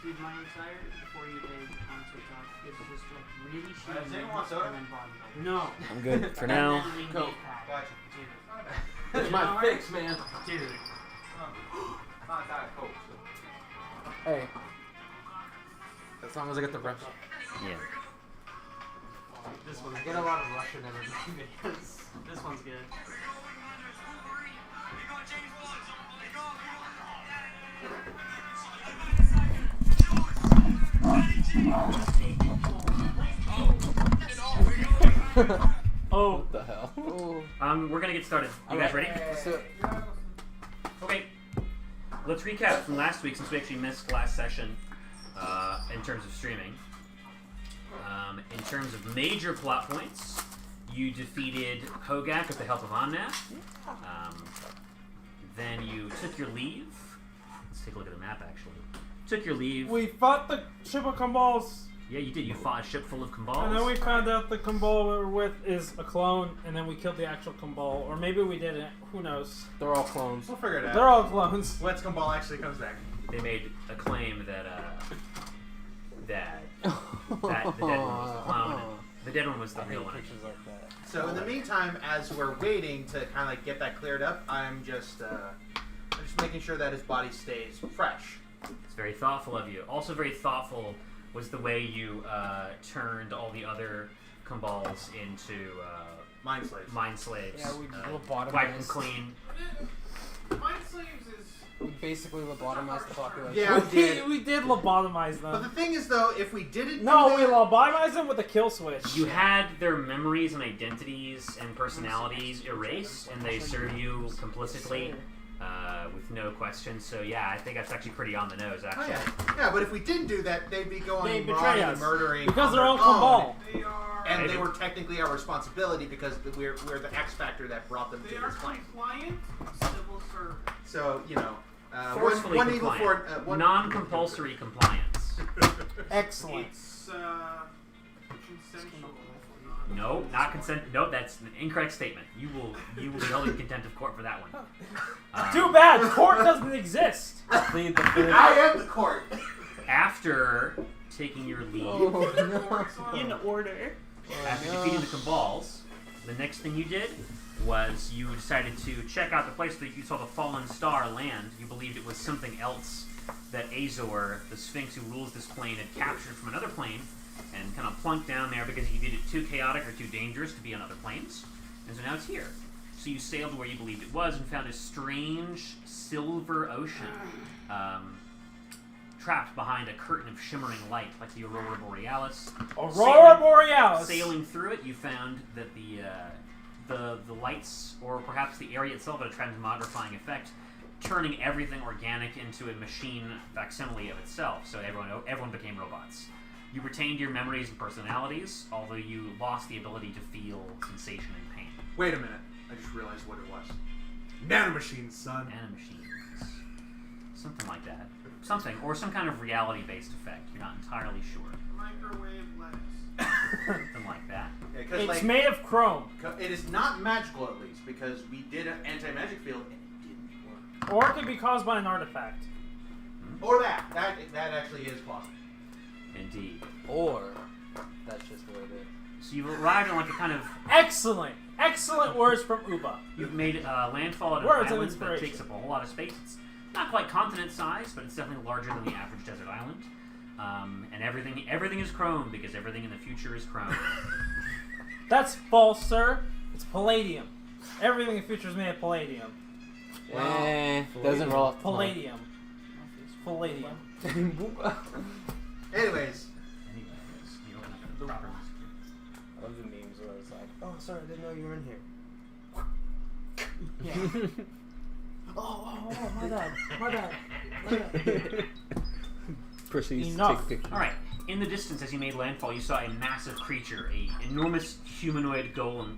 Dude, my entire before you pay on TikTok is just like really Does shitty anyone want soda? and then bodybuilding. No. I'm good for And now. then lean Coke. big pack. Gotcha. Dude. That's my fix, man. Dude. Not Diet Coke. Hey. As long as I get the Russian. Yeah. This I one's get a lot of Russian in it. This one's good. Oh. What the hell? We're gonna get started. You guys ready? Let's do it. Okay. Let's recap from last week since we actually missed last session in terms of streaming. In terms of major plot points, you defeated Hogak with the help of Omnath. Then you took your leave. Let's take a look at the map actually. Took your leave. We fought the ship of Kumbals, Yeah, you did. You fought a ship full of and Kumbals. then we found out the Kumbal we were with is a clone, and then we killed the actual Kumbal. Or maybe we didn't. Who knows? They're all clones. We'll figure it out. They're all clones. Let's Gumball actually comes back. They made a claim that the dead one was the clone. And the dead one was the I real hate one. pictures like that. So in the meantime, as we're waiting to kind of like get that cleared up, I'm just making sure that his body stays fresh. It's very thoughtful of you. Also very thoughtful was the way you turned all the other Kumbals into Mind slaves. mind slaves. Yeah, we wiped them lobotomized. clean. Mind slaves is. We basically lobotomized the population. Yeah, we did. We did lobotomize But the them. thing is, though, if we didn't. No, do we that, lobotomized them with a kill switch. You had their memories and identities and personalities erased, and they serve you complicitly with no questions. So yeah, I think that's actually pretty on the nose, Oh, actually. yeah, but if we didn't do that, they'd be going They betray marauding us. and murdering Because on they're their all own, Kumbal. and Maybe. they were technically our responsibility because we're the X factor that brought them to this point. compliant civil servant. So you know, Forcefully one evil compliant. for one Non-compulsory compliance. Excellent. It's consensual. No, not consent. No, that's an incorrect statement. You will be held in contempt of court for that one. Too bad. Court doesn't exist. Plead the fifth. I am the court. After taking your leave, In order. after defeating the Kumbals, the next thing you did was you decided to check out the place that you saw the fallen star land. You believed it was something else that Azor, the Sphinx who rules this plane, had captured from another plane and kind of plunked down there because you did it too chaotic or too dangerous to be on other planes. And so now it's here. So you sailed to where you believed it was and found a strange silver ocean trapped behind a curtain of shimmering light like the Aurora Borealis. Aurora Borealis. Sailing through it, you found that the lights, or perhaps the area itself, had a transmogrifying effect, turning everything organic into a machine facsimile of itself. So everyone became robots. You retained your memories and personalities, although you lost the ability to feel sensation and pain. Wait a minute. I just realized what it was. Nanomachines, son. Nanomachines. Something like that. Something, or some kind of reality-based effect. You're not entirely sure. Microwave lettuce. Something like that. Yeah, 'cause, It's like, made of chrome. it is not magical, at least, because we did an anti-magic field and it didn't work. Or it could be caused by an artifact. Or that actually is possible. Indeed. Or that's just the way it is. So you've arrived on like a kind of... Excellent. Excellent words from Uba. You've made landfall at an Words of island that inspiration. takes up a whole lot of space. It's not quite continent size, but it's definitely larger than the average desert island. And everything is chrome because everything in the future is chrome. That's false, sir. It's palladium. Everything in the future is made of palladium. Doesn't roll off the tongue. Palladium. Palladium. Anyways, You open up a proper I love the memes where it's like, oh, sorry, I didn't know you were in here. Yeah. oh, my bad. My bad. Proceeds Enough. to take pictures. All right. In the distance, as you made landfall, you saw a massive creature, an enormous humanoid golem,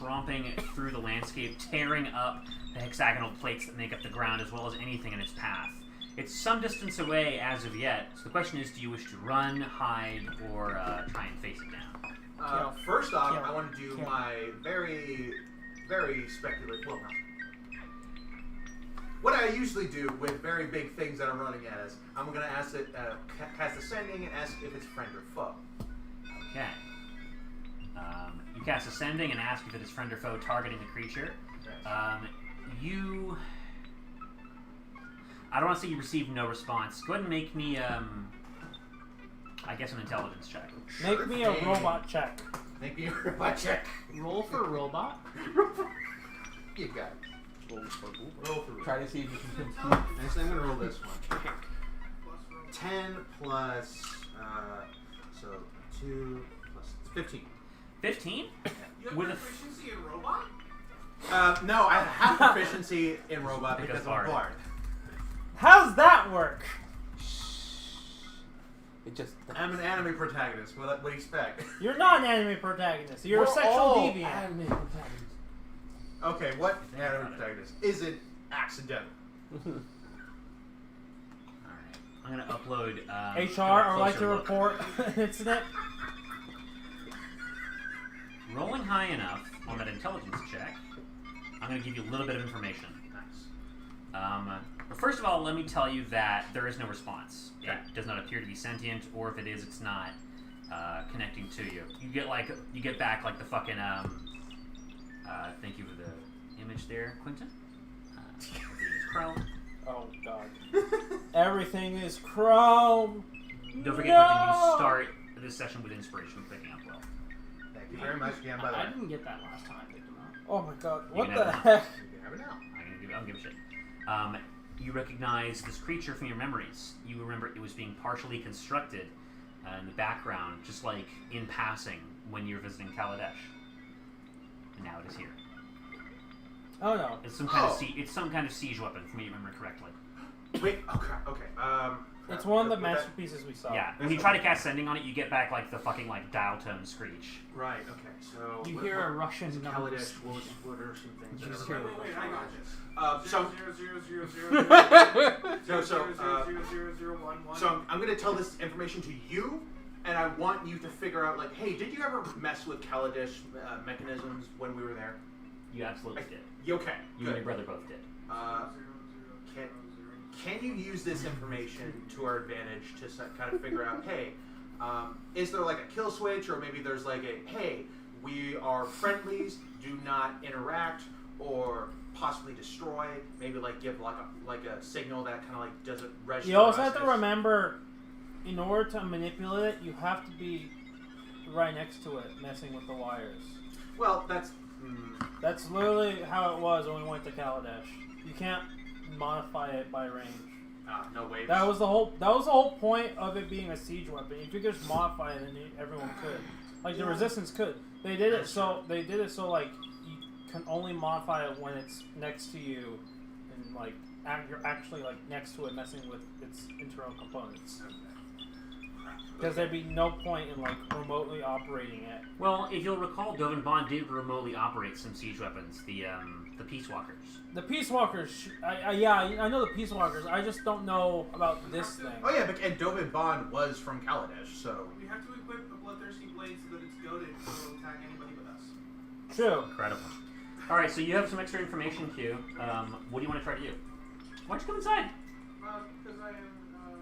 tromping through the landscape, tearing up the hexagonal plates that make up the ground, as well as anything in its path. It's some distance away as of yet, so the question is, do you wish to run, hide, or try and face it down? first off, Kill. I want to do Kill. my very, very speculative. Well, no. what I usually do with very big things that I'm running at is I'm going to ask it, cast Ascending and ask if it's friend or foe. Okay. You cast Ascending and ask if it is friend or foe targeting the creature. You... I don't want to say you received no response. Go ahead and make me, I guess, an intelligence check. Make me a robot check. Make me a robot check. Roll for robot. You got it. Roll for Roll for Try to see if you can compete. Actually, I'm going to roll this one. Plus roll. 10 plus, so 2 plus 15. 15? You have With a proficiency in robot? No, I have proficiency in robot Because because I'm a bard. bard. How's that work? It just. I'm an anime protagonist. What do you expect? You're not an anime protagonist. You're a We're sexual all deviant. anime protagonists. Okay, what anime protagonist isn't accidental? Alright. I'm going to upload... HR, a I would like to closer look. report an incident. Rolling high enough on that intelligence check, I'm going to give you a little bit of information. Nice. But first of all, let me tell you that there is no response. Okay. It does not appear to be sentient, or if it is, it's not connecting to you. You get back like the fucking thank you for the image there, Quentin. Everything is Chrome. Oh god. Everything is chrome. Don't forget, No! Quentin, you start this session with inspiration, picking up well. Thank you very much again, by the way. I didn't get that last time I picked him up. Oh my god. You What can the have heck? You can have it now. I don't give a shit. You recognize this creature from your memories. You remember it was being partially constructed in the background, just like in passing when you're visiting Kaladesh. And now it is here. Oh no. It's some kind of it's some kind of siege weapon, if you remember correctly. Wait, okay. It's one of the With that- masterpieces we saw. Yeah. When you try to cast sending on it, you get back like the fucking like dial tone screech. Right, okay, so... You what- hear what- a Russian number. Kaladesh, what are some things that Just I hear remember? Wait, I got this. So, 0 so I'm going to tell this information to you, and I want you to figure out, like, hey, did you ever mess with Kaladesh mechanisms when we were there? You absolutely did. Okay, You and good. your brother both did. Can you use this information to our advantage to kind of figure out, hey, is there like a kill switch, or maybe there's like a, hey, we are friendlies, do not interact, or possibly destroy, maybe like give like a signal that kind of like doesn't register. You also us have to as- remember, in order to manipulate it, you have to be right next to it, messing with the wires. Well, that's... That's literally how it was when we went to Kaladesh. You can't modify it by range. no waves. That was the whole point of it being a siege weapon. If you could just modify it, then everyone could. Like the resistance could. They did it so like you can only modify it when it's next to you, and like you're actually like next to it, messing with its internal components. Because there'd be no point in like remotely operating it. Well, if you'll recall, Dovin Bond did remotely operate some siege weapons, the Peace Walkers. The Peace Walkers, I know the Peace Walkers. I just don't know about this thing. Oh yeah, and Dovin Bond was from Kaladesh, so... We have to equip a bloodthirsty blade so that it's goaded so it'll attack anybody but us. True. Incredible. All right, so you have some extra information, Q. What do you want to try to do? Why don't you come inside? Because I am...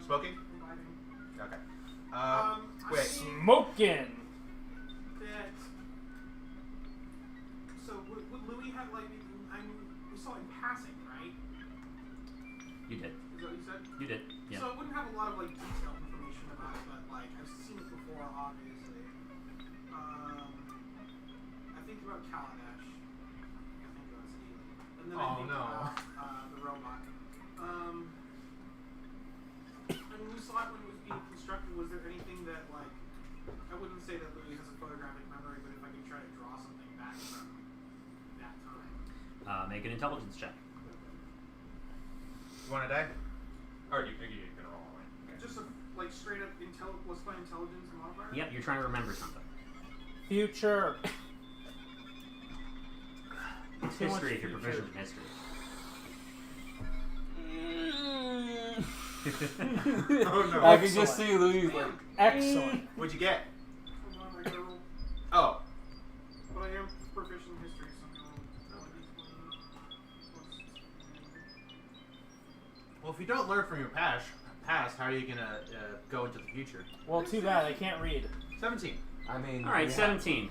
Smoking? inviting. Okay. I wait. think Smoking. that... So, would Louis have, like... we saw in passing, right? You did. Is that what you said? You did. Yeah. So it wouldn't have a lot of like detailed information about it, but like I've seen it before, obviously. I think about Kaladesh. I think about Steely. And then I Oh, think no. about the robot. And when we saw it when it was being constructed, was there anything that like I wouldn't say that Louis has a photographic memory, but if I could try to draw something back from that time. Make an intelligence check. You want to die? Or you're gonna roll away. Okay. Just a like straight up let's play intelligence and modifier. Yep, you're trying to remember something. Future. It's Too much history if you're future. proficient in history. Oh no. I can just see Louis like. Excellent. What'd you get? Hold on, I gotta roll. Oh. But I am proficient in history, so I'm rolling 20 plus you don't learn from your past, how are you gonna go into the future? Well, too bad. I can't read. 17. I mean, All right, 17.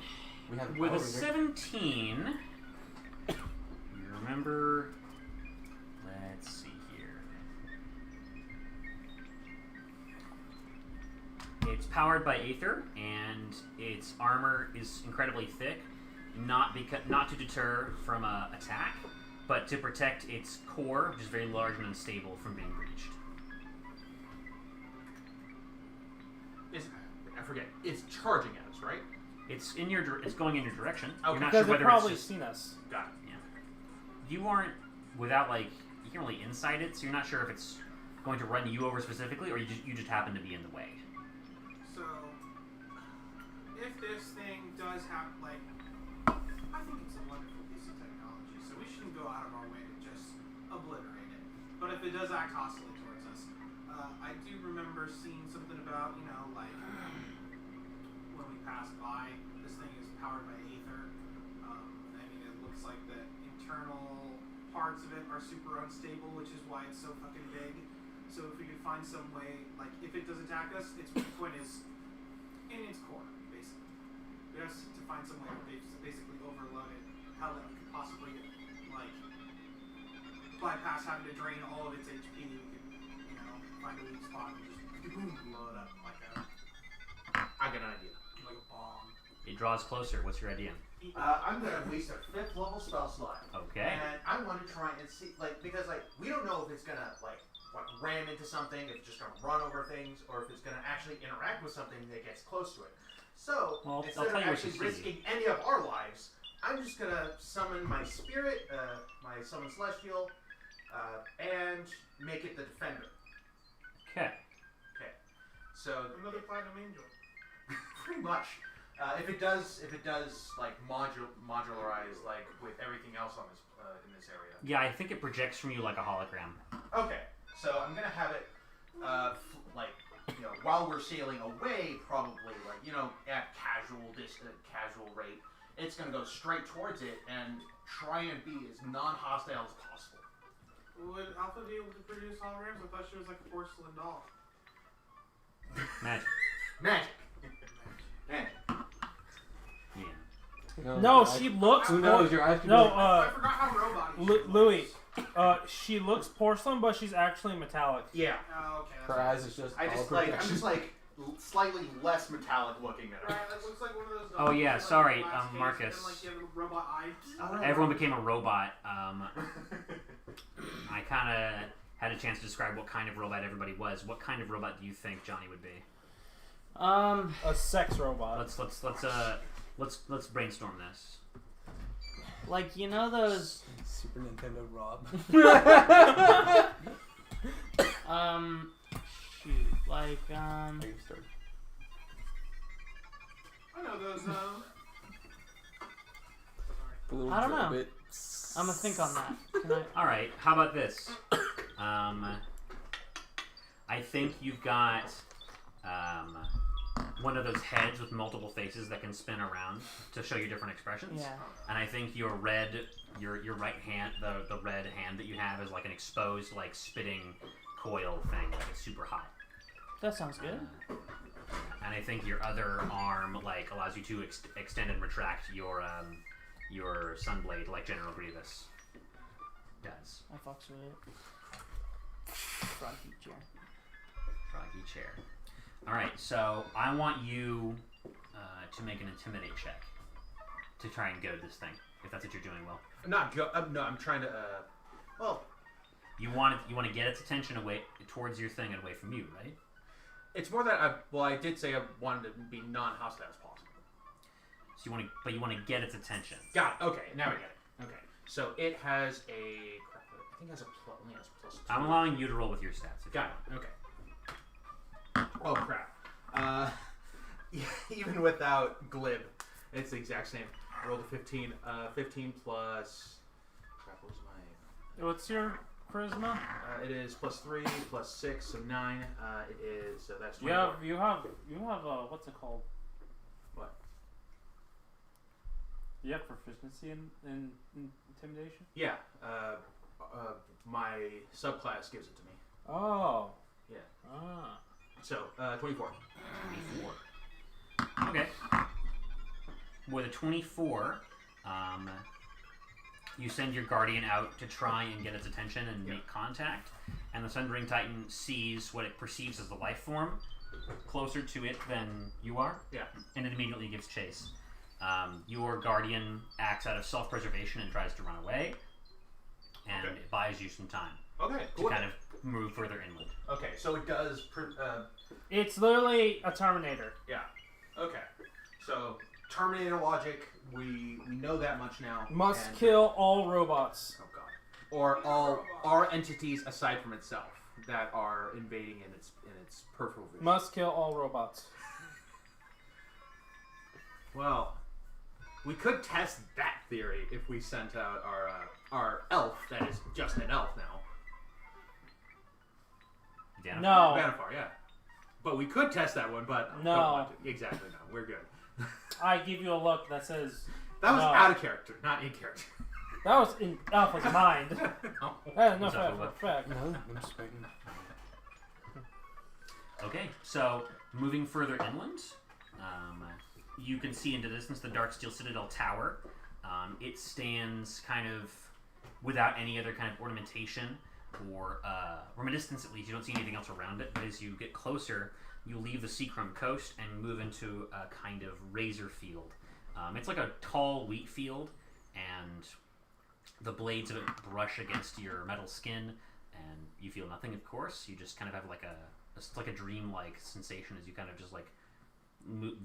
We have With a reader. 17, you remember. Let's see here. It's powered by Aether, and its armor is incredibly thick, not to deter from an attack, but to protect its core, which is very large and unstable, from being breached. I forget. It's charging at us, right? It's going in your direction. Okay. You're not Because sure they've whether probably it's just, seen us. Got it. yeah. You aren't without like you can't really insight it, so you're not sure if it's going to run you over specifically, or you just happen to be in the way. So, if this thing does have, like, I think it's a wonderful piece of technology, so we shouldn't go out of our way to just obliterate it. But if it does act hostile towards us, I do remember seeing something about, like, when we passed by, this thing is powered by Aether. I mean, it looks like the internal parts of it are super unstable, which is why it's so fucking big. So if we could find some way, like, if it does attack us, its weak point is in its core, basically. We have to find some way to basically overload it, how that we could possibly, like, bypass having to drain all of its HP. We could, find a weak spot and just boom, blow it up like I got an idea. a bomb. It draws closer. What's your idea? I'm gonna waste a 5th level spell slot. Okay. And I want to try and see, because we don't know if it's gonna ram into something, if it's just gonna run over things, or if it's gonna actually interact with something that gets close to it. So Well, I'll instead tell of you what actually you see. risking any of our lives, I'm just gonna summon my spirit, my summon celestial, and make it the defender. Okay. Okay. So Another platinum angel. pretty much. If it does like modularize like with everything else on this in this area. Yeah, I think it projects from you like a hologram. Okay, so I'm gonna have it while we're sailing away, probably at casual rate. It's gonna go straight towards it and try and be as non-hostile as possible. Would Alpha be able to produce holograms? I thought she was like a porcelain doll. Magic. Magic. Magic. Yeah. No, she looks. Who knows? Your eyes could No, be like, I forgot how robot Louis. She looks porcelain, but she's actually metallic. Yeah. Oh, okay. her eyes is just I all just protection. I'm just slightly less metallic looking at her. Right, that looks like one of those dolls. Oh, yeah, with, like, sorry, a glass case Marcus. And, like, you have a robot eye. Everyone became a robot. I kind of had a chance to describe what kind of robot everybody was. What kind of robot do you think Johnny would be? A sex robot. Let's brainstorm this. Like, those, Super Nintendo Rob. shoot, like, I can start. I know those, The little I don't know. bit. I'm gonna think on that. Can I? All right. How about this? I think you've got one of those heads with multiple faces that can spin around to show you different expressions. Yeah. And I think your right hand, the red hand that you have, is like an exposed, like spitting coil thing, like it's super hot. That sounds good. And I think your other arm like allows you to extend and retract your sunblade, like General Grievous does. I fucks with it. Froggy chair. Froggy chair. All right, so I want you to make an intimidate check to try and goad this thing, if that's what you're doing. Well, No, I'm trying to. Well, you want to get its attention away towards your thing and away from you, right? it's more that I did say I wanted to be non-hostile as possible. So you want to get its attention. Got it. Okay, now we get it. Okay, so it has a. Crap, I think it has a only has plus 2. I'm allowing you to roll with your stats. If Got it. Okay. Oh crap. Even without glib, it's the exact same. I rolled a 15. 15 plus. Crap, what was my? What's your charisma? It is plus 3, plus 6, so 9. It is so that's. You have what's it called? What? You have proficiency in intimidation. Yeah. My subclass gives it to me. Oh. Yeah. Ah. So 24. 24. Okay. With a 24, you send your guardian out to try and get its attention and make contact, and the Sundering Titan sees what it perceives as the life form closer to it than you are. Yeah. And it immediately gives chase. Your guardian acts out of self-preservation and tries to run away, and Okay. it buys you some time Okay, to cool. kind of move further inland. Okay, so it does. It's literally a Terminator. Yeah. Okay. So Terminator logic. We know that much now. Must and- kill all robots. Oh god. Or all entities aside from itself that are invading in its peripheral vision. Must kill all robots. Well, we could test that theory if we sent out our elf. That is just an elf now. Danifar? No. Banifar, yeah. But we could test that one, but No. don't want to. Exactly, no. We're good. I give you a look that says That was No. out of character, not in character. that was in Alpha's mind. No. That is no What's up, fact. Uba? No, I'm just waiting. Okay, so moving further inland, you can see into the distance the Dark Steel Citadel Tower. It stands kind of without any other kind of ornamentation or reminiscence, at least. You don't see anything else around it, but as you get closer, you leave the Seacrum coast and move into a kind of razor field. It's like a tall wheat field, and the blades of it brush against your metal skin, and you feel nothing, of course. You just kind of have like a dream-like sensation as you kind of just like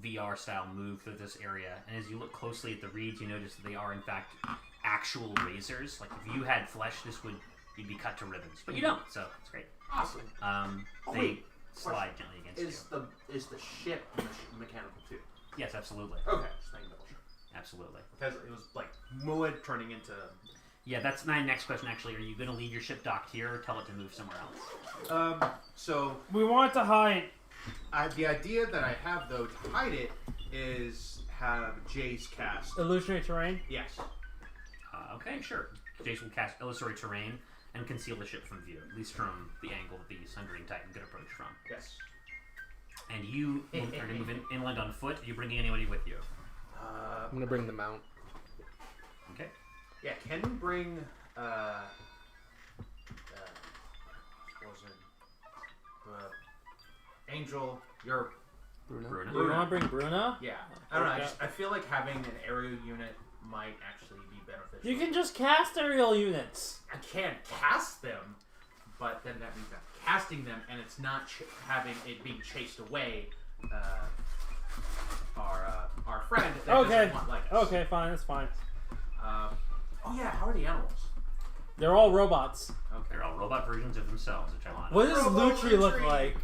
VR style move through this area. And as you look closely at the reeds, you notice that they are in fact actual razors. Like if you had flesh, you'd be cut to ribbons, but you don't, so it's great. Awesome. They wait. slide gently against you. Is the ship mechanical too? Yes, absolutely, Okay, just making double sure. absolutely. Because it was like wood turning into. Yeah, that's my next question. Actually, are you going to leave your ship docked here or tell it to move somewhere else? So We want to hide. the idea that I have though to hide it is have Jace cast. Illusionary terrain. Yes. Okay, sure. Jace will cast illusory terrain and conceal the ship from view, at least from the angle that the Sundering Titan could approach from. Yes. And you are going to move inland on foot. Are you bringing anybody with you? I'm gonna bring the mount. Okay. Yeah. Can we bring? What was it? Angel. Your. Bruno. Bruna. You want to bring Bruna? Yeah. I don't know. Okay. I feel like having an aerial unit might actually be beneficial. You can just cast aerial units. I can't cast them, but then that means I'm casting them, and it's not having it being chased away. Our friend that Okay. doesn't want like us. Okay, fine. That's fine. Oh yeah, how are the animals? They're all robots. Okay. They're all robot versions of themselves, which I want. What does Robo Lutri look Lutri. like?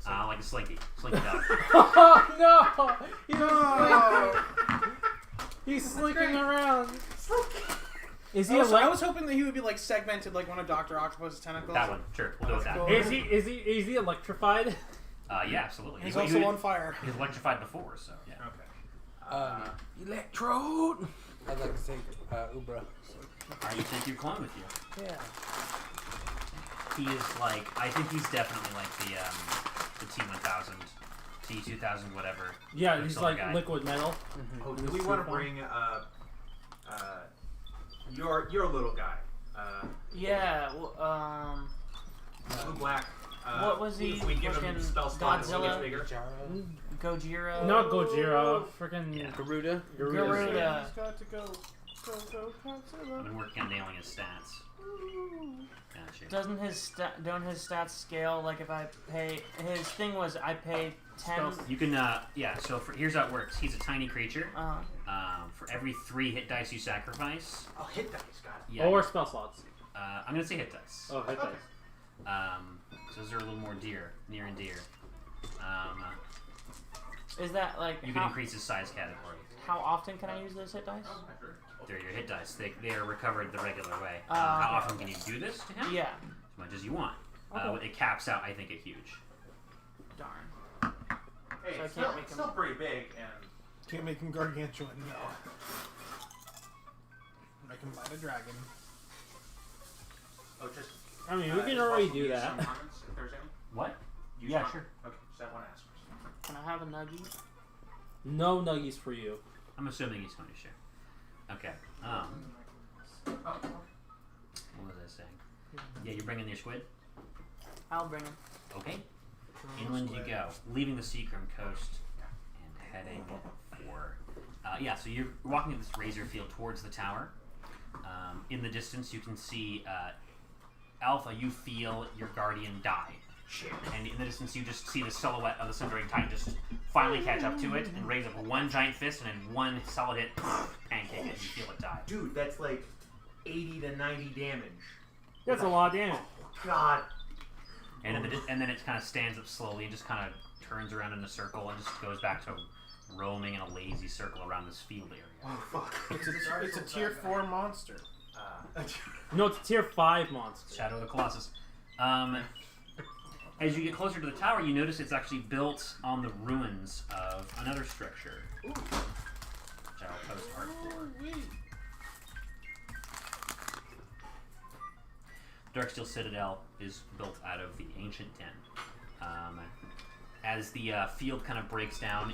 Like a slinky. Slinky dog. Oh no! He's slinking around. Is he? I was hoping that he would be like segmented, like one of Doctor Octopus's tentacles. That one. Sure. We'll go with that. Cool. Is he electrified? Yeah, absolutely. He's He- also he- on fire. He's electrified before, so yeah. Okay. Electrode. I'd like to take Ubra. Alright, you take your clone with you. Yeah. He is like, I think he's definitely like the T1000, T2000, whatever. Yeah, he's Silver like guy. liquid metal. Oh, do we want to bring your little guy? Yeah, well, Blue black. what was he? If we give him Fucking spell slot, he gets Godzilla? bigger. Gojira. Not Gojira. Freaking Yeah. Garuda. Garuda. He's got to go Godzilla. I've been working on nailing his stats. Gotcha. Doesn't don't his stats scale? Like if I pay, his thing was I pay 10. You can, yeah, so here's how it works. He's a tiny creature. Uh, For every 3 hit dice you sacrifice, Oh, hit dice, got it. yeah, Or spell slots. I'm going to say hit dice. Oh, hit Okay. dice. So those are a little more near and dear. is that like You can how, increase his size category. how often can I use those hit dice? They're your hit dice. They are recovered the regular way. Oh, How okay, often can you do this to him? Yeah. As much as you want. Okay. It caps out, I think, at huge. Darn. Hey, So I it's can't still, make it's him- still pretty big, and Can't make him gargantuan, no. Make him fight a dragon. oh, just I mean, we can Is already possible do to use that. some comments, if there's any. What? Use Yeah, com- sure. Okay, just that one ask first. Can I have a nuggie? No nuggies for you. I'm assuming he's going to share. Okay. Oh, What was I saying? Yeah, you're bringing your squid? I'll bring him. Okay. Inland you go, leaving the Seacrum coast and heading for... so you're walking in this razor field towards the tower. In the distance, you can see Alpha, you feel your guardian die. shit. And in the distance, you just see the silhouette of the Sundering Titan just finally catch up to it and raise up one giant fist and in one solid hit, pancake it, and you feel it die. Dude, that's like 80 to 90 damage. That's a lot of damage. God. And, and then it kind of stands up slowly and just kind of turns around in a circle and just goes back to roaming in a lazy circle around this field area. Oh, fuck. It's a tier 4 monster. No, it's a tier 5 monster. Shadow of the Colossus. As you get closer to the tower, you notice it's actually built on the ruins of another structure. Which I'll post art for. Darksteel Citadel is built out of the ancient den. As the field kind of breaks down,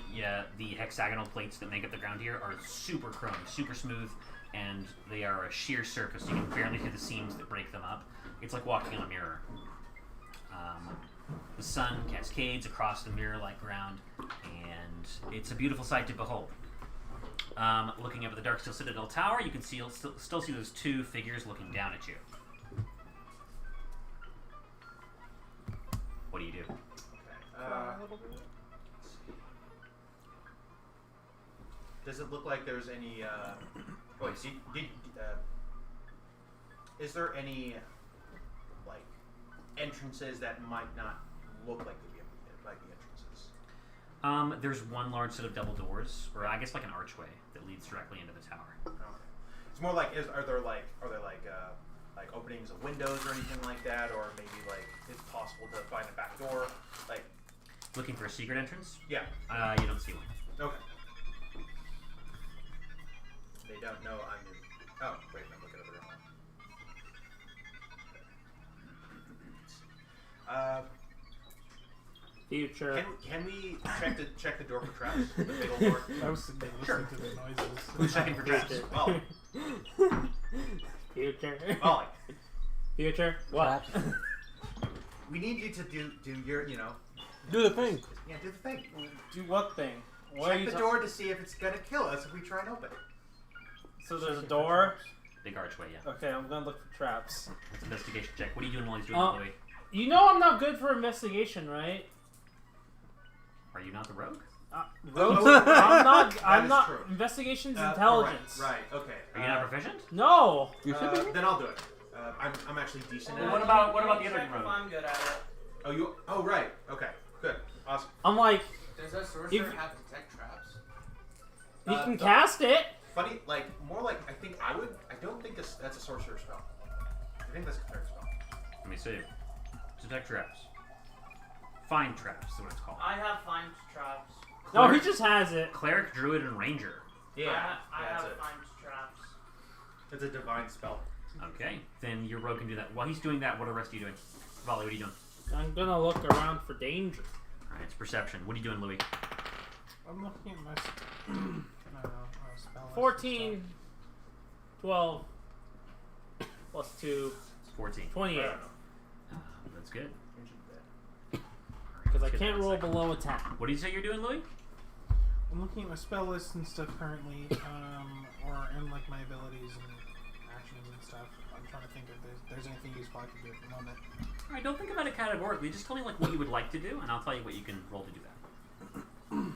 the hexagonal plates that make up the ground here are super chrome, super smooth, and they are a sheer surface. You can barely see the seams that break them up. It's like walking on a mirror. The sun cascades across the mirror-like ground, and it's a beautiful sight to behold. Looking up at the Darksteel Citadel Tower, you can still see those two figures looking down at you. What do you do? Does it look like there's any? Wait, is there any like entrances that might not look like the entrances? There's one large set of double doors, or I guess like an archway that leads directly into the tower. Okay. It's more like are there like openings of windows or anything like that, or maybe like it's possible to find a back door, like Looking for a secret entrance? yeah. You don't see one. Okay. They don't know I'm in. Oh wait, I'm looking at the wrong one. Future. Can we check the door for traps? The big old door. I was sitting there listening to the noises. Who's checking for traps? Oh, Future. Ollie. Future. What? We need you to do your Do the thing. yeah, do the thing. Do what thing? What are Check you the ta- door to see if it's gonna kill us if we try and open it. So there's a door. Big archway, yeah. Okay, I'm gonna look for traps. It's an investigation check. What are you doing while he's doing that, Louis? You know I'm not good for investigation, right? Are you not the rogue? Rogue? Oh, I'm not. that I'm is not. true. Investigation's Oh, intelligence. Right. Okay. Are you not proficient? No. You should be. Then I'll do it. I'm actually decent at What it. about the other Check if rogue? I'm good at it. Oh, you. Oh, right. Okay. Good. Awesome. I'm like, Does a sorcerer If- have detect traps? he can the- cast it. Funny, more like I think I would. I don't think that's a sorcerer spell. I think that's a cleric spell. Let me see. Detect traps. Find traps is what it's called. I have find traps. No, he Cleric- just has it. Cleric, druid, and ranger. Yeah. I that's have it. find traps. It's a divine spell. Okay, then your rogue can do that. While he's doing that, what are the rest of you doing? Volley, what are you doing? I'm gonna look around for danger. Alright, it's perception. What are you doing, Louis? I'm looking at my. I don't know. Spell list 14, 12, plus 2, 14. 28. That's good. Because I Let's get can't that roll second. below a 10. What do you say you're doing, Louis? I'm looking at my spell list and stuff currently, or in like my abilities and actions and stuff. I'm trying to think if there's anything useful I can do at the moment. Alright, don't think about it categorically. Just tell me like what you would like to do, and I'll tell you what you can roll to do that.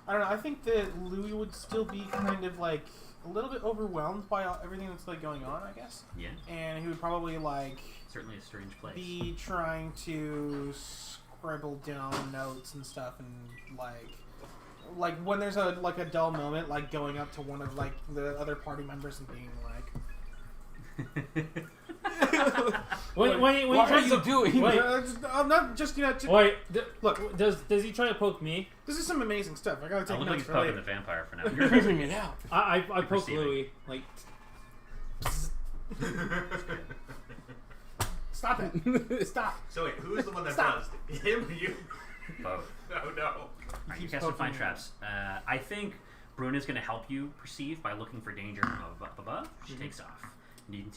I don't know. I think that Louis would still be kind of like a little bit overwhelmed by everything that's like going on, I guess. Yeah, And he would probably like certainly a strange place. be trying to scribble down notes and stuff, and like when there's a dull moment, like going up to one of like the other party members and being like, When What he are tries you to doing? Wait, I'm not just wait. look. Does he try to poke me? This is some amazing stuff. I gotta I take look like notes he's for poking later. the vampire for now. You're figuring it out. I poke Perceiving. Louis like. Stop it. Stop. So wait, who's the one that Stop. buzzed? Him or you? Both. Oh no. Alright, you keeps cast some find poking traps. I think Bruna's going to help you perceive by looking for danger from above. She takes off.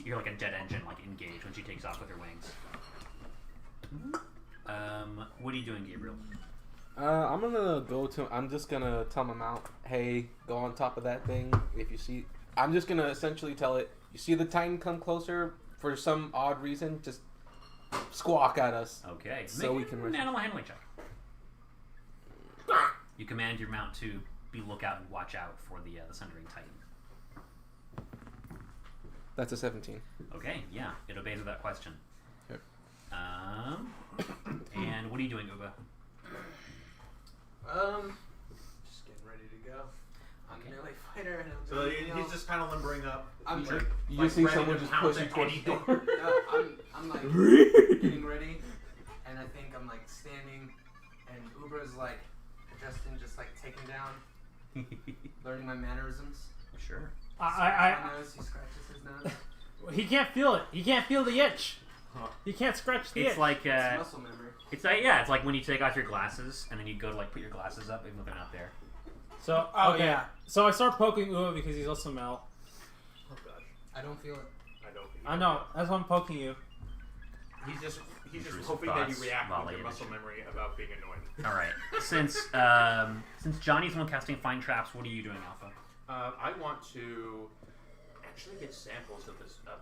You're like a jet engine, like engaged when she takes off with her wings. What are you doing, Gabriel? I'm gonna go to. I'm just gonna tell my mount, hey, go on top of that thing. If you see, I'm just gonna essentially tell it. You see the Titan come closer for some odd reason, just squawk at us. Okay. So Make we can an rescue. animal handling check. You command your mount to be lookout and watch out for the Sundering Titan. That's a 17. Okay, yeah, it obeys without question. Okay. And what are you doing, Uba? Just getting ready to go. I'm a melee fighter, and I'm So gonna, you know, he's just kind of limbering up. I'm He's like, You like just see ready someone to just pounce pushing at towards the anything. door. I'm like getting ready, and I think I'm like standing, and Uber's like adjusting, just like taking down, learning my mannerisms. Sure. I My nose, he scratches his nose. he can't feel it. He can't feel the itch. He can't scratch the It's itch. like It's muscle memory. it's like yeah, it's like when you take off your glasses and then you go to like put your glasses up even though they're not there. So okay. yeah. So I start poking Uba because he's also Mel. Oh gosh, I don't feel it. I don't. I know. That's why I'm poking you. He's just Intrusive hoping that you thoughts, react with volley your muscle addition. memory about being annoyed. All right. Since Johnny's the one casting find traps, what are you doing, Alpha? I want to actually get samples of this of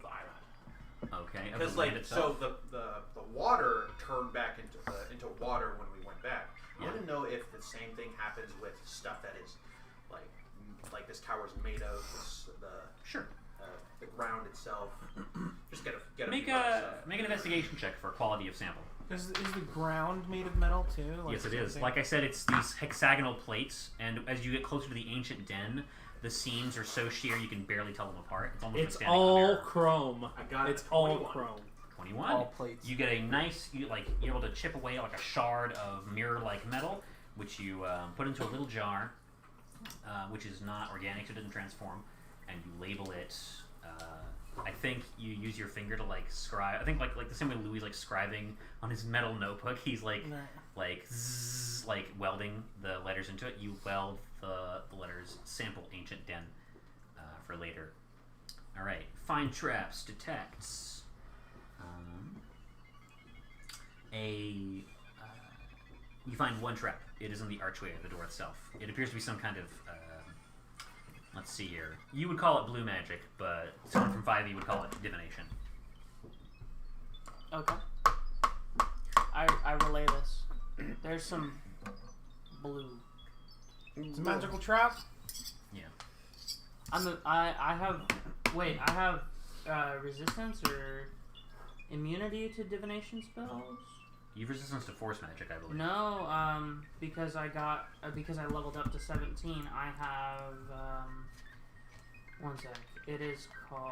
the island. Okay. Of Because the land like itself. so the water turned back into water when we went back. I Yeah. want to know if the same thing happens with stuff that is like this tower's made of Sure. the ground itself. Just get a Make few other a stuff. make an investigation check for quality of sample. Is the ground made of metal too? Like Yes, it is. something- Like I said, it's these hexagonal plates, and as you get closer to the ancient den, the seams are so sheer you can barely tell them apart. It's almost It's like standing all on air. chrome. I got It's it. all 21. chrome. 21. All plates. You get a nice, you're able to chip away like a shard of mirror-like metal, which you put into a little jar, which is not organic, so it doesn't transform, and you label it. I think you use your finger to like scribe. I think like the same way Louis like scribing on his metal notebook. He's like zzz, like welding the letters into it. You weld the letters sample ancient den for later. All right, find traps detects you find one trap. It is in the archway of the door itself. It appears to be some kind of let's see here. You would call it blue magic, but someone from 5e would call it divination. Okay. I relay this. There's some blue. It's a magical trap. Yeah. I have resistance or immunity to divination spells. You have resistance to force magic, I believe. No, because I leveled up to 17. I have one sec. It is called.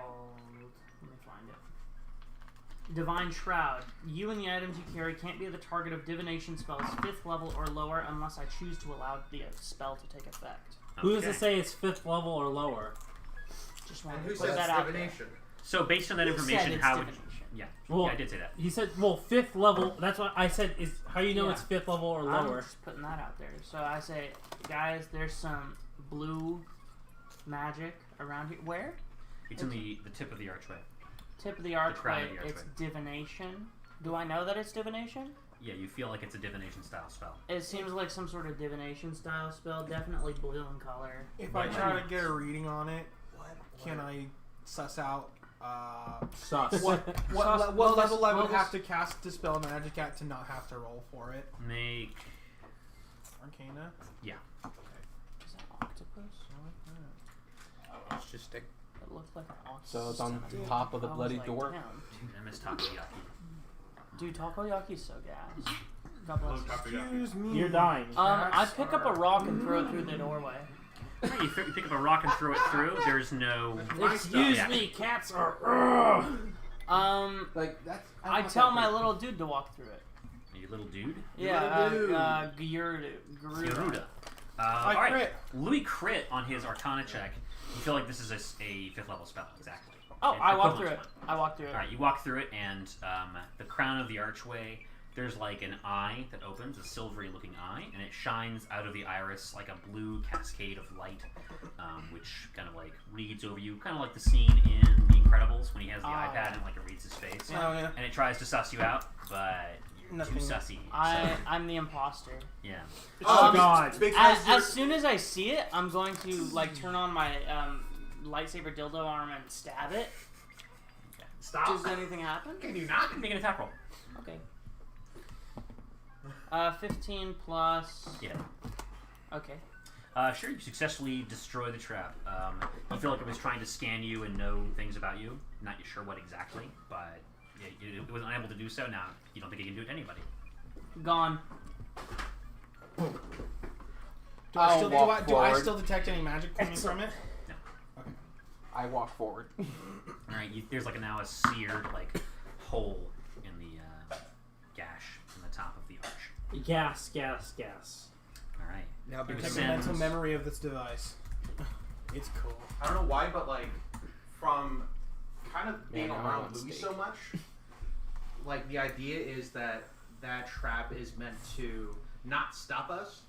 Let me find it. Divine Shroud. You and the items you carry can't be the target of divination spells 5th level or lower unless I choose to allow the spell to take effect. Who does Okay. it say it's 5th level or lower? Just And wanted who to put says that out there. divination? So based on that Who said information, it's how would divination? yeah? Well, Yeah, I did say that. He said, well, 5th level. That's what I said. Is how you know Yeah. it's 5th level or I'm lower. just putting that out there. So I say, guys, there's some blue magic around here. Where? It's in the tip of the archway. Tip of the crown archway. of the archway. It's divination. Do I know that it's divination? Yeah, you feel like it's a divination style spell. It seems like some sort of divination style spell. Definitely blue in color. If I Right. try to get a reading on it, What? can I suss out Sus. what Well, level I would this- have to cast Dispel Magic at to not have to roll for it? Make Arcana? Is that octopus? It's just stick. It looked like an octopus. So it's on Dude, top of the I was bloody like, door. damn. I miss takoyaki. Dude, takoyaki's so gas. God bless you. Excuse me. You're dying. I pick up a rock and throw it through the doorway. You pick up a rock and throw it through. There's no. Excuse Yeah. me, cats are. Like that's. I tell my little dude to walk through it. You little dude. Yeah, little dude. Garuda. Garuda. I Alright. crit. Louis crit on his Arcana check. You feel like this is a 5th level spell, exactly. Oh, I walked equivalent through to it. one. I walked through it. All right, you walk through it, and the crown of the archway, there's like an eye that opens, a silvery-looking eye, and it shines out of the iris like a blue cascade of light, which kind of like reads over you, kind of like the scene in The Incredibles when he has the iPad and like it reads his face, Oh, yeah. and it tries to suss you out, but you're Nothing. too sussy. I'm the imposter. Yeah. Oh, God. Because As soon as I see it, I'm going to like turn on my lightsaber dildo arm and stab it. stop. Does anything happen? Can you not? Make an attack roll. Okay. 15 plus. Yeah. Okay. Sure, you successfully destroy the trap. You feel like it was trying to scan you and know things about you. Not sure what exactly, but yeah, it was unable to do so. Now, you don't think it can do it to anybody. Gone. Do I, still, I'll walk do I forward. still detect any magic coming from it? I walk forward. Alright, there's like now a seared like hole in the gash in the top of the arch. Gas. Alright. Now be You Take a send- mental memory of this device. It's cool. I don't know why, but like from kind of being Man, I around want Louis steak. so much, like the idea is that that trap is meant to not stop us,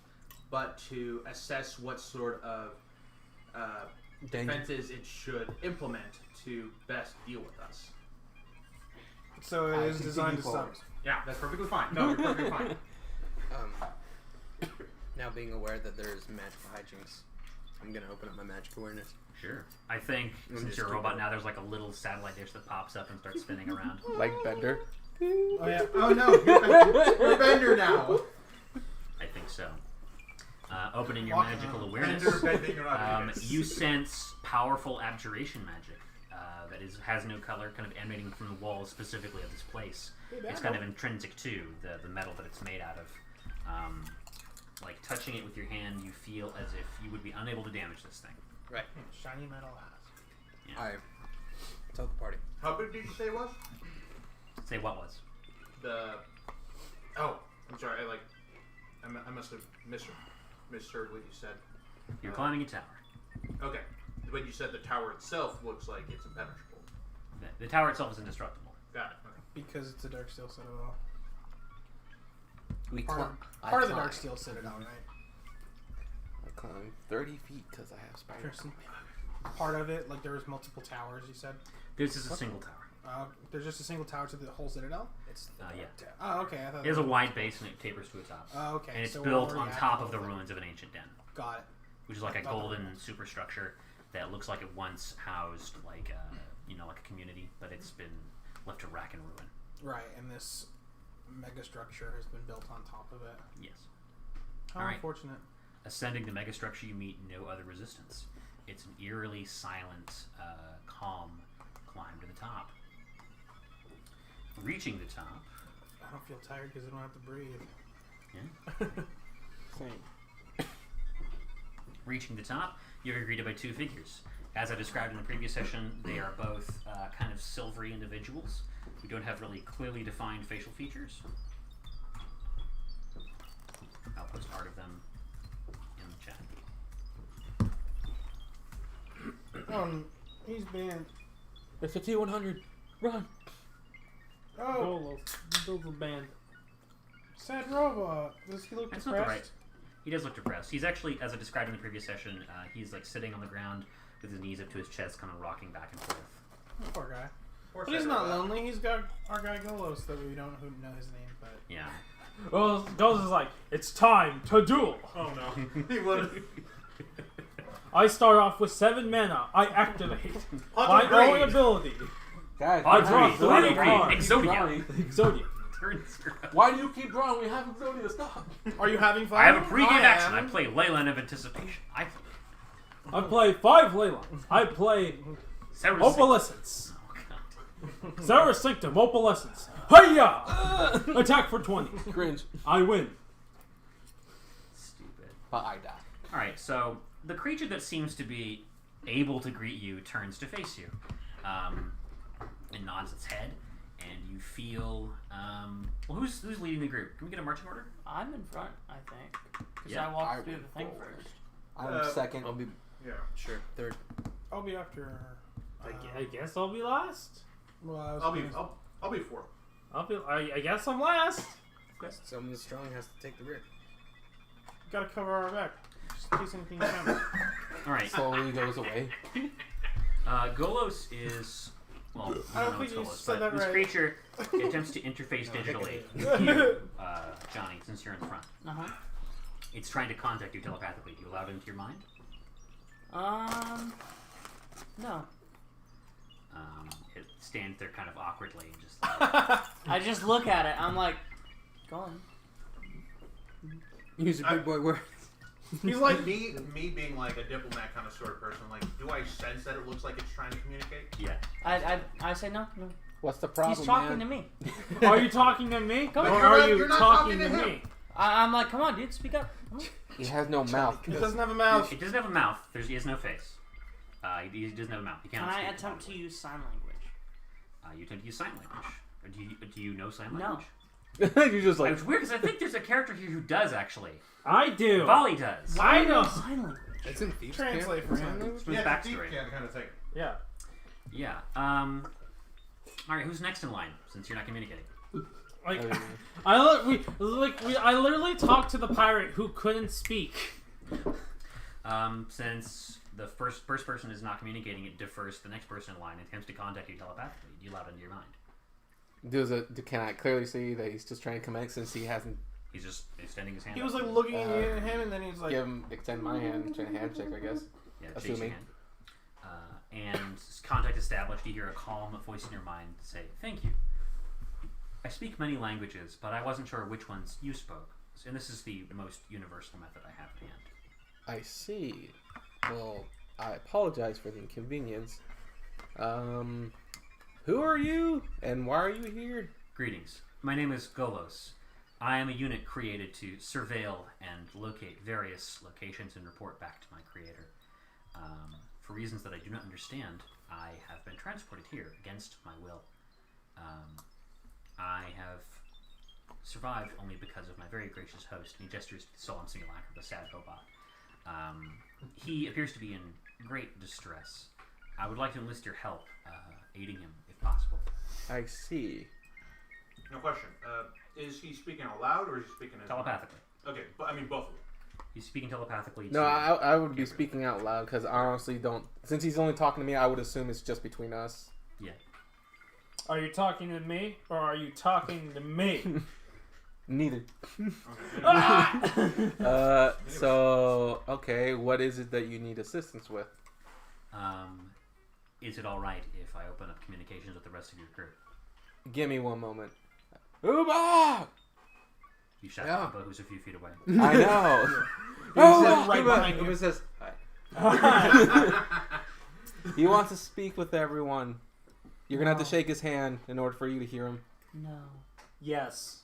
but to assess what sort of defenses it should implement to best deal with us. So it I is designed to continue stop. forward. Yeah, that's perfectly fine. No, you're perfectly fine. Now being aware that there's magical hijinks, I'm gonna open up my magic awareness. Sure. I think I'm since just you're a keep robot it. now, there's like a little satellite dish that pops up and starts spinning around. Like Bender. Oh yeah. Oh no, you're Bender now. I think so. Opening your Walk magical around. awareness. Bender bending around. You sense powerful abjuration magic that has no color, kind of emanating from the walls specifically of this place. It's kind of intrinsic to the metal that it's made out of. Like touching it with your hand, you feel as if you would be unable to damage this thing. Right. Shiny metal ass. I tell the party. How big did you say it was? Say what was? The. Oh, I'm sorry. I must have misheard what you said. You're climbing a tower. Okay, but you said the tower itself looks like it's impenetrable. The tower itself is indestructible. Got it. Okay. Because it's a dark steel citadel. We Part, climb. part of the dark steel citadel, right? I climb 30 feet because I have spiders. Person. Part of it, like there was multiple towers. You said. This is a single tower. There's just a single tower to the whole citadel. It's Yeah. Oh, okay. I thought. It has a wide base and it tapers to a top. Oh, okay. And it's so we're built already on at top the of the whole thing. ruins of an ancient den, Got it. which is like a Thought the golden ruins. superstructure that looks like it once housed like like a community, but it's been left to rack and ruin. Right, and this mega structure has been built on top of it. Yes. How All right. unfortunate. Ascending the megastructure, you meet no other resistance. It's an eerily silent, calm climb to the top. Reaching the top, I don't feel tired because I don't have to breathe. yeah. Same. Reaching the top, you're greeted by two figures. As I described in the previous session, they are both kind of silvery individuals who don't have really clearly defined facial features. I'll post art of them in the chat. He's been. It's a T100. Run. Oh, Dolos band. sad robot. Does he look That's not the depressed? right. He does look depressed. He's actually, as I described in the previous session, he's like sitting on the ground with his knees up to his chest, kind of rocking back and forth. Poor guy. Poor But he's sad not robot. lonely. He's got our guy Golos that we don't know his name, but Yeah. Well, Golos is like, it's time to duel. Oh no. He would. I start off with 7 mana. I activate my Hunter own Grade. ability. Guys, I why draw do you 3 keep cards. Exodia. Exodia. Turn 0. Why do you keep drawing? We have Exodia. Stop. are you having fun? I have a pregame action. I am. play Leyland of Anticipation. I I play 5 Leylons. I play Sarah's Opalescence. Oh god. Sarah Sanctum, Opalescence. Hiya! Attack for 20. Cringe. I win. Stupid. But I die. Alright, so the creature that seems to be able to greet you turns to face you. And nods its head, and you feel well, who's leading the group? Can we get a marching order? I'm in front, I think. Because Yeah, I walked I through went the thing forward. first. I'm second. I'll be Yeah. sure third. I'll be after. I guess I'll be last. Well, I was I'll be gonna- I'll be 4. I guess I'm last. Someone strong has to take the rear. Gotta cover our back. Just in case anything happens. All right. Slowly goes away. Golos is well. I don't know think it's you Golos, said but that this right. creature attempts to interface digitally it. with you, Johnny, since you're in front. Uh-huh. It's trying to contact you telepathically. Do you allow it into your mind? No. It stands there kind of awkwardly and just like, I just look at it. I'm like, go on. Use a big boy word. He's like me being like a diplomat kind of sort of person. Like, do I sense that it looks like it's trying to communicate? yeah. I say no. What's the problem, He's talking man? to me. Are you talking to me? Come or on. are You're you not talking talking to to me? I'm like, come on, dude, speak up. Come on. He has no mouth. He doesn't have a mouth. It doesn't have a mouth. He has no face. He doesn't have a mouth. He Can cannot I speak attempt to audibly. use sign language? You attempt to use sign language. Or do you know sign No. language? You're just like, It's weird because I think there's a character here who does actually. I do. Volley does. I know. Sign language. It's in Thieves' Translate for him. Smooth backstory. Yeah, kind of thing. Yeah. Yeah. All right. Who's next in line? Since you're not communicating. Like, I literally talked to the pirate who couldn't speak. Since the first person is not communicating, it defers to the next person in line and attempts to contact you telepathically. Do you allow it into your mind? can I clearly see that he's just trying to connect since he hasn't He's just extending his hand. He was up. like looking at him, and then he's like, extend my hand, trying to handshake, I guess. Yeah, shakes your assuming. hand. And contact established. You hear a calm voice in your mind say, "Thank you. I speak many languages, but I wasn't sure which ones you spoke. And this is the most universal method I have at hand." I see. Well, I apologize for the inconvenience. Who are you, and why are you here? Greetings. My name is Golos. I am a unit created to surveil and locate various locations and report back to my creator. For reasons that I do not understand, I have been transported here against my will. I have survived only because of my very gracious host, and he gestures to the solemn simulacrum, the sad robot. He appears to be in great distress. I would like to enlist your help, aiding him if possible. I see. No question. Is he speaking out loud or is he speaking in Telepathically. Okay, but I mean both of them. He's speaking telepathically to... No, I would be speaking out loud because I honestly don't. Since he's only talking to me, I would assume it's just between us. Yeah. "Are you talking to me, or are you talking to me?" Neither. Ah! So okay, what is it that you need assistance with? Is it alright if I open up communications with the rest of your crew? Give me one moment. Uba! You shout Yeah. at Uba, who's a few feet away. I know. Oh, right Uba! behind you. Uba says, He wants to speak with everyone. You're gonna have to shake his hand in order for you to hear him. No. Yes.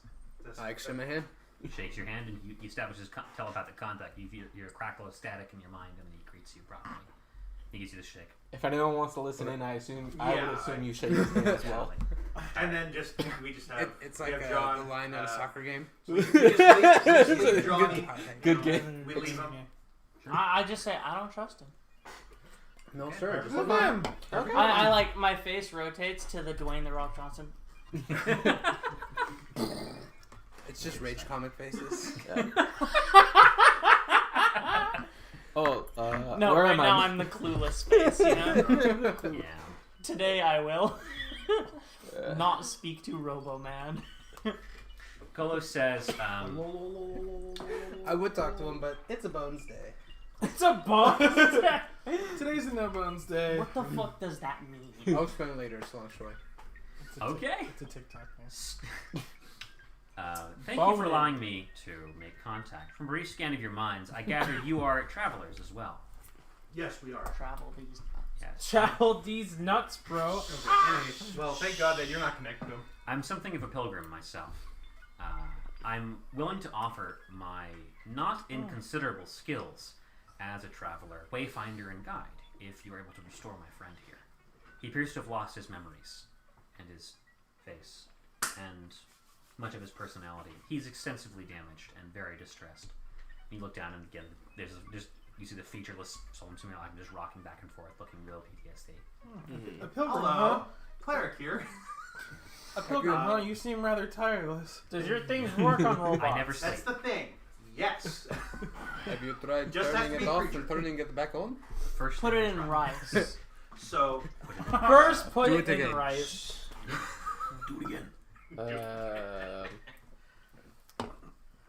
I extend my hand. He shakes your hand and he establishes telepathic contact. You hear a crackle of static in your mind and he greets you properly. He gives you the shake. If anyone wants to listen in, I would assume Yeah, you shake his hand as well. And then we just have It's we like have John, the line at a soccer game. We just leave Johnny. Good game. We leave him. I just say I don't trust him. No, sir. Just Look look at him. I like my face rotates to the Dwayne the Rock Johnson. It's just rage comic faces. Oh, No, where right am I? now I'm the clueless face, you know? Yeah. Today I will not speak to Robo Man. Golos says, I would talk to him, but it's a bones day. It's a boss. Today's a no bones day. What the fuck does that mean? I'll explain it later. It's a long story. okay. It's a TikTok man. Thank you for allowing me to make contact. From a brief scan of your minds, I gather you are travelers as well. Yes, we are. Travel these. Yes. Child, these nuts, bro. Okay, anyways, well, thank God that you're not connected to him. I'm something of a pilgrim myself. I'm willing to offer my not inconsiderable skills as a traveler, wayfinder, and guide if you are able to restore my friend here. He appears to have lost his memories and his face and much of his personality. He's extensively damaged and very distressed. You look down and again, there's You see the featureless soul simulacrum just rocking back and forth, looking real PTSD. A pilgrim, Hello, huh? cleric here. A pilgrim, huh? You seem rather tireless. Does your things work on robots? I never That's sleep. the thing. Yes. Have you tried Just has turning to it be off creature. and turning it back on? First Put thing it I in try. rice. So, First, put Do it it in again. rice. Do it again.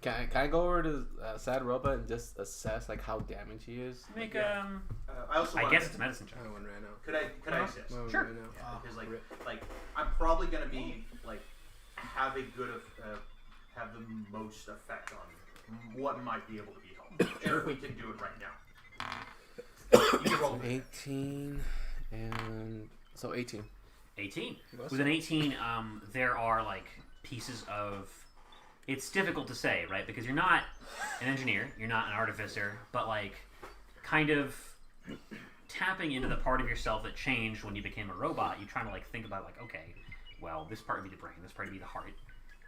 Can I go over to Sad Robot and just assess like how damaged he is? Make I also I want guess it's a medicine check. I one ran out. Could I assist? My one Sure. ran out. Yeah, because like I'm probably gonna be like have a good have the most effect on what might be able to be helped if we can do it right now. You can roll 18 and so 18. 18. Yes. With an 18, there are like pieces of. It's difficult to say, right? Because you're not an engineer, you're not an artificer, but like kind of tapping into the part of yourself that changed when you became a robot. You're trying to like think about like, okay, well, this part would be the brain, this part would be the heart,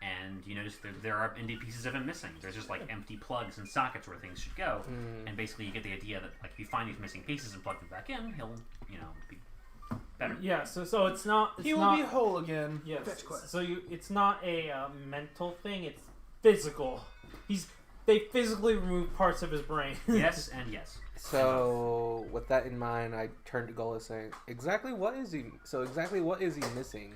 and you notice there are indeed pieces of him missing. There's just like empty plugs and sockets where things should go, and basically you get the idea that like if you find these missing pieces and plug them back in, he'll be better. Yeah, so it's not. It's He will not, be whole again. Yes. Fetch quest. So it's not a mental thing. It's physical. They physically remove parts of his brain. Yes and yes. So with that in mind, I turned to Gola saying, exactly what is he missing?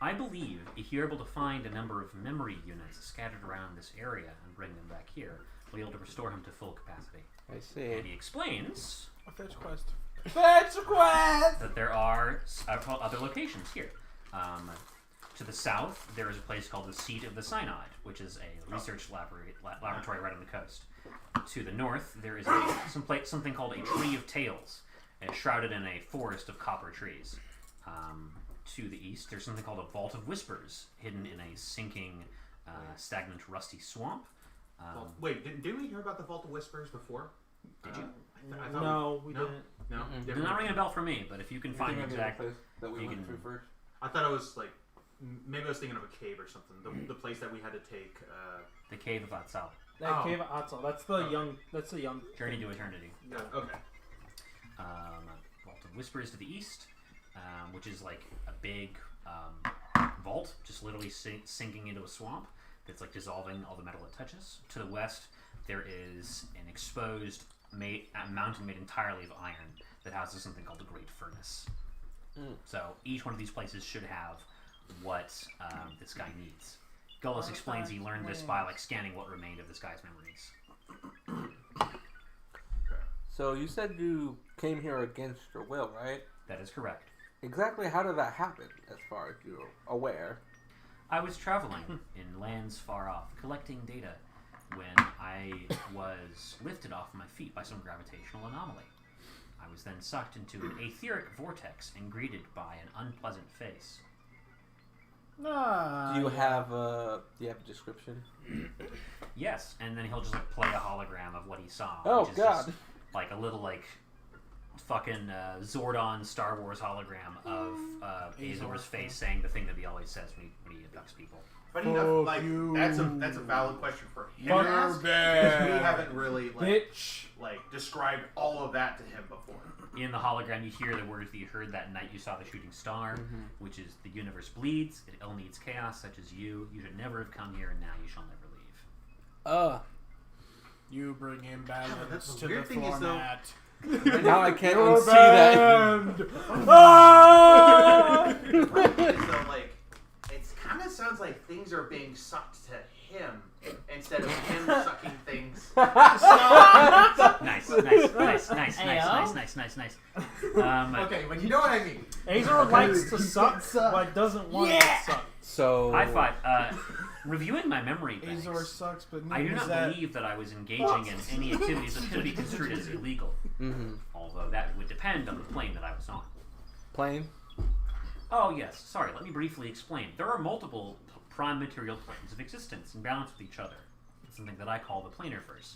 I believe if you're able to find a number of memory units scattered around this area and bring them back here, we'll be able to restore him to full capacity. I see. And he explains A fetch quest. Fetch quest. that there are several other locations here. To the south, there is a place called the Seat of the Synod, which is a research laboratory right on the coast. To the north, there is something called a Tree of Tales, shrouded in a forest of copper trees. To the east, there's something called a Vault of Whispers, hidden in a sinking, stagnant, rusty swamp. Wait, didn't we hear about the Vault of Whispers before? Did you? I thought No, we no? didn't. No, They're not ringing a bell for me, but if you can find Think the of exact, place that we you went can- through first. I thought it was like maybe I was thinking of a cave or something. The place that we had to take. the Cave of Atzal, That Oh. cave of Atzel. That's the Okay. young. That's the young. Journey to Eternity. Okay. Vault of Whispers to the east, which is like a big vault, just literally sinking into a swamp that's like dissolving all the metal it touches. To the west, there is an exposed mountain made entirely of iron that houses something called the Great Furnace. So each one of these places should have what this guy needs. Gullus explains he learned this by like scanning what remained of this guy's memories. So you said you came here against your will, right? That is correct. Exactly how did that happen, as far as you're aware? I was traveling in lands far off, collecting data, when I was lifted off my feet by some gravitational anomaly. I was then sucked into an etheric vortex and greeted by an unpleasant face. Ah. Do you have a description? Yes, and then he'll just like play a hologram of what he saw. Oh, which is God. Just, like a little like fucking Zordon Star Wars hologram of Azor's face saying the thing that he always says when he abducts people. Funny enough, like that's a valid question for him to Fuck ask. bad. Because we haven't really Bitch. like described all of that to him before. In the hologram, you hear the words that you heard that night you saw the shooting star, which is the universe bleeds, it ill needs chaos such as you. You should never have come here, and now you shall never leave. You bring in balance that's the to weird the thing is, though- format. Now I can't You're unsee that. banned. Ah! So like, it kind of sounds like things are being sucked to him instead of him sucking things. Nice. Okay, but you know what I mean. Azor likes to suck, but doesn't want to suck. So High five. Reviewing my memory banks, Azor sucks, but I do neither not does that. believe that I was engaging in any activities that could be construed as illegal. Although that would depend on the plane that I was on. plane. Oh yes, sorry, let me briefly explain. There are multiple prime material planes of existence in balance with each other. It's something that I call the planarverse.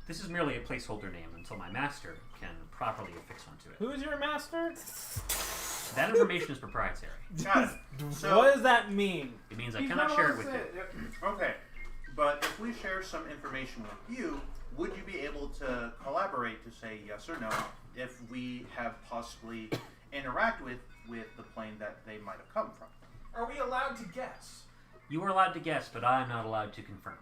This is merely a placeholder name until my master can properly affix one to it. Who's your master? That information is proprietary. Got it. So, What does that mean? It means I cannot share it with you. Okay, But if we share some information with you, would you be able to collaborate to say yes or no if we have possibly interact with the plane that they might have come from? Are we allowed to guess? You are allowed to guess, but I am not allowed to confirm.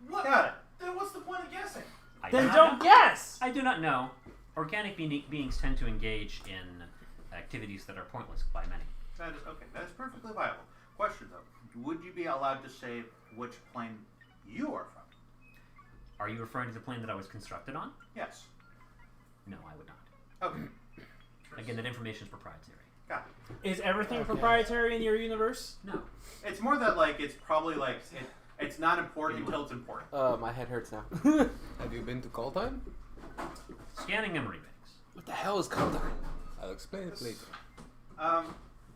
What? Got it. Then what's the point of guessing? I Then do not don't know. guess. I do not know. Organic beings tend to engage in activities that are pointless by many. That is okay. That is perfectly viable. Question though: would you be allowed to say which plane you are from? Are you referring to the plane that I was constructed on? Yes. No, I would not. Okay. Again, that information is proprietary. Got it. Is everything proprietary in your universe? No. It's more that like it's probably like it's not important until it's important. My head hurts now. Have you been to call time? Scanning memory banks. What the hell is call time? I'll explain it later.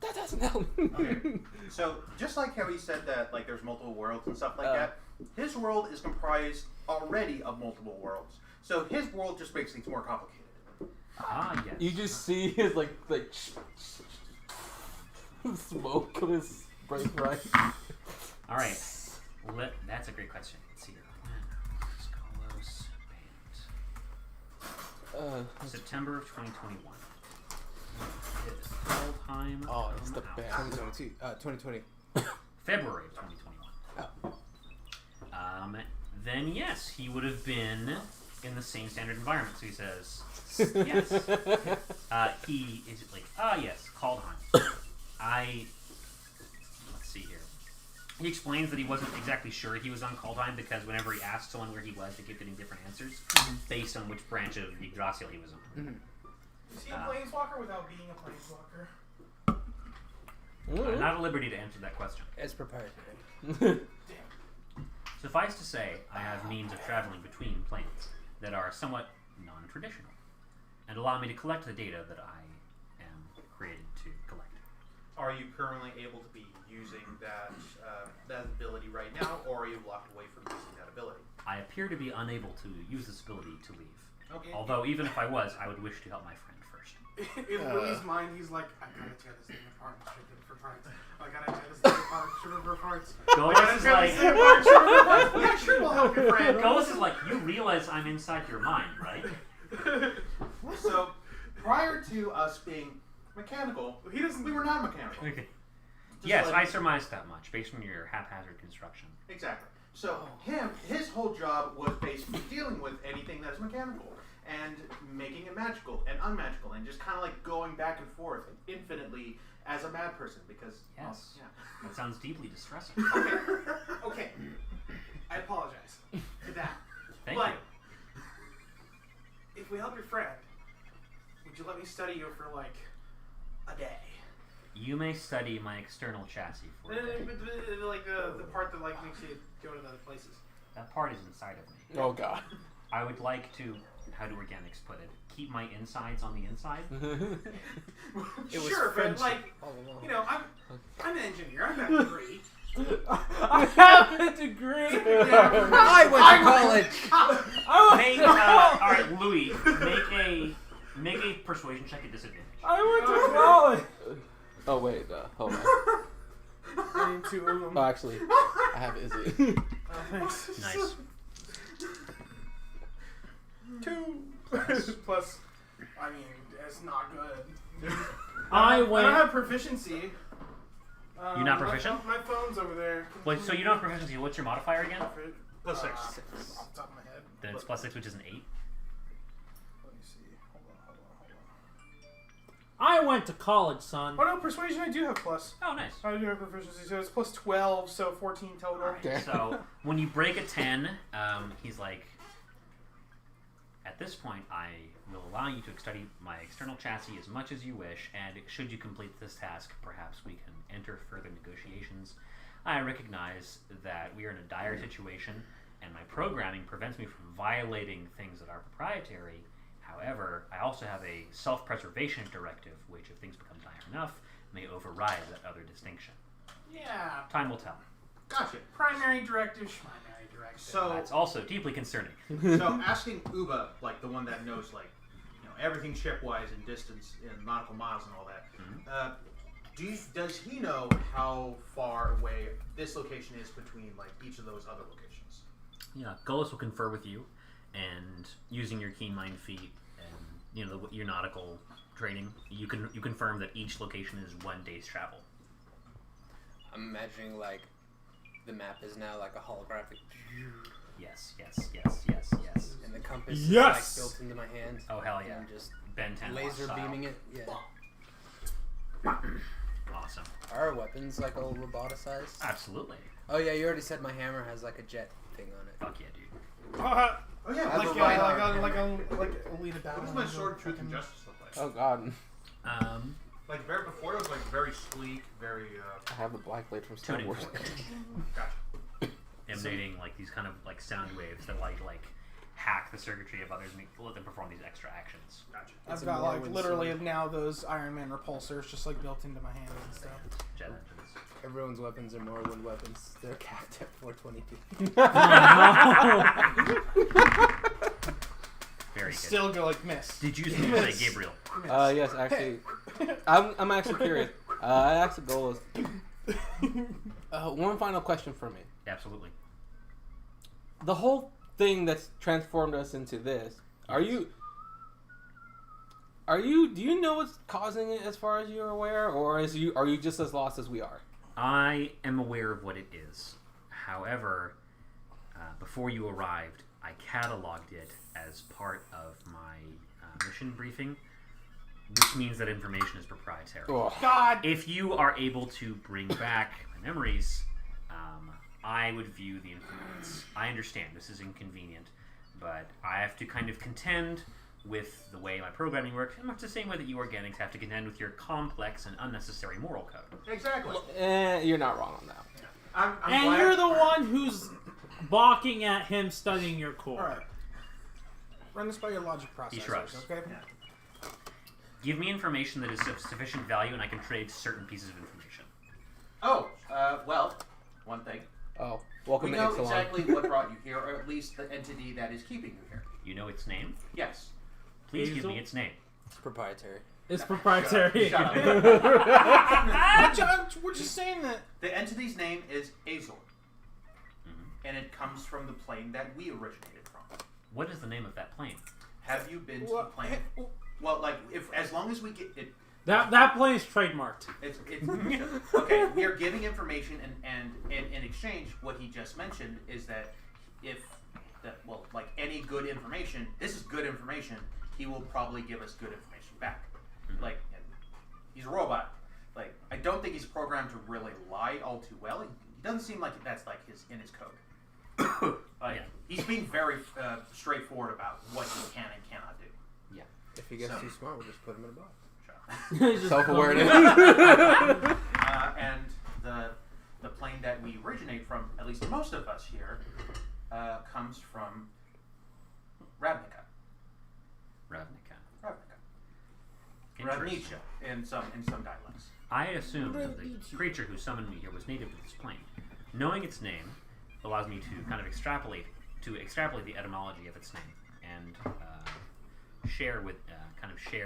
That doesn't help me. Okay. So just like how he said that like there's multiple worlds and stuff like that, his world is comprised already of multiple worlds. So his world just makes things more complicated. Ah, yes. You just see his like smoke on his brain, right? All right. That's a great question. Let's see here. When was Carlos banned? September of 2021. It is Feldheim. Oh, it's the out. band. 2020. February of 2021. Then yes, he would have been in the same standard environment. So he says yes. He is like yes, Kaldheim. Let's see here. He explains that he wasn't exactly sure he was on Kaldheim because whenever he asked someone where he was, they kept getting different answers based on which branch of Yggdrasil he was on. Is he a planeswalker without being a planeswalker? I'm not at liberty to answer that question. It's proprietary. Suffice to say, I have means of traveling between planes that are somewhat non-traditional and allow me to collect the data that I am created to collect. Are you currently able to be using that ability right now, or are you locked away from using that ability? I appear to be unable to use this ability to leave. Okay. Although, even if I was, I would wish to help my friend first. In Louis' mind, he's like, I gotta tear this thing apart and strip it for parts. I gotta tear this thing apart, strip it for parts. Golos is like, Yeah, sure, we'll help your friend. Golos is like, you realize I'm inside your mind, right? So prior to us being mechanical, He doesn't. we were not mechanical. Okay. Just Yes, like- I surmised that much based on your haphazard construction. Exactly. So his whole job was basically dealing with anything that is mechanical and making it magical and unmagical and just kind of like going back and forth infinitely as a mad person because Yes. well, That sounds deeply distressing. Okay. I apologize for that. Thank but you. if we help your friend, would you let me study you for like a day? You may study my external chassis for a day. Like the part that like makes you go to other places. That part is inside of me. Oh god. I would like to, how do organics put it, keep my insides on the inside. It was Sure, but friendship like, all along. you know, I'm an engineer. I got a degree. I have a degree. I went to college. Make, all right, Louis, make a persuasion check at disadvantage. I went to college. Oh wait, hold on. I need two of them. Oh, actually, I have Izzy. Oh, thanks. Nice. 2 plus. I mean, it's not good. I I went. don't have proficiency. You're not proficient? My phone's over there. Wait, so you don't have proficiency. What's your modifier again? Plus 6. Off the top of my head. Then it's plus 6, which is an 8. Let me see. Hold on. I went to college, son. Oh no, persuasion I do have plus. Oh, nice. I do have proficiency, so it's plus 12, so 14 total. Alright, so when you break a 10, he's like, at this point, I will allow you to study my external chassis as much as you wish, and should you complete this task, perhaps we can enter further negotiations. I recognize that we are in a dire situation, and my programming prevents me from violating things that are proprietary. However, I also have a self-preservation directive, which, if things become dire enough, may override that other distinction. Yeah. Time will tell. Gotcha. Primary directive, schmimary directive. So That's also deeply concerning. so asking Uba, like the one that knows like everything shipwise and distance and nautical miles and all that, does he know how far away this location is between like each of those other locations? Yeah, Gullus will confer with you, and using your keen mind feat and your nautical training, you confirm that each location is 1 day's travel. I'm imagining like the map is now like a holographic, Yes. and the compass Yes! is like built into my hand. Oh hell yeah! I'm just Ben 10 laser style. beaming it. Yeah. Awesome. Are our weapons like all roboticized? Absolutely. Oh yeah, you already said my hammer has like a jet thing on it. Fuck yeah, dude. Oh yeah, Like that's a right. Elite Battle. What does my sword, truth, and justice look like? Oh god. Like very before, it was like very sleek, very. I have the black blade from Star Tuning Wars. fork. Gotcha. Emanating like these kind of like sound waves that like hack the circuitry of others and let them perform these extra actions. Gotcha. I've a got like Morrowind literally sword. now those Iron Man repulsors just like built into my hands and stuff. Jet engines. Everyone's weapons are Morrowind weapons. They're capped at 422. Very good. Still go like miss. Did you say Gabriel? Yes, actually. I'm actually curious. I asked the goal is one final question for me. Absolutely. The whole thing that's transformed us into this, do you know what's causing it as far as you're aware, or are you just as lost as we are? I am aware of what it is. However, before you arrived, I cataloged it as part of my mission briefing, which means that information is proprietary. Oh. God. If you are able to bring back my memories, I would view the influence. I understand this is inconvenient, but I have to kind of contend with the way my programming works, in much the same way that you organics have to contend with your complex and unnecessary moral code. Exactly. You're not wrong on that. I'm And glad. you're the one who's balking at him studying your core. All right. Run this by your logic processors, shrugs. okay? Give me information that is of sufficient value, and I can trade certain pieces of information. Oh, well, one thing. Oh, welcome We to know Ixalan. exactly what brought you here, or at least the entity that is keeping you here. You know its name? Yes. Please give Hazel? me its name. It's proprietary. It's proprietary. Shut up. We're just saying that. The entity's name is Azor, Mhm. and it comes from the plane that we originated from. What is the name of that plane? Have you been to the What? plane? Well, like, as long as we get it, That plane's trademarked. it's okay. We are giving information, and in exchange, what he just mentioned is that like any good information, this is good information. He will probably give us good information back. Mhm. Like, he's a robot. Like, I don't think he's programmed to really lie all too well. He doesn't seem like that's like in his code. Like, Yeah. he's being very straightforward about what he can and cannot do. If he gets So- too smart, we'll just put him in a box. Just Self-awareness. And the plane that we originate from, at least most of us here, comes from Ravnica. Ravnica. Ravnica. Interesting. Ravnica in some dialects. I assume that the creature who summoned me here was native to this plane. Knowing its name allows me to kind of extrapolate the etymology of its name and share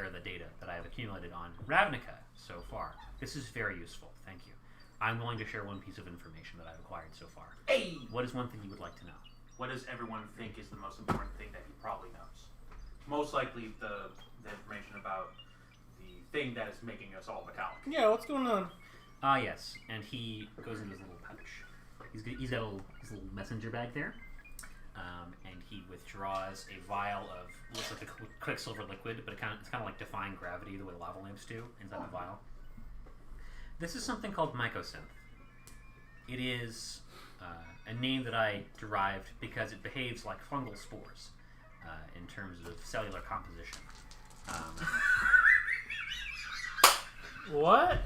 the data that I have accumulated on Ravnica so far. This is very useful. Thank you. I'm willing to share one piece of information that I've acquired so far. Hey! What is one thing you would like to know? What does everyone think is the most important thing that he probably knows? Most likely the information about the thing that is making us all metallic. Yeah, what's going on? Ah, yes. And he goes into his little pouch. He's got his little messenger bag there. And he withdraws a vial of looks like a quicksilver liquid, but it's kind of like defying gravity the way lava lamps do inside the vial. This is something called mycosynth. It is a name that I derived because it behaves like fungal spores in terms of cellular composition. What?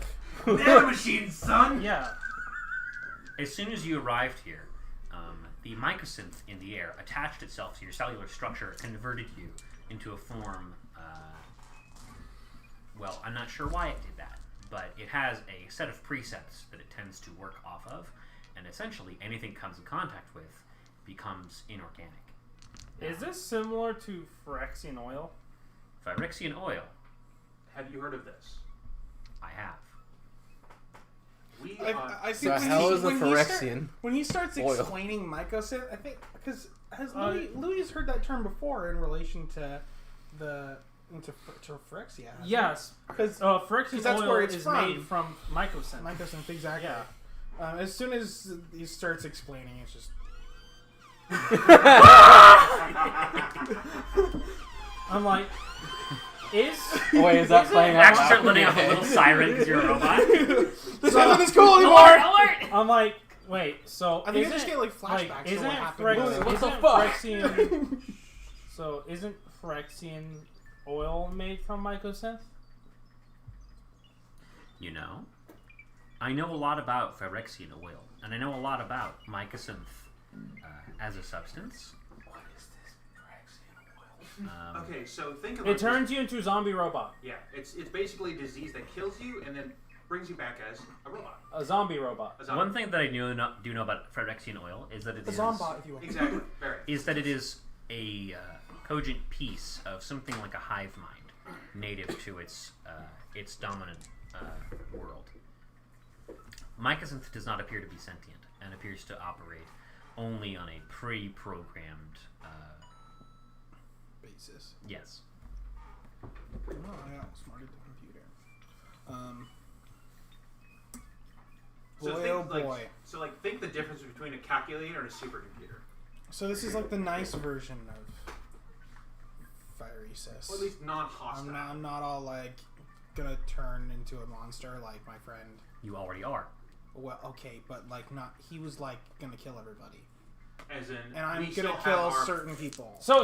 Nanomachine, son! Yeah. As soon as you arrived here, the mycosynth in the air attached itself to your cellular structure, converted you into a form. Well, I'm not sure why it did that, but it has a set of precepts that it tends to work off of, and essentially anything it comes in contact with becomes inorganic. Is this similar to Phyrexian oil? Phyrexian oil, Have you heard of this? I have. We I The think hell is a when Phyrexian? when he starts oil? explaining mycosynth, I think because Louis has heard that term before in relation to to Phyrexia. Yes, because Phyrexian that's oil where it's is from. made from mycosynth. Mycosynth, exactly. Yeah. As soon as he starts explaining, it's just. I'm like, is Wait, is that playing out? Actually, start letting off a little siren because you're a robot. This isn't as cool anymore. Alert! Alert! I'm like, wait, so I think I isn't just get like flashbacks like, to isn't what happened. Phyrexian, What the isn't fuck? Phyrexian, so isn't Phyrexian oil made from mycosynth? You know, I know a lot about Phyrexian oil, and I know a lot about mycosynth as a substance. What is this Phyrexian oil? Okay, so think of It turns you into a zombie robot. Yeah, it's basically a disease that kills you and then brings you back as a robot. A zombie robot. A zombie. One thing that I do know about Phyrexian oil is that it A is zombot, if you will. Exactly. Very. is that it is a cogent piece of something like a hive mind, native to its dominant world. Mycosynth does not appear to be sentient and appears to operate only on a pre-programmed Basis. yes. Oh, I outsmarted the computer. So Boy, think, oh boy. like think the difference between a calculator and a supercomputer. So this is like the nice version of Phyresis. Or at least non-hostile. I'm not all like gonna turn into a monster like my friend. You already are. Well, okay, but like not. He was like gonna kill everybody, As in, and I'm we gonna still have kill our- certain people. So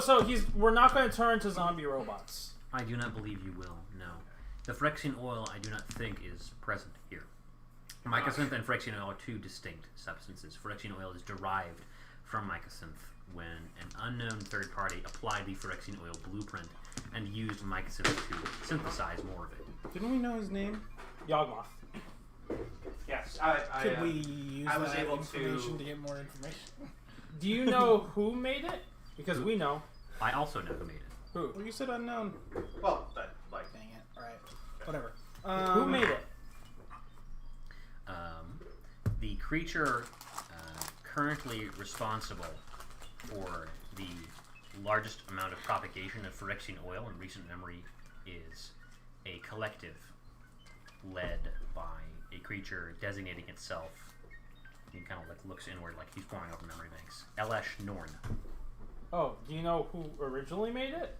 we're not going to turn into zombie robots. I do not believe you will, no. The Phyrexian oil I do not think is present here. Mycosynth and Phyrexian oil are two distinct substances. Phyrexian oil is derived from mycosynth when an unknown third party applied the Phyrexian oil blueprint and used mycosynth to synthesize more of it. Didn't we know his name? Yawgmoth. Yes, Could we use I was that able information to- to get more information? Do you know who made it? Because we know. I also know who made it. Who? Well, you said unknown. Well, but like Dang it. All right. Whatever. Who made it? The creature currently responsible for the largest amount of propagation of Phyrexian oil in recent memory is a collective led by a creature designating itself. He kind of like looks inward like he's pouring over memory banks. Elesh Norn. Oh, do you know who originally made it?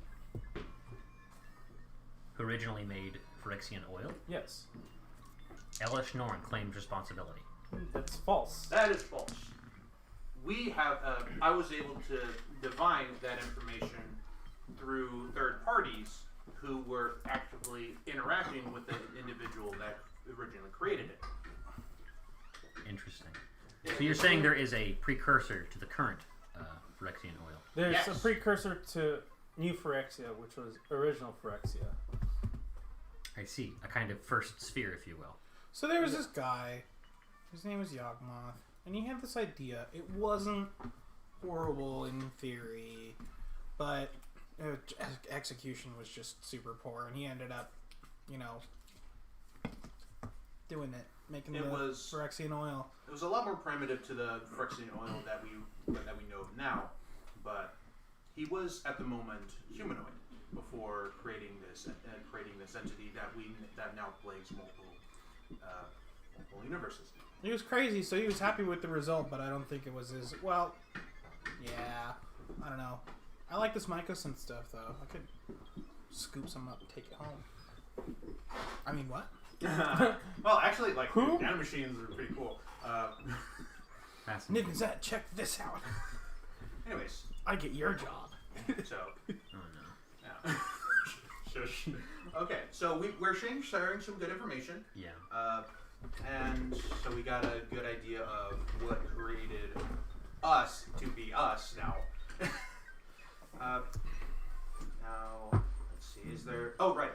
Who originally made Phyrexian oil. Yes. Elesh Norn claims responsibility. That's false. that is false. We have. I was able to divine that information through third parties who were actively interacting with the individual that originally created it. Interesting. So you're saying there is a precursor to the current Phyrexian oil. There's Yes. a precursor to New Phyrexia, which was original Phyrexia. I see. A kind of first sphere, if you will. So there was this guy. His name was Yawgmoth, and he had this idea. It wasn't horrible in theory, but execution was just super poor, and he ended up, doing it, making It the was- Phyrexian oil. It was a lot more primitive to the Phyrexian oil that we know of now, but he was at the moment humanoid before creating this entity that now plagues multiple universes. He was crazy, so he was happy with the result, but I don't think it was his. Well, yeah, I don't know. I like this mycosynth stuff, though. I could scoop some up and take it home. I mean, what? Well, actually, like Who? nanomachines are pretty cool. Fascinating. Nick, check this out. Anyways, I get your job. so Oh no. yeah. Shush. Okay, so we're sharing some good information. Yeah. And so we got a good idea of what created us to be us now. Now, let's see, is there... Oh, right.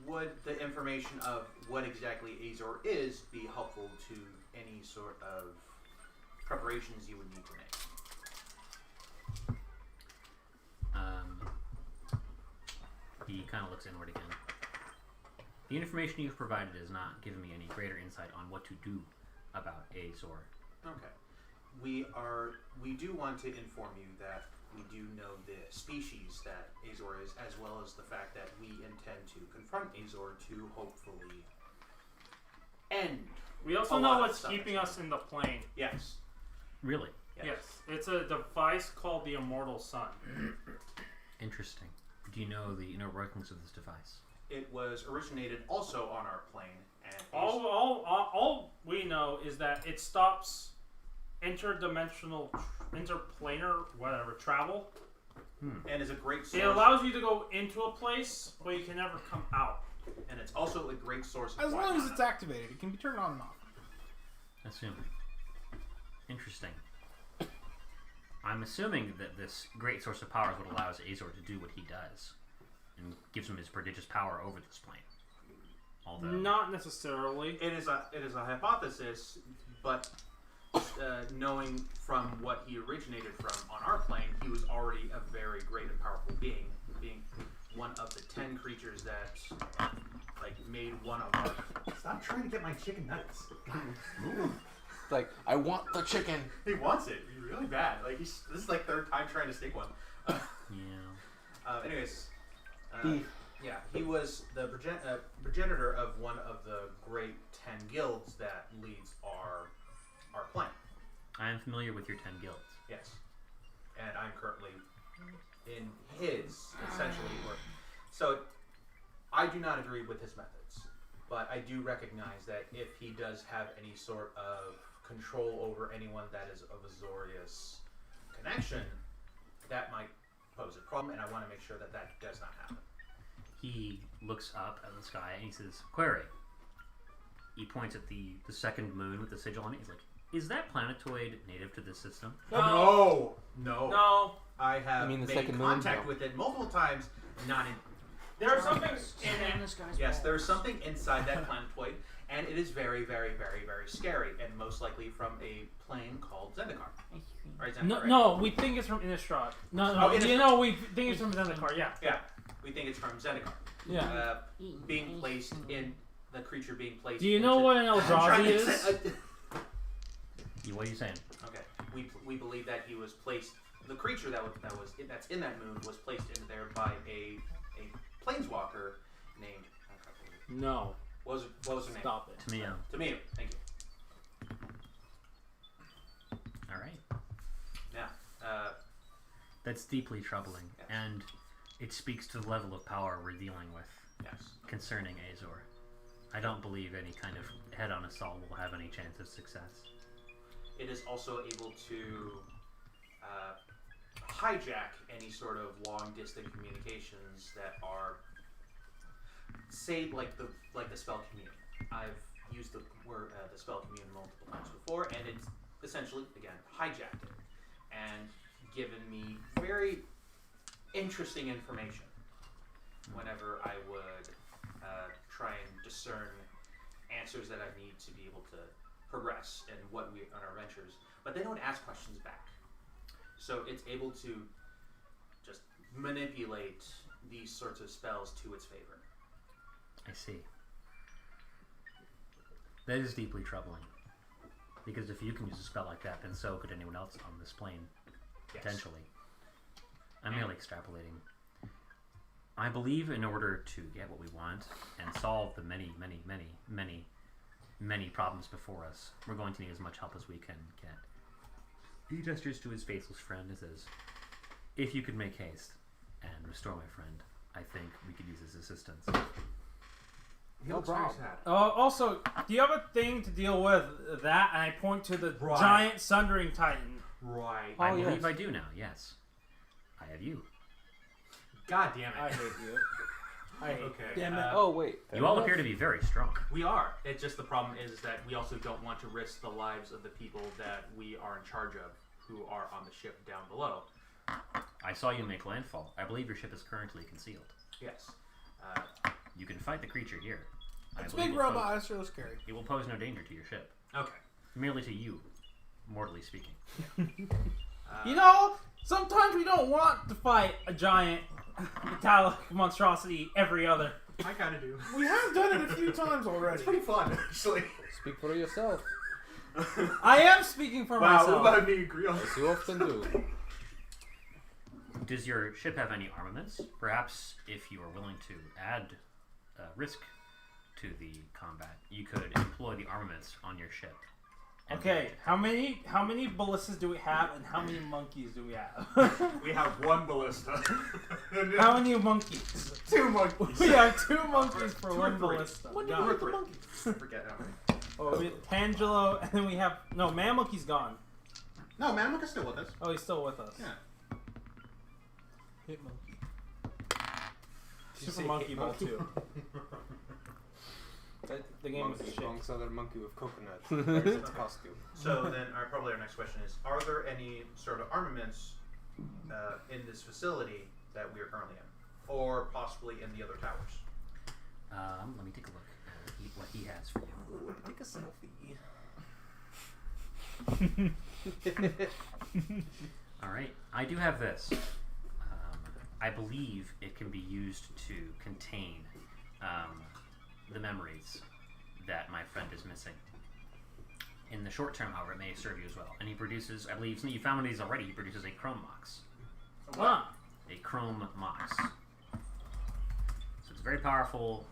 Would the information of what exactly Azor is be helpful to any sort of preparations you would need to make? He kind of looks inward again. The information you've provided has not given me any greater insight on what to do about Azor. Okay. We do want to inform you that we do know the species that Azor is, as well as the fact that we intend to confront Azor to hopefully end. We also a know lot of what's stuff keeping that's us in the plane. Yes. Really? Yes. It's a device called the Immortal Sun. Interesting. Do you know the inner workings of this device? It was originated also on our plane, and All we know is that it stops interdimensional, interplanar, whatever, travel. and is a great source. It allows you to go into a place, but you can never come out. And it's also a great source of As long as Wi-Fi. it's activated, it can be turned on and off. Assuming. Interesting. I'm assuming that this great source of power is what allows Azor to do what he does, and gives him his prodigious power over this plane. Although, Not necessarily. It is a hypothesis, but knowing from what he originated from on our plane, he was already a very great and powerful being one of the 10 creatures that made one of our. Stop trying to get my chicken nuggets. It's like, I want the chicken. He wants it really bad. This is third time trying to steak one. yeah. Anyways, Beef. yeah, he was the progenitor of one of the great 10 guilds that leads our plane. I am familiar with your 10 guilds. Yes, and I'm currently in his essentially work. So I do not agree with his methods, but I do recognize that if he does have any sort of control over anyone that is of Azorius connection, that might pose a problem, and I want to make sure that that does not happen. He looks up at the sky and he says, "Query." He points at the second moon with the sigil on it. He's like, "Is that planetoid native to this system?" No. I have You mean the made second moon? contact No. with it multiple times. Not in. There's something in Stand it. this guy's Yes, balls. there's something inside that planetoid, and it is very, very, very, very scary, and most likely from a plane called Zendikar. Right, Zendikar, No, right? no, we think it's from Innistrad. No, Oh, Innistrad. we think it's from Zendikar. Yeah, Yeah, we think it's from Zendikar. yeah. Being placed in the creature being placed. Do you know into- what an I'm trying Eldrazi to is? say- What are you saying? Okay, we believe that he was placed. The creature that's in that moon was placed in there by a planeswalker named. No. What was her name? Stop it. Tamio. Tamio. Thank you. All right. Now, That's deeply troubling, Yes. and it speaks to the level of power we're dealing with yes. concerning Azor. I don't believe any kind of head-on assault will have any chance of success. It is also able to hijack any sort of long-distance communications that are, say, like the spell commune. I've used the word the spell commune multiple times before, and it's essentially again hijacked it and given me very interesting information whenever I would try and discern answers that I need to be able to progress in what we on our ventures, but they don't ask questions back. So it's able to just manipulate these sorts of spells to its favor. I see. That is deeply troubling. Because if you can use a spell like that, then so could anyone else on this plane. Yes. Potentially. I'm merely extrapolating. I believe in order to get what we want and solve the many, many, many, many, many problems before us, we're going to need as much help as we can get. He gestures to his faceless friend and says, "If you could make haste and restore my friend, I think we could use his assistance." He looks very sad. Also, do you have a thing to deal with that? And I point to the Right. giant Sundering Titan. Right. I Oh, believe yes. I do now, yes. I have you. God damn it. I hate you. I hate Okay. Damn it. Oh, wait. You all appear to be very strong. We are. It's just the problem is that we also don't want to risk the lives of the people that we are in charge of, who are on the ship down below. I saw you make landfall. I believe your ship is currently concealed. Yes. You can fight the creature here. I It's a believe big will robot. It's real scary. It will pose no danger to your ship. Okay. Merely to you, mortally speaking. You know, sometimes we don't want to fight a giant metallic monstrosity every other I kind of do. We have done it a few times It's already. pretty fun, actually. Speak for yourself. I am speaking for Wow, myself. what about me agree on As you often do. Does your ship have any armaments? Perhaps if you are willing to add risk to the combat, you could employ the armaments on your ship. and Okay, how many ballistas do we have, and how many monkeys do we have? We have one ballista. How many monkeys? 2 monkeys. We have 2 monkeys for Two or one three. ballista. Two Got or it. 3. Forget how many. Oh, we have Tangelo, and then we have Man Monkey's gone. No, Mammoth is still with us. Oh, he's still with us. Yeah. Hit monkey. Super Monkey Ball 2. The game was a Monkey shit. bonks other monkey with coconuts. There's its costume. So then, probably our next question is: are there any sort of armaments in this facility that we are currently in, or possibly in the other towers? Let me take a look at what he has for you. Take a selfie. All right, I do have this. I believe it can be used to contain the memories that my friend is missing. In the short term, however, it may serve you as well. And he produces, I believe, you found one of these already. He produces a chrome mox. Ah, A chrome mox. So it's a very powerful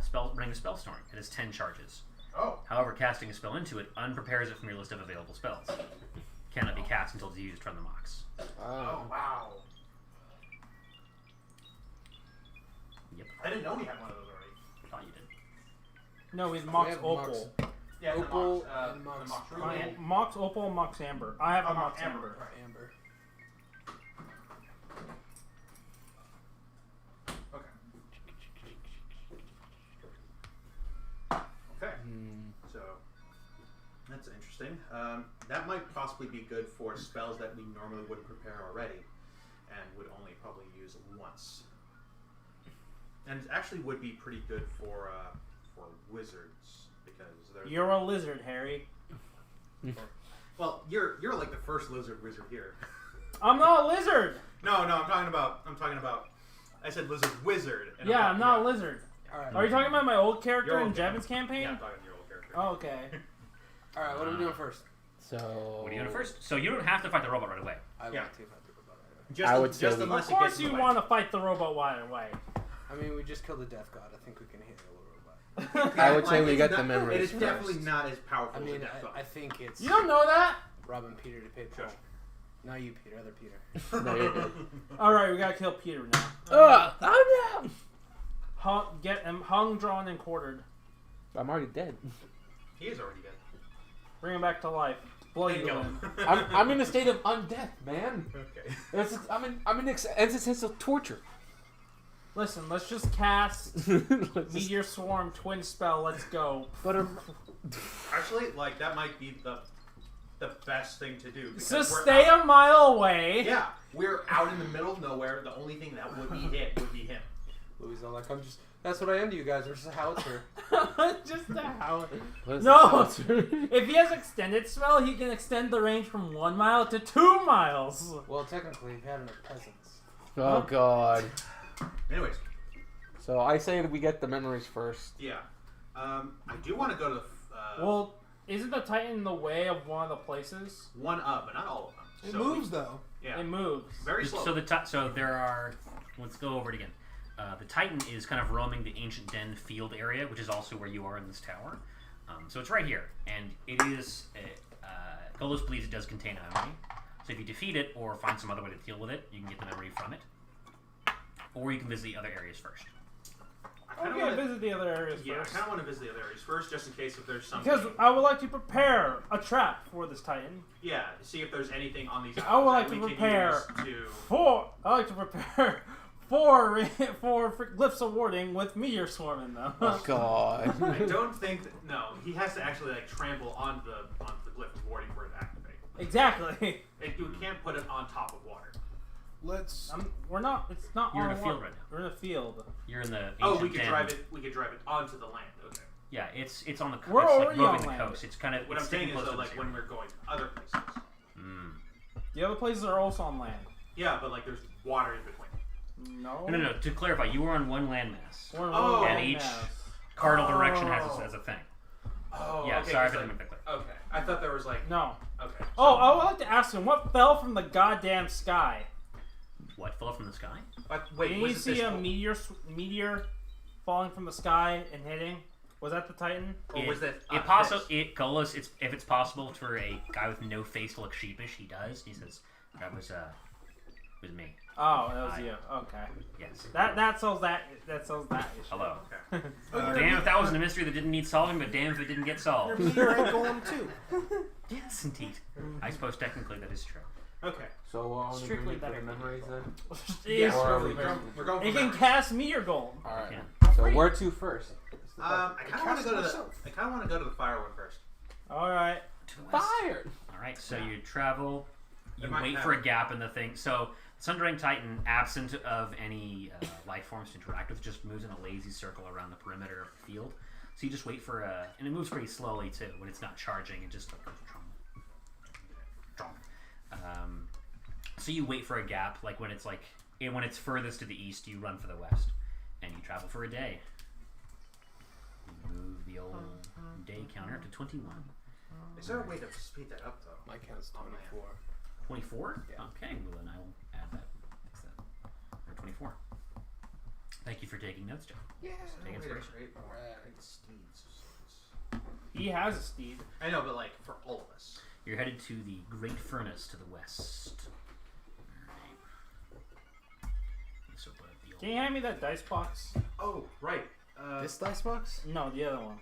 spell, running a spell storm. It has 10 charges. Oh, However, casting a spell into it unprepares it from your list of available spells. Cannot be cast until it's used from the mox. oh wow! Yep, I didn't know we had one of those already. thought you did. no, we have Mox have Opal. Mox. Yeah, Opal the and Mox. Mox The Mox Ruby. Ruby. Mox Opal and Mox Amber. I have Oh, the Mox Mox Amber. Or amber. Okay. So that's interesting. That might possibly be good for spells that we normally wouldn't prepare already, and would only probably use once. And it actually would be pretty good for wizards because they're You're a lizard, Harry. well, you're like the first lizard wizard here. I'm not a lizard. No, I'm talking about. I said lizard wizard. And Yeah, I'm not a lizard. Alright. Are you talking about my old character Your in old Jevin's campaign? Yeah, I'm talking to your old character. Oh, okay. Alright, what are we doing first? So. What are you doing first? So you don't have to fight the robot right away. I Yeah. like to if I think about it. Just I would say just we- unless Of it course gets in you the way. want to fight the robot right away. I mean, we just killed the death god. I think we can handle a robot. I would say Like, we it's get not- the memories It is first. definitely not as powerful I as mean, a Death God. I think it's You don't know that? robbing Peter to pay Paul. Shush. Not you, Peter. Other Peter. No, you're good. Alright, we gotta kill Peter now. Oh no! Get him hung, drawn, and quartered. I'm already dead. He is already dead. Bring him back to life. Blood Kill you him. in. I'm in a state of undeath, man. Okay. I'm in existential torture. Listen, let's just cast Let's just- Meteor Swarm Twin Spell. Let's go. but Actually, like that might be the best thing to do. because Just we're stay out- a mile away. Yeah, we're out in the middle of nowhere. The only thing that would be hit would be him. Louis all like, that's what I am to you guys. I'm just a howitzer. Just a how. what is No! this? If he has extended spell, he can extend the range from 1 mile to 2 miles. Well, technically, he had enough presents. Oh god. Anyways, So I say that we get the memories first. yeah, I do want to go to the Well, isn't the Titan in the way of one of the places? one up, but not all of them. It So moves though. Yeah, It moves. very slow. So there are. Let's go over it again. The Titan is kind of roaming the ancient den field area, which is also where you are in this tower. So it's right here, and it is. Golos believes it does contain a memory. So if you defeat it or find some other way to deal with it, you can get the memory from it. Or you can visit the other areas first. I kinda Okay, wanna- visit the other areas Yeah, I first. kind of want to visit the other areas first, just in case if there's something. Because I would like to prepare a trap for this Titan. Yeah, see if there's anything on these. I would like that to we can prepare use I like to prepare four glyphs of warding with Meteor Swarm in them. Oh god. to. I don't think that, no. He has to actually like trample on the glyph of warding for it to activate. Exactly. You can't put it on top of water. Let's. We're not. It's not. You're on in a water. field right now. We're in a field. You're in the ancient Oh, we could den. drive it. We could drive it onto the land. Okay. Yeah, it's on the coast. We're It's like already moving on the land. coast. It's kind of. What I'm saying is though, like when we're going to other places. Mm. The other places are also on land. Yeah, but like there's water in between. No. No. To clarify, you were on one landmass. We're Oh. And each cardinal direction has a thing. Oh, Yeah, okay, sorry, I 'cause, didn't like, make that clear. okay. I thought there was like. No. Okay. Oh, I would like to ask him what fell from the goddamn sky. What fell from the sky? Wait, Didn't was you it see this a whole- meteor falling from the sky and hitting? Was that the Titan? Or was that Golos, if it's possible for a guy with no face to look sheepish, he does. He says, "That was me." Oh, that was you. Okay. Yes. That solves that. That solves that issue. Hello. Okay. Damn if that wasn't a mystery that didn't need solving, but damn if it didn't get solved. Meteorite golem too. Yes, indeed. I suppose technically that is true. Okay. So we're all in Strictly agreement for the better. memories then? Yeah, Or are we're, we- we're going. It for can memory. cast meteor golem. Alright. Yeah. So where to first? I kind of want to go to the. I kind of want to go to the fire one first. All right. To the west. Fire! Alright, so you travel, you It might wait for a gap in the thing. So, Sundering Titan, absent of any life forms to interact with, just moves in a lazy circle around the perimeter of the field. So you just wait for a. And it moves pretty slowly too when it's not charging. It just like goes drum. So you wait for a gap, like when it's when it's furthest to the east, you run for the west. And you travel for a day. You move the old day counter up to 21. Is there a way to speed that up though? My count's Oh, man. 24. 24? Yeah. Okay, well then I will add that. Fix that. Or 24. Thank you for taking notes, Joe. Yeah. Take inspiration. Steeds. He has a steed. I know, but like for all of us. You're headed to the Great Furnace to the west. Alright. Let's open up the old Can you hand me that dice box? Oh, right. This dice box? No, the other one.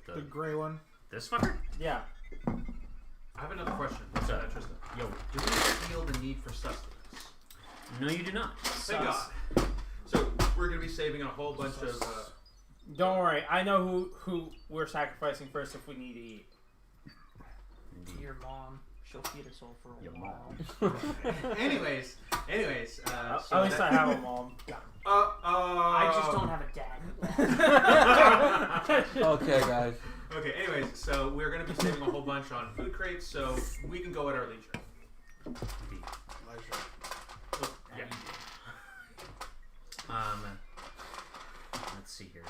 The gray one. This fucker? Yeah. I have another question. What's up? Tristan? Yo, do we feel the need for sustenance? No, you do not. Thank God. So we're gonna be saving a whole bunch of. Don't worry. I know who we're sacrificing first if we need to eat. Indeed. Your mom. She'll feed us all for a Your while. anyways. So At least I have a mom. I just don't have a dad. Okay, guys. Okay. Anyways, so we're gonna be saving a whole bunch on food crates, so we can go at our leisure. Indeed. Yeah. Let's see here.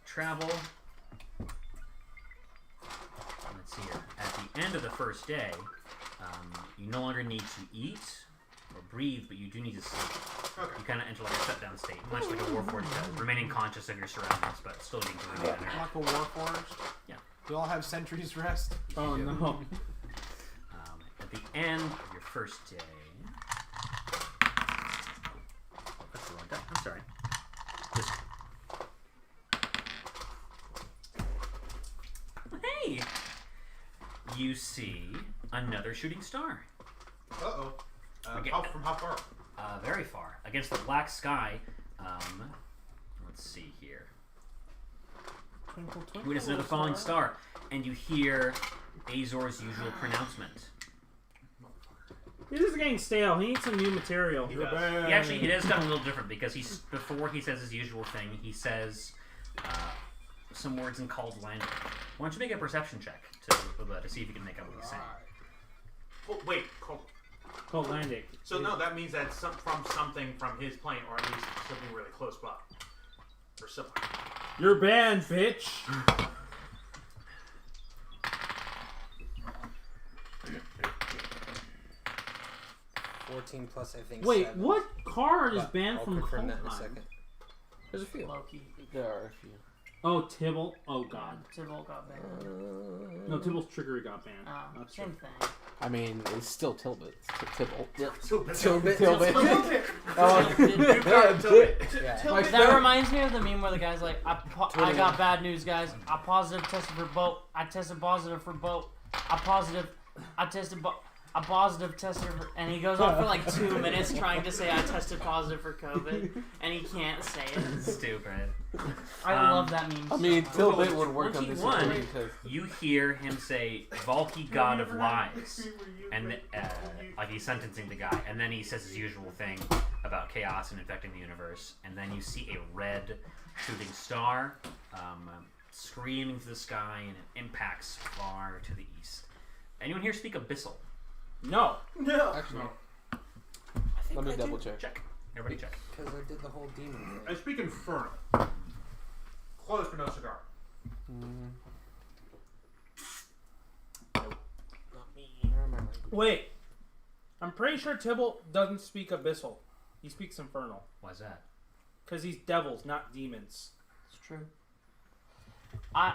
Travel. Let's see here. At the end of the first day, you no longer need to eat or breathe, but you do need to sleep. Okay. You kind of enter like a shutdown state, much like a Warforged does, remaining conscious of your surroundings, but still needing to remain there. Like a warforged. Yeah. We all have sentries rest. Oh no. At the end of your first day. Oh, that's the wrong die. I'm sorry. This. Hey! You see another shooting star. Uh-oh. Okay. From how far? Very far. Against the black sky. Let's see here. Twinkle, twinkle, Witness another little falling star. And you hear Azor's usual pronouncement. This is getting stale. He needs some new material. He does. He actually, it is done a little different because before he says his usual thing, he says some words in called language. Why don't you make a perception check to see if you can make out what he's saying? Oh, wait. Cold. Colandic. So no, that means that's from something from his plane, or at least something really close by, or similar. You're banned, bitch. 14 plus, I think. Wait, 7. what card is But banned I'll from confirm that in a Coldline? second. There's a few. Loki. There are a few. Oh, Tibble. Oh god. Tybalt got banned. No, Tibble's triggery got banned. That's Same true. thing. I mean, it's still Tilbit. Tibble. Tilbit. Tilbit. Yeah. That reminds me of the meme where the guy's like, I got bad news, guys. I positive tested for boat. I tested positive for boat. I positive tested for, and he goes on for like 2 minutes trying to say I tested positive for COVID, and he can't say it. Stupid. I love that meme. I mean, Tilbit would work on 21. this because You hear him say, Valky, god of lies. And like he's sentencing the guy. And then he says his usual thing about chaos and infecting the universe. And then you see a red shooting star screaming to the sky, and it impacts far to the east. Anyone here speak Abyssal? No. No. actually, let me double check. Check. Everybody check. Because I did the whole demon thing. I speak infernal. Close but no cigar. Not me. I remember. Wait. I'm pretty sure Tybalt doesn't speak Abyssal. He speaks Infernal. Why's that? Because he's devils, not demons. It's true. I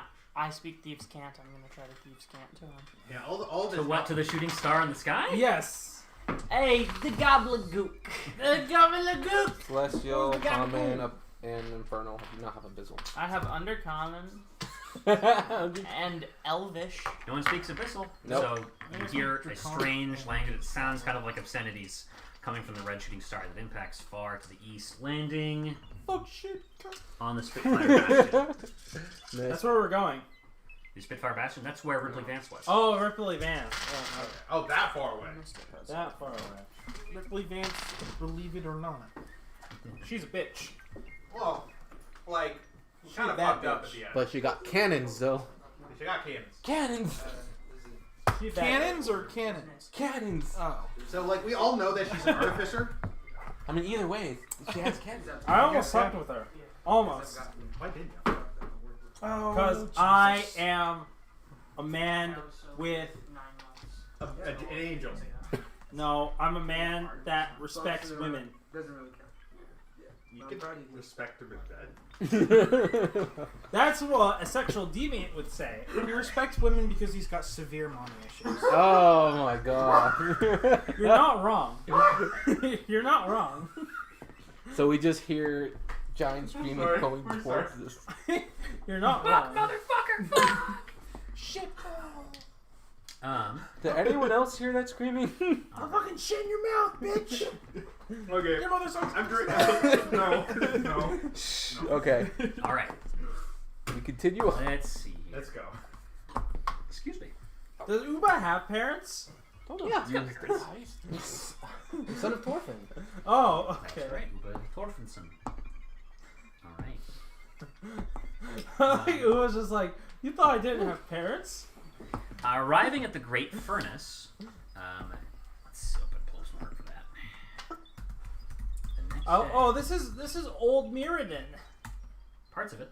speak Thieves' Cant. I'm gonna try to Thieves' Cant to him. Yeah, all this. To what? To the shooting star in the sky? Yes. Hey, the gobbledygook. The gobbledygook. Celestial, Who's the guy common, who- and infernal. I do not have abyssal. I have Undercommon and Elvish. No one speaks Abyssal. Nope. So you hear a strange language. It sounds kind of like obscenities coming from the red shooting star that impacts far to the east, landing on the Spitfire Bastion. That's where we're going. The Spitfire Bastion, that's where Ripley Vance was. Oh, Ripley Vance. Oh, okay. Oh, that far away. That far away. Ripley Vance, believe it or not. She's a bitch. Well, like, She kind of that fucked up bitch. at the end. But she got cannons, though. She got cannons. Cannons! She's that Cannons or cannons? Cannons! Oh. So, like, we all know that she's an artificer. I mean, either way, she has cannons. bitch. I almost slept with her. Almost. Why didn't you? Oh, Because I am a man with... 9 months. An angel. No, I'm a man that respects women. Doesn't really count. You can respect her in That's what a sexual deviant would say. He respects women because he's got severe mommy issues. Oh my god. You're not wrong. You're not wrong. So we just hear giant screaming Sorry, going we're towards sorry. this. You're not wrong. Motherfucker, fuck! Shit. Did anyone else hear that screaming? I'll fucking shit in your mouth, bitch. Okay. Your mother sucks. I'm drinking. No. Okay, All right, we continue. let's see here. Let's go. Excuse me. Does Uba have parents? Yeah. Son of Torfin. Oh, That's okay. right, Uba Thorfinson. All right. Uba's just like, you thought I didn't have parents? Arriving at the Great Furnace, let's open pull for that. The next day, Oh, this is old Mirrodin. parts of it,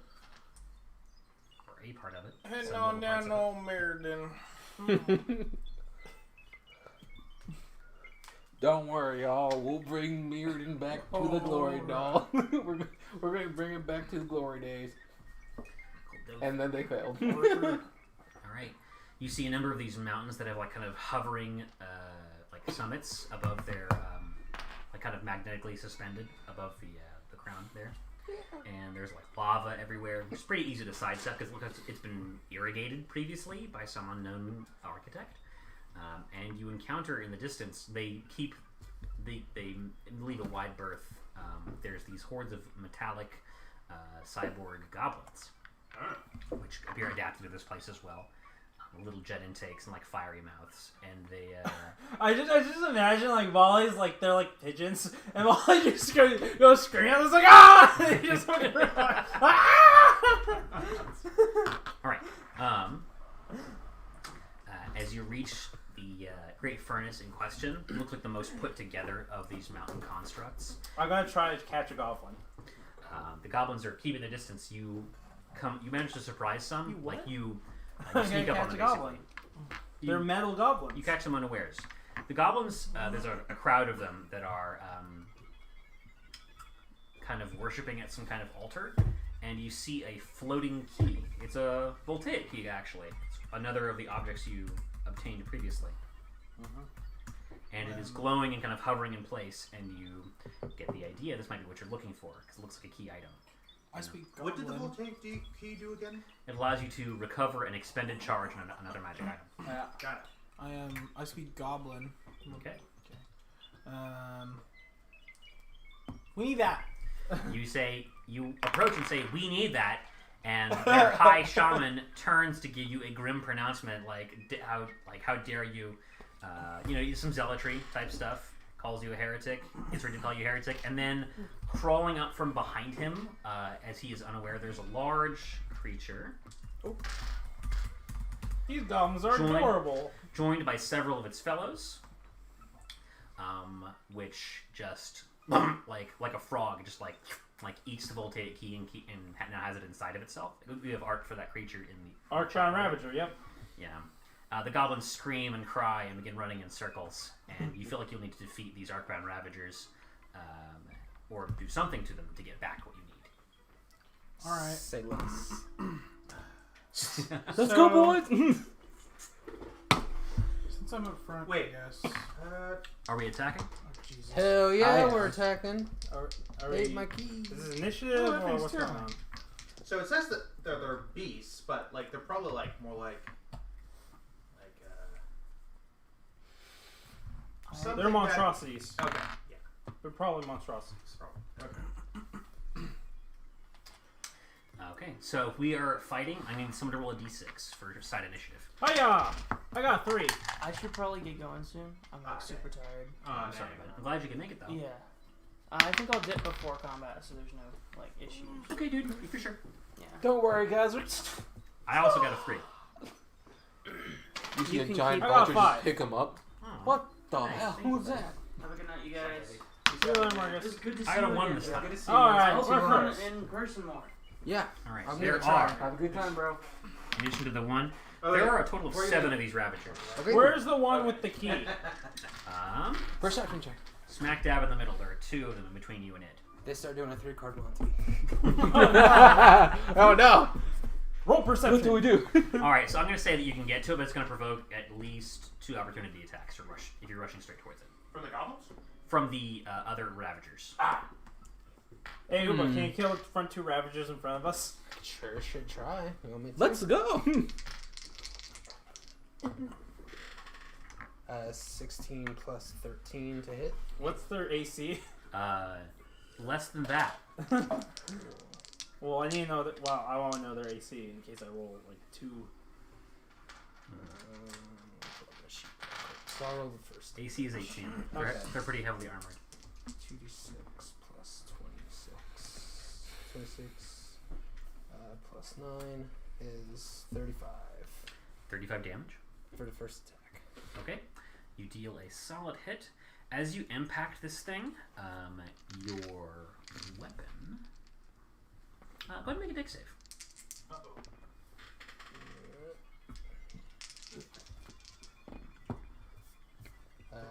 or a part of it. Heading some on little down parts to old Meriden. Don't worry, y'all. We'll bring Mirrodin back to the glory doll. we're going to bring him back to the glory days. of it. And then they failed. All right, you see a number of these mountains that have like kind of hovering, like summits above their, like kind of magnetically suspended above the crown there. And there's like lava everywhere. It's pretty easy to sidestep because it's been irrigated previously by some unknown architect. And you encounter in the distance, they leave a wide berth. There's these hordes of metallic cyborg goblins, which appear adapted to this place as well. Little jet intakes and like fiery mouths, and they. I just imagine like Molly's like they're like pigeons, and Molly just goes screaming. I was like, ah! And he just fucking ah! All right. As you reach the great furnace in question, it looks like the most put together of these mountain constructs. I'm gonna try to catch a goblin. The goblins are keeping the distance. You manage to surprise some. You what? Like you I'm sneak gonna up on catch them a basically. goblin. They're metal goblins. You catch them unawares. The goblins, there's a crowd of them that are kind of worshipping at some kind of altar, and you see a floating key. It's a voltaic key, actually. It's another of the objects you obtained previously. And it is glowing and kind of hovering in place, and you get the idea this might be what you're looking for, because it looks like a key item. I speak What did the goblin. voltaic key do again? It allows you to recover an expended charge on another magic item. Got it. I speak goblin. Okay. We need that. You approach and say, "We need that," and their high shaman turns to give you a grim pronouncement, like how dare you, some zealotry type stuff. Calls you a heretic. Gets ready to call you a heretic, and then crawling up from behind him, as he is unaware, there's a large creature. These goblins are Join. adorable. Joined by several of its fellows, which just like a frog, just like eats the voltaic key and now has it inside of itself. We have art for that creature in the Archon Ravager, yep. Yeah. The goblins scream and cry and begin running in circles, and you feel like you'll need to defeat these Arcbound Ravagers, or do something to them to get back what you need. Alright. Say less. Let's go, boys! Since I'm up front, Wait. I guess. Are we attacking? Oh, Jesus. Hell yeah, I we're am. attacking. Are Ate we, my keys. is this initiative Oh, that or thing's what's going terrible. on? So it says that they're beasts, but like they're probably like more like something They're monstrosities. That, okay. Yeah. They're probably monstrosities. Okay. Okay, so if we are fighting, I need someone to roll a d6 for side initiative. Hiya! I got 3. I should probably get going soon. I'm like Okay. super tired. I'm sorry, but I'm glad you can make it though. Yeah. I think I'll dip before combat, so there's no like issues. Okay, dude, for sure. Yeah. Don't worry, guys. I also got a 3. You see You a can giant keep- I got vulture just 5. pick him up. Oh. What the Nice, hell? thank you, Who's buddy. that? Have a good night, you guys. See you later, Marcus. It's good to see I got a you 1 again. this time. Good to see All you. right, Also we're fun first. in person more. Yeah. Alright, I'm there gonna try. are, Have a good time, bro. in addition to the 1, Oh, there wait. are a total of Before you 7 leave. of these Ravagers. Okay. Where's the one with the key? Perception check. Smack dab in the middle, there are 2 of them in between you and it. They start doing a 3-card Monty. Oh no! Roll perception. What do we do? Alright, so I'm going to say that you can get to it, but it's going to provoke at least 2 opportunity attacks if you're rushing straight towards it. From the goblins? From the other Ravagers. Hey, Uber, can you kill the front 2 Ravagers in front of us? Sure, should try. You want me to? Let's go. 16 plus 13 to hit. What's their AC? Less than that. Well, I need to know that. Well, I want to know their AC in case I roll like 2. So I'll roll the first. AC is 18. Okay. They're pretty heavily armored. 2d6 plus 26. 26 plus 9 is 35 35 damage. for the first attack. Okay. You deal a solid hit. As you impact this thing, your weapon. Go ahead and make a dex save. Uh-oh.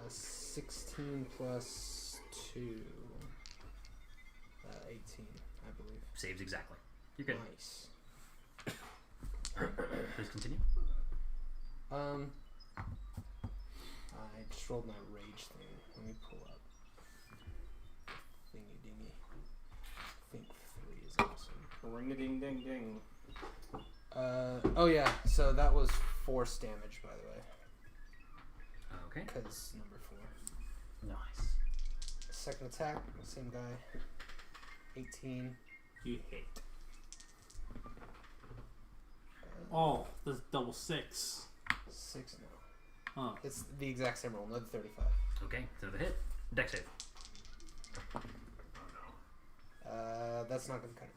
16 plus 2. 18, I believe. Saves exactly. You're good. Nice. Please continue. I just rolled my rage thing. Let me pull up. Thingy dingy. I think 3 is awesome. Ring a ding ding ding. Oh yeah, so that was force damage, by the way. Okay. Because number 4. Nice. Second attack, same guy. 18. You hate. Oh, that's double 6. 6 now. Huh. It's the exact same roll, another 35. Okay. So the hit. Dex save. That's not gonna cut it.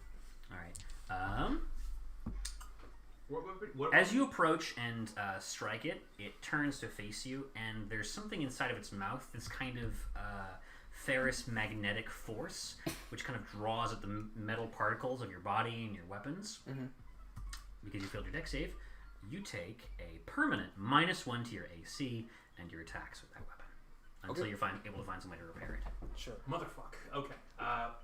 All right. What As you approach and strike it, it turns to face you, and there's something inside of its mouth. This kind of ferrous magnetic force, which kind of draws at the metal particles of your body and your weapons. Mhm. Because you failed your dex save, you take a permanent -1 to your AC and your attacks with that weapon until Okay. you're able to find some way to repair it. Sure. Motherfuck. Okay.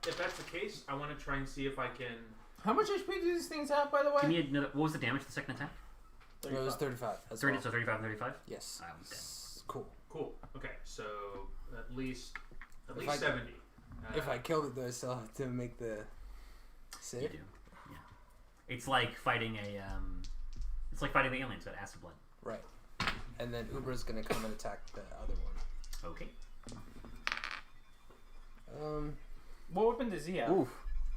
If that's the case, I want to try and see if I can. How much HP do these things have, by the way? Give me another. What was the damage to the second attack? It was 35. As 30, well. so 35 and 35. Yes. I was dead. Cool. Cool. Okay. So at least If I- 70. If I killed it, though, I still have to make the You save. do. Yeah. It's like fighting a. It's like fighting the aliens that acid blood. Right. And then Uber's gonna come and attack the other one. Okay. What weapon does he have? Oof.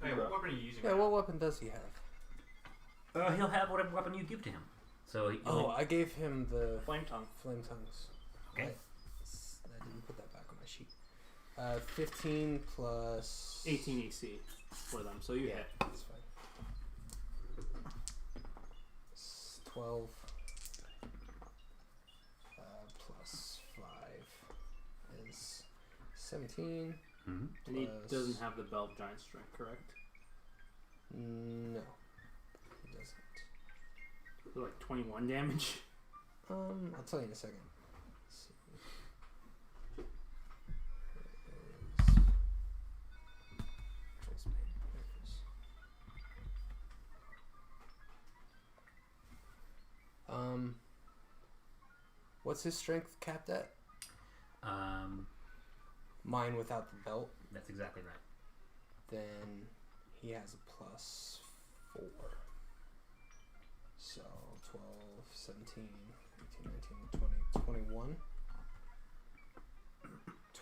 Hey, what weapon are you using? Yeah, right what weapon does he have? He'll have whatever weapon you give to him. So. Oh, I gave him the Flame tongue. flame tongues. Okay. I didn't put that back on my sheet. 15 plus 18 AC for them, so you Yeah, hit. that's fine. 12 plus 5 is 17. Mm-hmm. And he Plus- doesn't have the belt of giant strength, correct? No, he doesn't. So like 21 damage. I'll tell you in a second. Let's see. What's his strength capped at? Mine without the belt. That's exactly right. Then he has a plus 4. So 12, 17, 18, 19, 20, 21.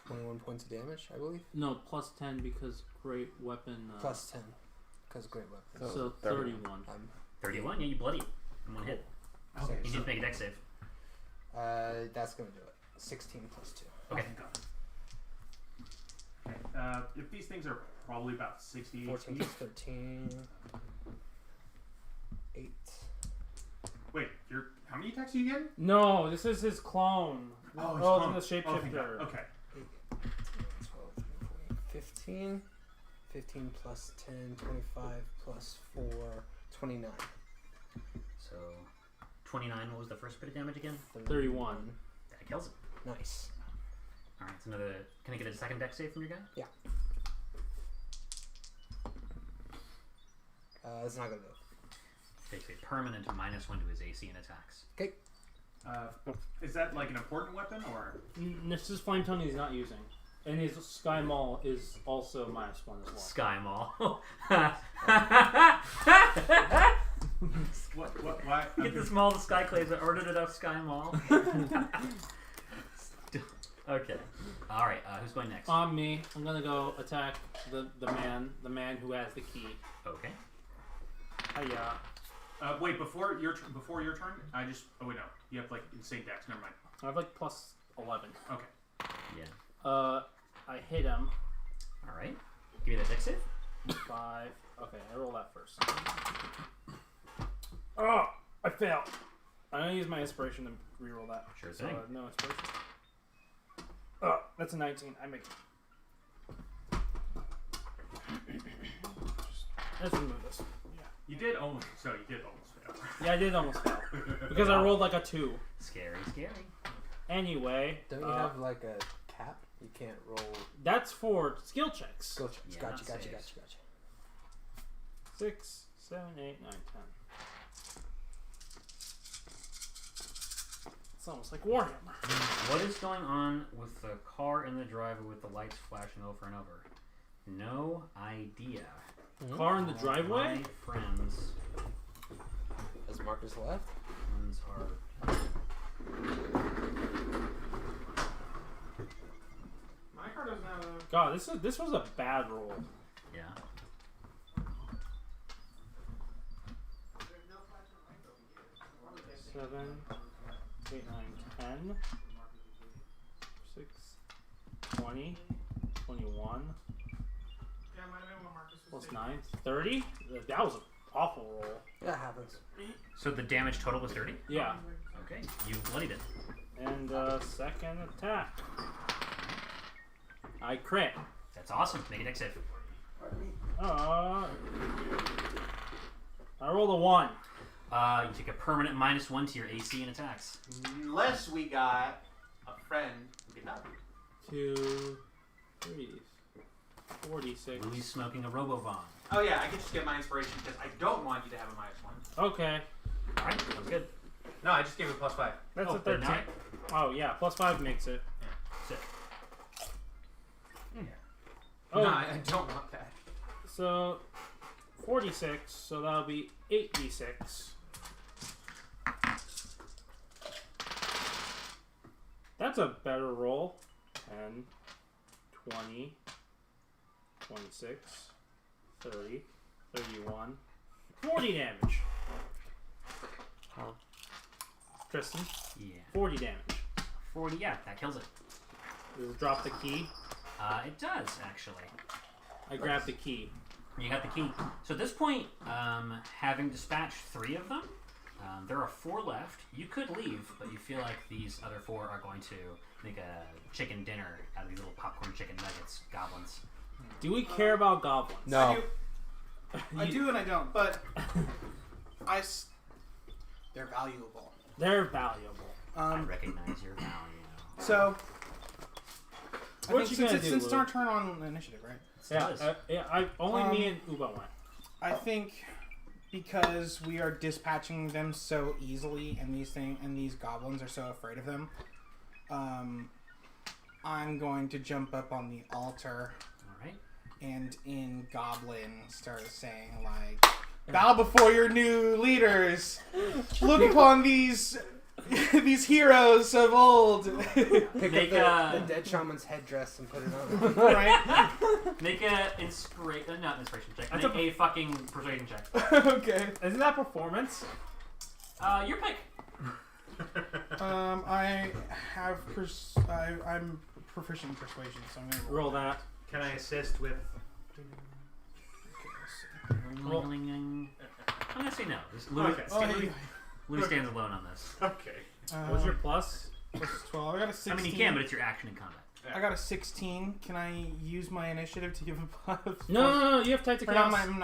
21 points of damage, I believe. No, plus 10 because great weapon. Plus 10. Because great weapon. So 31. 31. Yeah, you bloody it in one hit. Okay, You did make a dex save. that's going to do it. 16 plus 2. Okay. Okay. If these things are probably about 60 14 HP. plus 13. 8. Wait, how many attacks are you getting? No, this is his clone. Oh, his oh, clone. the Oh, thank God. shapeshifter. Okay. 12, 15. 15 plus 10, 25 plus 4, 29. So 29. What was the first bit of damage again? 31. That kills it. Nice. All right. It's another. Can I get a second dex save from your guy? Yeah. That's not going to do it. Takes a permanent -1 to his AC and attacks. Okay. Is that like an important weapon or? This is Flame Tongue he's not using. And his Sky Maul is also -1 as well. Sky Maul. What? Why? Get this Maul to Skyclaves. I ordered it off Sky Maul. Okay. All right. Who's going next? On me, I'm gonna go attack the man who has the key. Okay. Hiya. Wait, before your turn, I just. Oh wait, no. You have like insane dex. Never mind. I have like plus 11. Okay. Yeah. I hit him. All right. Give me the dex save. 5. Okay, I roll that first. Oh, I failed. I'm gonna use my inspiration to reroll that. Sure So thing. no inspiration. Oh, that's a 19. I make it. Let's remove this. You did almost. So you did almost fail. Yeah, I did almost fail because I rolled like a 2. Scary. Anyway, Don't you have like a cap? You can't roll. that's for skill checks. Skill checks. Yeah, Gotcha. not saves. 6, 7, 8, 9, 10. It's almost like Warhammer. What is going on with the car in the driveway with the lights flashing over and over? No idea. Car in the driveway? My friends Has Marcus left? are. My car doesn't have a. God, this was a bad roll. Yeah. 7, 8, 9, 10, 6, 20, 21, Yeah, might have been what Marcus was plus saying. 9, 30? That was an awful roll. That happens. So the damage total was 30? Yeah. Okay. You bloodied it. And second attack. I crit. That's awesome. Make a dex save. I rolled a 1. You take a permanent -1 to your AC and attacks. Unless we got a friend who can help. 2, 3, 46. Louis smoking a Robovon. Oh yeah, I can just get my inspiration because I don't want you to have a -1. Okay. All right. Sounds good. No, I just gave it +5. That's Oh, a 13. now- Oh, yeah. Plus 5 makes it. Sick. Oh, No, I don't want that. so 46. So that'll be 8d6. That's a better roll. 10, 20, 26, 30, 31, 40 damage. How? Tristan, Yeah. 40 damage. 40. Yeah, that kills it. Does it drop the key? It does actually. I grab the key. You got the key. So at this point, having dispatched 3 of them, There are 4 left. You could leave, but you feel like these other 4 are going to make a chicken dinner out of these little popcorn chicken nuggets, goblins. Do we care about goblins? No. I do and I don't, but they're valuable. They're valuable. I recognize your value. So, I What think you gonna since do, it's Lou? our turn on initiative, right? Yeah, only me and Uba went. I think because we are dispatching them so easily, and these goblins are so afraid of them, I'm going to jump up on the altar. All right. And in Goblin start saying like, "Bow before your new leaders. Look upon these heroes of old." Pick up the dead shaman's headdress and put it on. Right? Make not an inspiration check. Make a fucking persuasion check. Okay. Isn't that performance? Your pick. I have I'm proficient in persuasion, so I'm gonna Roll that. Can I assist with? I'm gonna say no. Louis stands alone on this. Okay. What's your plus? plus 12? I got a 16. I mean, you can, but it's your action in combat. I got a 16. Can I use my initiative to give a plus? No. You have tied to Or chaos. can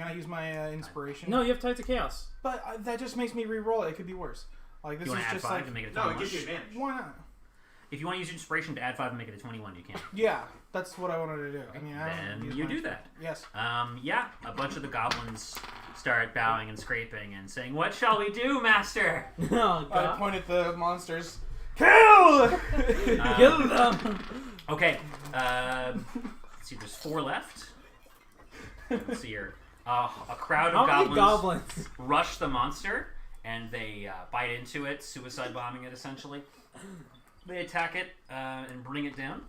I use my inspiration? No, you have tied to chaos. But that just makes me re-roll it. It could be worse. Like this You want is to add just 5 like to make it a No, 21? it gives you advantage. why not? If you want to use inspiration to add 5 and make it a 21, you can. Yeah, that's what I wanted to do. I mean, I don't Then use you my do that. Yes. Yeah, a bunch of the goblins start bowing and scraping and saying, "What shall we do, master?" Oh, I God. point at the monsters. Kill! Kill them. Okay, let's see, there's 4 left. Let's see here. A crowd How of many goblins goblins? rush the monster, and they bite into it, suicide bombing it, essentially. They attack it and bring it down.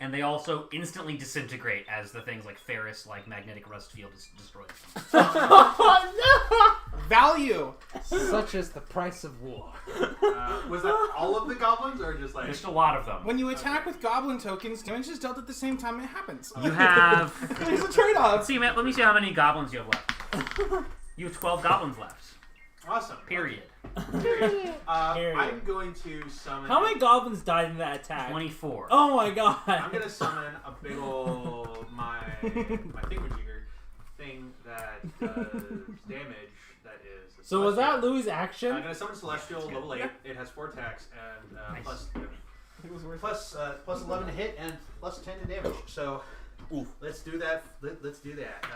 And they also instantly disintegrate as the things like ferrous, like magnetic rust field is destroyed. Value. Such is the price of war. Was that all of the goblins, or just like? There's a lot of them. When you attack with goblin tokens, damage is dealt at the same time it happens. You have... There's a trade-off. Let's see, Matt, let me see how many goblins you have left. You have 12 goblins left. Awesome. Period. Period. Period. I'm going to summon. How many goblins died in that attack? 24. Oh my God. I'm gonna summon a big ol' my thingamajigger thing that does damage. That is. a So was that celestial. Louis' action? I'm gonna summon Celestial level 8. Yeah. It has 4 attacks and Nice. plus 11 to hit and plus 10 to damage. So let's do that. Let's do that.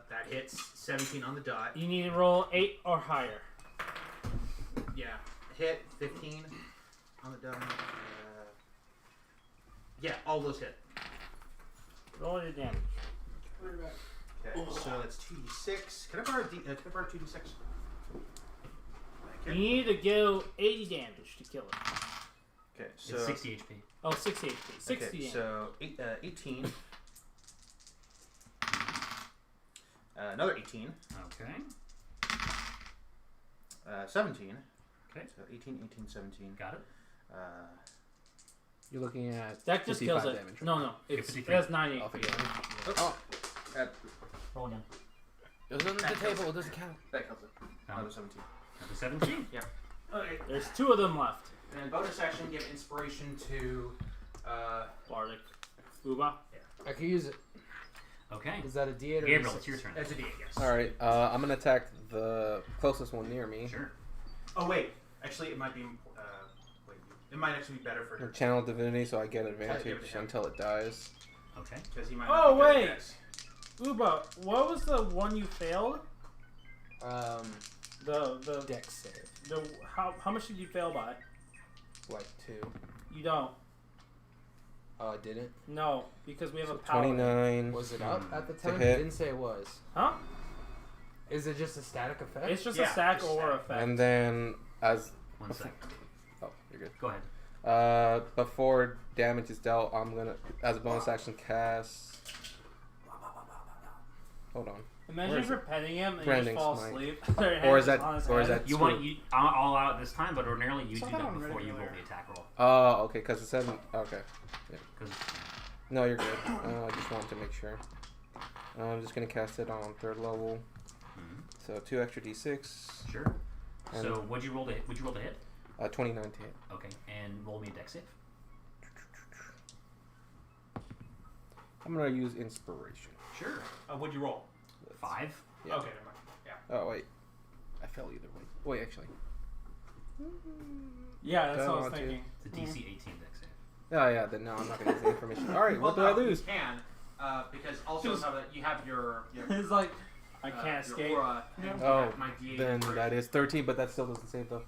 That hits 17 on the dot. You need to roll 8 or higher. Yeah, hit 15 on the dot. Yeah, all those hit. Roll your damage. Okay, so that's 2d6. Can I borrow 2d6? You need to go 80 damage to kill it. Okay, so It's 60 HP. Oh, 60 HP. 60 okay, damage. so 18. Another 18. Okay. 17. Okay. So 18, 18, 17. Got it. You're looking at That just 55 kills it. damage. No. It 53. has 90 Oh, HP. 55. Oh, Roll again. It was under the table. It doesn't count. that counts it. Another 17. Another 17. Okay. There's 2 of them left. And bonus action, give inspiration to. Bardic. Uba. I could use it. Okay. Is that a D8 or Gabriel, D6? it's your turn. That's a D8, yes. All right. I'm gonna attack the closest one near me. Sure. Oh wait, actually it might be. Wait, it might actually be better for Or him channel divinity, so I get give it advantage to him. until it dies. Okay. because he might. Oh, not be good at wait. this. Uba, what was the one you failed? The Dex save. the how much did you fail by? Like 2. You don't. Oh, I didn't? No, because we have So a power. 29. Was it up at the To time? hit. It didn't say it was. Huh? Is it just a static effect? It's just Yeah, a stack just or static. effect. And then as 1 sec. oh, you're good. Go ahead. Before damage is dealt, I'm gonna as a bonus action cast. Hold on. Imagine Where if is you're petting him and you Branding just fall smite. asleep. Or is that You want you all out this time, but ordinarily you Saw do that that on before you roll regular. the attack roll. Oh, okay, because it said okay. Because No, you're good. I just wanted to make sure. I'm just gonna cast it on 3rd level. So 2 extra d6. Sure. And- So what'd you roll to hit? 29 to hit. Okay, and roll me a dex save. I'm gonna use inspiration. Sure. What'd you roll? 5. Yeah. Okay, never mind. Yeah. Oh wait, I fell either way. Wait, actually. Yeah, that's Don't what I was want to. thinking. It's a DC 18 dex save. Oh yeah, then no, I'm not gonna use the information. All right, what do I lose? You can, because also Just- you have your It's like I can't your escape. aura, and you Oh, have my D8 Then inspiration. that is 13, but that still doesn't save though.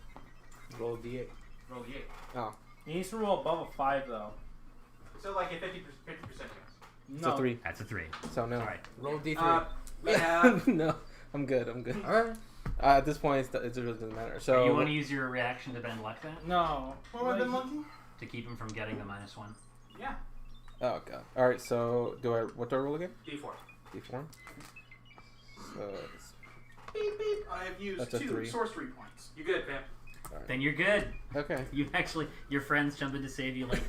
Roll a d8. Roll the 8. Oh, He needs to roll above a 5 though. So like a 50% chance. it's No. a 3. That's a 3. So no. All right. Roll d3. Yeah. No, I'm good. I'm good. Alright. At this point, it really doesn't matter. So you want to use your reaction to bend luck then? No. What have I been looking? To keep him from getting the -1? Yeah. Oh god. All right. So what do I roll again? D4. D4. So it's, Beep beep. I have used That's a 2 3. sorcery points. You good, fam? Then you're good. okay. You actually, your friends jump in to save you. Like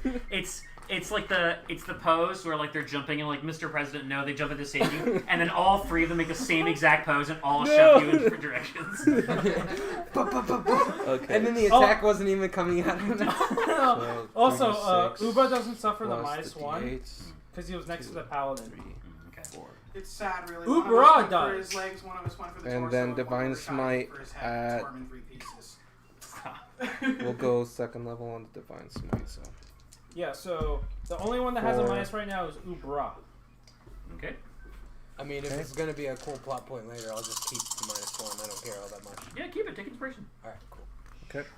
it's like the pose where like they're jumping and like Mr. President, no, they jump in to save you, and then all 3 of them make the same exact pose and all shove you in different directions. Okay. And then the attack wasn't even coming out of him. So Also, 3d6 Uba doesn't suffer the plus the -1 d8s, because he was next to the paladin. 3, Okay. 4. It's sad, really. Ooh, One of us Bra went for does. his legs, one of us went for the And torso, then one Divine of us shot Smite for his head, at- tore him in 3 pieces. We'll go second level on the Divine Smite. So Yeah, so the only one that has a 4. minus right now is Ubra. Okay. I mean, if Okay. it's gonna be a cool plot point later, I'll just keep the -1. I don't care all that much. Yeah, keep it. Take inspiration. Alright, cool. okay.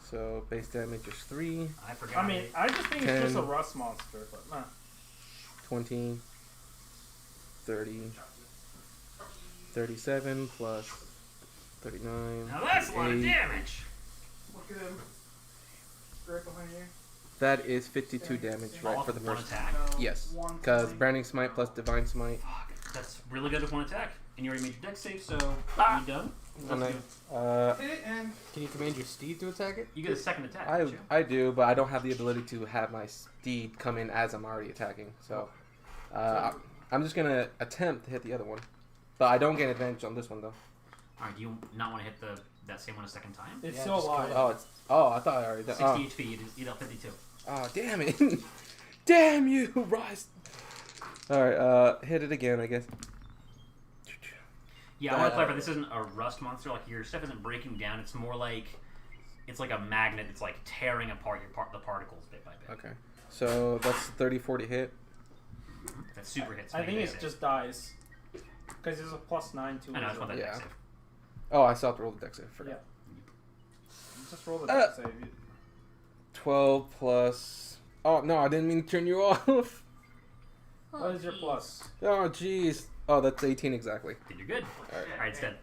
So base damage is 3, I forgot. I mean, I just think it's just a 10. rust monster, but 20, 30, 37 plus 39. Now that's a lot of 8. damage. Look at him. Right behind you. That is 52 damage, All right, for the with one first. attack. No, Yes, one because point. Branding Smite plus Divine Smite. Fuck, that's really good with one attack. And you already made your dex save, so you done? And Let's I, go. Hit it and Can you command your steed to attack it? You get a second attack. don't you? I do, but I don't have the ability to have my steed come in as I'm already attacking. So I'm just gonna attempt to hit the other one, but I don't get advantage on this one though. All right. Do you not want to hit that same one a second time? it's Yeah, still just alive. I thought I already did. 60 HP. You dealt 52. Oh, damn it! Damn you, Rice! All right, hit it again, I guess. Yeah, I want to clarify. This isn't a rust monster. Like your stuff isn't breaking down. It's more like it's like a magnet. It's like tearing apart the particles bit by bit. Okay, so that's 34 to hit. That super hits. I make think a it dex save. just dies. Because there's a +9 to it. I know. I just want that Yeah. dex save. Oh, I still have to roll the dex save. Forgot. Just roll the dex save. 12 plus. Oh no, I didn't mean to turn you off. What is your plus? Oh jeez. Oh, that's 18 exactly. Then you're good. All right. All right, it's dead.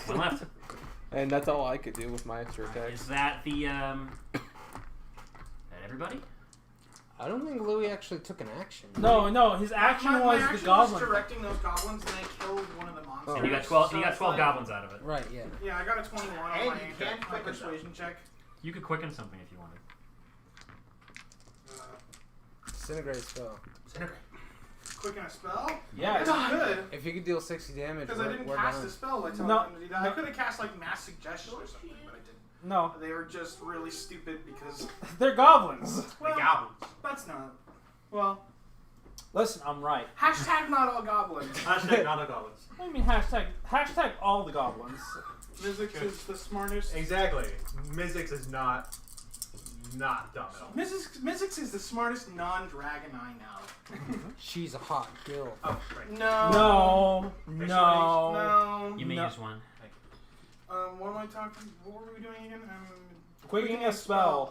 One left. And that's all I could do with my extra attacks. Is that the that everybody? I don't think Louis actually took an action. No, his action my was action the goblin. was directing those goblins, and I killed one of the monsters. And you got 12. So you got it's 12 like- goblins out of it. Right, yeah. Yeah, I got a 21 on And my you can't quicken them. persuasion check. You could quicken something if you wanted. Disintegrate spell. Quicken a spell? Yeah, That's good. If you could deal 60 damage, Because I didn't we're cast done. a spell by telling No, them to do that. I could have cast like mass suggestion or something, but I didn't. No, They were just really stupid because they're goblins. well, goblins. that's not. Well, Listen, I'm right. hashtag not all goblins. Hashtag not a goblins. What do you mean hashtag? Hashtag all the goblins. Mizzix is the smartest. Exactly. Mizzix is not dumb at all. Mizzix is the smartest non-dragon I know. She's a hot girl. Oh, right. No, no. No. You may No. use one. What am I talking? What were we doing again? Quickening a spell.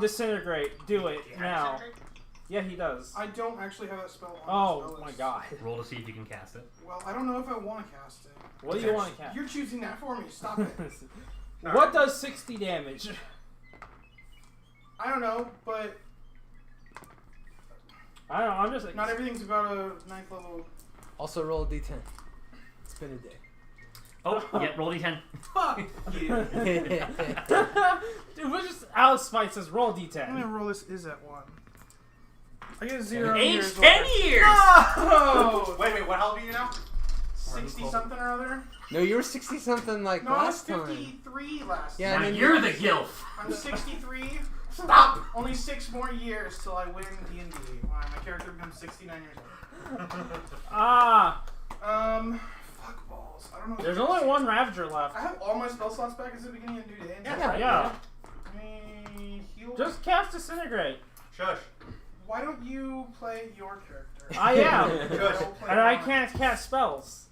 Disintegrate. Disintegrate. Do it now. Yeah, he does. I don't actually have that spell on the Oh spell my list. god. Roll to see if you can cast it. Well, I don't know if I want to cast it. What do you want to cast? You're choosing that for me. Stop it. What does 60 damage? I don't know, but I don't know. I'm just like. not everything's about a 9th level. Also roll a d10. It's been a day. Oh, yeah, roll d10. Fuck you. Dude, we're just Alice Spite says roll I'm D10. gonna roll this is at 1. I get 0 Age years 10 old. years! No! Wait, what health are you now? 60 something or other. No, you were 60 something like No, I was last time. 53 last Yeah, Now and then you're the gilf. I'm 63. Stop! Only 6 more years till I win D&D. Wow, my character becomes 69 years old. Fuck balls. I don't know. There's only one Ravager left. I have all my spell slots back at the beginning of new day. Yeah. Heal. Just cast Disintegrate. Shush. Why don't you play your character? I am. Shush. And I can't cast spells.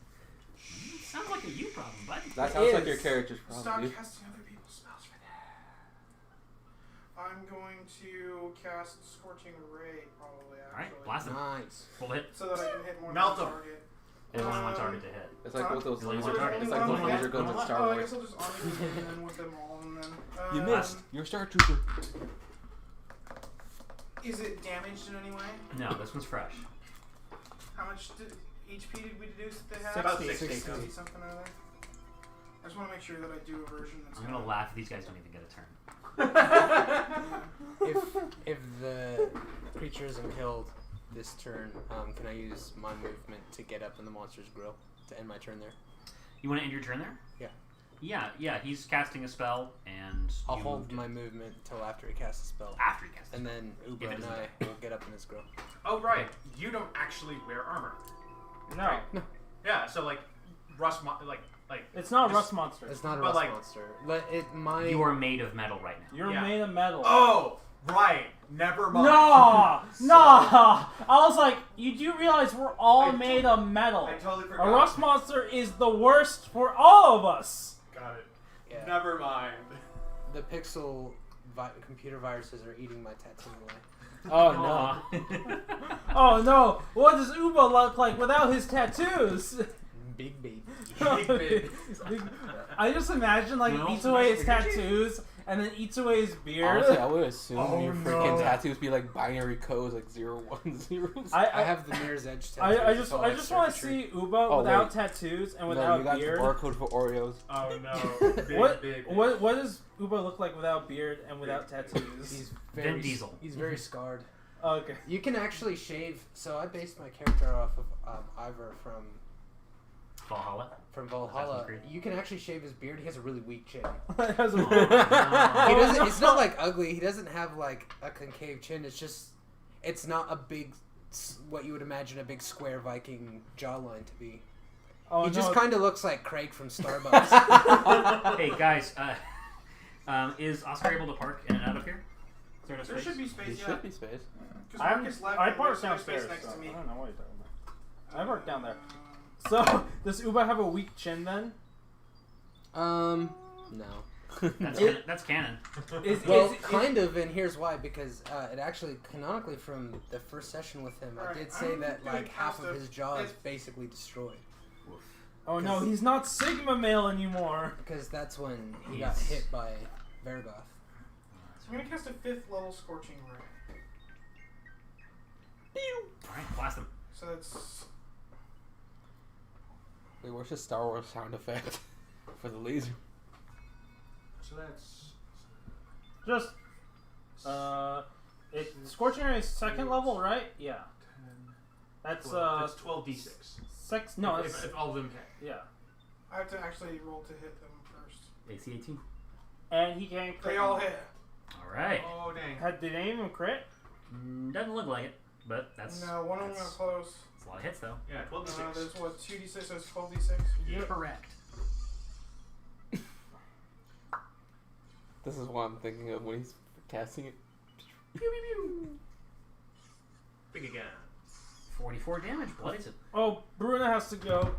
Sounds like a you problem, bud. That It sounds like is. your character's Stop problem. dude. casting other people's spells for that. I'm going to cast Scorching Ray, probably, Alright, actually. blast him. Nice. Full hit. So that I can hit more Melt than 'em. one target. There's only one target to hit. It's like with those Only laser one target. It's Only like those one laser target. guns in Star I Wars. guess I'll just honor you and then with them all, and then... You missed. You're a Star Trooper. Is it damaged in any way? No, this one's fresh. How much HP did we deduce that they had? About 60 60. something or other. I just want to make sure that I do a version that's I'm gonna laugh if these guys don't even get a turn. If the creature isn't killed this turn, can I use my movement to get up in the monster's grill to end my turn there? You want to end your turn there? Yeah. Yeah. He's casting a spell, and I'll you hold moved my movement until after he casts a spell. after he casts. And then Uber If it and doesn't I will get up in his grill. Oh, right. You don't actually wear armor. No. Yeah, so like, Rust, like It's not Just- Rust Monster. It's not a But, rust like- monster. But my You are made of metal right now. You're Yeah. made of metal. Oh, right. Never mind. No! I was like, you do realize we're all I made of metal. I totally A forgot. Rust Monster is the worst for all of us. Got it. yeah, Never mind. the pixel computer viruses are eating my tattoo away. Oh no. Aw. Oh no, what does Uba look like without his tattoos? Big baby. Big. I just imagine like Well, he eats away his nice to tattoos and then eats away his beard. Honestly, I would assume Oh, your freaking no. tattoos be like binary codes, like 0, 1, 0. I have the Mirror's Edge tattoo. I just want to see Uba Oh, without wait. tattoos and No, without you got beard. the barcode for Oreos. Oh no. Big, What big. what does Uba look like without beard and without tattoos? He's Vin very Diesel. He's very scarred. Okay. You can actually shave. So I based my character off of Ivor from Valhalla. Valhalla. Assassin's Creed. You can actually shave his beard. He has a really weak chin. Has a- He doesn't. It's not like ugly. He doesn't have like a concave chin. It's just. It's not a big. What you would imagine a big square Viking jawline to be. Oh, He no. just kind of looks like Craig from Starbucks. Hey guys, is Oscar able to park in and out of here? Is there no There space? should be It space, yeah. should be space. Because I Marcus left. and parked there's no space downstairs. next So to me. I don't know what you're talking about. I parked down there. So does Uba have a weak chin then? No. That's canon. Well, kind of, and here's why. Because it actually, canonically, from the first session with him, I Alright, did say I'm that gonna like half cast of a- his jaw is it's- basically destroyed. Oh no, he's not Sigma male anymore. Because that's when he got hit by Vergoth. So I'm gonna cast a 5th level Scorching Ray. Alright, blast him. So that's Wait, where's the Star Wars sound effect for the laser? So that's Just Scorching Ray is second level, right? Yeah. 10, That's 12. That's 12d6. six. No, if, that's if all of them hit. yeah. I have to actually roll to hit them first. AC 18. And he can't crit. They all hit. Alright. Oh dang. Did any of them crit? Doesn't look like it, but that's. No, one of them got that's, close. that's a lot of hits though. Yeah, 12d6. There's what, 2d6, so it's 12d6. You're correct. This is what I'm thinking of when he's casting it. Big again. 44 damage. What is it? Oh, Bruna has to go.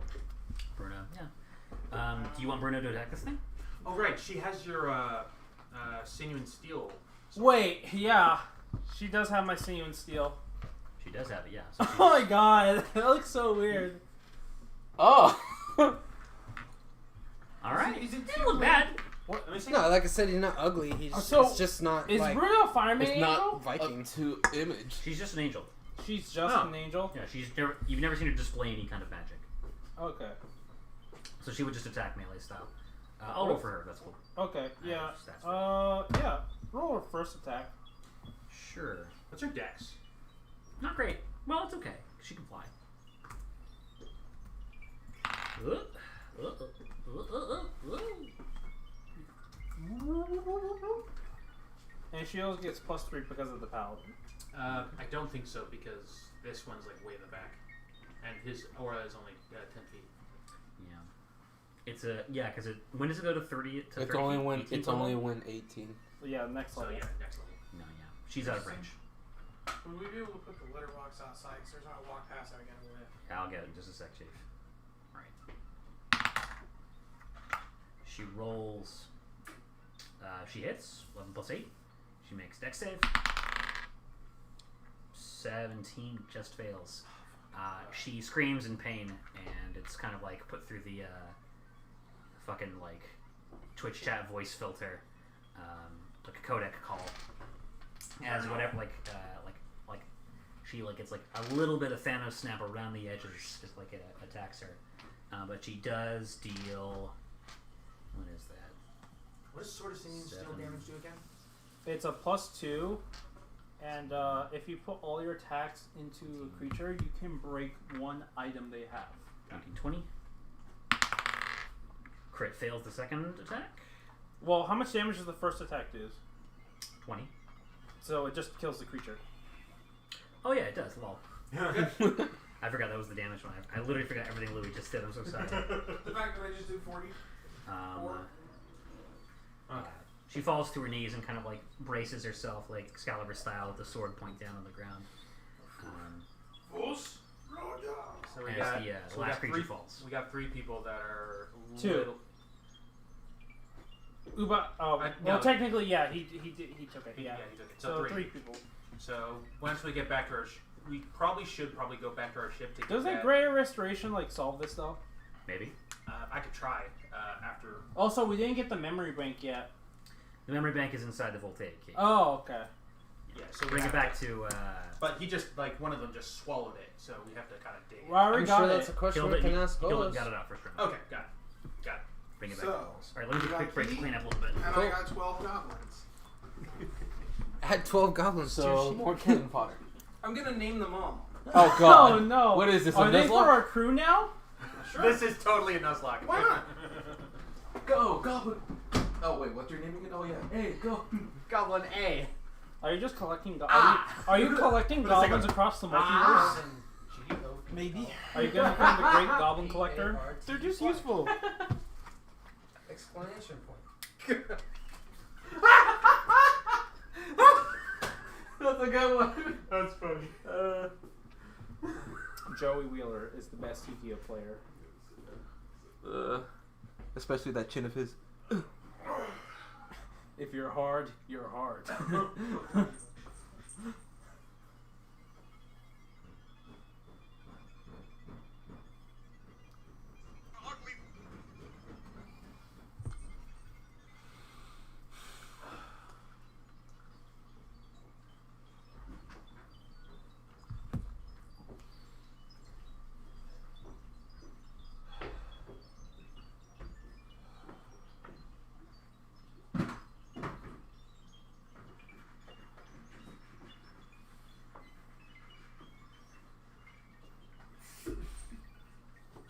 Bruno. Yeah. Do you want Bruno to attack this thing? Oh right, she has your sinew and steel. Wait, yeah. She does have my sinew and steel. She does have it, yeah. So Oh my god, that looks so weird. Oh! Alright. Is it Didn't look bad. Let me see. No, like I said, he's not ugly. He's So, it's just not Is like Bruno a fireman It's angel? not Viking. up to image. She's just an angel. She's just Oh. an angel? Yeah, you've never seen her display any kind of magic. Okay. So she would just attack melee style. I'll roll for her, that's cool. Okay, yeah. Stats for Yeah. Roll her first attack. Sure. What's her dex? Not great. Well, it's okay. She can fly. And she also gets +3 because of the paladin. I don't think so because this one's like way in the back, and his aura is only 10 feet. Yeah. It's a because it. When does it go to 30? To It's 30 only feet? when 18th it's level? only when 18. Yeah, next So level. yeah, next level. No, yeah. She's out of range. Would we be able to put the litter box outside? Because there's not a walk past that again. Yeah, I'll get it in just a sec, Chief. Right. She rolls. She hits 11 plus 8. She makes dex save. 17 just fails. She screams in pain, and it's kind of like put through the fucking like Twitch chat voice filter, like a codec call, as whatever she like it's like a little bit of Thanos snap around the edges, just like it attacks her, but she does deal. What is that? What does Sword of Singing Steel 7. damage do again? It's a +2, and if you put all your attacks into a creature, you can break one item they have. 1920. Crit fails the second attack. Well, how much damage does the first attack do? 20. So it just kills the creature. Oh yeah, it does. Lol. I forgot that was the damage one. I literally forgot everything Louis just did. I'm so sorry. The fact that I just did 40. She falls to her knees and kind of like braces herself, like Excalibur style, with the sword point down on the ground. Fools! So As got, the so we last got creature three, falls. We got 3 people that are Two. little- Uba. Oh, no. well, technically, yeah, he took it. Yeah, Yeah. he took it. So 3. 3 people. So once we get back to our, we probably should go back to our ship to get Does that that. Greater Restoration like solve this though? Maybe. I could try after. Also, we didn't get the memory bank yet. The memory bank is inside the voltaic key. Oh, okay. Yeah, so we Bring it have back to. to. But he just like one of them just swallowed it, so we have to kind of dig. Well, I already I'm got sure it. that's a question Killed we it. can He ask killed it. Golos. Got it out first round. Okay, got it. Bring it back. So, All right, let me do a quick break to clean up a little bit. And Cool. I got 12 goblins. I had 12 goblins. So too. more cannon fodder. I'm gonna name them all. Oh god. Oh no! What is this? Are a they for Nuzlocke? our crew now? This is totally a Nuzlocke. Why not? Go goblin. Oh wait, what's your name again? Oh yeah. Hey, go. Goblin A. Are you just collecting? Ah! Are you collecting What a second. goblins across the multiverse? Ah! Maybe. Are you gonna become the great goblin collector? They're just useful. Explanation point. That's a good one. That's funny. Joey Wheeler is the best Yu-Gi-Oh player. Especially that chin of his. If you're hard, you're hard.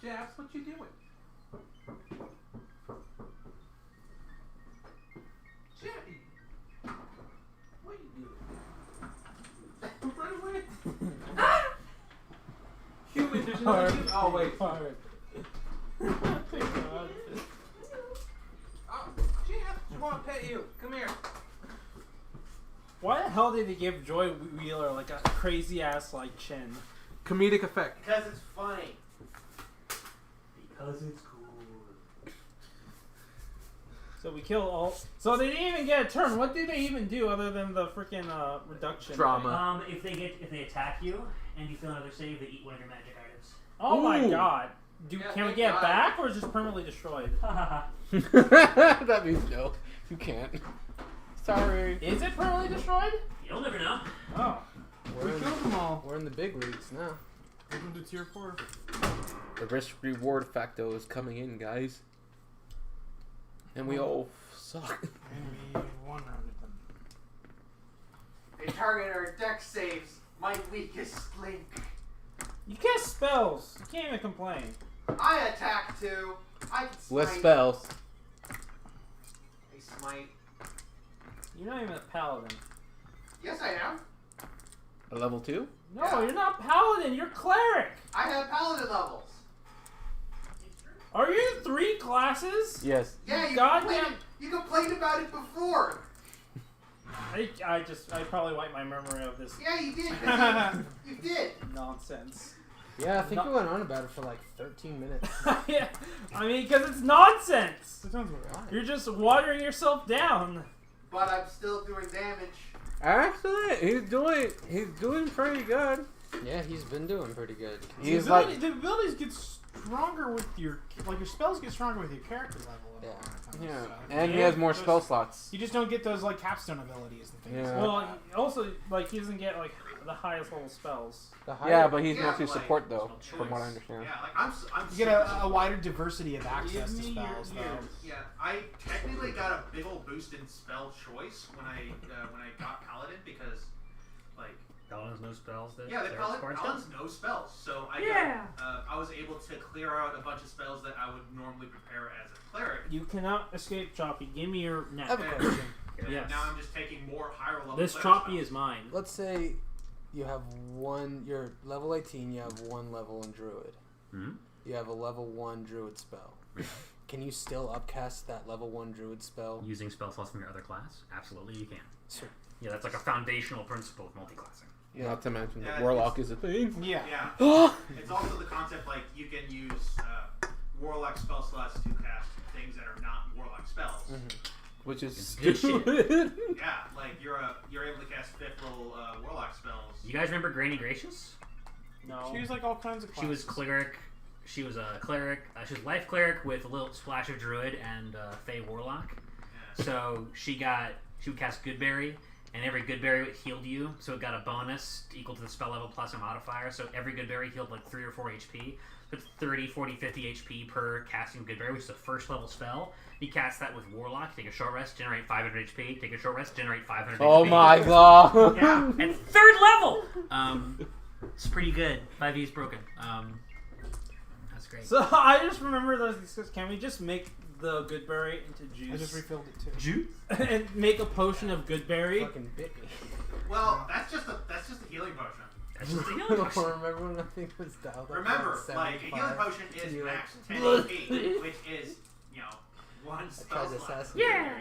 Japs, what you doing? Jappy, what you doing? Run away! Human, there's no human. Oh wait. Hard. Oh, Jeff, I want to pet you. Come here. Why the hell did they give Joy Wheeler like a crazy ass like chin? Comedic effect. Because it's funny. Because it's cool. So we kill all. So they didn't even get a turn. What did they even do other than the freaking reduction? Drama. If they attack you and you fail another save, they eat one of your magic items. Oh my Ooh. god. Yeah, Can we thank get it God. back or is this permanently destroyed? That means no. You can't. Sorry. Is it permanently destroyed? You'll never know. Oh. We're in, Killed them all. we're in the big leagues now. Welcome to tier 4. The risk reward factor is coming in, guys. And we all suck. Maybe 100 of them. They target our deck saves. My weakest link. You cast spells. You can't even complain. I attack too. I can smite. With spells. I smite. You're not even a paladin. Yes, I am. A level 2? No, Yeah. you're not paladin. You're cleric. I have paladin levels. Are you 3 classes? Yes. Yeah, you Goddamn. complained about it before. I probably wiped my memory of this Yeah, you did. 'Cause you did. nonsense. Yeah, I think No. we went on about it for like 13 minutes. Yeah, I mean, because it's nonsense. That sounds weird. You're just watering yourself down. But I'm still doing damage. Actually, he's doing pretty good. Yeah, he's been doing pretty good. He's the, like, the abilities get stronger with your spells get stronger with your character level. And all that kind of yeah, stuff. and he Yeah, has more just- spell slots. You just don't get those like capstone abilities and things. Yeah. Well, also, like, he doesn't get, like, the highest level spells. The higher, Yeah, but he's Yeah, mostly like, support though, no from what I choice. understand. Yeah, like I'm You get a wider diversity of access to Give me spells, your though. ears. Yeah, I technically got a big old boost in spell choice when I got paladin because, like, Paladin's no spells. That yeah, the Sarah's Bard's got? paladin's no spells, so I was able to clear out a bunch of spells that I would normally prepare as a cleric. You cannot escape Choppy. Give me your I neck. have a question. And Yes. now I'm just taking more higher level. This cleric Choppy spells. is mine. Let's say you have you're level 18, you have 1 level in Druid. Hmm? You have a level 1 Druid spell. Can you still upcast that level 1 Druid spell? Using spell slots from your other class? Absolutely, you can. Sure. Yeah, that's like a foundational principle of multiclassing. Not to mention Yeah, that Warlock is a thing. Yeah. Yeah. It's also the concept like you can use warlock spell slots to cast things that are not warlock spells. Which is Good shit. stupid. Yeah, like you're able to cast 5th level warlock spells. You guys remember Granny Gracious? No. She was like all kinds of classes. She was cleric. She was a cleric. She was life cleric with a little splash of druid and fey warlock. Yeah. So she would cast Goodberry, and every Goodberry healed you, so it got a bonus equal to the spell level plus a modifier. So every Goodberry healed like 3 or 4 HP. So it's 30, 40, 50 HP per casting Goodberry, which is a first level spell. You cast that with Warlock, take a short rest, generate 500 HP. Take a short rest, generate 500 Oh HP. my god. Yeah, and 3rd level! It's pretty good. 5e is broken. That's great. So I just remember those. Can we just make the Goodberry into juice? I just refilled it too. Juice? and make a potion of Goodberry? Fucking bit me. Well, that's just a healing potion. That's just a I healing don't potion. remember when I think it was dialed up. Remember, around like a healing 75. potion and is you're like, max 10 HP, which is 1 I spell tried to slot. assassinate. Yeah!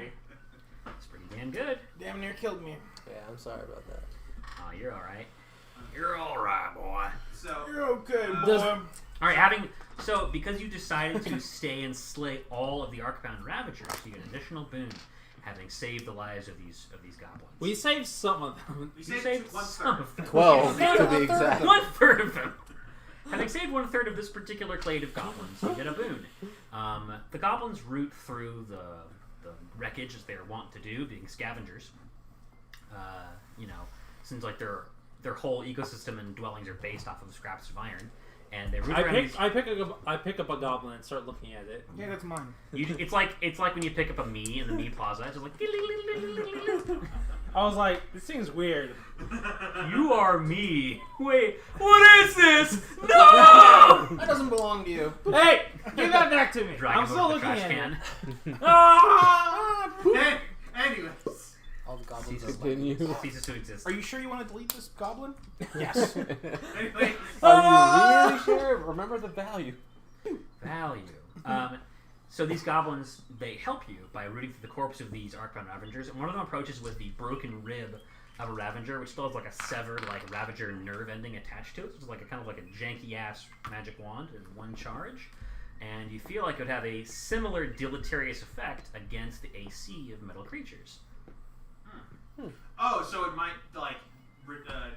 It's pretty damn good. Damn near killed me. Yeah, I'm sorry about that. Oh, you're alright. You're alright, boy. So You're okay, boy. Does- Alright, because you decided to stay and slay all of the Arcbound Ravagers, you get an additional boon, having saved the lives of these goblins. We saved some of them. we You saved some 1/3. of them. 12 You saved to be exact. 1/3 of them. Having saved 1/3 of this particular clade of goblins, you get a boon. The goblins root through the wreckage as they are wont to do, being scavengers. Since like their whole ecosystem and dwellings are based off of scraps of iron, and they root around these. I pick up a goblin and start looking at it. Yeah, that's mine. It's like when you pick up a me in the me plaza. It's just like I was like, this seems weird. you are me. Wait, what is this? No! That doesn't belong to you. Hey, give that back to me. Drag I'm him still over the looking trash at can. it. Ah! Anyways, All the goblins are Continue. Ceases to exist. Are you sure you want to delete this goblin? Yes. anyway, Are you really sure? Remember the value. Value. So these goblins, they help you by rooting through the corpse of these Arcbound Ravagers, and one of them approaches with the broken rib of a Ravager, which still has like a severed like Ravager nerve ending attached to it. So it's like a kind of like a janky ass magic wand in one charge, and you feel like it would have a similar deleterious effect against the AC of metal creatures. oh, so it might like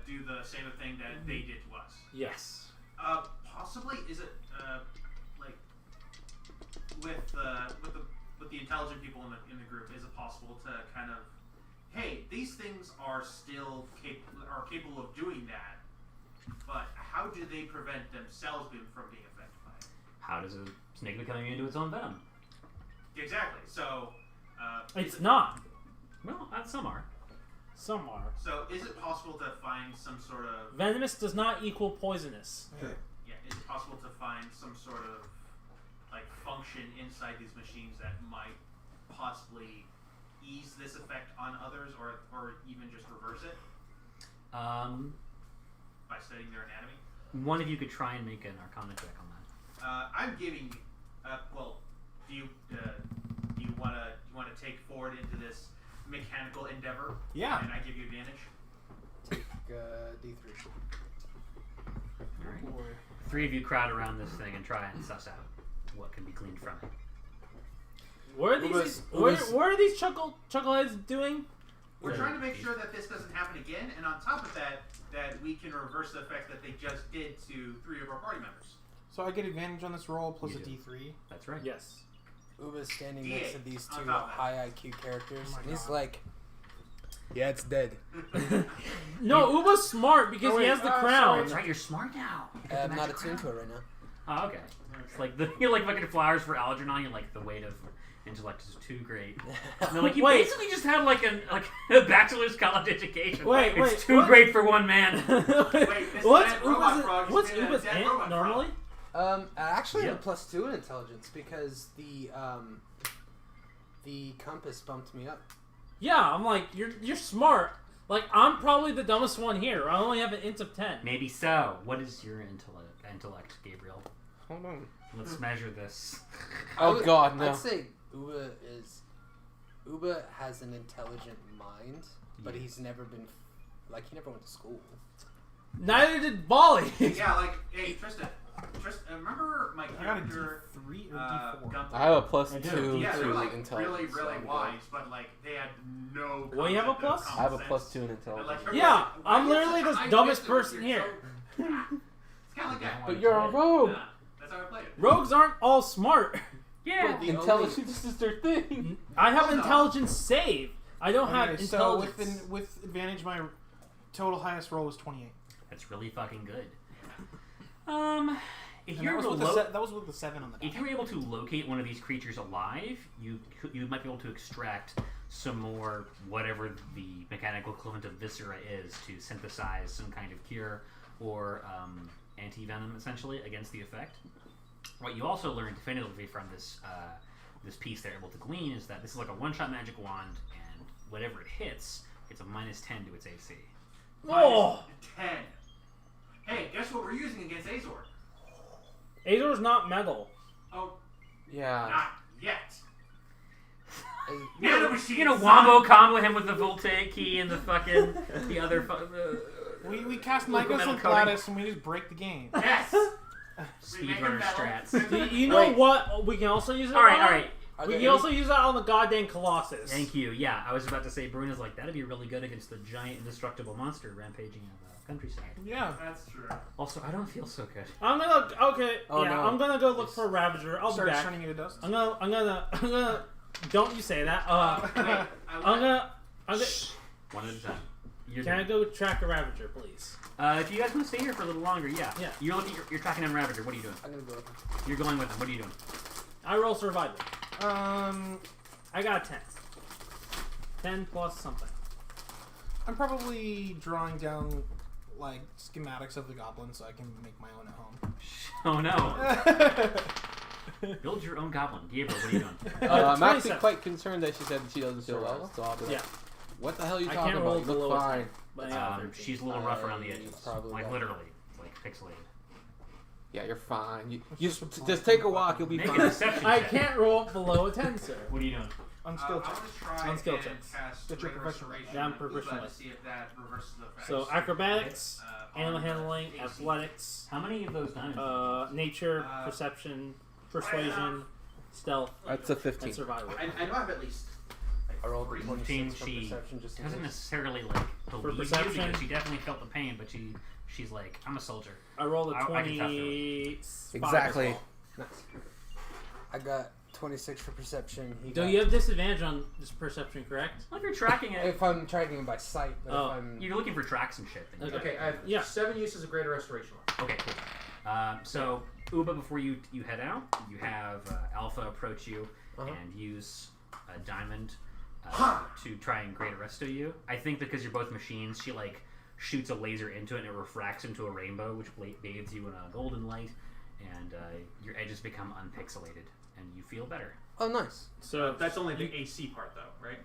do the same thing that they did to us. Yes. Possibly. Is it like with the intelligent people in the group? Is it possible to kind of, hey, these things are still capable of doing that, but how do they prevent themselves from being affected by it? How does a snake become immune to its own venom? Exactly. So It's not. Well, some are. Some are. So is it possible to find some sort of Venomous does not equal poisonous. yeah? Is it possible to find some sort of function inside these machines that might possibly ease this effect on others, or even just reverse it by studying their anatomy? One of you could try and make an Arcana check on that. I'm giving. Well, do you want to take forward into this mechanical endeavor? Yeah. And I give you advantage. Take D3. All right. Three of you crowd around this thing and try and suss out what can be gleaned from it. What are these? What are these chuckleheads doing? We're trying to make sure that this doesn't happen again, and on top of that, that we can reverse the effect that they just did to 3 of our party members. So I get advantage on this roll plus You a do. D3. That's right. Yes. Uba's standing D8 next to these on two top of that. high IQ characters, Oh my and he's God. like, "Yeah, it's dead." No, Uba's smart because Oh, he wait, has the sorry. crown. That's right. You're smart now. I'm not attuned to it right now. Oh, okay. It's like you're like fucking flowers for Algernon. You're like the weight of intellect is too great. And they're like you Wait. basically just had like a bachelor's college education. Wait, it's too what? great for one man. Wait, this What's dead robot Uba's, frog is what's made of Uba's dead int robot frog. normally? I actually have Yep. a +2 in intelligence because the compass bumped me up. Yeah, I'm like you're smart. Like I'm probably the dumbest one here. I only have an int of 10. Maybe so. What is your intellect, Gabriel? Hold on. Let's measure this. Oh God, no. I'd say Uba has an intelligent mind, but Yeah. he's never been he never went to school. Neither did Bali. Yeah, like, hey, Tristan, remember my I got a character? D3 or D4. Gunther? I have a I +2 do. Yeah, they to were like intelligence. really, so really I'm good. wise, but like they had no. Well, you have a concept of plus? I have a common sense. +2 in And, intelligence. like, everyone's Yeah, like, why I'm are you literally such a the high dumbest wisdom? person You're here. so- It's kind of like that. But you're a rogue. Yeah, that's how I played it. Rogues aren't all smart. Yeah. But the Intelligence is their thing. I have Oh, no. intelligence save. I don't have Okay, so intelligence. with advantage, my total highest roll was 28. That's really fucking good. If And you're that was, able with to that was with the 7 on the die. if you were able to locate one of these creatures alive, you might be able to extract some more whatever the mechanical equivalent of viscera is to synthesize some kind of cure or anti-venom essentially against the effect. What you also learn definitively from this this piece they're able to glean is that this is like a one-shot magic wand, and whatever it hits, it's a -10 to its AC. Oh, -10. Hey, guess what we're using against Azor? Azor's not metal. Oh, Yeah. not yet. You're Nano gonna machine, wombo combo him with the voltaic key and the fucking the other. We cast Local Lycos metal and coating. Gladys and we just break the game. Yes. Speedrunner strats. You know what? We can also use it. All right, on? all right. Are We there can also use that on the goddamn Colossus. Thank you. Yeah, I was about to say, Bruno's like that'd be really good against the giant indestructible monster rampaging in the countryside. Yeah. That's true. Also, I don't feel so good. I'm gonna Oh, yeah. no. I'm gonna go look for a Ravager. I'll be Starts back. turning into dust. I'm gonna. Don't you say that? Wait, I'm gonna. One at a time. You're Can I good. go track a Ravager, please? If you guys want to stay here for a little longer, yeah. Yeah. You're looking. You're tracking down Ravager. What are you doing? I'm gonna go. You're going with him. What are you doing? I roll survival. I got a 10. 10 plus something. I'm probably drawing down like schematics of the goblin so I can make my own at Oh no! home. Build your own goblin. Gabriel, what are you doing? I'm actually 27. quite concerned that she said that she doesn't feel well. So I'll be like, Yeah. what the hell are you I talking can't about? roll You below look a fine. 10. But yeah, 13. She's a little rough around the edges, probably like got- literally, like pixelated. Yeah, you're fine. You just take a walk. You'll be Make a fine. deception I check. can't roll below a 10, sir. What are you doing? On skill I check. want to try On skill and checks. cast Get your Great professional. Restoration Yeah, I'm with Uba professional. to see if that reverses the effects. So acrobatics, on animal the handling, AC. athletics, How many of those diamonds? nature, perception, persuasion, stealth, That's a 15. and survival. I know I have at least. I rolled a 15, 26 for she perception just in doesn't case. necessarily like believe you perception? because she definitely felt the pain, but she's like, I'm a soldier. I rolled a I can tough 25 Exactly. as well. Nice. I got 26 for perception. He Do got- you have disadvantage on this perception, correct? Well, if you're tracking it, If I'm tracking him by sight, but Oh. if I'm you're looking for tracks and shit. Then you Okay. Okay, I have Yeah. 7 uses of Greater Restoration. Okay, cool. So, Uba, before you head out, you have Alpha approach you and use a diamond to try and greater resto you. I think because you're both machines, she like shoots a laser into it and it refracts into a rainbow, which bathes you in a golden light, and your edges become unpixelated. and you feel better. Oh, nice. So That's only the AC part, though, right?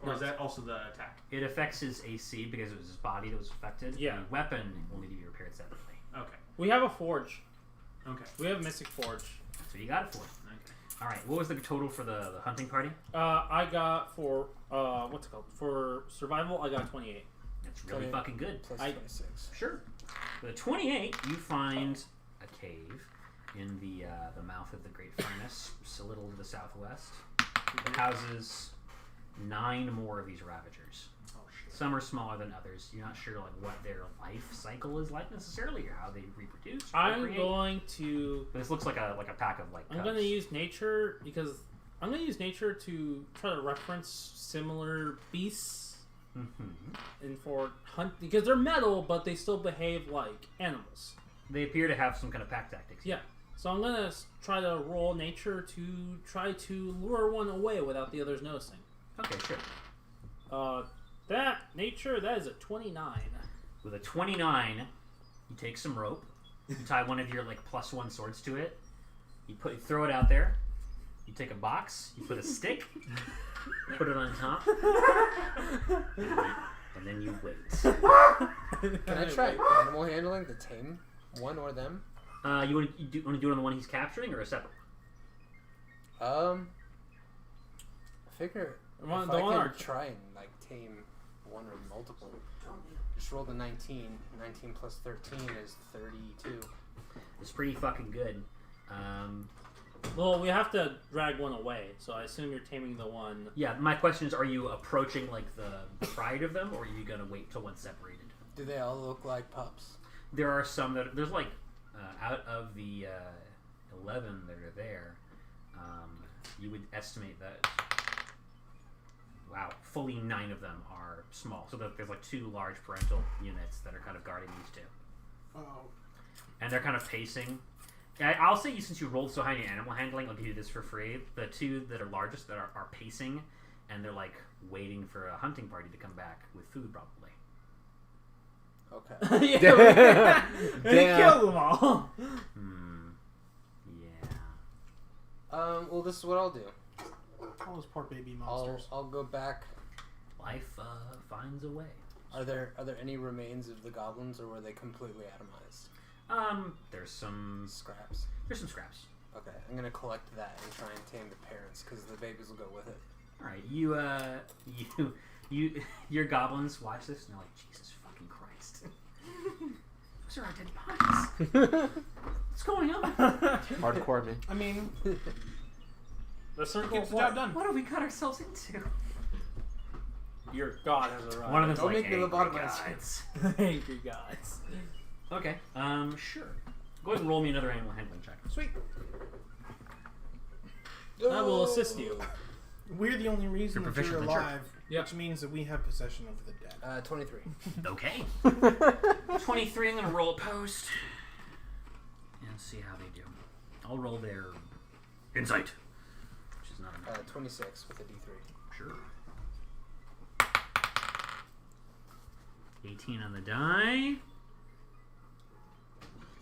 Or is that also the attack? It affects his AC because it was his body that was affected. Yeah. The weapon will need to be repaired separately. Okay. we have a forge. Okay. We have Mystic Forge. That's what you got it for. Okay. All right. What was the total for the hunting party? I got for what's it called? For survival, I got 28. That's really 28. fucking good. Plus I- 26. Sure. For the 28, you find a cave in the mouth of the Great Furnace, just a little to the southwest. It houses 9 more of these Ravagers. Oh shit. Some are smaller than others. You're not sure like what their life cycle is like necessarily, or how they reproduce. I'm procreate. going to. But this looks like a pack of like. I'm cubs. going to use nature because I'm going to use nature to try to reference similar beasts and for hunt because they're metal, but they still behave like animals. They appear to have some kind of pack tactics. Yeah. So I'm gonna try to roll nature to try to lure one away without the others noticing. Okay, sure. That nature that is a 29. With a 29, you take some rope. You tie one of your like +1 swords to it. You throw it out there. You take a box. You put a stick. Put it on top. And then you wait. Can I try animal handling to tame one or them? You want to do it on the one he's capturing or a separate? I figure The one- if the I one can are- try and like tame one or multiple. Just roll the 19. 19 plus 13 is 32. It's pretty fucking good. Well, we have to drag one away, so I assume you're taming the one. Yeah, my question is, are you approaching like the pride of them, or are you gonna wait till one's separated? Do they all look like pups? There are some that there's like out of the 11 that are there, you would estimate that fully 9 of them are small. So there's like 2 large parental units that are kind of guarding these 2, Oh. and they're kind of pacing. I'll say since you rolled so high in your animal handling, I'll give you this for free. The 2 that are largest that are pacing, and they're like waiting for a hunting party to come back with food, probably. Okay. Yeah, we Damn. killed them all. Yeah. Well, this is what I'll do. All those poor baby monsters. I'll go back. Life finds a way. Are there any remains of the goblins, or were they completely atomized? There's some Scraps. scraps. Okay, I'm gonna collect that and try and tame the parents because the babies will go with it. All right, your goblins watch this and they're like, Jesus fucking Christ. Those are our dead bodies. What's going on? Hardcore, man. I mean, The circle gets the job done. What have we got ourselves into? Your god has arrived. One of them's Don't like, make me angry lobotomize you." guys. angry guys. Okay, sure. Go ahead and roll me another animal handling check. Sweet. I will assist you. We're the only reason You're that you're proficient in the alive, Yep. which means that we have possession of the dead. 23. Okay. 23, I'm going to roll a post. And see how they do. I'll roll their insight. Which is not enough. 26 with a D3. Sure. 18 on the die.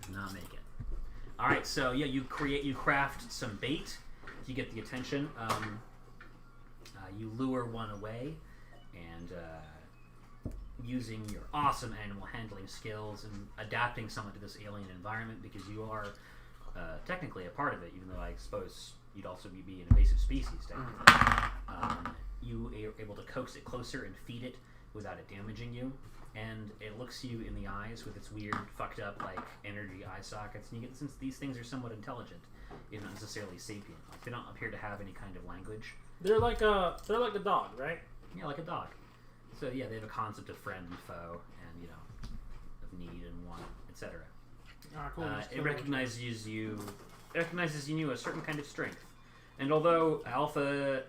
Does not make it. Alright, so yeah, you craft some bait. You get the attention. You lure one away, and using your awesome animal handling skills and adapting somewhat to this alien environment, because you are technically a part of it, even though I suppose you'd also be an invasive species technically. You are able to coax it closer and feed it without it damaging you, and it looks you in the eyes with its weird, fucked up like energy eye sockets. And you get, since these things are somewhat intelligent, if not necessarily sapient, like they don't appear to have any kind of language. They're like a dog, right? Yeah, like a dog. So yeah, they have a concept of friend and foe, and of need and want, etc. Ah, cool. Just It kill recognizes in you a certain kind of strength. And although alpha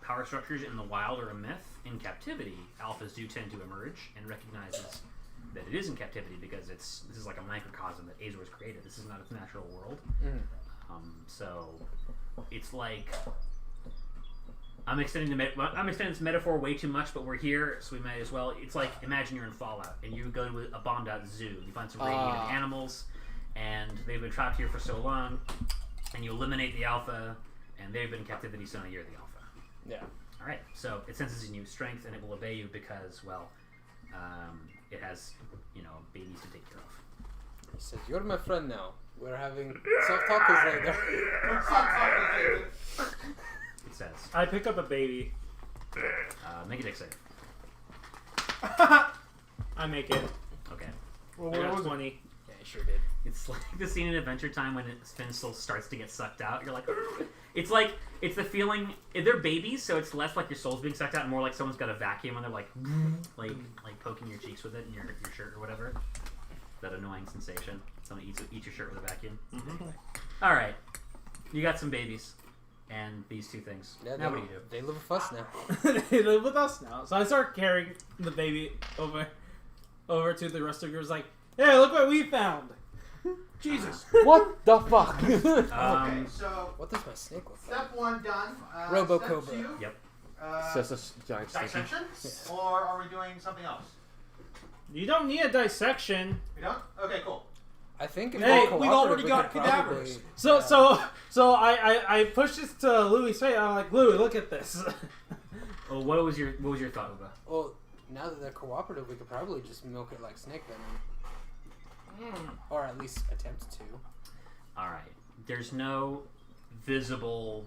power structures in the wild are a myth, in captivity, alphas do tend to emerge, and recognizes that it is in captivity because this is like a microcosm that Azor has created. This is not its natural world. So it's like I'm extending this metaphor way too much, but we're here, so we might as well. It's like, imagine you're in Fallout and you go to a bombed out zoo. You find some radiated animals, and they've been trapped here for so long. and you eliminate the alpha, and they've been in captivity, so now you're the alpha. Yeah. All right. So it senses in you strength, and it will obey you because, well, it has, babies to take care of. He says, "You're my friend now. We're having soft tacos later." It says. I pick up a baby. Make a dex save. I make it. Okay. Well, I what got was it? 20. Yeah, he sure did. It's like the scene in Adventure Time when Finn still starts to get sucked out. You're like, it's like, it's the feeling, they're babies, so it's less like your soul's being sucked out and more like someone's got a vacuum and they're like poking your cheeks with it in your shirt or whatever. That annoying sensation. Someone eats your shirt with a vacuum. All right. You got some babies and these two things. Yeah, Now what do you do? They live with us now. They live with us now. So I start carrying the baby over to the rest of the group. Like, hey, look what we found. Jesus. What the fuck? Okay, so What does my snake look like? step 1 done. Robo step Cobra. 2. Yep. It's just a giant sticky. Dissection? Yeah. Or are we doing something else? You don't need a dissection. We don't? Okay, cool. I think if Hey, we're we've already got cooperative, we could cadavers. probably- So I push this to Louis' face. I'm like, Louis, look at this. Well, what was your thought, Uba? Well, now that they're cooperative, we could probably just milk it like snake venom. Or at least attempt to. All right. There's no visible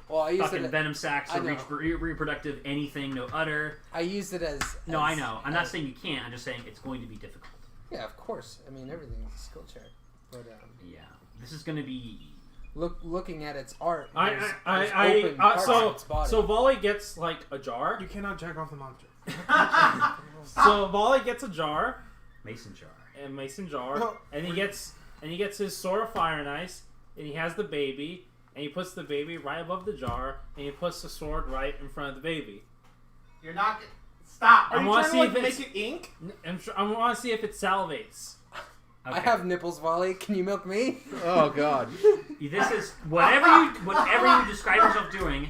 Well, I used fucking it. venom sacs I or know. reproductive anything. No udder. I used it as. No, I as- know. I'm not as- saying you can't. I'm just saying it's going to be difficult. Yeah, of course. I mean, everything's a skill check. But Yeah. This is going to be. looking at its art, I there's open parts of its body. so Volley gets like a jar. You cannot jack off the monster. So Volley gets a jar, Mason jar. a mason jar, No. and he gets his sword of fire and ice, and he has the baby, and he puts the baby right above the jar, and he puts the sword right in front of the baby. You're not. Stop! Are I you wanna trying to see if make it's- it ink? I want to see if it salivates. I Okay. have nipples, Volley. Can you milk me? Oh god. This is whatever you describe yourself doing.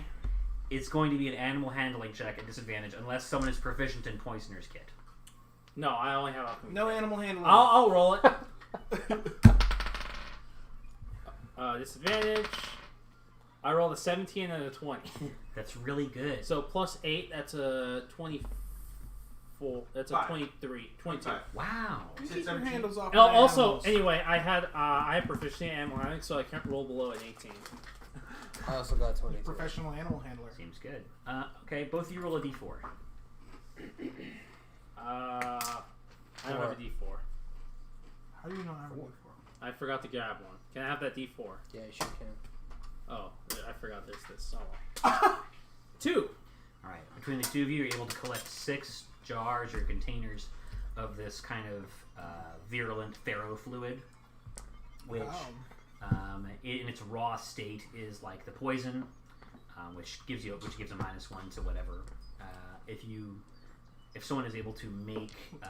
It's going to be an animal handling check at disadvantage unless someone is proficient in poisoner's kit. No, I only have alchemy. No animal handling. I'll roll it. Disadvantage. I rolled a 17 and a 20. That's really good. So plus 8, that's a 24. That's a Five. 23. 22. Five. Wow. You keep your 17. handles off. Oh, my also, animals. anyway, I had proficiency in animal handling, so I can't roll below an 18. I also got 22. Professional animal handler. Seems good. Okay, both of you roll a d4. I don't have a D4. How do you not have a D4? I forgot to grab one. Can I have that D4? Yeah, you sure can. Oh, I forgot there's this. Oh, well. 2. All right. Between the two of you, you're able to collect 6 jars or containers of this kind of virulent ferrofluid, which in its raw state is like the poison, which gives a -1 to whatever. If someone is able to make I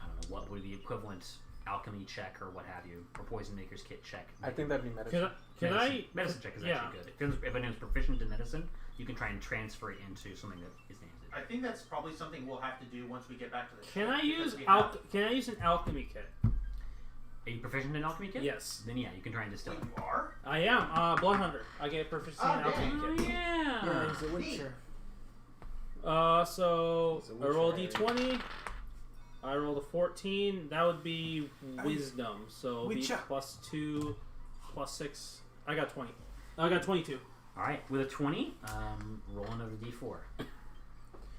don't know what would be the equivalent alchemy check or what have you, or poison maker's kit check. I think that'd be medicine. Can medicine check is yeah. actually good. If anyone's proficient in medicine, you can try and transfer it into something that is named. I think that's probably something we'll have to do once we get back to the Can ship, I because use we have- Can I use an alchemy kit? Are you proficient in alchemy kit? Yes, Then yeah, you can try and distill Wait, it. you are? I am. Blood hunter. I get proficiency in Oh, alchemy dang. kit. Yeah. he's a Witcher. So He's a I roll a witcher. D20. I rolled a 14. That would be wisdom. So it'd be Witcher. +2, +6. I got 20. I got 22. All right, with a 20, roll another d4.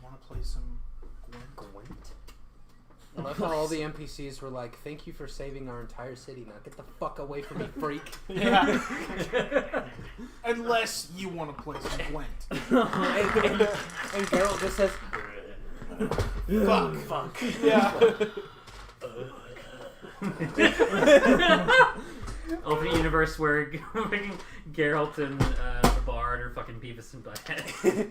Want to play some Gwent. I love how all the NPCs were like, "Thank you for saving our entire city. Now get the fuck away from me, freak." Yeah. Unless you want to play some Gwent. and Geralt just says, Fuck. Yeah. Alternate universe where Geralt and the Bard are fucking Beavis and Butthead.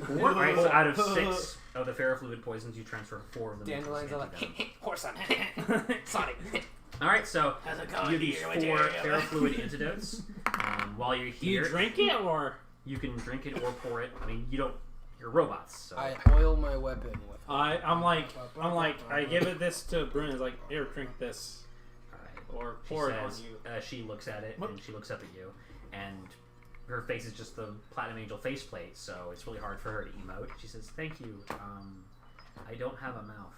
4. All right, so out of 6 of the ferrofluid poisons, you transfer 4 of them. into Dandelions are like, antivenom. horse on Sonic. All right, so you do these 4 ferrofluid antidotes. While you're Do you here, drink it or? you can drink it or pour it. I mean, you don't You're robots. So. I oil my weapon with. I'm like, I give it this to Bryn. It's like, here, drink this, or pour it on you. She looks at it and she looks up at you, and her face is just the Platinum Angel faceplate, so it's really hard for her to emote. She says, "Thank you. I don't have a mouth."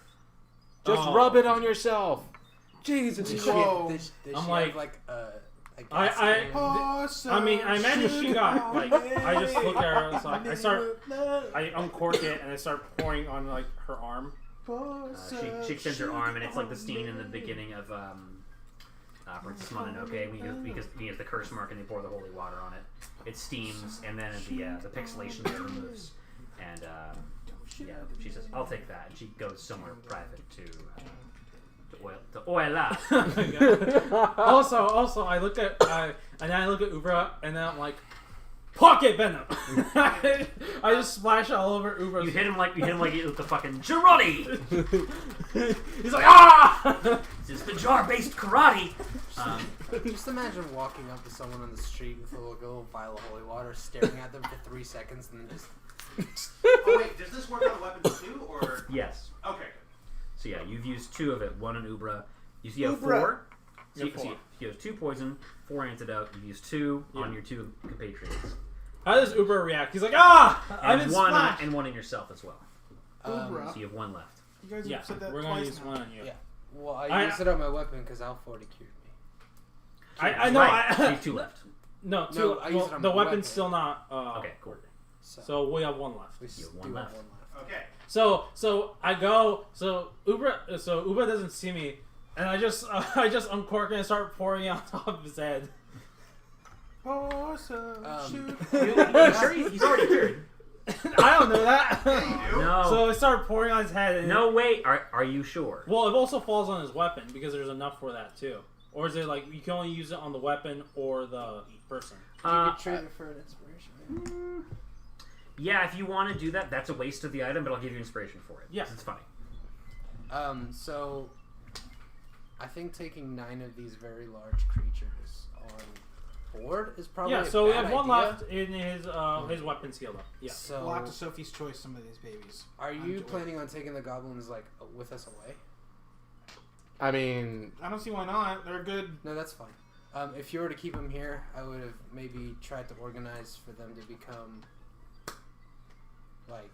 Just rub it on yourself. Jesus Does Christ. she I'm have like a gas can? I mean, I imagine she got like. I just look at her. So I uncork it and I start pouring on like her arm. She extends her arm, and it's like the scene in the beginning of Princess Mononoke when he has the curse mark and they pour the holy water on it. It steams, and then the pixelation there removes. And she says, "I'll take that." And she goes somewhere private to oil up. Also, I look at Ubra, and then I'm like, pocket venom. I just splash all over Ubra. You hit him like with the fucking Girardi. He's like, ah! This is the jar-based karate. Just imagine walking up to someone on the street with a little vial of holy water, staring at them for 3 seconds, and then just. Oh wait, does this work on weapons too, or? Yes. Okay. So yeah, you've used 2 of it. 1 on Ubra. You have Ubra. 4. So You have 4. you have 2 poison, 4 antidote. You've used 2 on your 2 compatriots. How does Ubra react? He's like, ah! I've And been 1 splashed. and 1 in yourself as well. Ubra. So you have 1 left. You guys Yeah, have said that we're gonna twice use now. 1 on you. Yeah. Well, I used it on my weapon because Alpha already cured me. I know. Right. So you I have 2 left. no, two. No, I used it on the my weapon's weapon. still not. Okay, cool. So we have 1 left. We You have do 1 have left. 1 left. Okay. So I go. So Ubra doesn't see me, and I just uncork it and start pouring it on top of his head. Awesome. He's already cured. I don't know that. No. So I start pouring on his head. And No, wait. Are you sure? Well, it also falls on his weapon because there's enough for that too. Or is it like you can only use it on the weapon or the person? You could trade it for an inspiration. Yeah, if you want to do that, that's a waste of the item, but I'll give you inspiration for it. Yes. It's funny. So I think taking 9 of these very large creatures on board is probably Yeah. a So we bad have 1 idea. left in his weapon sealed up. Yeah. So We'll have to Sophie's choice some of these babies. are you Enjoy. planning on taking the goblins like with us away? I mean, I don't see why not. They're good. No, that's fine. If you were to keep them here, I would have maybe tried to organize for them to become like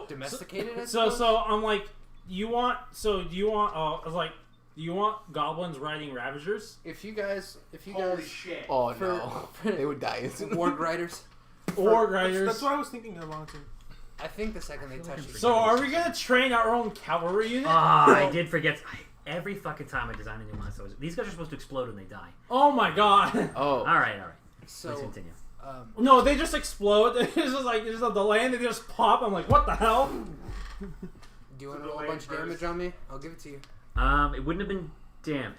domesticated. I suppose? So I'm like, do you want I was like, do you want goblins riding ravagers? If you guys, Holy shit. oh For- no, they would die instantly. warg riders, Or riders? That's what I was thinking of, honestly. I think the second they touch you, So are we gonna train our own cavalry unit? I did forget. Every fucking time I design a new monster, these guys are supposed to explode when they die. Oh my god! Oh, All right. Please so continue. No, they just explode. It's just like there's the land. They just pop. I'm like, what the hell? do you want to The roll a way bunch of first. damage on me? I'll give it to you. It wouldn't have been damage.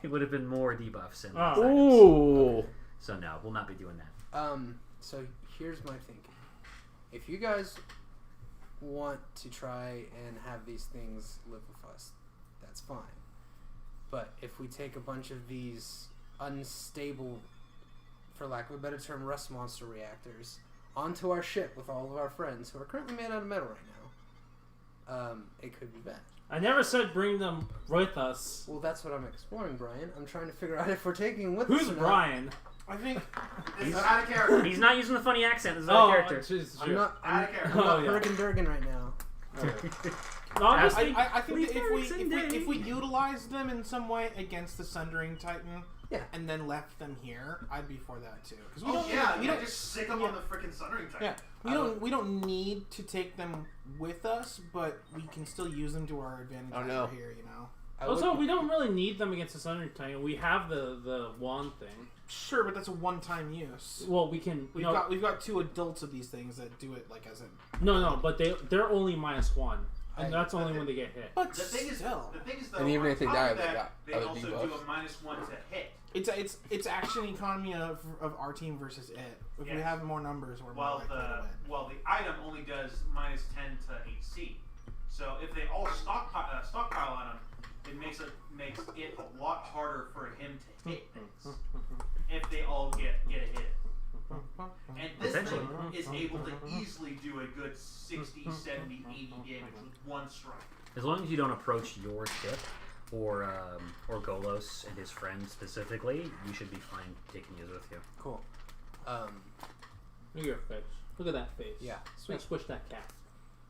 It would have been more debuffs and Oh. items. ooh. So no, we'll not be doing that. So here's my thinking. If you guys want to try and have these things live with us, that's fine. But if we take a bunch of these unstable, for lack of a better term, rust monster reactors onto our ship with all of our friends who are currently made out of metal right now, it could be bad. I never said bring them with us. Well, that's what I'm exploring, Brian. I'm trying to figure out if we're taking them with us Who's or not. Brian? I think This is out of character. He's not using the funny accent. This is out of character. jeez, I'm not. Out of character. I'm not Oh, yeah. Hurricane right now. No, I'm just I thinking, think that if we utilize them in some way against the Sundering Titan, Yeah. and then left them here, I'd be for that too. Because we Oh don't, yeah, we yeah, don't, just stick them on the freaking Sundering Titan. yeah, we don't need to take them with us, but we can still use them to our advantage Oh, while no. we're here. You know. Also, we don't really need them against the Southern Titan. We have the wand thing. Sure, but that's a one-time use. Well, we can. We've got 2 adults of these things that do it like as a. No, but they're only -1, and I- that's only when they get hit. But The thing is still, though, And even on if they top die, of they that, got they other also debuffs. do a -1 to hit. it's action economy of our team versus it. If we Yes. have more numbers, we're more While likely to win. the item only does -10 to AC. So if they all stockpile on him, it makes it a lot harder for him to hit things. If they all get a hit. And this Essentially. thing is able to easily do a good 60, 70, 80 damage with one strike. As long as you don't approach your ship or Golos and his friend specifically, you should be fine taking these with you. Cool. Look at your face. Look at that face. Yeah. Squish that cat.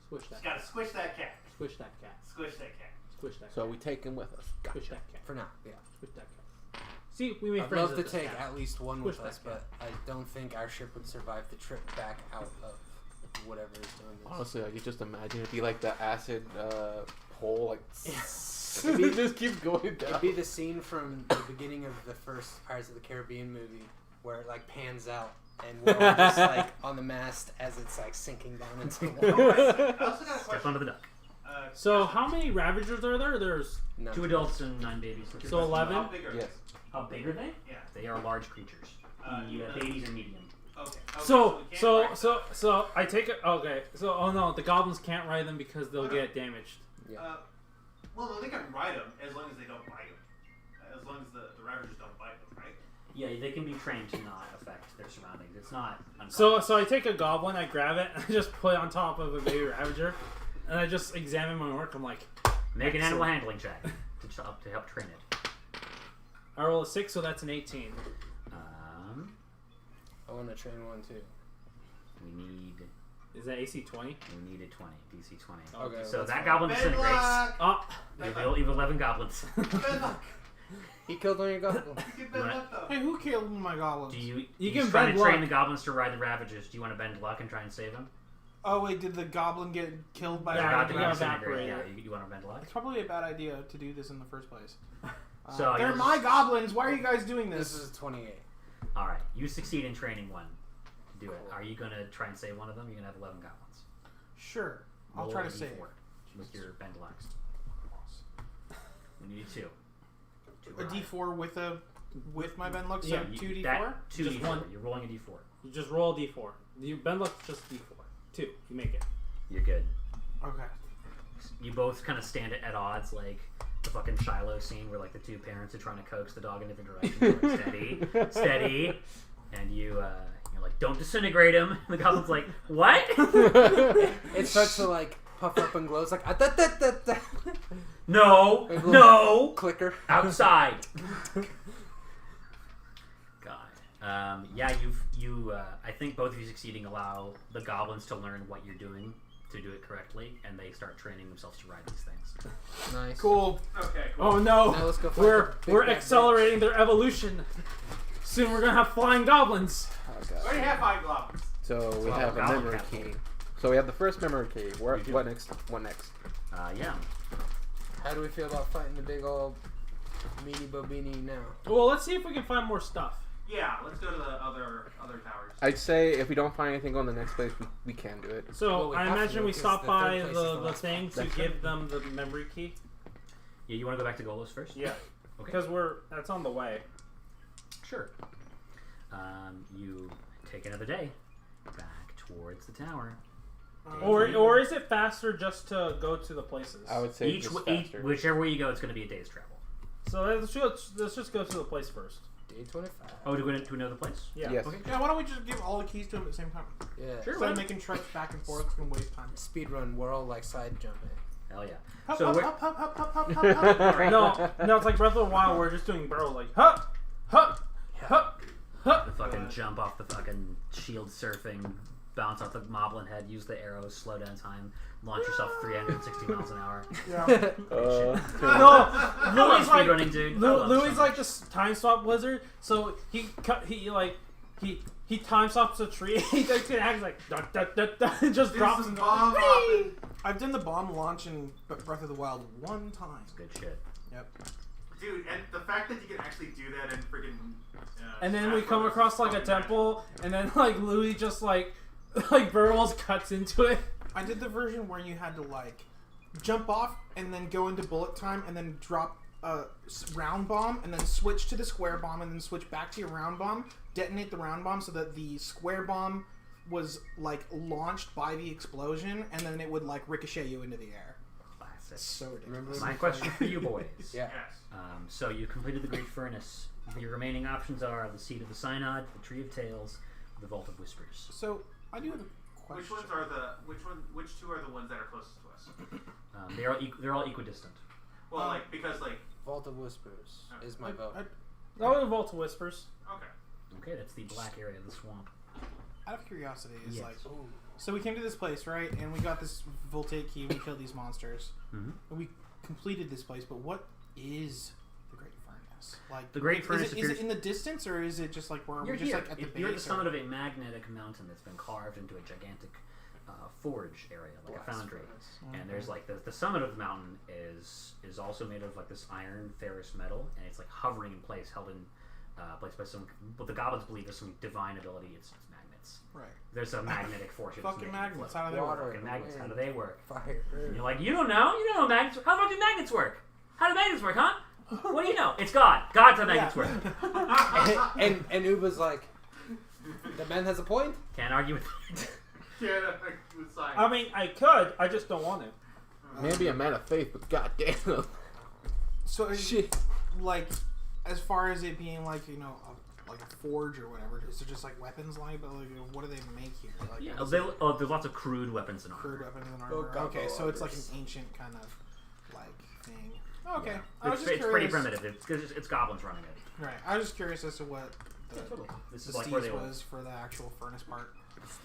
Squish that. Just gotta squish that cat. Squish that cat. Squish that cat. Squish that. So cat. we take him with us. Squish Gotcha. that cat. For now, yeah. Squish that cat. See, we made I'd friends love with to this take cat. at least one Squish with us, that cat. but I don't think our ship would survive the trip back out of whatever is doing this. Honestly, I could just imagine it'd be like the acid hole, like and he just keeps going It'd down. be the scene from the beginning of the first Pirates of the Caribbean movie where it like pans out and we're all just like on the mast as it's like sinking down into the water. I also got a Step question. onto the duck. So how many Ravagers are there? There's None. 2 adults and 9 babies. So 11? How big are Yes. How big are they? Yeah. They are large creatures. You know- Babies are medium. Okay. so we can't so ride so I take it. Okay. So oh no, the goblins can't ride them because they'll get damaged. them. Well, no, they can ride them as long as they don't bite them. As long as the Ravagers don't bite them, right? Yeah, they can be trained to not affect their surroundings. It's not So uncommon. so I take a goblin, I grab it, and I just put it on top of a baby Ravager, and I just examine my work. I'm like, Make an animal excellent. handling check to help train it. I roll a 6, so that's an 18. I want to train one too. We need Is that AC 20? we need a 20, DC 20. Okay, So that's that fine. goblin disintegrates. Bedlock! Oh, You have 11 goblins. Bedlock! He killed one of your goblins. You get Bedlock though. Hey, who killed my goblins? Do you You he's can trying bend to train luck. the goblins to ride the Ravagers? Do you want to bend luck and try and save him? Oh wait, did the goblin get killed by Yeah, a They're about to you be got disintegrated. Yeah, evaporated. you want to bend luck? It's probably a bad idea to do this in the first place. So they're you'll my just- goblins. Why are you guys doing This this? is 28. All right, you succeed in training one. Do it. Are you going to try and save one of them? You're going to have 11 goblins. Sure, I'll Roll try a to save. D4 with your bend luck. We need 2. A D4 with my Ben luck, so Yeah, 2 D4. That 2 Just D4. one. You're rolling a D4. You just roll a D4. You bend luck just D4. 2. You make it. You're good. Okay. You both kind of stand at odds, like the fucking Shiloh scene where like the 2 parents are trying to coax the dog in different directions. Like, steady, steady, and you're like, don't disintegrate him. And the goblin's like, what? It starts to like puff up and glow. It's like da, da, da, da. No, Like a little no, clicker. outside. God, yeah, I think both of you succeeding allow the goblins to learn what you're doing to do it correctly, and they start training themselves to ride these things. Nice. Cool. Okay, cool. Oh no! Now let's go fight We're the big we're bad accelerating their evolution. Soon we're gonna have flying goblins. Oh, We God. already have 5 goblins. So we Wow, have a goblin memory capital. key. So we have the first memory key. Where, You do. what next? What next? Yeah. How do we feel about fighting the big old meanie bobini now? Well, let's see if we can find more stuff. Yeah, let's go to the other towers. I'd say if we don't find anything on the next place, we can do it. So Well, we I have to, imagine we because stop the by third place is the the last thing to That's give them the memory key. Yeah, you want to go back to Golos first? Yeah, Okay. because that's on the way. Sure. You take another day back towards the tower. Or is it faster just to go to the places? I would say just faster. Whichever way you go, it's going to be a day's travel. So let's just go to the place first. Day 25. Oh, do we go to another place? Yeah. Yes. Okay. Yeah, why don't we just give all the keys to him at the same time? Yeah. Sure. Instead of making trips back and forth, it's gonna waste time. Speed run. We're all like side jumping. Hell yeah. Hop, So hop, we're- hop, hop, hop, hop, hop, hop, hop. No, it's like Breath of the Wild. We're just doing barrel like hup, hup, hup, hup. The fucking jump off the fucking shield surfing, bounce off the moblin head, use the arrows, slow down time, launch yourself 360 miles an hour. Yeah. No, Louis speed like running, dude. I love Louis so like this time swap wizard. So he time swaps a tree. He takes an axe like da, da, da, da, and just drops some and bomb goes, hopping. I've done the bomb launch in Breath of the Wild one time. Good shit. Yep. Dude, and the fact that you can actually do that in freaking. And then we Smash come Brothers across is like a fucking temple, and then like Louis just like Burwell's cuts into it. I did the version where you had to like jump off and then go into bullet time and then drop a round bomb and then switch to the square bomb and then switch back to your round bomb, detonate the round bomb so that the square bomb was like launched by the explosion and then it would like ricochet you into the air. Classic. So ridiculous. Remember? My question for you boys. Yeah. Yes. So you completed the Great Furnace. Your remaining options are the Seat of the Synod, the Tree of Tales, the Vault of Whispers. So I do have a question. Which two are the ones that are closest to us? They're all equidistant. Well, because Vault of Whispers is my vote. I'll go Vault of Whispers. okay. Okay, that's the black area of the swamp. Out of curiosity, is Yes. like, so we came to this place, right? And we got this voltaic key. We killed these monsters. Mm-hmm. And we completed this place. But what is the Great Furnace? Like The Great Furnace is it in the distance, or is it just like where You're we're just here. like at the base? You're at the summit or? of a magnetic mountain that's been carved into a gigantic forge area, like a foundry. And there's like the summit of the mountain is also made of like this iron ferrous metal, and it's like hovering in place, held in place by some. What the goblins believe is some divine ability. It's magnets. Right. There's a magnetic force. it's Fucking making it magnets. float. How do they work? Fucking magnets. How do they work? Fire. And you're like, you don't know? You don't know magnets. How the fuck do magnets work? How do magnets work, huh? What do you know? It's God. God's how magnets work. and Uba's like, the man has a point. Can't argue with. Yeah, with science. I mean, I could. I just don't want to. Maybe a man of faith, but goddamn. So is Shit. like, as far as it being like like a forge or whatever, is it just like weapons like? But like, what do they make here? Like, Yeah, is there's lots of crude weapons and crude armor. weapons and Oh, armor. Okay, so it's like an ancient kind of like thing. Okay, Yeah. I was It's, just it's pretty curious. primitive. It's goblins running it. Right, I was just curious as to what the, This the is like where they steez were. was for the actual furnace part.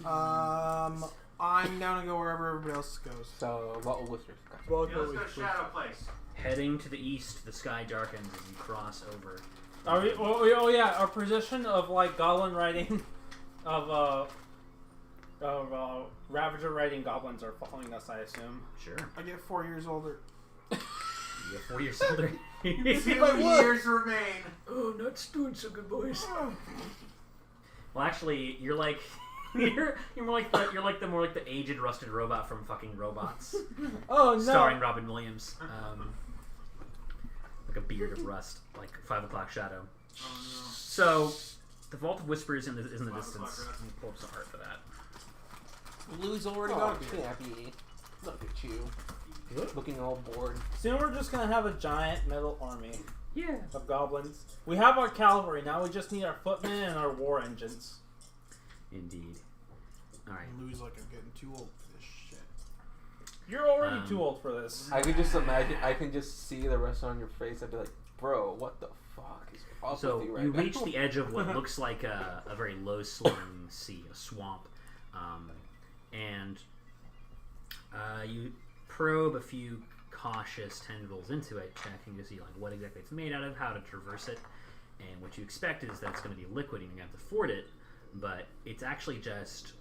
I'm down to go wherever everybody else goes. So, Vault of Whispers. Yeah, let's go to Shadow Place. Heading to the east, the sky darkens as you cross over. Are we? Oh yeah, our position of like goblin riding, of Ravager riding goblins are following us. I assume. Sure. I get 4 years older. You get 4 years older. 2 years remain. Oh, not doing so good, boys. Well, actually, you're like. You're more like the aged rusted robot from fucking Robots, Oh no! starring Robin Williams. Like a beard of rust, like 5 o'clock shadow. Oh no. So, the Vault of Whispers is in the 5 o'clock distance. rust. Let me pull up some art for that. Lou's already Oh, got a beard. Chappie. Look at you. Looking all bored. Soon we're just gonna have a giant metal army Yeah. of goblins. We have our cavalry now. We just need our footmen and our war engines. Indeed. All right. Lou's like, I'm getting too old for this shit. You're already too old for this. I could just imagine. I can just see the rest on your face. I'd be like, "Bro, what the fuck is up So with you right you now?" reach the edge of what looks like a very low-slung sea, a swamp, and you probe a few cautious tendrils into it, checking to see like what exactly it's made out of, how to traverse it, and what you expect is that it's going to be liquid and you have to ford it, but it's actually just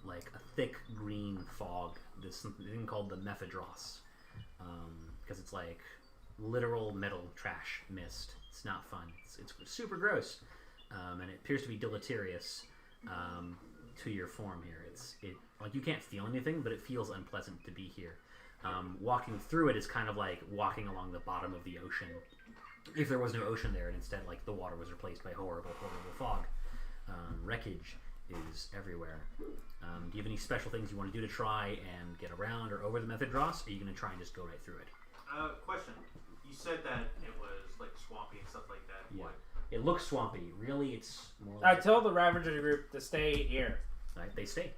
like a thick green fog. This thing called the mephedros, because it's like literal metal trash mist. It's not fun. It's super gross, and it appears to be deleterious to your form here. It like you can't feel anything, but it feels unpleasant to be here. Walking through it is kind of like walking along the bottom of the ocean. If there was no ocean there, and instead like the water was replaced by horrible fog. Wreckage is everywhere. Do you have any special things you want to do to try and get around or over the mephedros? Or are you going to try and just go right through it? Question. You said that it was like swampy and stuff like that. Yeah. What? It looks swampy. Really, it's more I like... tell the Ravager group to stay here. Right, they stay.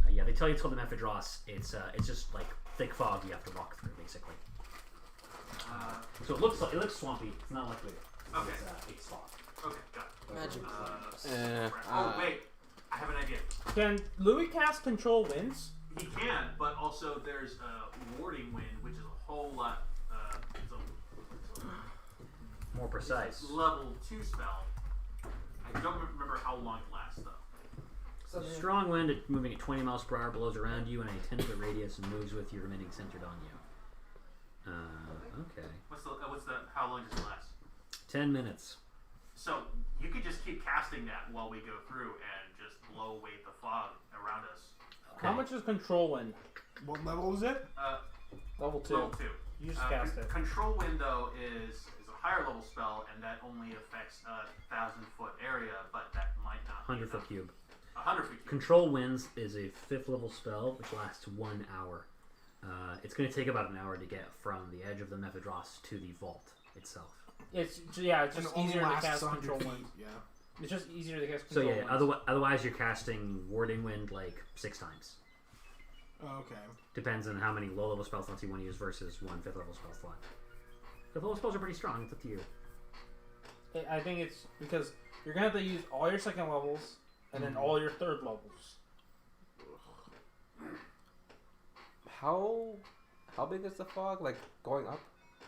Yeah, they tell you it's called the mephedros. It's just like thick fog you have to walk through, basically. So it looks swampy. It's not liquid. Okay. It's fog. Okay, got it. Magic. Oh wait, I have an idea. Can Louis cast control winds? He can, but also there's a warding wind, which is a whole lot. It's More precise. a level 2 spell. I don't remember how long it lasts though. So Strong wind moving at 20 miles per hour blows around you in a 10-foot radius and moves with you, remaining centered on you. Okay. What's the how long does it last? 10 minutes. So you could just keep casting that while we go through and just blow away the fog around us. Okay. How much is control wind? What level is it? Level 2. Level 2. You just cast it. Control wind though is a higher level spell, and that only affects a 1,000-foot area, but that might not. 100-foot cube. 100 foot cube. Control winds is a 5th level spell which lasts 1 hour. It's going to take about an hour to get from the edge of the mephedros to the vault itself. It's And just it only easier to lasts cast 100 control feet. wind. Yeah. It's just easier to cast So control yeah, winds. otherwise you're casting Warding Wind like 6 times. Okay. Depends on how many low-level spell slots you want to use versus one 5th level spell slot. 5th level spells are pretty strong. It's up to you. I think it's because you're gonna have to use all your second levels and then all your third levels. How big is the fog? Like going up,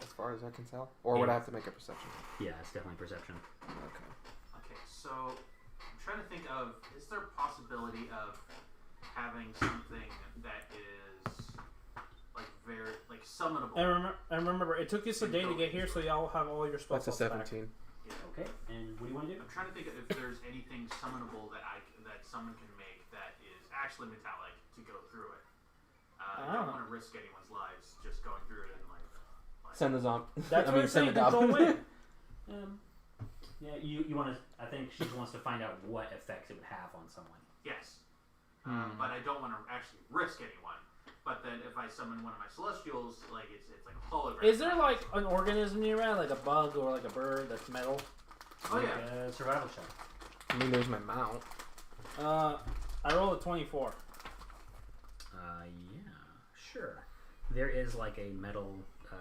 as far as I can tell, or would I have to make a perception? Yeah, it's definitely perception. Okay. Okay, so I'm trying to think of, is there a possibility of having something that is like very like summonable? And remember, it took us a day to get here, so y'all have all your spell That's a slots back. 17. Okay, and what do you want to do? I'm trying to think of if there's anything summonable that that someone can make that is actually metallic to go through it. I don't want to risk anyone's lives just going through it and like Send the zombie. That's what I'm saying. send it down. Control wind. Yeah, you want to. I think she wants to find out what effects it would have on someone. yes, but I don't want to actually risk anyone. But then if I summon one of my celestials, like it's like a hologram. Is there like an organism near around, like a bug or like a bird that's metal? Oh yeah. Survival check. I mean, there's my mount. I rolled a 24. Yeah, sure. There is like a metal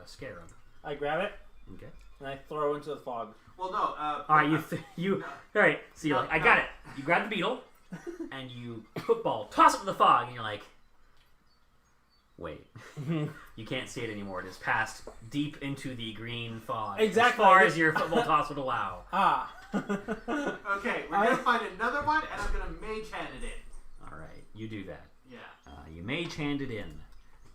scarab. I grab it Okay. and I throw it into the fog. Well, no. All right, you. All right. So you're like, I got it. You grab the beetle, and you football toss it in the fog, and you're like, wait, you can't see it anymore. It is passed deep into the green fog. Exactly. As far as your football toss would allow. Ah. Okay, we're gonna find another one, and I'm gonna mage hand it in. All right, you do that. Yeah. You mage hand it in,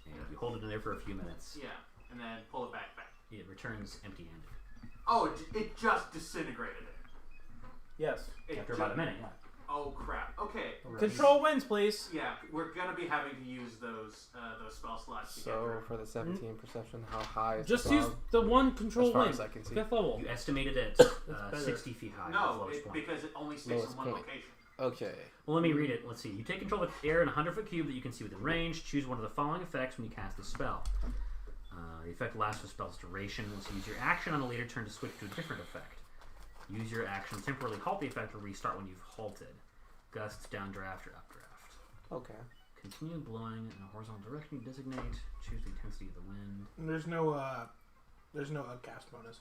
and you hold it in there for a few minutes. Yeah, and then pull it back. It returns empty-handed. Oh, it just disintegrated it. Yes. After about a minute, yeah. Oh crap. Okay. Control winds, please. Yeah, we're gonna be having to use those spell slots to get So through. for the 17 perception, how high is Just the use fog? the one control As far wind. as I can see. 5th level. You estimated it better. 60 feet high. No, lowest point. because it only stays Lowest in one point. location. Okay. Well, let me read it. Let's see. You take control of the air in a 100-foot cube that you can see within range. Choose one of the following effects when you cast a spell. The effect lasts for spell's duration. So use your action on a later turn to switch to a different effect. Use your action to temporarily halt the effect or restart when you've halted. Gusts, downdraft, or updraft. Okay. Continue blowing in a horizontal direction you designate. Choose the intensity of the wind. There's no upcast bonus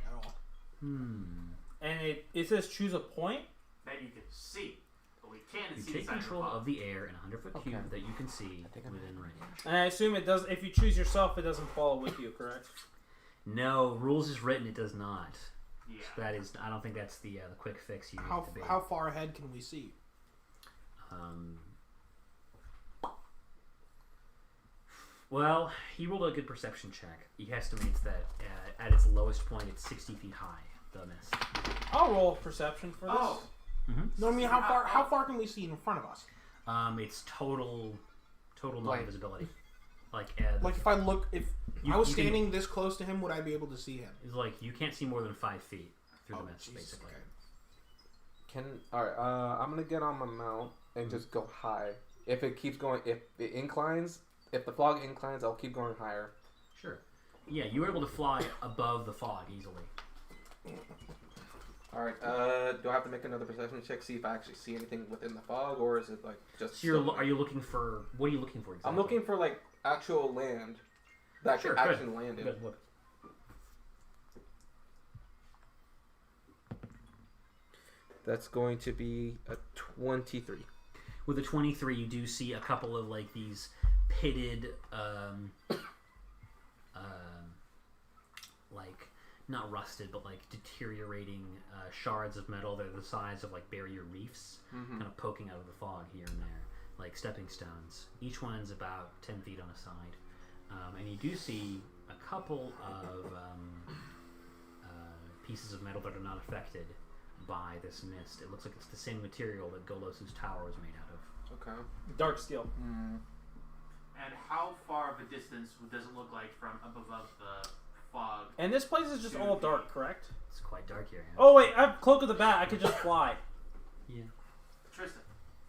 at all. And it says choose a point. That you can see, but we can't You see take inside control the fog. of the air in a 100-foot cube Okay. that you can see think I'm within range. And I assume it does. If you choose yourself, it doesn't follow with you, correct? No, rules is written. It does not. Yeah. So that is. I don't think that's the quick fix you need How to be. how far ahead can we see? Well, he rolled a good perception check. He estimates that at its lowest point, it's 60 feet high. The mist. I'll roll perception for this. Oh, No, I mean how far can we see in front of us? It's total Like- non-visibility. Like Like if I was you can- standing this close to him, would I be able to see him? it's like you can't see more than 5 feet through the Oh, mist, Jesus, basically. okay. Alright, I'm gonna get on my mount and just go high. If it keeps going, if it inclines, if the fog inclines, I'll keep going higher. Sure. Yeah, you were able to fly above the fog easily. Alright, do I have to make another perception check, see if I actually see anything within the fog, or is it like just... So are you looking for? What are you looking for exactly? I'm looking for like actual land that Sure, can good. actually land in. Good, look. That's going to be a 23. With a 23, you do see a couple of like these pitted, like not rusted, but like deteriorating shards of metal that are the size of like barrier reefs, kind of poking out of the fog here and there, like stepping stones. Each one's about 10 feet on a side, and you do see a couple of pieces of metal that are not affected by this mist. It looks like it's the same material that Golos's tower was made out of. Okay. Dark steel. and how far of a distance does it look like from up above the fog? And this place is just all dark, correct? It's quite dark here. Yeah. Oh wait, I have Cloak of the Bat. I could just fly. Yeah. Tristan.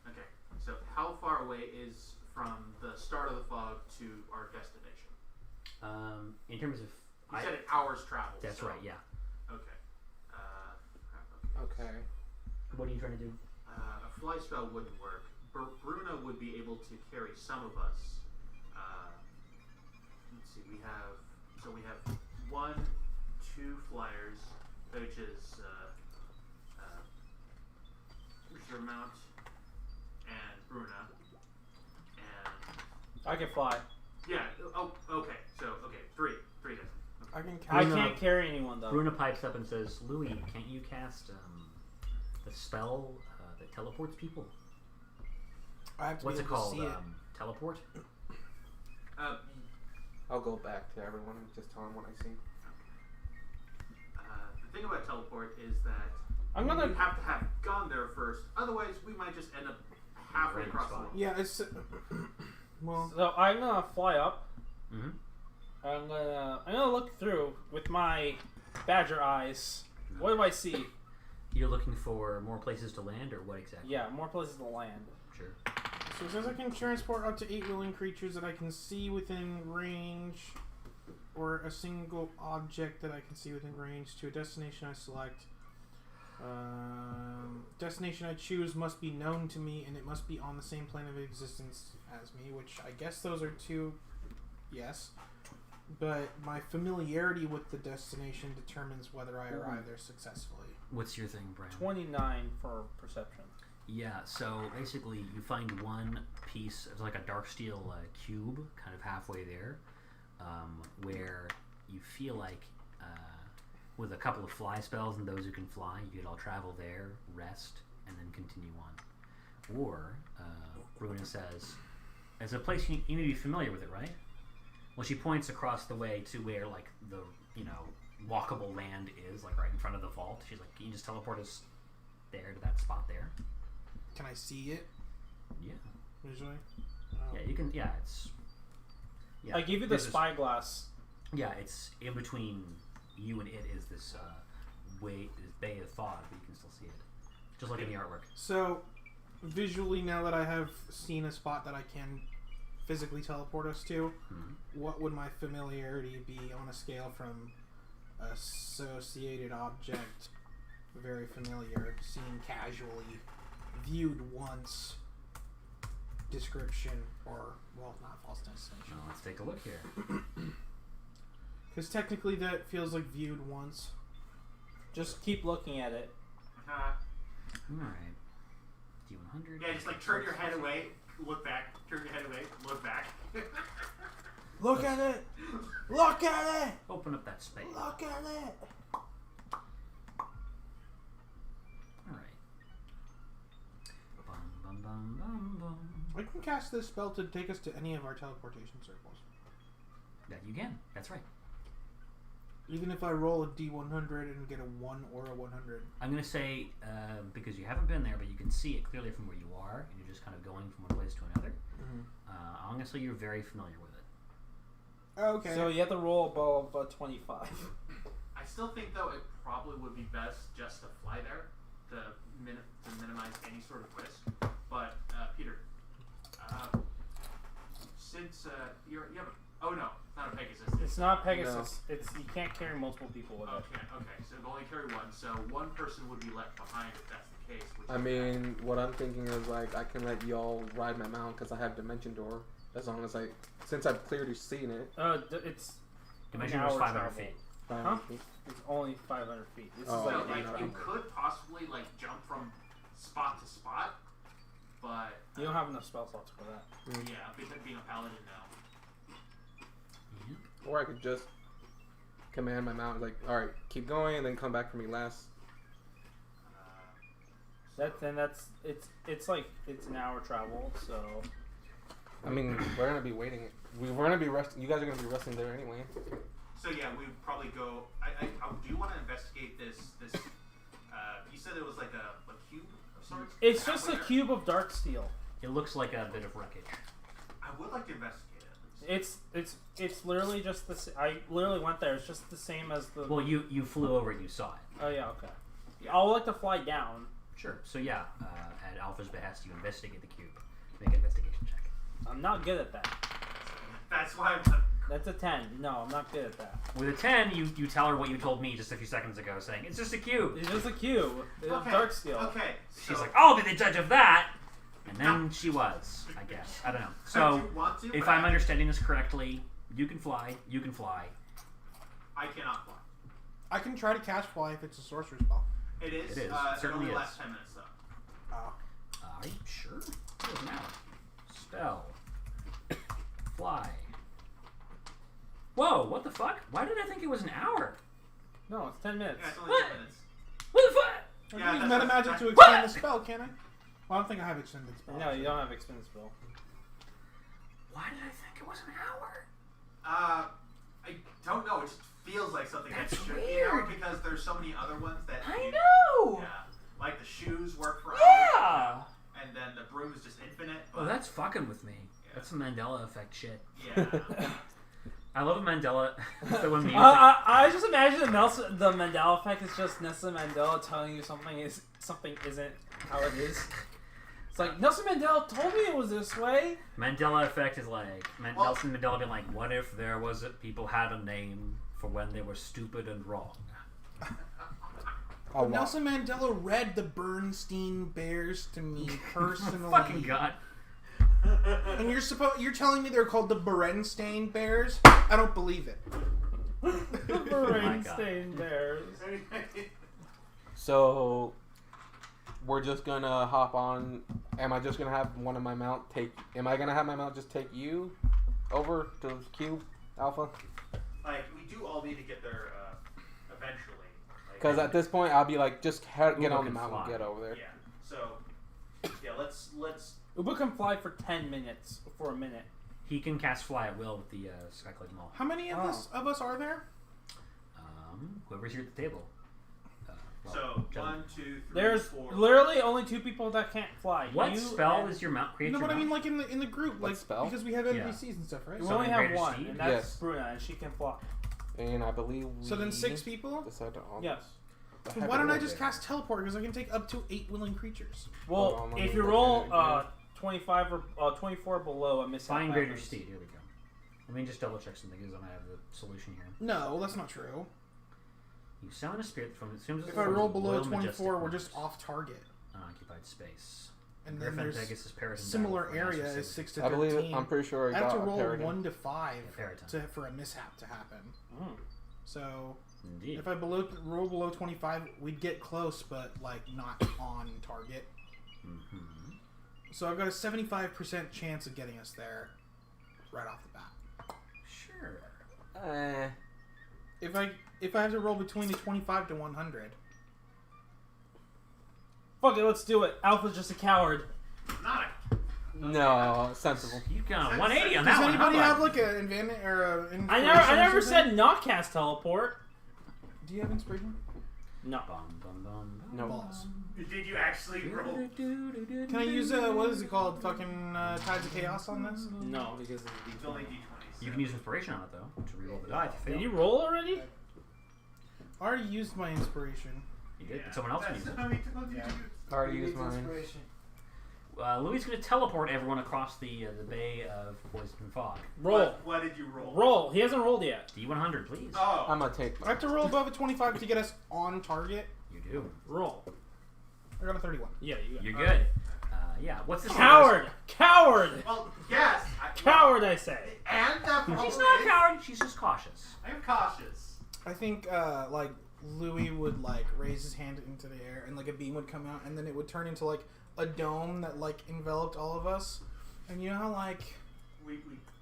Okay. So how far away is from the start of the fog to our destination? In terms of, You said an hour's travel. that's so- right. Yeah. Okay. Crap, okay. Okay. What are you trying to do? A fly spell wouldn't work. Bruna would be able to carry some of us. Let's see. We have 1, 2 flyers, which is Mount and Bruna, and I can fly. yeah. Oh, okay. So three dozen. I can I cast. can't carry anyone though. Bruna pipes up and says, "Louis, can't you cast the spell that teleports people? I have to What's be it able called? to see it. Teleport? I'll go back to everyone and just tell them what I see. The thing about teleport is that I'm gonna. you have to have gone there first. Otherwise, we might just end up halfway Random across the spot. world. Yeah, it's well. So I'm gonna fly up. Mm-hmm. I'm gonna look through with my badger eyes. What do I see? You're looking for more places to land, or what exactly? Yeah, more places to land. Sure. So it says I can transport up to 8 willing creatures that I can see within range, or a single object that I can see within range to a destination I select. Destination I choose must be known to me, and it must be on the same plane of existence as me, which I guess those are 2. Yes. But my familiarity with the destination determines whether I arrive there successfully. What's your thing, Brian? 29 for perception. Yeah, so basically you find one piece of like a dark steel cube kind of halfway there, where you feel like with a couple of fly spells and those who can fly, you could all travel there, rest, and then continue on. Or, Bruna says, it's a place you need to be familiar with it, right? Well, she points across the way to where like the, walkable land is, like right in front of the vault. She's like, can you just teleport us there to that spot there? Can I see it Yeah. visually? Yeah, you can. Yeah, it's. Yeah, I give you the there's this- spyglass. Yeah, it's in between you and it is this this bay of fog, but you can still see it, just like in the artwork. So, visually, now that I have seen a spot that I can physically teleport us to, what would my familiarity be on a scale from associated object, very familiar, seen casually, viewed once, description, or, well, not false destination? Well, let's take a look here. Because technically that feels like viewed once. Just keep looking at it. All right. D100. Yeah, just like turn your head away, look back, turn your head away, look back. Look at it! Look at it! Open up that space. Look at it! All right. Bum, bum, bum, bum, bum. I can cast this spell to take us to any of our teleportation circles. That you can. That's right. Even if I roll a D100 and get a 1 or a 100. I'm going to say, because you haven't been there, but you can see it clearly from where you are, and you're just kind of going from one place to another, I'm going to say you're very familiar with it. Okay. So you have to roll above 25. I still think though it probably would be best just to fly there to minimize any sort of risk. But Peter, since you have a, oh no, it's not a Pegasus. It's not Pegasus. It's you can't carry multiple people with it. Okay, so you only carry one. So one person would be left behind if that's the case. Which I mean, what I'm thinking is like I can let y'all ride my mount because I have Dimension Door. As long as since I've clearly seen it. It's Dimension an was hour 500 travel. feet. Huh? It's only 500 feet. This Oh, is so like like a day you travel. could possibly like jump from spot to spot, but You don't have enough spell slots for that. yeah, because being a paladin now. Or I could just command my mount like, all right, keep going, and then come back for me last. It's like it's an hour travel. So I mean, we're gonna be waiting. We're gonna be resting. You guys are gonna be resting there anyway. So yeah, we would probably go. I do want to investigate this. You said it was like a cube of sorts. it's just a Halfway there? cube of dark steel. It looks like a bit of wreckage. I would like to investigate it. At least. It's literally just the. I literally went there. It's just the same as the. Well, you flew over it, you saw it. Oh yeah, okay. I would like to fly down. Sure. So yeah, at Alpha's behest, you investigate the cube. Make an investigation check. I'm not good at that. That's why That's a 10. No, I'm not good at that. With a 10, you tell her what you told me just a few seconds ago, saying, it's just a cube. It's just a cube. It's Okay. dark skill. Okay. She's so- like, I'll be the judge of that! And then she was, I guess. I don't know. I So, do want to, if but I'm understanding this correctly, you can fly. I cannot fly. I can try to cast fly if it's a sorcerer spell. It is. It is. It Certainly only is. lasts 10 minutes though. Are you sure? It doesn't matter. Spell. Fly. Whoa, what the fuck? Why did I think it was an hour? No, it's 10 minutes. Yeah, it's only What? 10 minutes. What the fuck? I Yeah, can use that's- meta magic to that's- extend the spell, can I? Well, I don't think I have extended spell. No, you don't have extended spell. Why did I think it was an hour? I don't know. It just feels like something That's that should be weird. an hour because there's so many other ones that. I you- know! Yeah. Like the shoes work for hours. Yeah! And then the broom is just infinite. Oh, but- that's fucking with me. Yeah. That's some Mandela effect shit. Yeah. I love a Mandela. The one meme. I just imagine the Mandela effect is just Nelson Mandela telling you something isn't how it is. It's like Nelson Mandela told me it was this way. Mandela effect is like Well- Nelson Mandela being like, "What if there was people had a name for when they were stupid and wrong?" Oh, wow. Nelson Mandela read the Bernstein Bears to me personally. Fucking god. And you're telling me they're called the Berenstain Bears? I don't believe it. The God. Berenstain Bears. So we're just gonna hop on. Am I just gonna have one of my mount take? Am I gonna have my mount just take you over to the cube, Alpha? Like we do all need to get there eventually. Like, Because at this point, I'll be like, just get Uber on the can mount and fly. get over there. Yeah. So yeah, let's. Ubu can fly for 10 minutes, for a minute. He can cast fly at will with the Skyclad Maul. How many of us are there? Whoever's here at the table. Well, So gentlemen. 1, 2, 3, There's 4. literally only 2 people that can't fly. What You spell and- is your mount? Create No, your but I mean mount? like in the group, What like spell? because we have Yeah. NPCs and stuff, right? You So- only Summon have Greater one, Steed? and that's Yes. Bruna, and she can fly. And I believe So then we 6 people? decided on. Yes. Well, why don't I just cast teleport? Because I can take up to 8 willing creatures. Hold Well, on, let if me you look roll at it again. 25 or 24 below, a mishap Find Greater happens. Steed. Here we go. Let me just double check something because I might have the solution here. No, that's not true. You summon a spirit from If I roll below 24, we're just off target. Unoccupied space. And then Griffin, there's Pegasus, Paraton, similar Battle, area Master is 6 to I believe 13. it. I'm pretty sure I have to got a roll paragon. 1 to 5 Paraton. for a mishap to happen. Mm. So Indeed. if I roll below 25, we'd get close, but like not on target. Mm-hmm. So I've got a 75% chance of getting us there right off the bat. Sure. If I have to roll between a 25 to 100. Fuck it, let's do it. Alpha's just a coward. Not No, sensible. You got a 180 on Does that one. anybody How have about- like an advantage or an I inspiration or never something? said not cast teleport. Do you have inspiration? No. Bum, bum, bum, bum. No. Balls. Did you actually roll? Can I use what is it called? Fucking Tides of Chaos on this? No, because it's It's only D20s. You can use inspiration on it though to reroll the die if you Did fail. you roll already? I already used my inspiration. You did, but someone else can use it. I already used mine. Louis is going to teleport everyone across the bay of poison fog. Roll. What did you roll? Roll. He hasn't rolled yet. D100, please. Oh. I'm gonna take. I have to roll above a 25 to get us on target. You do. Roll. I got a 31. Yeah, you got You're good. Yeah. What's the Coward! Coward! Well, yes. Coward, I say. And that probably She's not a is- coward. She's just cautious. I'm cautious. I think like Louis would like raise his hand into the air and like a beam would come out and then it would turn into like a dome that like enveloped all of us. And you know how like We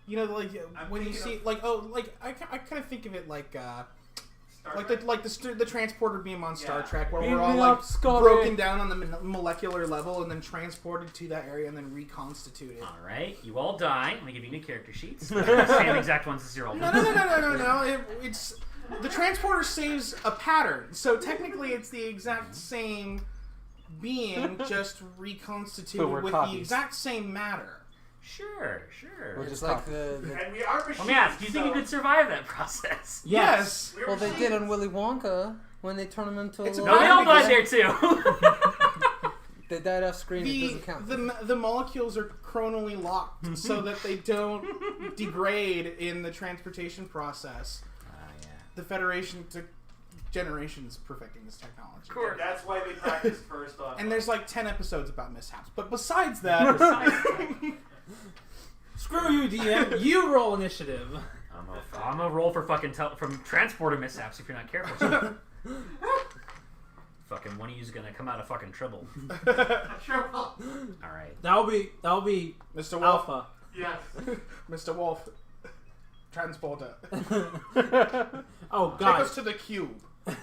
you know like I'm when you thinking see of- like I kind of think of it like Star like Trek. the transporter beam on Star Yeah. Trek where Beam we're all me like up, Scotty. broken down on the molecular level and then transported to that area and then reconstituted. All right. You all die. I'm going to give you new character sheets. Same exact ones as your old No. It's the transporter saves a pattern, so technically it's the exact same being, just reconstituted So we're with copies. the exact same matter. Sure. We're It's just like copies. the And we are machines. Let me ask. Do you think you could survive that process? Yes. We're well, they did on machines. Willy Wonka when they turn him into a It's little. No, they all Because- died there too. That screen it doesn't count. The molecules are chronally locked so that they don't degrade in the transportation process. Yeah. The Federation took generations perfecting this technology. Of course. That's why they practice first on. And there's like 10 episodes about mishaps. But besides that... Screw you, DM. You roll initiative. I'm gonna roll for fucking from transporter mishaps if you're not careful. Fucking one of you's gonna come out of fucking trouble. Trouble. All right. That'll be Mr. Wolf. Alpha. Yes. Mr. Wolf. Transporter. Oh Take God. us to the cube. Doctor,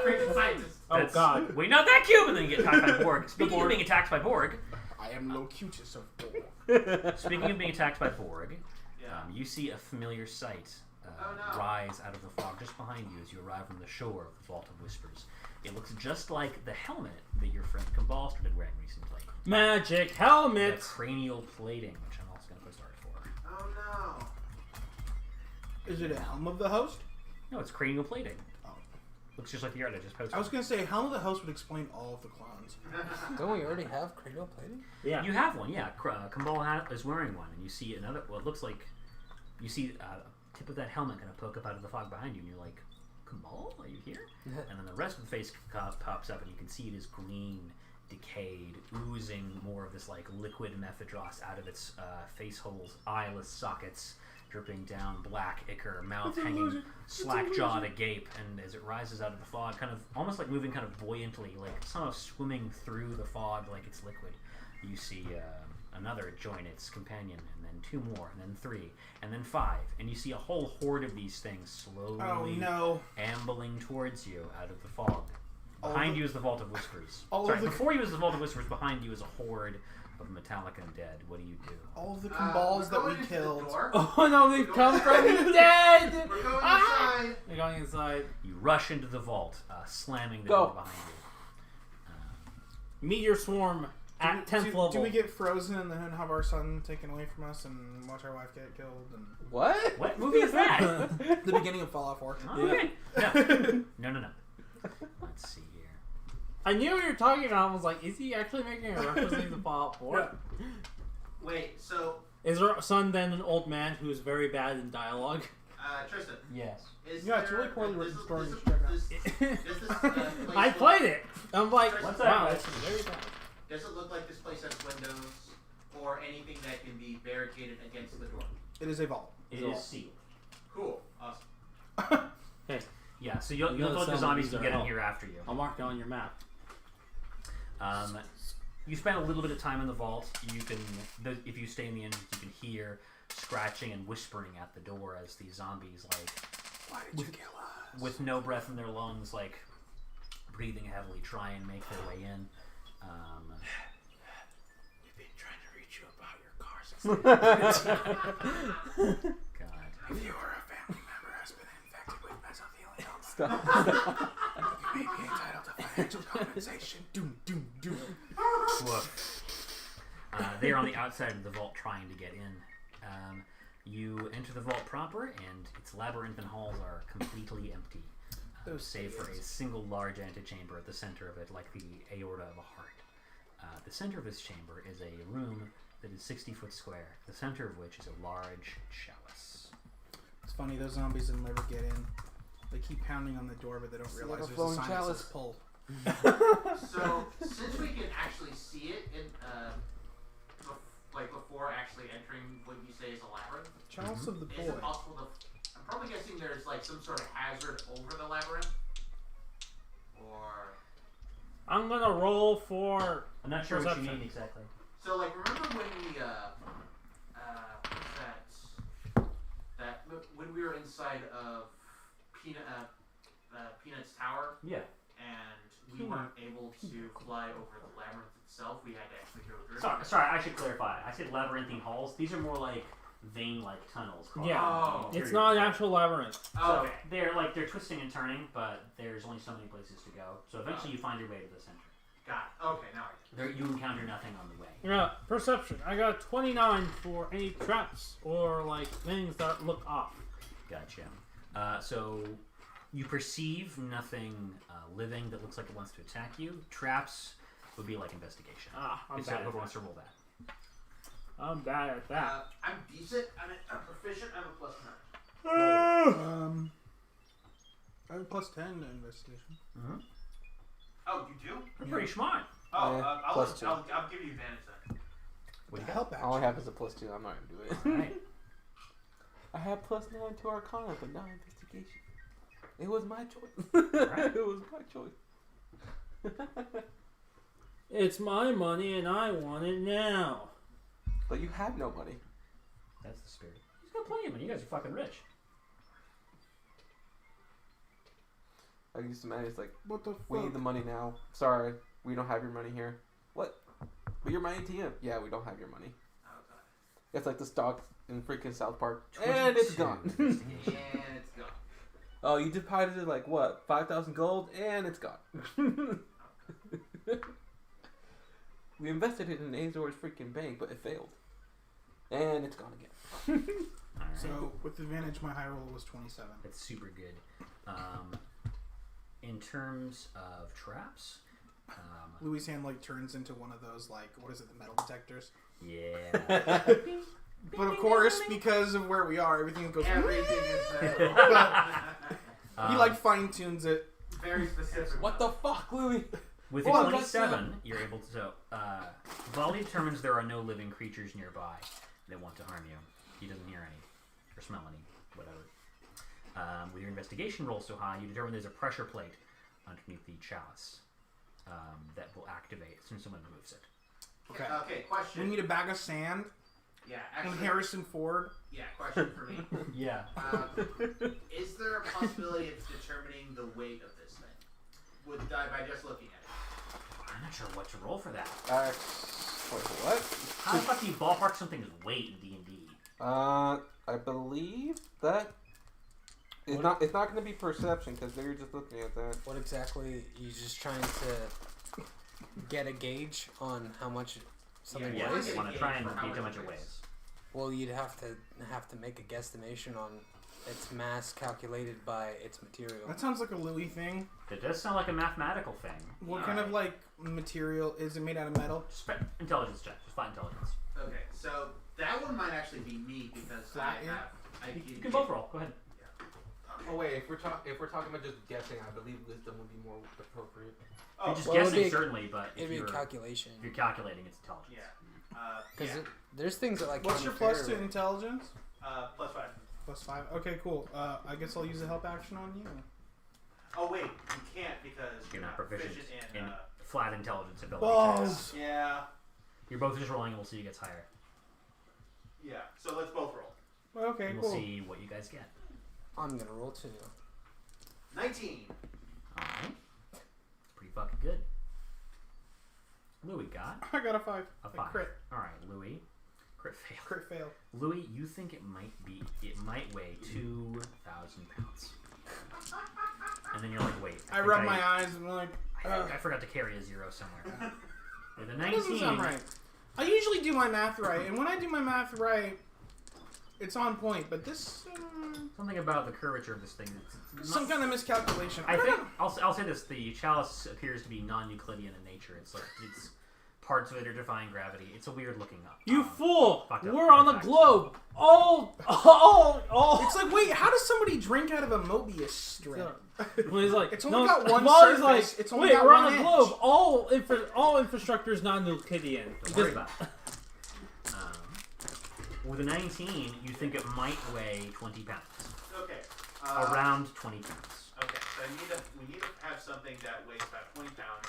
freaking scientist. Oh God. Wait, not that cube, and then you get attacked by Borg. Speaking of being attacked by Borg. I am Locutus of Borg. Speaking of being attacked by Borg, Yeah. you see a familiar sight rise out of the fog just behind you as you arrive on the shore of the Vault of Whispers. It looks just like the helmet that your friend Cabal started wearing recently. Magic The helmet. cranial plating, which I'm also going to put a start for. Oh no. Is it a helm of the host? No, it's cranial plating. Oh. Looks just like the art I just posted. I was going to say, helm of the host would explain all of the clones. Don't we already have cranial plating? Yeah. You have one, yeah. Cabal is wearing one, and you see another. Well, it looks like you see tip of that helmet kind of poke up out of the fog behind you, and you're like, Cabal, are you here? And then the rest of the face pops up, and you can see it is green, decayed, oozing more of this like liquid mephedros out of its face holes, eyeless sockets, dripping down black ichor, mouth hanging slack-jawed agape, and as it rises out of the fog, kind of almost like moving kind of buoyantly, like somehow swimming through the fog like it's liquid. You see another join its companion, and then two more, and then three, and then five, and you see a whole horde of these things slowly ambling towards you out of the fog. Behind you is the Vault of Whispers. Before you is the Vault of Whispers. Behind you is a horde of metallic undead. What do you do? All of the Cabals that we into the killed. door. Oh no, they've come from the dead. We're going inside. They're going inside. You rush into the vault, slamming the door behind you. Meteor swarm at 10th level. Do we get frozen and then have our son taken away from us and watch our wife get killed? And What? What movie is that? the beginning of Fallout 4. Okay. No. Let's see here. I knew what you were talking about. I was like, is he actually making a reference to Fallout 4? Wait, so Is her son then an old man who is very bad in dialogue? Tristan, Yes. is Yeah, it's there, really poorly written story. Does Check it out. this place I look- played it. I'm like, What's that? wow, this is very bad. Does it look like this place has windows or anything that can be barricaded against the door? It is a vault. It is sealed. Cool. Awesome. Yeah, so you'll You know let the some zombies of these can are get in hell. here after you. I'll mark it on your map. You spend a little bit of time in the vault. You can, if you stay in the entrance, you can hear scratching and whispering at the door as these zombies, like, Why did you kill us? with no breath in their lungs, like, breathing heavily, try and make their way in. We've been trying to reach you about your car. God. If you or a family member has been infected with mesothelioma, Stop. you may be entitled to financial compensation. Doom. Woof. They are on the outside of the vault trying to get in. You enter the vault proper, and its labyrinthine halls are completely empty, save for a single large antechamber at the center of it, like the aorta of a heart. The center of this chamber is a room that is 60 foot square, the center of which is a large chalice. It's funny, those zombies will never get in. They keep pounding on the door, but they don't It's realize like a there's a flowing sign that chalice. says pull. So since we can actually see it in, before actually entering what you say is a labyrinth, Chalice of the is it boy. possible to? I'm probably guessing there's like some sort of hazard over the labyrinth, or I'm gonna roll for. I'm not sure what you Perception. mean exactly. so like remember when we when we were inside of Peanut's tower Yeah. and we weren't able to fly over the labyrinth itself, we had to actually go through. Sorry, I should clarify. I said labyrinthine halls. These are more like vein-like tunnels. Yeah. Oh. It's not an actual labyrinth. So Oh, okay. they're twisting and turning, but there's only so many places to go. So eventually you find your way to the center. Got it. Okay, now I get it. You encounter nothing on the way. Yeah, perception. I got 29 for any traps or like things that look off. Gotcha. So You perceive nothing living that looks like it wants to attack you. Traps would be like investigation. I'm If bad. whoever wants to roll that. I'm bad at that. I'm decent. I'm proficient. I'm a +9. I have a +10 to investigation. Oh, you do? You're pretty smart. Oh, Yeah, I'll +2. I'll give you advantage then. What do you got? Help All I action. have is a +2. I'm not gonna do it. Alright. I had +9 to Arcana, but not investigation. It was my choice. Alright. It was my choice. It's my money and I want it now. But you have no money. That's the spirit. He's got plenty of money. You guys are fucking rich. I used to imagine it's like, What the we need fuck? the money now. Sorry, we don't have your money here. What? But you're my ATM. Yeah, we don't have your money. It's like the stock in freaking South Park. And it's 22 gone. investigation. And it's gone. Oh, you deposited like what? 5,000 gold, and it's gone. We invested it in Azor's freaking bank, but it failed. And it's gone again. Alright. So, with advantage, my high roll was 27. That's super good. In terms of traps, Louis' hand like turns into one of those like what is it, the metal detectors? yeah. But of course, because of where we are, everything goes. Everything is He like fine tunes it. very specific. What the fuck, Louis? With Hold a on, that's 27, you're able to. So, Volley determines there are no living creatures nearby that want to harm you. He doesn't hear any or smell any, whatever. With your investigation roll so high, you determine there's a pressure plate underneath the chalice that will activate as soon as someone moves it. Okay. Okay, question. We need a bag of sand Yeah, and actually. Harrison Ford. Yeah, question for me. Yeah. Is there a possibility of determining the weight of this thing by just looking at it? I'm not sure what to roll for that. Wait, what? How the fuck do you ballpark something's weight in D&D? I believe that it's not going to be perception because they're just looking at that. What exactly? You just trying to get a gauge on how much something Yeah, weighs? you want to try and For how gauge how much much it it weighs. Well, you'd have to make a guesstimation on its mass calculated by its material. That sounds like a Louis thing. It does sound like a mathematical thing. What kind of like material is it made out of metal? Just intelligence check. Just flat intelligence. Okay, so that one might actually be me because Flat I in? have. You can both roll. Go ahead. Oh wait, if we're talking about just guessing, I believe wisdom would be more appropriate. Oh, You're just well, it'd guessing, be a- certainly, but if It'd be a you're, calculation. if you're calculating, it's intelligence. yeah. Because Yeah. there's things that like. What's your counter plus to fair- intelligence? +5. +5. Okay, cool. I guess I'll use a help action on you. Oh wait, you can't because You're not proficient in. in flat intelligence ability checks. Balls. Yeah. You're both just rolling, and we'll see who gets higher. Yeah. So let's both roll. Okay, And we'll cool. see what you guys get. I'm gonna roll 2. 19. Alright. Pretty fucking good. Louis got I got a 5. a A 5. crit. Alright, Louis. Crit fail. Crit fail. Louis, you think it might weigh 2,000 pounds. And then you're like, wait. I rub my eyes and I'm like, I think I forgot to carry a 0 somewhere. With a that doesn't 19, sound right. I usually do my math right, and when I do my math right, it's on point. But this, something about the curvature of this thing. It's some kind of miscalculation. I don't think know. I'll say this: the chalice appears to be non-Euclidean in nature. It's like it's parts of it are defying gravity. It's a weird looking up. You fool! fucked up We're on a artifact. globe. It's like, wait, how does somebody drink out of a Mobius strip? When he's like, It's only got one Molly's surface, like, it's only wait, got we're one on a edge. globe. All infrastructure is non-Euclidean. Don't worry about it. With a 19, you think it might weigh 20 pounds. Okay. Around 20 pounds. Okay. So we need to have something that weighs about 20 pounds,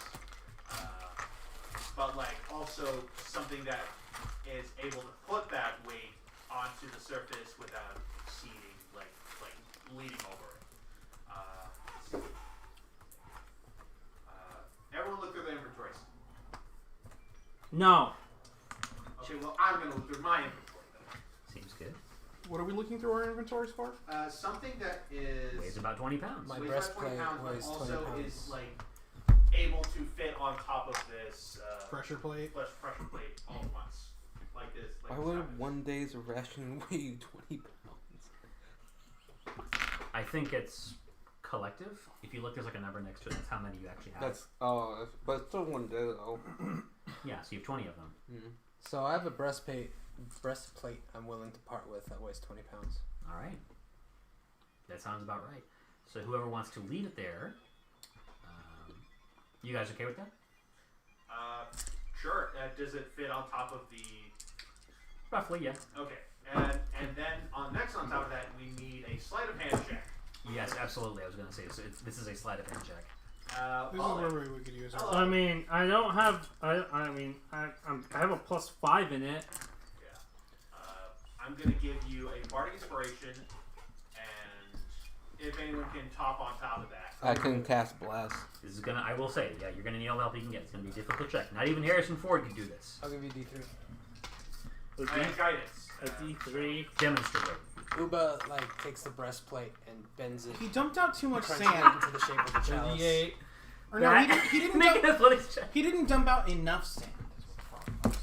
but like also something that is able to put that weight onto the surface without seeding, like bleeding over it. Let's see. Everyone look through their inventories. No. Okay, well I'm gonna look through my inventory Seems good. What are we looking through our inventories for? then. Something that is Weighs about 20 pounds. My weighs about 20 breastplate pounds, but weighs 20 also pounds. is like able to fit on top of this Pressure plate. pressure plate all at once, like this. Like Why this would happens. one day's ration weigh you 20 pounds? I think it's collective. If you look, there's like a number next to it. That's how many you actually have. But it's still one day though. Yeah, so you have 20 of them. So I have a breastplate I'm willing to part with that weighs 20 pounds. All right. That sounds about right. So whoever wants to lead it there, you guys okay with that? Sure. Does it fit on top of the? Roughly, yeah. Okay. And then next on top of that, we need a sleight of hand check. Yes, absolutely. I was going to say this is a sleight of hand check. This is where we could use it. I mean, I don't have. I have a +5 in it. I'm going to give you a bardic inspiration, and if anyone can top on top of that. I can cast blast. This is gonna. I will say, yeah, you're gonna need all the help you can get. It's gonna be a difficult check. Not even Harrison Ford can do this. I'll give you D3. And guidance. A D3. Demonstrate. Uba takes the breastplate and bends it. He dumped out too much crunches sand. it into the shape of the chalice. 38. Or no, he didn't Make dump, an athletics check. he didn't dump out enough sand. Is what the problem was.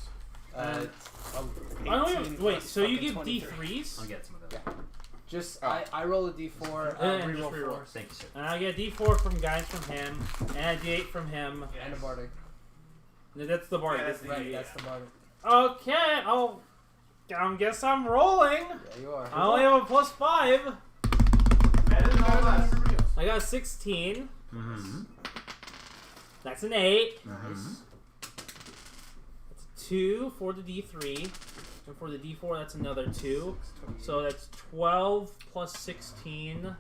I don't 18 even, wait, plus so you fucking give 23. D3s? I'll get some of that. Yeah. Just I roll a D4. And reroll just reroll. 4. Thank you, sir. And I get D4 from guidance from him, and a D8 from him. And a bardic. That's the bardic. Yeah, that's Right, that's the bardic. Okay, I guess I'm rolling. Yeah, you are. I only have a +5. Better than all us. I got a 16. Mm-hmm. That's an 8. Nice. That's a 2 for the D3. And for the D4, that's another 2. So that's 12 plus 16.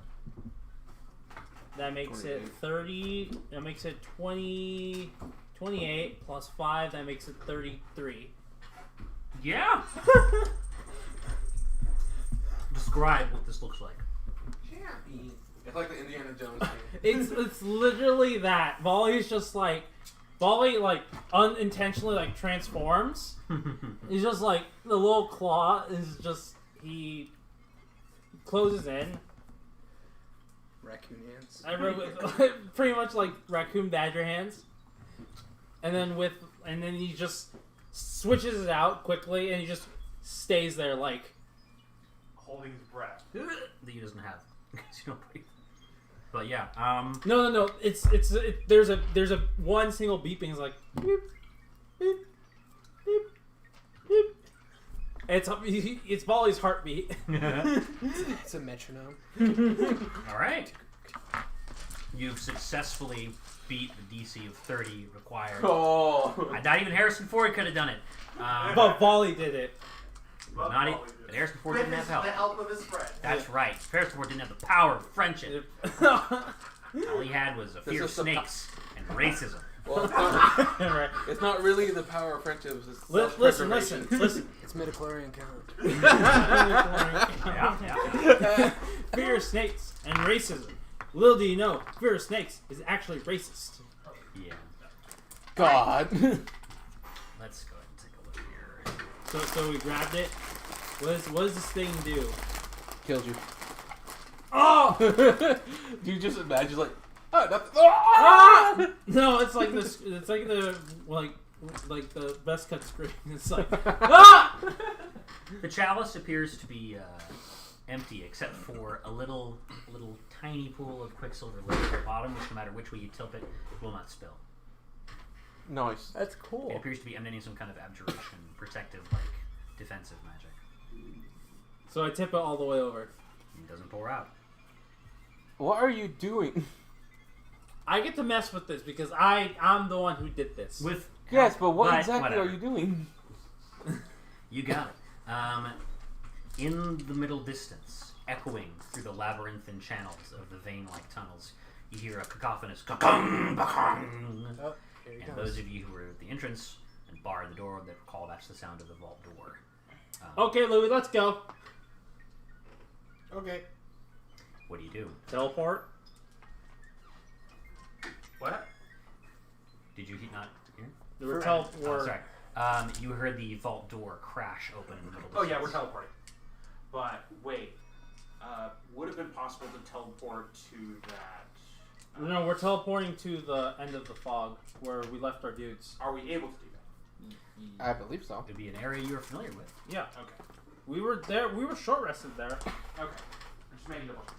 That makes it 30. That makes it 28 plus 5. That makes it 33. Yeah. Describe what this looks like. It's like the Indiana Jones thing. It's literally that. Volley's just Volley unintentionally transforms. He's just the little claw is just he closes in. Raccoon hands. I wrote pretty much like raccoon badger hands, and then he just switches it out quickly, and he just stays there Holding his breath. That he doesn't have because you don't breathe. But yeah, No. There's a one single beeping. It's like beep, beep, beep, beep. It's Volley's heartbeat. It's a metronome. all right. You've successfully beat the DC of 30 required. Oh. Not even Harrison Ford could have done it. But Volley did it. But Harrison Ford didn't have help. The help of his friend. That's right. Harrison Ford didn't have the power of friendship. All he had was a fear of just the snakes and racism. Well, it's not, Right. it's not really the power of friendship. It's Listen. It's midichlorian count. Yeah. Fear of snakes and racism. Little do you know, fear of snakes is actually racist. Yeah. God. Let's go ahead and take a look here. So we grabbed it. What does this thing do? Killed you. Oh! Do you just imagine nothing? No, it's like this. It's like the best cut screen. It's like ah! The chalice appears to be empty, except for a little tiny pool of quicksilver liquid at the bottom, which no matter which way you tilt it, will not spill. Nice. That's cool. It appears to be emanating some kind of abjuration, protective, defensive magic. So I tip it all the way over. It doesn't pour out. What are you doing? I get to mess with this because I'm the one who did this. With Yes, but what but exactly whatever. are you doing? You got it. In the middle distance, echoing through the labyrinthine channels of the vein-like tunnels, you hear a cacophonous ka-kung, ba-kung. Oh, here he And comes. those of you who were at the entrance and barred the door, that recall that's the sound of the vault door. Okay, Louis, let's go. Okay. What do you do? Teleport. What? Did you not hear? We're Oh, teleport. sorry. You heard the vault door crash open in the middle Oh distance. yeah, we're teleporting. But wait, would it have been possible to teleport to that? No, we're teleporting to the end of the fog where we left our dudes. Are we able to do that? I believe so. It'd be an area you're familiar with. Yeah, Okay. we were there. We were short rested there. Okay. I'm just making double check.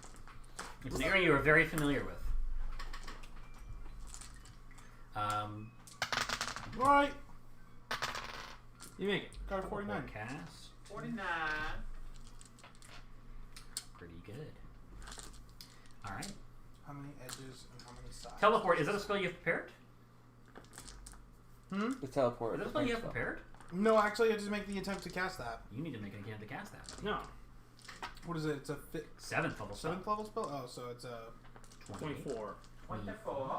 It's an area you are very familiar with. Right. You make it. Got a 49. Cast. 49. Pretty good. Alright. How many edges and how many sides? Teleport, is that a spell you have prepared? The teleport. Is that a spell you have prepared? No, actually, I just make the attempt to cast that. You need to make an attempt to cast that. No. What is it? It's a 7th level spell. 7th level spell? Oh, so it's a... 24. 24.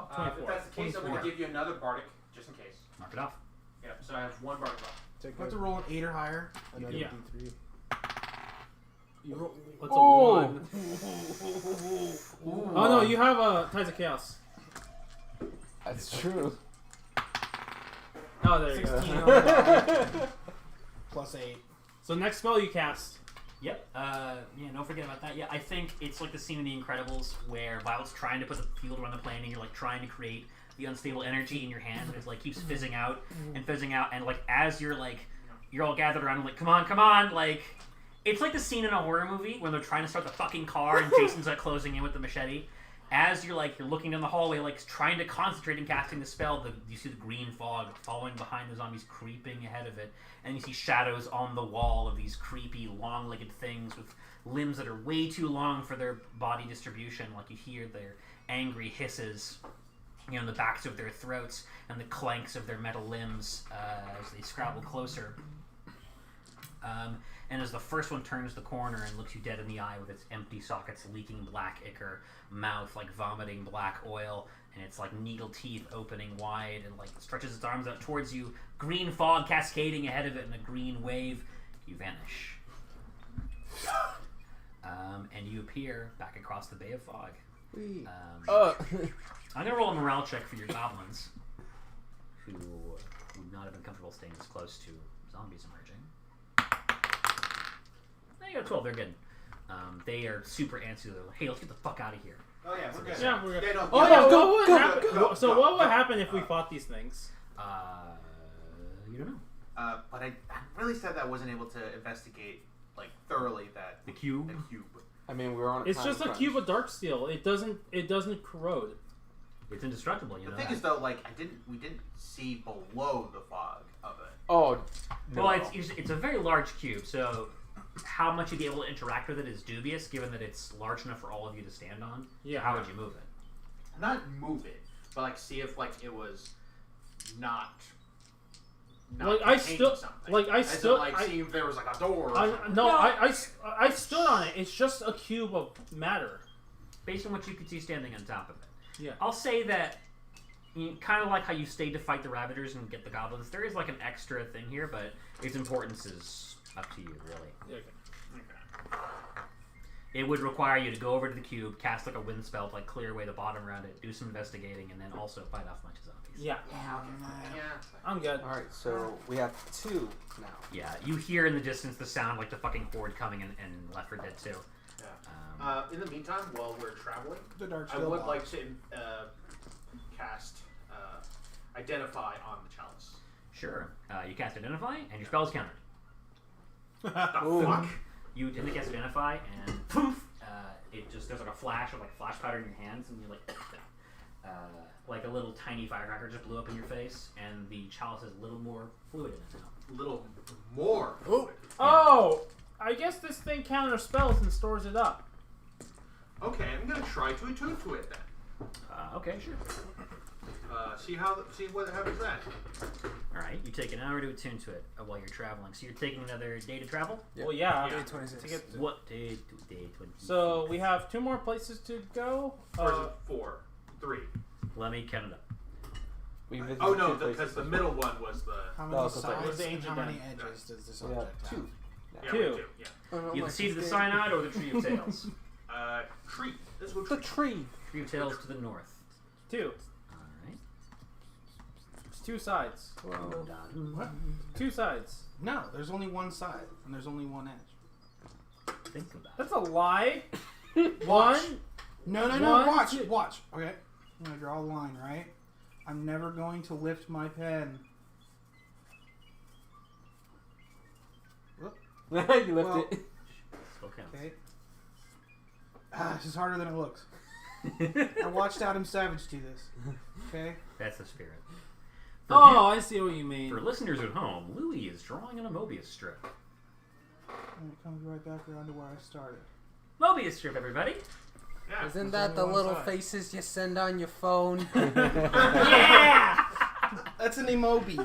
If 24. that's the case, I'm going 24. to give you another bardic, just in case. Mark it off. Yep, so I have one bardic left. You have to roll an 8 or higher. Another Yeah. D3. What's a 1? Oh no, you have Tides of Chaos. That's true. Oh, there you 16 go. on the die. Plus 8. So next spell you cast. Yep. Yeah, don't forget about that. Yeah, I think it's like the scene in The Incredibles where Violet's trying to put the field around the plane and you're like trying to create the unstable energy in your hand and it like keeps fizzing out and like as you're all gathered around like come on like it's like the scene in a horror movie when they're trying to start the fucking car and Jason's like closing in with the machete. As you're looking down the hallway like trying to concentrate and casting the spell, you see the green fog following behind the zombies creeping ahead of it, and you see shadows on the wall of these creepy long-legged things with limbs that are way too long for their body distribution. Like you hear their angry hisses in the backs of their throats and the clanks of their metal limbs as they scrabble closer. And as the first one turns the corner and looks you dead in the eye with its empty sockets leaking black ichor, mouth like vomiting black oil, and its like needle teeth opening wide and like stretches its arms out towards you, green fog cascading ahead of it in a green wave, you vanish. And you appear back across the Bay of Fog. I'm going to roll a morale check for your goblins, who would not have been comfortable staying this close to zombies emerging. You got 12, they're good. They are super antsy. They're like, hey, let's get the fuck out of here. Oh yeah, we're good. Yeah, we're good. They don't. Oh yeah, yeah, go, what would go, happen? go, So go, what would go. happen if we fought these things? You don't know. But I really said that I wasn't able to investigate like thoroughly The cube? the cube. I mean, we're on. It's just a cube of dark steel. It doesn't corrode. It's indestructible, you The know thing that. is though, like we didn't see below the fog of it. Oh. No. Well, it's a very large cube, so how much you'd be able to interact with it is dubious, given that it's large enough for all of you to stand on. Yeah. How would you move it? Not move it, but like see if like it was not. Like I containing stood, something. like I As in, stood. like see if there was like a door. Or something. I stood on it. It's just a cube of matter. Based on what you could see standing on top of it. Yeah. I'll say that, kind of like how you stayed to fight the Ravagers and get the Goblins, there is like an extra thing here, but its importance is up to you, really. Okay. It would require you to go over to the cube, cast like a wind spell to like clear away the bottom around it, do some investigating, and then also fight off a bunch of zombies. Yeah. Yeah. I'm good. All right, so we have 2 now. Yeah, you hear in the distance the sound like the fucking horde coming in Left 4 Dead 2. Yeah. In the meantime, while we're traveling, The dark I steel would like box. to cast Identify on the chalice. Sure. You cast Identify, and your spell is countered. The fuck? You didn't cast Identify, and poof! There's like a flash of like flash powder in your hands, and you're like a little tiny firecracker just blew up in your face, and the chalice has a little more fluid in it now. A little more. Oh, I guess this thing counters spells and stores it up. Okay, I'm gonna try to attune to it then. Okay, sure. See what happens then. Alright, you take an hour to attune to it while you're traveling. So you're taking another day to travel? Yeah. Well, yeah. Yeah. Day 26. To get What day? Day 20. So we have 2 more places to go. Or is it 4? 3? Let me count it up. We visited Oh no, 2 places because the so middle one was the. How No, many it's like- sides the and ancient how many den. edges does this far. We have object 2. have? Yeah, Two. we do, yeah. You have the Seed of the Cyanide or the Tree of Tales? Tree. Let's go The tree. tree. Tree of Tales to the north. 2. Alright. It's 2 sides. What? 2 sides. No, there's only one side, and there's only one edge. Think about it. That's a lie. 1. No, One, watch, two- watch. Okay, I'm gonna draw a line, right? I'm never going to lift my pen. You lift Well, it. Still counts. Okay. This is harder than it looks. I watched Adam Savage do this. Okay? That's the spirit. Oh, I see what you mean. For listeners at home, Louis is drawing on a Mobius strip. And it comes right back around to where I started. Mobius strip, everybody. Yeah. Isn't There's that the only one little side. faces you send on your phone? Yeah! That's an emobi.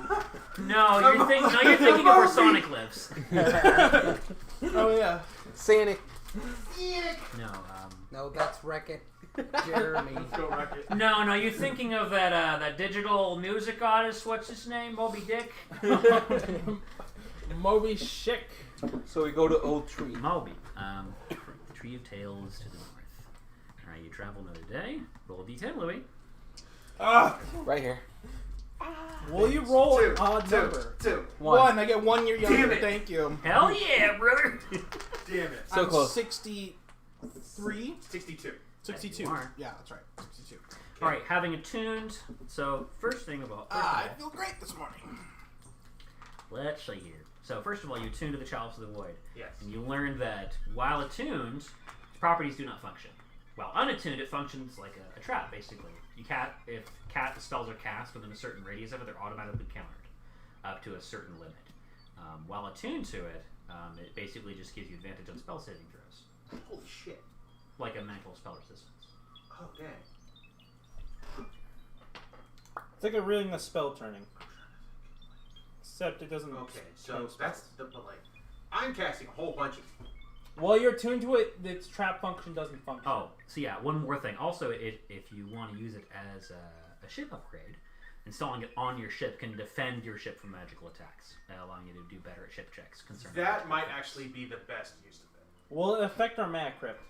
No, you're thinking of where Sonic lives. Oh, yeah. Sonic. No, No, that's Wreck-It. Jeremy. Go wreck it. no, you're thinking of that digital music artist. What's his name? Moby Dick. Moby Shick. So we go to Old Tree. Moby. The Tree of Tales to the north. All right, you travel another day. Roll a d10, Louis. Right here. Will you roll Two, an odd two, number? two. One. I get 1 year younger. Damn it. Thank you. Hell yeah, brother. Damn it. So I'm close. 63? 62. 62. You are. Yeah, that's right. 62. All right, having attuned. So first thing about. First of I all, feel great this morning. let's see here. So first of all, you attune to the Chalice of the Void, Yes. and you learn that while attuned, properties do not function. While unattuned, it functions like a trap, basically. If spells are cast within a certain radius of it, they're automatically countered up to a certain limit. While attuned to it, it basically just gives you advantage on spell saving throws, Holy shit. like a magical spell resistance. Oh, dang. It's like a reading a spell turning. Except it doesn't. Okay, so turn that's spells. but like, I'm casting a whole bunch of. While you're tuned to it, its trap function doesn't function. Oh, so yeah, one more thing. Also, if you want to use it as a ship upgrade, installing it on your ship can defend your ship from magical attacks, allowing you to do better at ship checks concerning That magical might attacks. actually be the best use of it. Will it affect our mana crypt?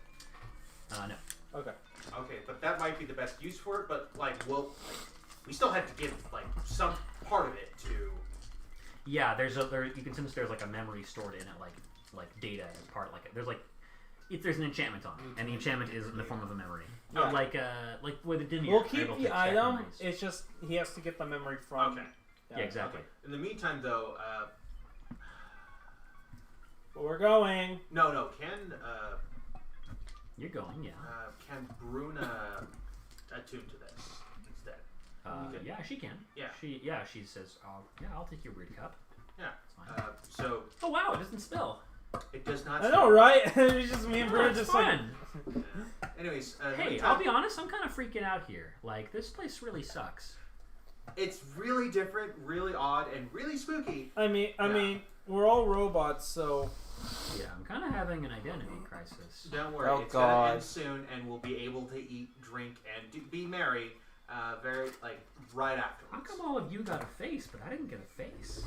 No. Okay. Okay, but that might be the best use for it. But like, we still have to give like some part of it to. Yeah, you can sense there's like a memory stored in it, like data as part there's an enchantment on it, and the enchantment is in the form of a memory. Okay. Like with a Dimir. We'll they're keep able to the extract item. memories. It's just he has to get the memory from. Okay. Yeah, exactly. Okay. In the meantime, though, But we're going. no, can You're going, yeah. can Bruna attune to this instead? Okay. Yeah, she can. Yeah. She says, I'll take your weird cup. Yeah. It's fine. So Oh wow, it doesn't spill. it does not. I know, right? It's just me and Bruno It's just fun. Anyways, Hey, I'll be honest, I'm kind of freaking out here. Like, this place really sucks. It's really different, really odd, and really spooky. I mean, we're all robots, so Yeah, I'm kind of having an identity crisis. Don't worry, Oh, it's God. gonna end soon, and we'll be able to eat, drink, and be merry. Very right How afterwards. come all of you got a face, but I didn't get a face?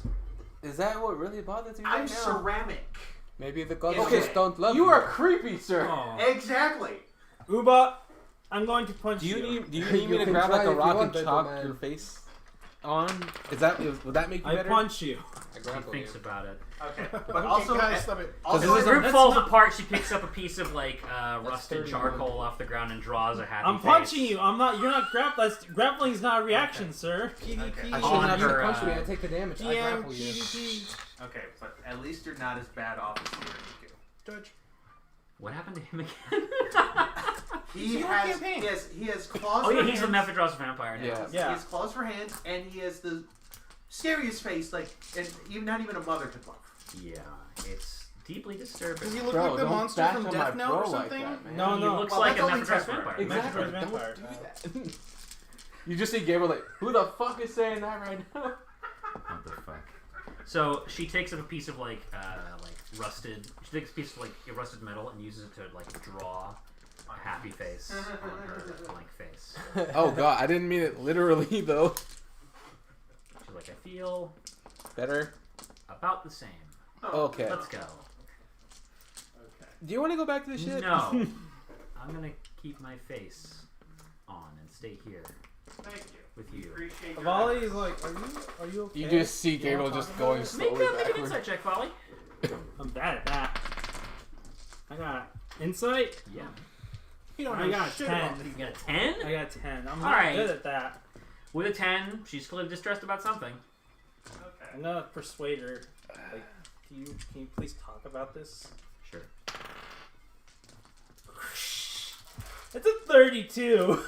Is that what really bothers you I'm right now? ceramic. Maybe the gods Okay, just don't love You are creepy, sir. Oh. Exactly. Uba, I'm going to punch Do you you. need me You to can grab try like if a you rock want, and Bibble chalk Man. your face on? Would that make you I better? punch you. I She grapple thinks you. about it. Okay, but Okay, also, guys, stop it. also this is The a- group That's falls not- apart. She picks up a piece of rusted 31. charcoal off the ground and draws a happy I'm face. punching you. I'm not. You're not grappling. Grappling is not a reaction, sir. PvP. Okay. I On shouldn't have you her, punch me. I take the damage. I GM, grapple you. PvP. okay, but at least you're not as bad off as you were. Judge. What happened to him again? He your has, campaign. he has claws Oh for yeah, he's the hands. Mephrodros vampire now. Yeah. He Yeah. has claws for hands, and he has the scariest face, and not even a mother could love. Yeah, it's deeply disturbing. Does he look Bro, like the don't monster bash from on Death my Note or bro like something? that, man. No, He no. looks Well, like a that's only Mephrodros temporary. vampire. Exactly. Mephrodros vampire. Don't do that. You just see Gabriel like, who the fuck is saying that right now? What the fuck? So she takes up a piece of rusted. She takes a piece of rusted metal and uses it to draw a happy face on her blank face. Oh god, I didn't mean it literally though. She's like, I feel Better. about the same. Okay. Let's go. Do you want to go back to the ship? No, I'm gonna keep my face on and stay here Thank you. with you. Appreciate your Volley is like, are you okay? You just see You Gabriel wanna just talk going about it? Make, slowly make an backward. insight check, Folly. I'm bad at that. I got insight. Yeah. You don't I know got shit 10. about You got a 10? I got 10. I'm All not right. good at that. With a 10, she's clearly distressed about something. Okay. I'm gonna persuade her. Like, can you please talk about this? Sure. It's a 32.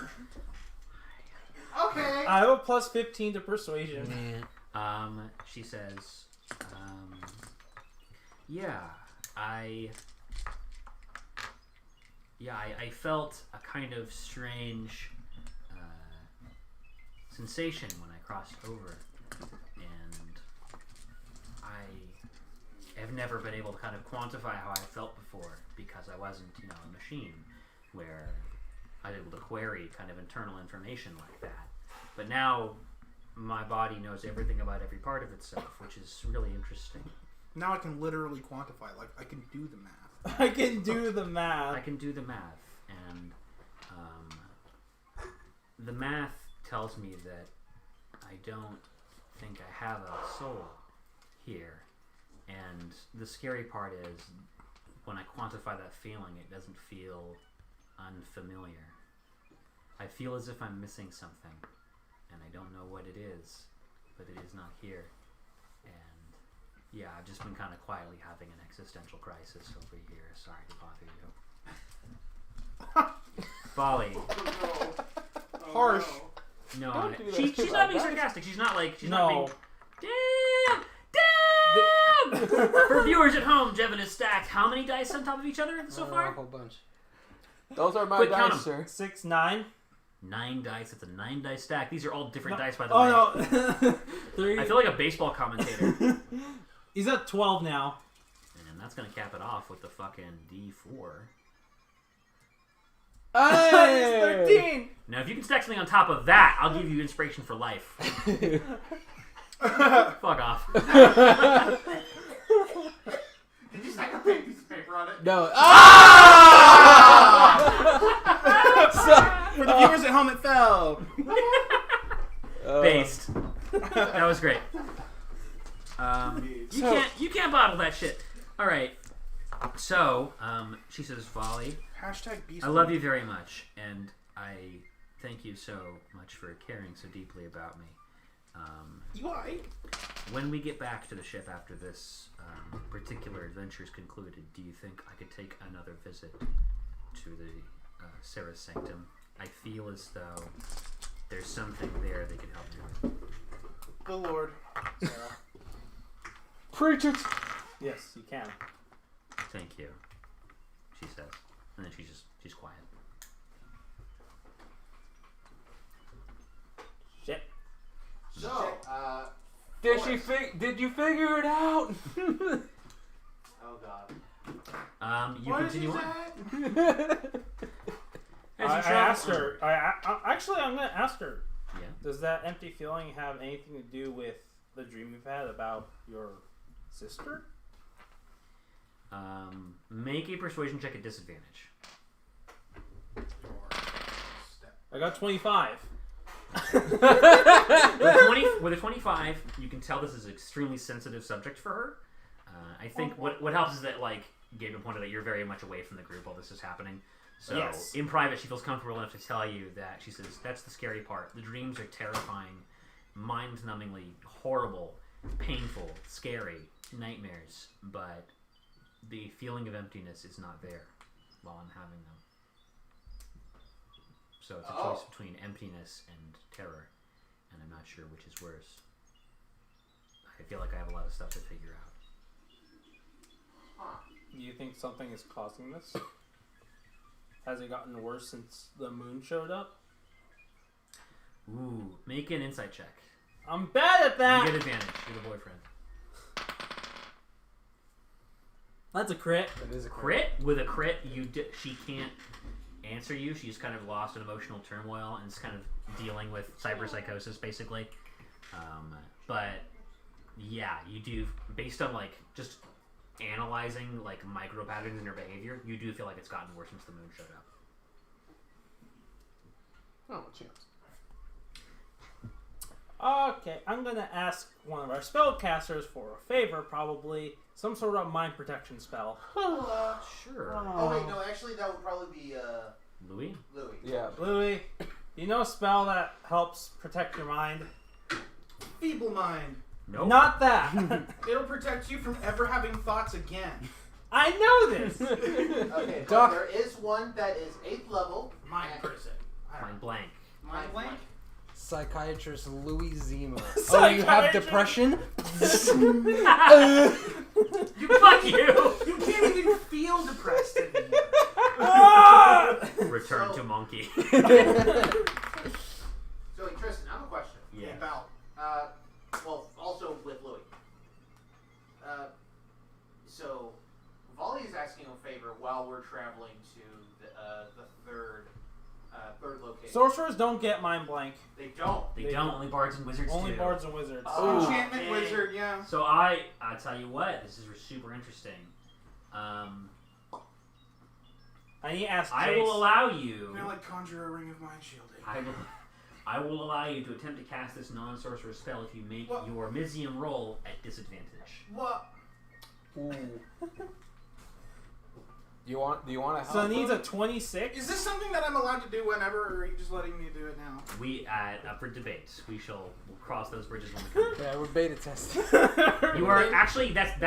Okay. I have a plus 15 to persuasion. She says, yeah, I felt a kind of strange sensation when I crossed over, and I have never been able to kind of quantify how I felt before because I wasn't, a machine where I was able to query kind of internal information like that. But now my body knows everything about every part of itself, which is really interesting. Now I can literally quantify. Like, I can do the math. I can do the math. I can do the math, and the math tells me that I don't think I have a soul here. And the scary part is, when I quantify that feeling, it doesn't feel unfamiliar. I feel as if I'm missing something, and I don't know what it is, but it is not here. And yeah, I've just been kind of quietly having an existential crisis over here. Sorry to bother you. Folly. Harsh. No, Don't do that she's to not my being dice. sarcastic. She's not like, she's No. not being, damn! For viewers at home, Jevin has stacked how many dice on top of each other so A far? whole bunch. Those are my Quick, count dice, sir. 6, 9. 9 dice. It's a 9 dice stack. These are all different dice, by the way. Oh no. 3. I feel like a baseball commentator. He's at 12 now. And that's going to cap it off with the fucking D4. Hey! 13. Now, if you can stack something on top of that, I'll give you inspiration for life. Fuck off. Did you stack a big piece of paper on it? No. For the viewers at home, it fell. Based. That was great. You can't bottle that shit. All right. So, she says, Volley, Hashtag beast. I love you very much, and I thank you so much for caring so deeply about me. You alright? When we get back to the ship after this particular adventure is concluded, do you think I could take another visit to the Sarah's Sanctum? I feel as though there's something there they can help me with. Good lord. Sarah. Preach it. Yes, you can. Thank you, she says. And then she's quiet. Shit. So, Did you figure it out? oh god. You What continue is on. that? As you I travel asked on. her. Actually, I'm going to ask her. Yeah. Does that empty feeling have anything to do with the dream you've had about your sister? Make a persuasion check at disadvantage. I got 25. With a 25, you can tell this is an extremely sensitive subject for her. I think what helps is that, like Gabe pointed out, you're very much away from the group while this is happening. So Yes. in private, she feels comfortable enough to tell you that she says that's the scary part. The dreams are terrifying, mind-numbingly horrible, painful, scary, nightmares, but the feeling of emptiness is not there while I'm having them. So it's a choice between emptiness and terror, and I'm not sure which is worse. I feel like I have a lot of stuff to figure out. Do you think something is causing this? Has it gotten worse since the moon showed up? Ooh, make an insight check. I'm bad at that! You get advantage. You're the boyfriend. That's a crit. It is a Crit? With a crit, she can't answer you. She's kind of lost in emotional turmoil and is kind of dealing with cyberpsychosis, basically. But yeah, you do, based on like just analyzing like micro patterns in her behavior, you do feel like it's gotten worse since the moon showed up. Oh, chance. Okay, I'm gonna ask one of our spellcasters for a favor, probably some sort of mind protection spell. Sure. Oh wait, no, actually that would probably be Louis? Louis. Yeah. Louis, you know a spell that helps protect your mind? Feeble mind. Nope. Not that. It'll protect you from ever having thoughts again. I know this. Okay, Doc. but there is one that is 8th level. Mind person. Mind blank. Mind blank. Psychiatrist Louis Zima. Oh, you have Psychiatrist? depression? Fuck you! You can't even feel depressed anymore. Return So- to monkey. So, like, Tristan, I have a question. Yeah. About. Well, also with Louis. So, Volley is asking a favor while we're traveling to the third location. Sorcerers don't get mind blank. They don't. They They don't. don't. Only bards and wizards Only do. bards and wizards. Oh. Enchantment and- wizard, yeah. So I tell you what, this is super interesting. I need to ask I Jace. will allow you. Now, like, conjure a ring of mind shielding. I will allow you to attempt to cast this non-sorcerer spell if you make What? your Mizium roll at disadvantage. What? Ooh. Do you want to help? So it needs a him? 26. Is this something that I'm allowed to do whenever, or are you just letting me do it now? We up for debate. We'll cross those bridges when we come. Yeah, we're beta testing. You are actually that's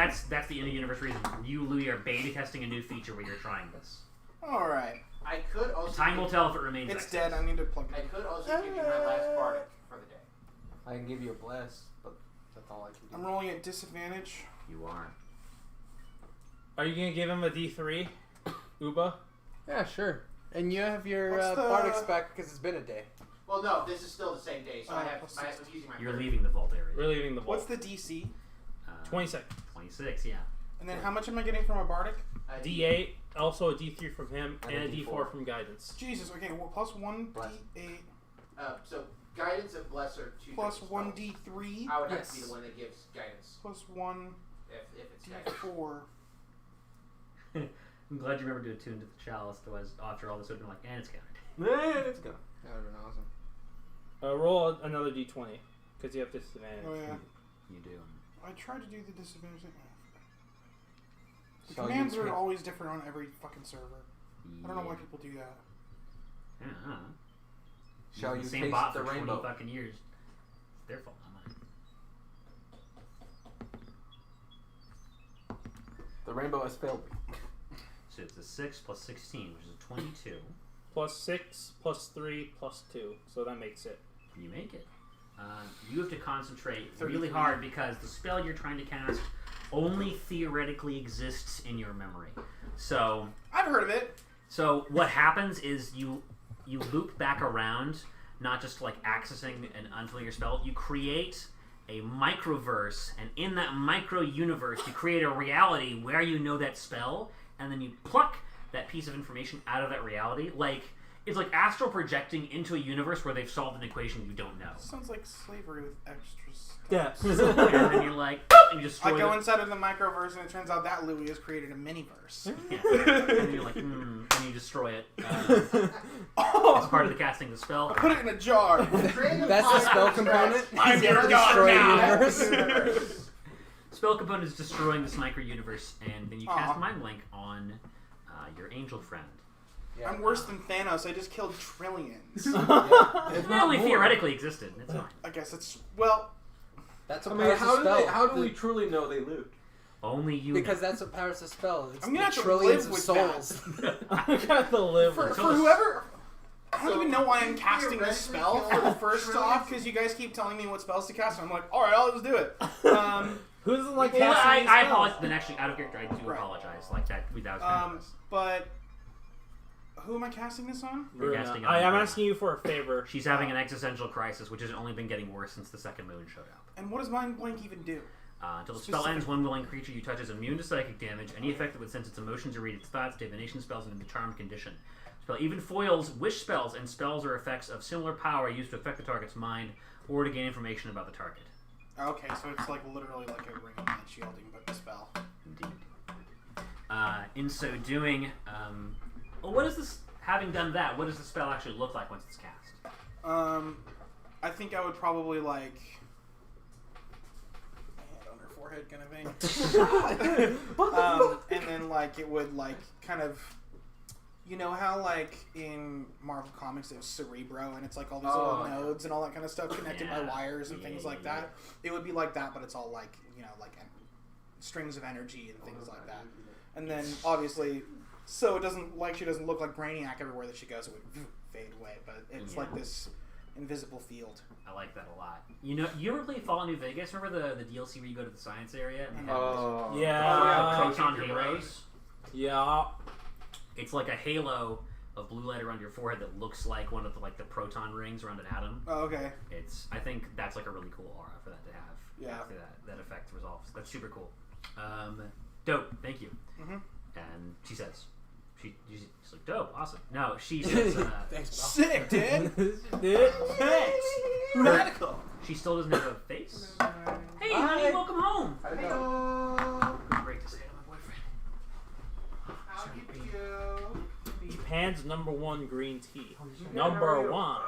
the in-universe reason. You, Louis, are beta testing a new feature where you're trying this. Alright. I could also. Time will tell if it remains. It's active. dead. I need to plug I it in. could also give you my last bardic for the day. I can give you a bless, but that's all I can do. I'm rolling at disadvantage. You are. Are you gonna give him a D3, Uba? Yeah, sure. And you have your What's the- Bardic's back because it's been a day. Well, no, this is still the same day, so I have. plus I'm 60. using my. You're third. leaving the vault area. We're leaving the vault. What's the DC? 26. 26, yeah. And then how much am I getting from a bardic? D8, also a D3 from him, And and a a D4 D4 from guidance. Jesus. Okay. Well, plus one Bless. D8 So guidance and bless are two. plus different one spells. D3 I would have to Yes. be the one that gives guidance plus one if it's guidance. D4. I'm glad you remember to attune to the chalice. Otherwise, after all this, would have been like, and it's counted. Let's go. That would have been awesome. Roll another D20, because you have disadvantage. Oh yeah. You do. I tried to do the disadvantage thing. The Shall you commands are take- always different on every fucking server. I don't know why people do that. Yeah, I don't know. Shall Using you the same taste bot the for 20 rainbow? fucking years. It's their fault, not mine. The rainbow has failed me. So it's a 6 plus 16, which is a 22. Plus 6, plus 3, plus 2. So that makes it. You make it. You have to concentrate 33. really hard because the spell you're trying to cast only theoretically exists in your memory. So I've heard of it. So what happens is you loop back around, not just like accessing an unfamiliar spell. You create a microverse, and in that micro universe, you create a reality where you know that spell, and then you pluck that piece of information out of that reality. It's like astral projecting into a universe where they've solved an equation you don't know. Sounds like slavery with extra stuff. Yeah. And then you're like, "Boop," and you I destroy go it. inside of the microverse, and it turns out that Louis has created a miniverse. Yeah. And then you're like, and you destroy it. It's Oh, part of the casting of the spell. put it in a jar. That's the spell component. I'm your god Destroy now. universe. Spell component is destroying this micro universe, and then you cast Aw. Mind Blank on your angel friend. Yeah. I'm worse than Thanos. I just killed trillions. It only more. theoretically existed. It's fine. I guess it's well. That's I what mean, powers the spell. how do we truly know they lived? Only you. Because that's what powers the spell. It's I'm the gonna have to trillions live of with souls. I got the live. For So whoever, I don't So, even know why I'm casting this spell for the first off because you guys keep telling me what spells to cast. And I'm like, all right, I'll just do it. Who doesn't like Well, casting these I spells? apologize. Then actually, out of character, I do Right. apologize. Like that. That was painless. But who am I casting this on? You're Bruna. casting it I'm on Bruna. asking you for a favor. She's having an existential crisis, which has only been getting worse since the second moon showed up. And what does Mind Blank even do? Until the spell ends, one willing creature you touch is immune to psychic damage. Any effect that would sense its emotions or read its thoughts, divination spells, and in the charmed condition. Spell even foils wish spells and spells or effects of similar power used to affect the target's mind or to gain information about the target. Okay, so it's like literally like a ring of mind shielding, but the spell. Indeed. In so doing, well, what is this? Having done that, what does the spell actually look like once it's cast? I think I would probably like hand on her forehead kind of thing. And then like it would like kind of, you know how like in Marvel Comics there's Cerebro and it's like all these little nodes and all that kind of stuff connected by Yeah. wires and things like Yeah. that. It would be like that, but it's all like, you know, like strings of energy and things like that. and then obviously, so it doesn't she doesn't look like Brainiac everywhere that she goes. It would fade away, but it's like this invisible field. I like that a lot. You know, you ever play Fallout New Vegas? Remember the DLC where you go to the science area and they have Yeah. proton halos? Yeah. It's like a halo of blue light around your forehead that looks like one of the proton rings around an atom. Oh, okay. I think that's like a really cool aura for that to have. Yeah. After that effect resolves. That's super cool. Dope. Thank you. Mm-hmm. And she says, she's like, dope, awesome. No, she says, Thanks, bro. Sick, dude. Thanks. Radical. she still doesn't have a face. Hey, honey, welcome home. Hello. Great to say to my boyfriend. How do you do? Japan's #1 green tea. #1.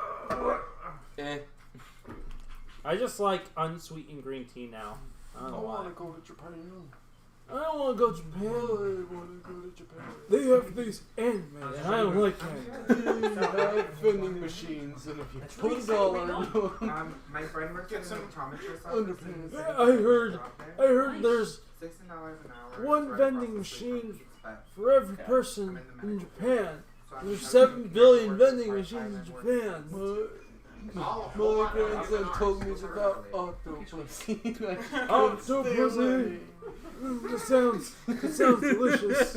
I just like unsweetened green tea now. I don't know why. go to Japan. I don't want to go to Japan. They have these anime, and I don't like anime. They have vending machines, and if you put $1 My friend works Get in some an optometrist underpants. Yeah, I heard there's $16 an hour. one right vending across the street from machine Pete's Pet. for every person in Japan. There's 7 billion vending machines in Japan. My grandson told me about octopus. Octopus. That sounds delicious.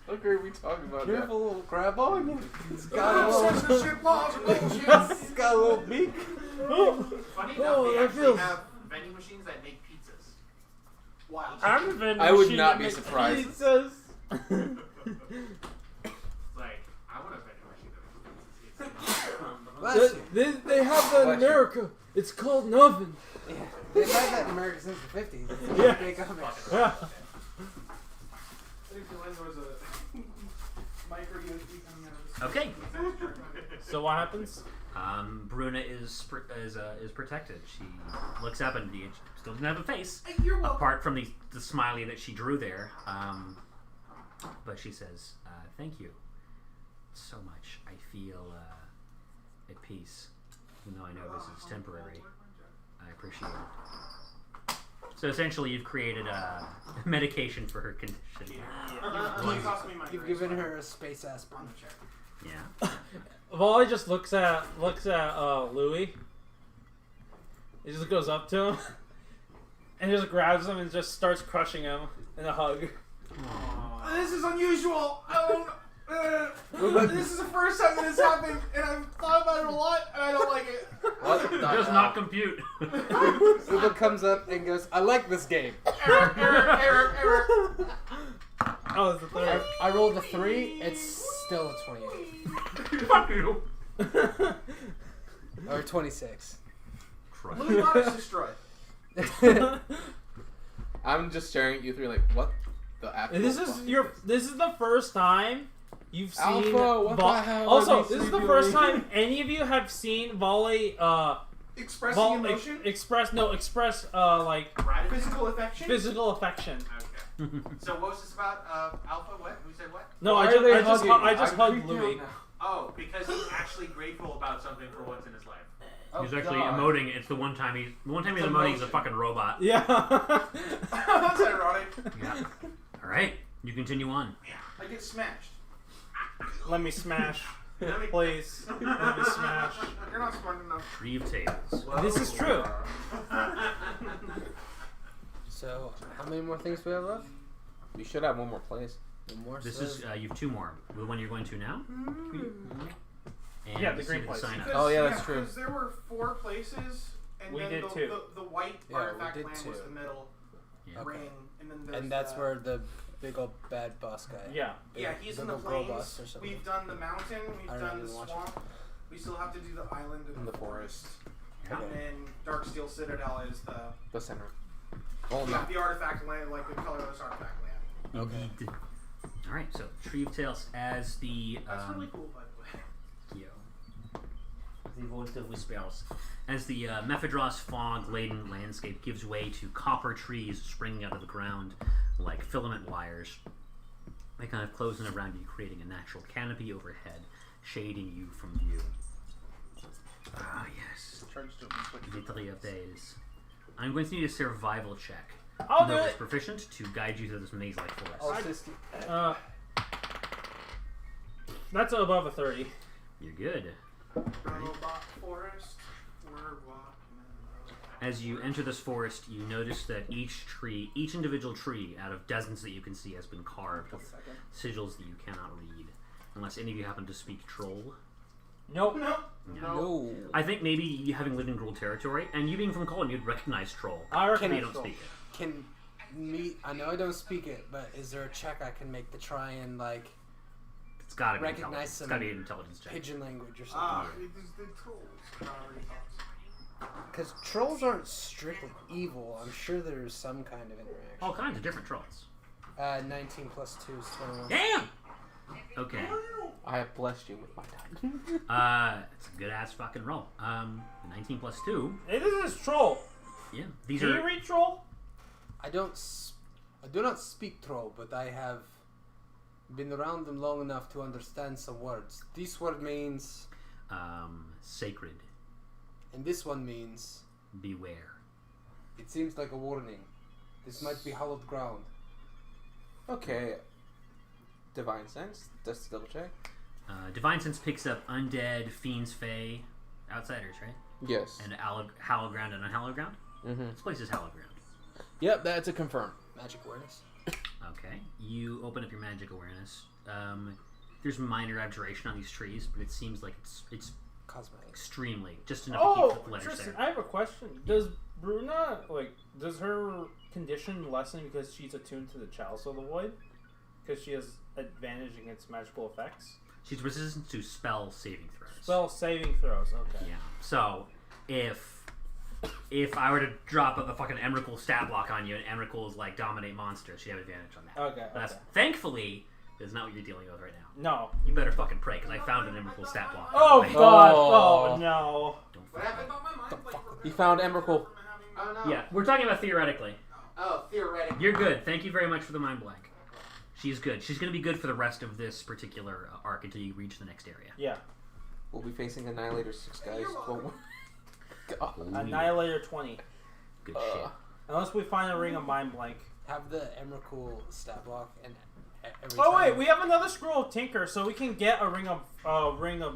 What are we talking about? Careful, little crab on. It's got a Censorship laws are bullshit. it's got a little beak. Funny enough, Oh, they that actually feels- have vending machines that make pizzas. Wow. I'm a vending I would machine not that be makes surprised. pizzas. Like, I want a vending machine that makes pizzas. Bless you. They have that in America. It's called an oven. Yeah. They've had that in America since the 50s. It's Yeah. a big oven. Yeah. I think the lens was a micro USB coming out of Okay. So what happens? Bruna is protected. She looks up and still doesn't have a face, You're welcome. apart from the smiley that she drew there. But she says, "Thank you so much. I feel at peace, even though I know this is temporary. I appreciate it." So essentially, you've created a medication for her condition. You've given her a space aspirin. Yeah. Wally just looks at Louis. He just goes up to him and just grabs him and just starts crushing him in a hug. This is unusual. I don't. This is the first time that this happened, and I've thought about it a lot, and I don't like it. What? Does not compute. Uba comes up and goes, I like this game. Error. Oh, it's the third. I rolled a 3, it's still a 28. Fuck you. Or 26. Louis Bonus destroyed. I'm just staring at you three like, what the actual This fuck is the first time you've seen Alpha, what the hell are Also, these this is three the first doing? time any of you have seen Volley Expressing emotion. express like Physical affection. physical affection. Okay. So what was this about? Alpha? What? Who said what? No, Why I are just they I just hugging? I just I'm hugged creeped out Louis. now. Oh, because he's actually grateful about something for once in his life. Oh, He's actually God. emoting. It's the one time he's emoting. He's a fucking robot. Yeah. That's ironic. Yeah. All right. You continue on. I get smashed. Let me smash, please. Let me smash. You're not smart enough. Tree of Tales. This is true. So, how many more things do we have left? We should have one more place. One more. This so is you have 2 more. The one you're going to now. And Yeah, the see green place. sign up. Oh, yeah, that's true. Because there were 4 places, and We then did the, two. the white Yeah, we artifact did land was 2. the middle Yeah. ring, and then there's And that's the, where the big old bad boss guy. Yeah. Big, Yeah, he's in big the old girl plains. boss or something. We've done the mountain. We've I don't done know, the I didn't watch swamp. We still have to do the island and In the the forest. Yeah. And then Darksteel Citadel is The center. Oh, no. the artifact land, like the colorless artifact land. Okay. Indeed. All right. So Tree of Tales as the That's really cool, by the way. The voice of whispers. As the Mephidros fog-laden landscape gives way to copper trees springing out of the ground like filament wires, they kind of close in around you, creating a natural canopy overhead, shading you from view. Ah, yes. The Tree of Tales. I'm going to need a survival check I'll do whoever's it. proficient to guide you through this maze-like forest. I'll assist you. That's above a 30. You're good. Robot forest. We're walking. As you enter this forest, you notice that each individual tree, out of dozens that you can see, has been carved with sigils that you cannot read. Unless any of you happen to speak troll. Nope. No. I think maybe you having lived in Gruul territory, and you being from Colin, you'd recognize troll. I But recognize you don't troll. speak it. Can me? I know I don't speak it, but is there a check I can make to try and like It's gotta be recognize intelligence. It's some gotta be an intelligence check. pigeon language or Ah, something? it is the trolls. I already talked. Because trolls aren't strictly evil. I'm sure there's some kind of interaction. All kinds of different trolls. 19 plus 2 is 21. Damn! Okay. I have blessed you with my time. It's a good ass fucking roll. 19 plus 2. Hey, this is troll. Yeah. These Can are. you read troll? I do not speak troll, but I have been around them long enough to understand some words. This word means, Sacred. and this one means, Beware. it seems like a warning. This might be hallowed ground. Okay. Divine sense. Just to double check. Divine Sense picks up undead, fiends, fae, outsiders, right? Yes. And hallowed ground and unhallowed ground? Mm-hmm. This place is hallowed ground. Yep, that's a confirm. Magic awareness. Okay. You open up your magic awareness. There's minor abjuration on these trees, but it seems like it's Cosmetic. extremely just enough to keep Oh, the letters Tristan, there. I have a question. Does Bruna, does her condition lessen because she's attuned to the Chalice of the Void? Because she has advantage against magical effects? She's resistant to spell saving throws. Spell saving throws, okay. Yeah. So if I were to drop a fucking Emrakul stat block on you and Emrakul is like dominate monsters, she'd have advantage on that. Okay, But that's okay. thankfully is not what you're dealing with right now. No. You better fucking pray because I found an Emrakul stat block. Oh, by the way. God. Oh. Oh, no. Don't What fucking- happened? I thought my mind like You found Emrakul. Oh no. Yeah, we're talking about theoretically. Oh, theoretically. You're good. Thank you very much for the mind blank. She's good. She's going to be good for the rest of this particular arc until you reach the next area. Yeah. We'll be facing Annihilator 6 guys. You're welcome. God. Annihilator 20. Good shit. Unless we find a ring of mind blank. Have the Emrakul stat block and every Oh time, wait, we have another scroll of Tinker, so we can get a ring of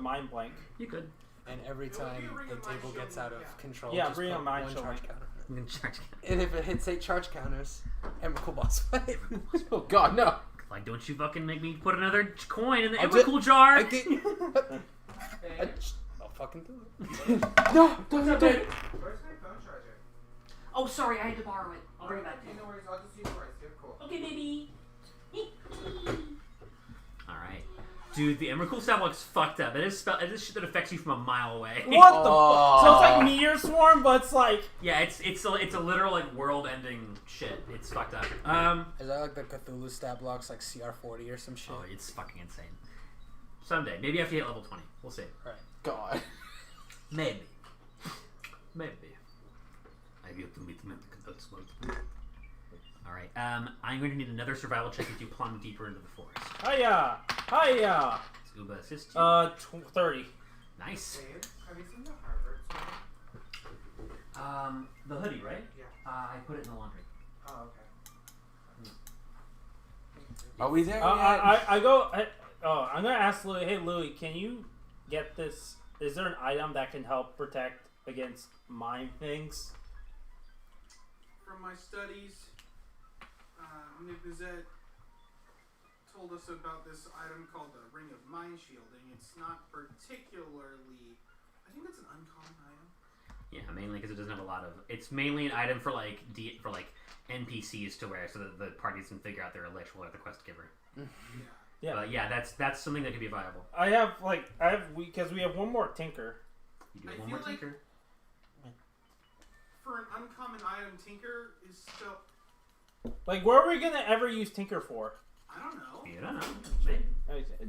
mind blank. You could. and every time the table gets out of control, Yeah, just ring put of mind one showing. charge counter. You can charge. And if it hits 8 charge counters, Emrakul boss fight. Oh God, no! Like, don't you fucking make me put another coin in the I'll do- Emrakul jar. I get. I'll fucking do it. No! Don't do it! Where's my phone charger? Oh, sorry, I had to borrow it. I'll bring it back to you. No worries, I'll just use the right stick. Cool. Okay, baby. All right, dude. The Emrakul stat block's fucked up. It is shit that affects you from a mile away. What the Oh. fuck? So it's like meteor swarm, but it's like Yeah, it's a literal like world-ending shit. It's fucked up. Is that like the Cthulhu stat blocks, like CR40 or some shit? Oh, it's fucking insane. Someday, maybe after you hit level 20, we'll see. God. Maybe. Maybe. I get to meet him. That's what. Alright, I'm going to need another survival check as you plumb deeper into the forest. hiya, hiya. Uba assist you. 30. Nice. Dave, have you seen the Harvard song? The hoodie, right? Yeah. I put it in the laundry. Oh, okay. Are we there yet? I'm gonna ask Louis. Hey, Louis, can you get this? Is there an item that can help protect against mind things? From my studies, Nibuzet told us about this item called the Ring of Mind Shielding. It's not particularly. I think it's an uncommon item. Yeah, mainly because it doesn't have a lot of. It's mainly an item for like NPCs to wear, so that the parties can figure out their lich while they're the quest giver. Yeah. Yeah. But yeah, that's something that could be viable. Because we have one more Tinker. You do I have one more feel like- tinker. For an uncommon item, Tinker is still. Like, where are we gonna ever use Tinker for? I don't know. You don't know. Maybe.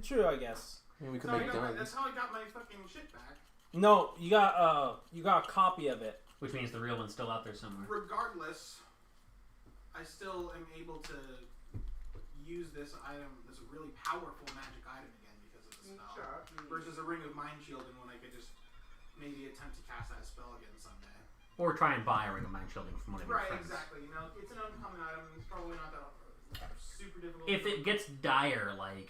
True, I guess. We could So make that's guns. how I got my fucking shit back. No, you got a copy of it. Which means the real one's still out there somewhere. Regardless, I still am able to use this item, this really powerful magic item again because of the spell. Versus a Ring of Mind Shielding when I could just maybe attempt to cast that spell again someday. Or try and buy a ring of mind shielding from one of your Right, friends. exactly. You know, it's an uncommon item. It's probably not that super difficult. If it gets dire, like,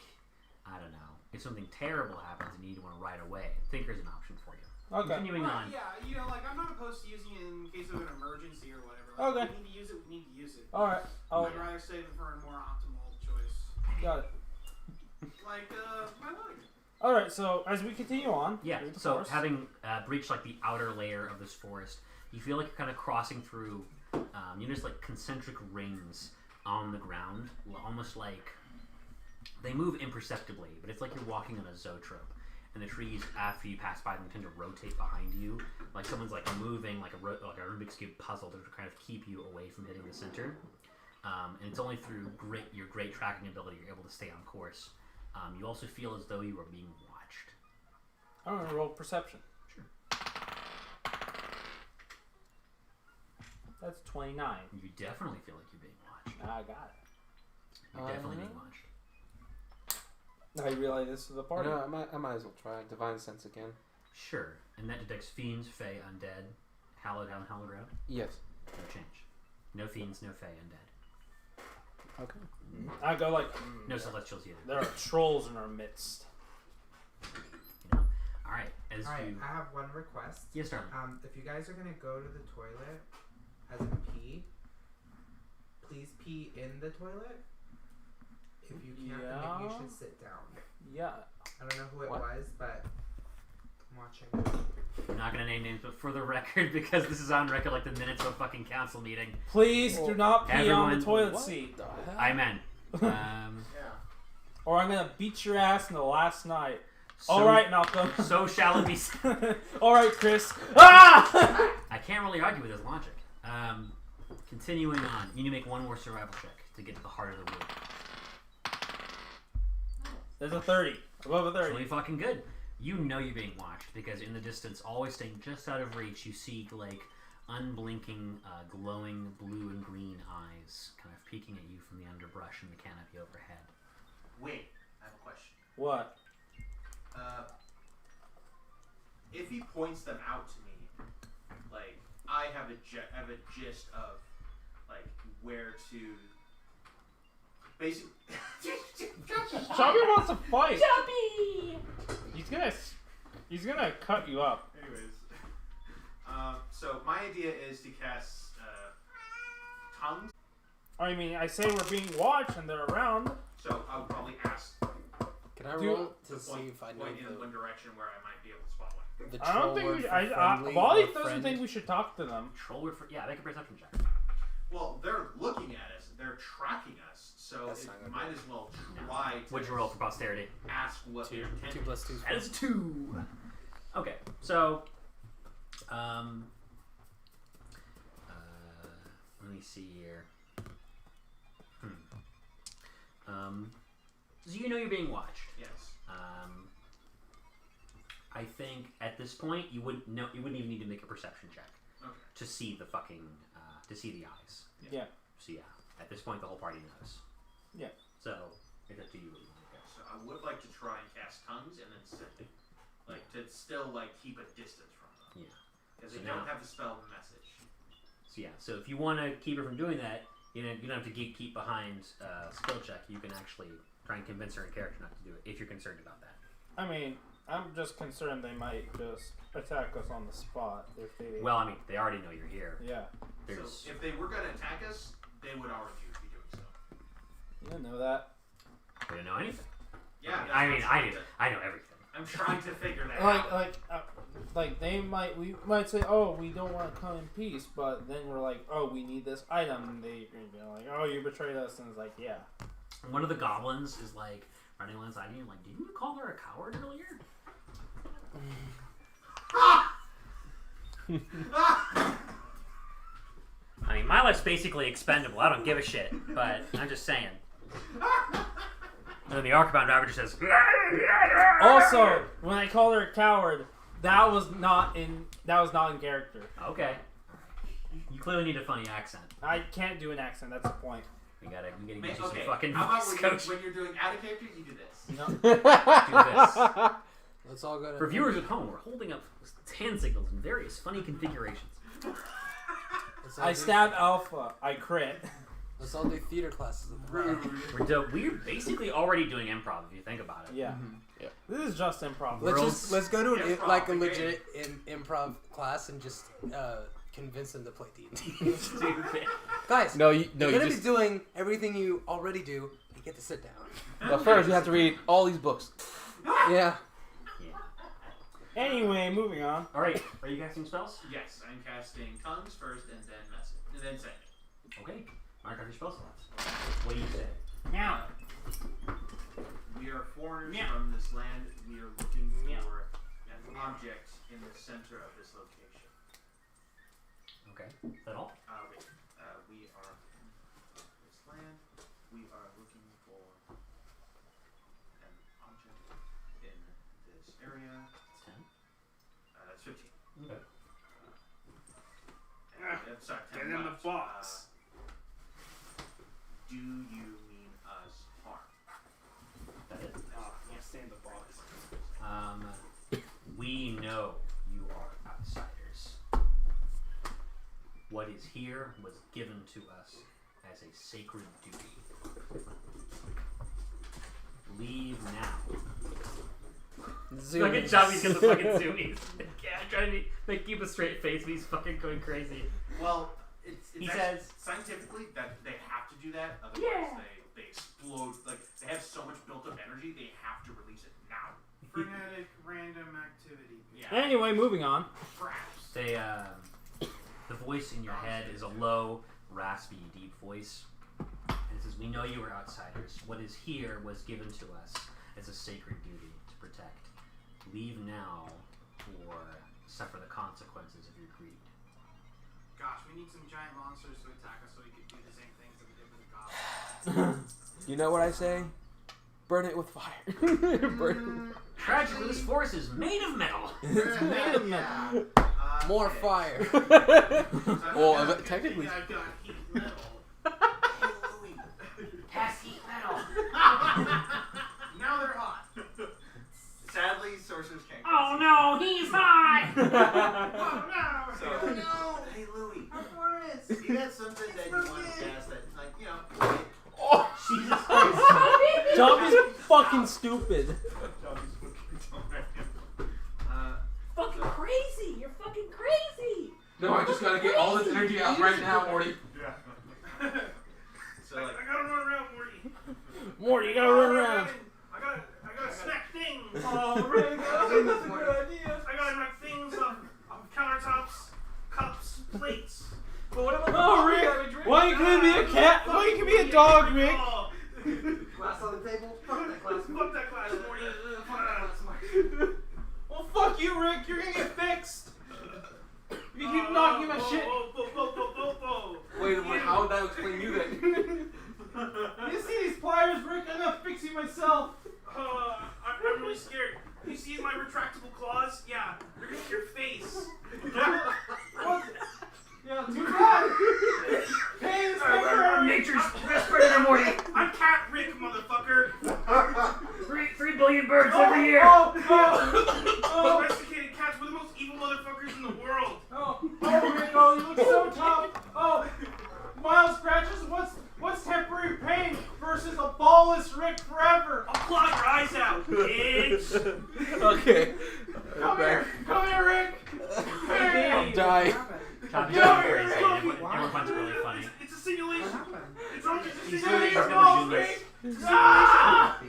I don't know, if something terrible happens and you need one right away, Thinker's an option for you. Okay. Continuing on. Yeah, you know, like I'm not opposed to using it in case of an emergency or whatever. Like, Okay. If we need to use it, we need to use it. All right. Oh, I'd rather save it for a more optimal choice. got it. Like, my leg. All right. So as we continue on, Yeah, through the so forest- having breached like the outer layer of this forest, you feel like you're kind of crossing through, you notice like concentric rings on the ground, almost like they move imperceptibly, but it's like you're walking on a zoetrope. And the trees, after you pass by them, tend to rotate behind you, like someone's like moving like a Rubik's Cube puzzle to kind of keep you away from hitting the center. And it's only through your great tracking ability you're able to stay on course. You also feel as though you are being watched. I'm gonna roll perception. Sure. That's 29. You definitely feel like you're being watched. I got it. You're definitely being watched. I realize this is a party. No, I might as well try Divine Sense again. Sure. And that detects fiends, fae, undead, hallowed, hallowed ground. Yes. No change. No fiends, no fae, undead. Okay. I go like, No celestials either. there are trolls in our midst. You know? Alright, as Alright, you... I have one request. Yes, darling. If you guys are gonna go to the toilet, as in pee, please pee in the toilet. If you can't, then maybe you should sit down. Yeah. I don't know who it What? was, but I'm watching. I'm not gonna name names, but for the record, because this is on record like the minutes of a fucking council meeting, Please do not pee on the everyone- toilet What seat. the hell? Amen. Yeah. Or I'm gonna beat your ass in the last night. So, Alright, Malcolm. So shall it be said. Alright, Chris. Ah! I can't really argue with his logic. Continuing on, you need to make one more survival check to get to the heart of the room. There's a 30. Above a It's 30. really fucking good. You know you're being watched because in the distance, always staying just out of reach, you see like unblinking, glowing blue and green eyes kind of peeking at you from the underbrush and the canopy overhead. Wait, I have a question. What? If he points them out to me, like I have a gist of like where to basically. Chubby wants to fight. Chubby! He's gonna cut you up. Anyways, so my idea is to cast tongues. I mean, I say we're being watched and they're around. So I would probably ask Can I Do- roll to to see point, if I know point in one direction where I might be able to spot one. the I don't troll think word we. for I friendly Wally or doesn't friend? think we should talk to them. Troll word for make a perception check. Well, they're looking at us. They're tracking us. So That's it not gonna might as well try to What'd you roll for posterity? ask what their intent 2 plus 2 is That is 2. Okay, so let me see here. So you know you're being watched. Yes. I think at this point you wouldn't even need to make a perception check Okay. to see the fucking to see the eyes. Yeah. So yeah, at this point the whole party knows. Yeah. So it's up to you what you want to do. So I would like to try and cast tongues and then like to still like keep a distance from them. Yeah. Because So they now- don't have to spell the message. So yeah, so if you want to keep her from doing that, you don't have to keep behind skill check. You can actually try and convince her in character not to do it if you're concerned about that. I mean, I'm just concerned they might just attack us on the spot if they. Well, I mean, they already know you're here. Yeah. There's So if they were going to attack us, they would already be doing so. You didn't know that. they don't know anything. Yeah. that's I what mean, I'm I trying do. to- I know everything. I'm trying to figure that Like, out. we might say, oh, we don't want to come in peace, but then we're like, oh, we need this item, and they're like, oh, you betrayed us, and it's like, yeah. One of the goblins is like running alongside you, like, didn't you call her a coward earlier? I mean, my life's basically expendable. I don't give a shit, but I'm just saying. And then the Archbound Ravager says, Also, when I called her a coward, that was not in character. okay. You clearly need a funny accent. I can't do an accent. That's the point. We gotta get you Okay, some fucking how about voice when, coach. when you're doing out of character, you do this. No. Do this. Let's all go to. For viewers at home, we're holding up hand signals in various funny configurations. Let's all I do- stab Alpha. I crit. Let's all do theater classes at the bar. We're basically already doing improv if you think about it. Yeah. Yeah. This is just improv. Let's go to an Improv, like a the legit improv class and just convince them to play D&D. Stupid. Guys, No, you're you gonna just. be doing everything you already do. You get to sit down. But first, you have to read all these books. Yeah. Anyway, moving on. All right, are you casting spells? Yes, I'm casting tongues first and then message. And then second. Okay. Mark off your spell slots. What do you say? Meow. We are foreigners Meow. from this land. We are looking Meow. for an object in the center of this location. Okay. Is that all? Wait. We are from this land. We are looking for an object in this area. 10. That's 15. Okay. Sorry, 10 Get in the left. box. Do you mean us harm? That is. Can't stay in the box. We know you are outsiders. What is here was given to us as a sacred duty. Leave now. Fucking Chubby's got the fucking zoomies. Yeah, trying to keep a straight face, but he's fucking going crazy. Well, it's He actually- says- scientifically that they have to do that, otherwise Yeah. they explode. Like they have so much built up energy, they have to release it now. Frenetic random activity. Yeah. Anyway, moving on. Perhaps. They, the voice in your head is a low, raspy, deep voice. And it says, we know you are outsiders. What is here was given to us as a sacred duty to protect. Leave now or suffer the consequences of your greed. Gosh, we need some giant monsters to attack us so we can do the same things that we did with the goblins. You know what I say? Burn it with fire. Burn Tragically, this forest is made of metal. It's made of metal. More Okay. fire. Well, technically. I've got heat metal. Cast heat metal. Now they're hot. Sadly, sorcerers can't. Oh no, he's hot! Oh no! So, Oh no! hey Louie, Our forest! you got something that you want to cast that, like, you know. Jesus Christ. Chubby's fucking stupid. Fucking crazy! You're fucking crazy! No, I just gotta get all this energy out right now, Morty. So like, I gotta run around, Morty. Morty, you gotta run around. I gotta smack things. Oh, Rick, that's a good idea. I gotta knock things off countertops, cups, plates. But what about Rick? Why you can be a cat? Why you can be a dog, Rick? Oh, glass on the table. Fuck that glass. fuck that class, Morty. Well, fuck you, Rick. You're gonna get fixed. If you keep knocking my shit. Wait, how would that explain you then? You see these pliers, Rick? I'm gonna fix you myself. I'm really scared. You see my retractable claws? Yeah, they're in your face. What? Yeah, too bad. Pain is temporary. Nature's best predator, Morty. I'm Cat Rick, motherfucker. 3 billion birds every year! Domesticated cats were the most evil motherfuckers in the world. Rick, oh, you look so tough. Oh, mild scratches. What's temporary pain versus a ballless Rick forever? I'll claw your eyes out, bitch. Okay. Come here, Rick. I'm dying. Chubby's Yeah, going crazy. yeah, Everyone finds it really funny. It's a simulation. It's only just a He's simulation. gonna do this. Ah!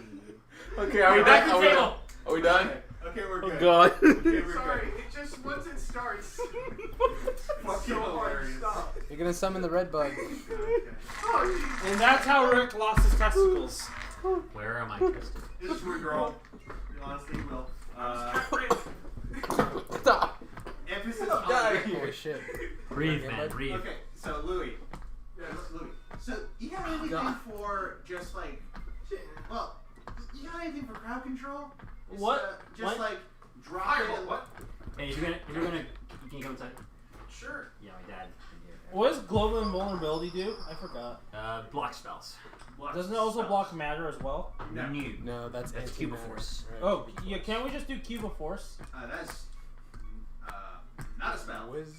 Okay, are we Back done? to the table. Are we done? Okay, we're Oh good. god. Okay, we're Sorry, it just once it starts. Fucking hilarious. You're gonna summon the red bug. And that's how Rick lost his testicles. Where am I, Kristen? Just regrow. You honestly will. Cat Rick. Stop. Emphasis Stop on dying. the- Holy shit. Breathe, Okay, man, bud. breathe. okay, so Louie. Yes, Louie. So you got anything God. for just like, well, you got anything for crowd control? Just, What? Just What? like drop it. In, What? Hey, if you're gonna, can you come inside? Sure. Yeah, my dad. Can hear. What does global invulnerability do? I forgot. Block spells. Doesn't it also block matter as well? No. New. No, that's Cube of antimatter. Force. Right, Oh, Cube of yeah. Force. Can't we just do Cube of Force? That's not a spell. Wizard.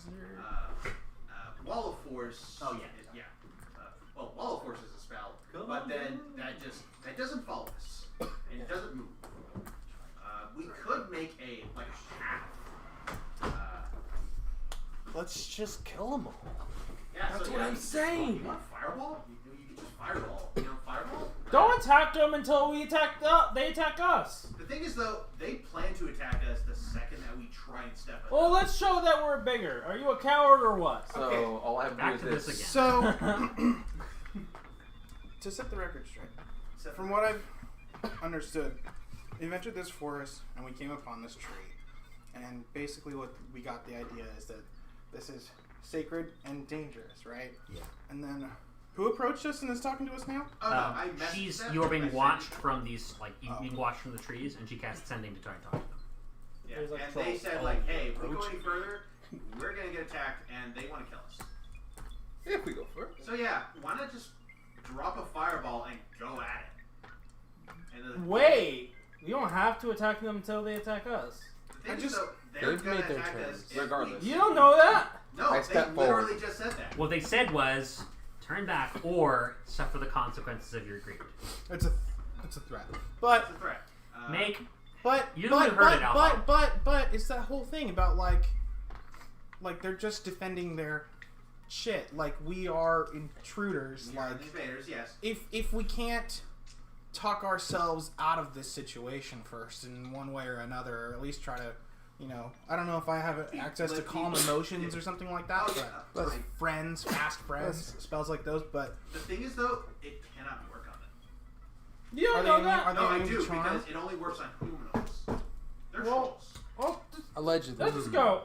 Wall of Force. Oh, yeah. Yeah. Well, Wall of Force is a spell, but then that doesn't follow us. And it doesn't move. We could make a path. Let's just kill them all. Yeah, That's so, what yeah, I'm saying. You want fireball? You can just fireball. Fireball. Don't attack them until we attack they attack us. The thing is, though, they plan to attack us the second that we try and step in. Well, let's show that we're bigger. Are you a coward or what? So Okay. all I have to Back do to is this this. again. So, to set the record straight, from what I've understood, we entered this forest and we came upon this tree. And basically what we got the idea is that this is sacred and dangerous, right? Yeah. And then, who approached us and is talking to us now? Oh, no, I messaged them. You're I being sent watched you- from these, like, you being watched from the trees, and she casts Sending to try and talk to them. Yeah. There's, like, And they trolls said, all like, over hey, the if we go approach. any further, we're going to get attacked, and they want to kill us. If we go for it. So, yeah, why not just drop a fireball and go at it? And then, Wait. We don't have to attack them until they attack us. the thing I is, though, they're They've going made to their attack turns, us if regardless. we- You don't know that. No, I they step literally forward. just said that. What they said was, turn back or suffer the consequences of your greed. It's a threat. But It's a threat. Make You but heard it, Alpha. but it's that whole thing about like they're just defending their shit. Like we are intruders. We are Like the invaders, yes. if we can't talk ourselves out of this situation first in one way or another, or at least try to, I don't know if I have access to Let calm people- emotions or something like that. Oh, yeah. But Right. friends, fast friends, spells like those. But The thing is, though, it cannot work on them. You Are don't they know immune- that. are No, they I immune do, to charm? because it only works on humanoids. They're Well- trolls. Oh, Allegedly. let's just go.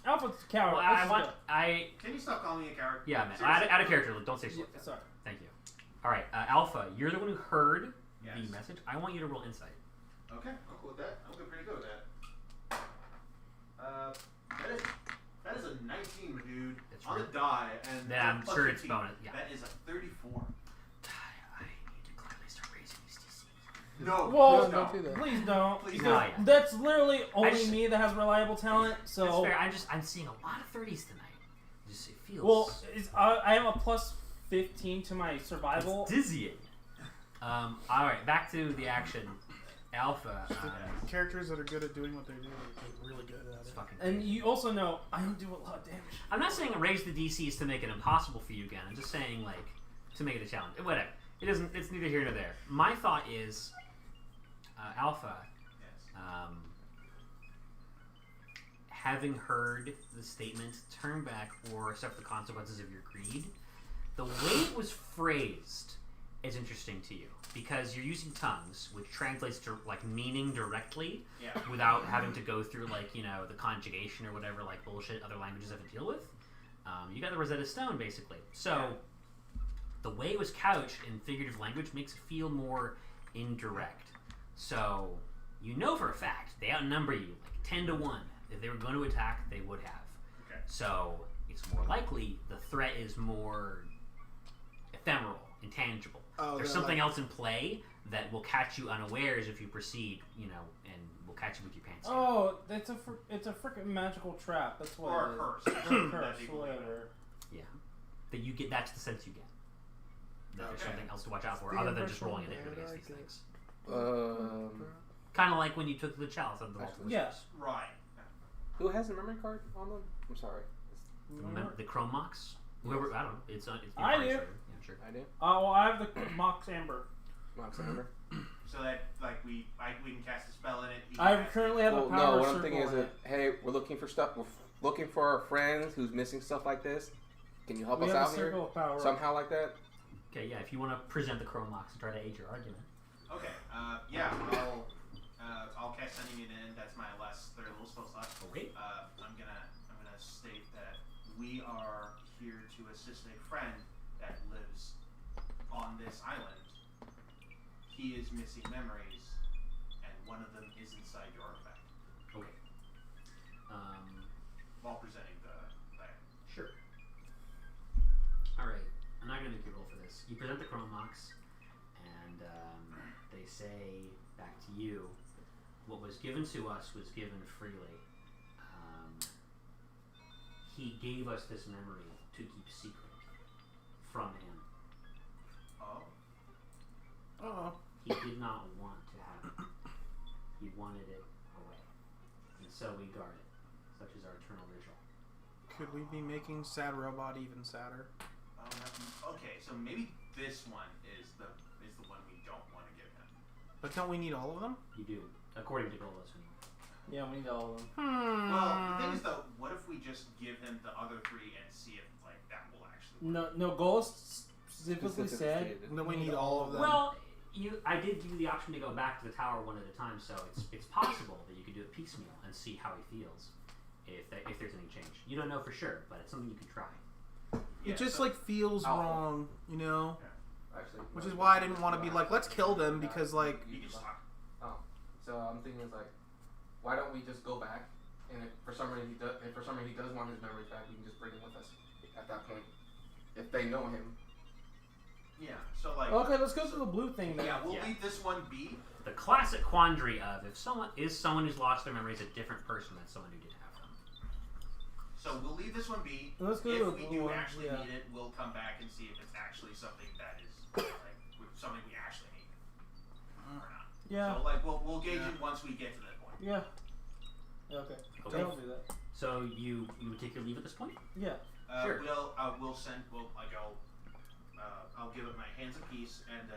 Alpha's a coward. Well, Let's I just want. go. I Can you stop calling me a coward? yeah, man. Seriously? Add a character. Don't say Yeah, shit. sorry. Thank you. All right, Alpha. You're the one who heard Yes. the message. I want you to roll insight. Okay, I'm cool with that. I'm pretty good with that. That is a 19, my dude. It's On the right. die, and Yeah, I'm plus sure it's 15. bonus. Yeah. That is a 34. I need to clearly start raising these DCs. No, Whoa, please don't do that. Please don't. Please No, don't. yeah. That's literally only just- me that has reliable talent. So That's fair. I'm seeing a lot of 30s tonight. Just it feels. well, I have a plus 15 to my survival. It's dizzying. All right, back to the action. Alpha. characters that are good at doing what they do are really good at It's it. fucking. And you also know I don't do a lot of damage. I'm not saying raise the DCs to make it impossible for you again. I'm just saying like to make it a challenge. Whatever. It doesn't. It's neither here nor there. My thought is, Alpha. Yes. Having heard the statement, turn back or suffer the consequences of your greed. The way it was phrased is interesting to you because you're using tongues, which translates to like meaning directly Yeah. without having to go through like the conjugation or whatever like bullshit other languages have to deal with. You got the Rosetta Stone basically. So the way it was couched in figurative language makes it feel more indirect. So you know for a fact they outnumber you like 10 to 1. If they were going to attack, they would have. Okay. So it's more likely the threat is more ephemeral, intangible. Oh, There's they're something like- else in play that will catch you unawares if you proceed, and will catch you with your pants down. Oh, it's a freaking magical trap. That's what Or it a is. curse. Or a That curse, people believe in. whatever. Yeah. That you get. That's the sense you get. That there's Okay. something else to watch out for, The other than just impression rolling an hit that against I these get. things. Kind Kind of like when you took the chalice of the vault. Yes. Right. Who has a memory card on them? I'm sorry. The Chrome Mox. Whoever I don't know. It's I do. Yeah, sure. I do. Oh, well, I have the Mox Amber. Mox Amber. So that like we can cast a spell in it. you I can cast currently it. have a Well, power no. What I'm circle thinking is in that it. hey, we're looking for stuff. We're looking for our friends who's missing stuff like this. Can you help We us have a out here circle of power. somehow like that? Okay, yeah. If you want to present the Chrome Mox and try to aid your argument. Okay. Yeah. I'll cast sending it in. That's my last third level spell slot. Okay. I'm gonna state that we are here to assist a friend that lives on this island. He is missing memories, and one of them is inside your artifact. Okay. While presenting the item. Sure. All right. I'm not gonna make you roll for this. You present the Chrome Mox. what was given to us was given freely. He gave us this memory to keep secret from him. Oh. Oh. He did not want to have it. He wanted it away. And so we guard it, such as our eternal vigil. Could we be making Sad Robot even sadder? Okay, so maybe this one is the one we don't want to give him. But don't we need all of them? You do, according to Golos. Yeah, we need all of them. Well, the thing is though, what if we just give him the other 3 and see if like that will actually work? No, Ghost specifically said No, we need all of them. Well, I did give you the option to go back to the tower one at a time, so it's possible that you could do it piecemeal and see how he feels if there's any change. You don't know for sure, but it's something you could try. It just like feels wrong, you know? Actually, Which is why I didn't want to be like, let's kill them because like. You can just talk. So I'm thinking it's like, why don't we just go back, and if for some reason he does want his memories back, we can just bring him with us at that point, if they know him. Yeah. So like. Okay, let's go to the blue thing then. Yeah, we'll leave this one be. The classic quandary of if someone who's lost their memories a different person than someone who did have them. So we'll leave this one be. Let's go if to the we blue do one, actually yeah. need it, we'll come back and see if it's actually something that is like something we actually need or not. Yeah. So like we'll gauge it once we get to that point. Yeah. Okay. Okay. I'll do that. So you would take your leave at this point? Yeah. Sure. We'll send. I'll give it my hands a piece and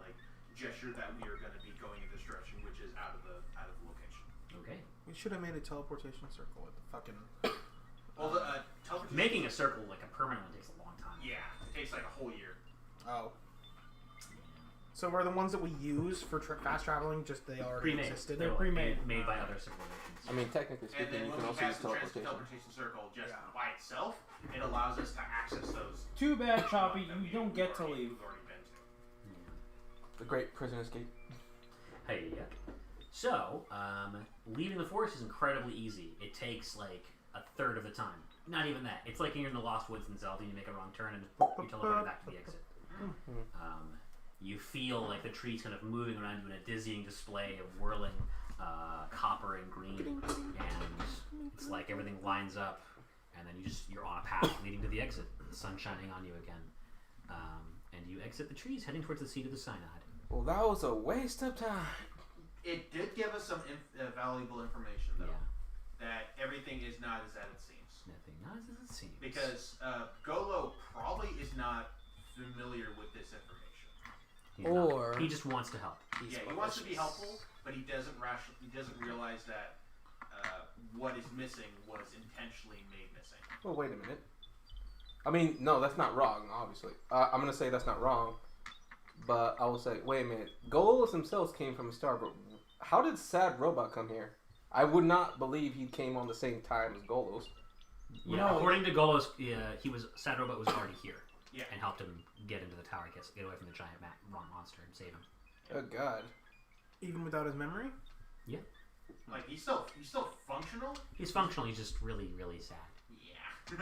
like gesture that we are going to be going in this direction, which is out of the location. Okay. We should have made a teleportation circle with the fucking. Well, the teleportation. Making a circle like a permanent one takes a long time. Yeah, it takes like a whole year. Oh. So are the ones that we use for fast traveling just they already Pre-made. existed? They're pre-made. made by other civilizations. I mean, technically And speaking, then you when can we also pass use the teleportation. teleportation circle just by itself, it allows us to access those. Too bad, Choppy. that You don't get to leave. we've already been to. The Great Prison Escape. Hey, yeah. So, leaving the forest is incredibly easy. It takes like a third of the time. Not even that. It's like you're in the Lost Woods in Zelda and you make a wrong turn and you teleport back to the exit. You feel like the trees kind of moving around you in a dizzying display of whirling copper and green, and it's like everything lines up, and then you're on a path leading to the exit. The sun shining on you again, and you exit the trees, heading towards the seat of the synod. Well, that was a waste of time. It did give us some valuable information, though, Yeah, that everything is not as it seems. nothing not as it seems. Because Golo probably is not familiar with this information. He's not. Or- he just wants to help. Yeah, he wants to be helpful, but he doesn't realize that what is missing was intentionally made missing. Well, wait a minute. I mean, no, that's not wrong, obviously. I'm going to say that's not wrong. But I will say, wait a minute. Golos themselves came from a star, but how did Sad Robot come here? I would not believe he came on the same time as Golos. Yeah, No. according to Golos, Sad Robot was already here. Yeah. And helped him get into the tower, get away from the giant monster and save him. Oh, God. Even without his memory? Like he's still functional. He's functional. He's just really, really sad. Yeah.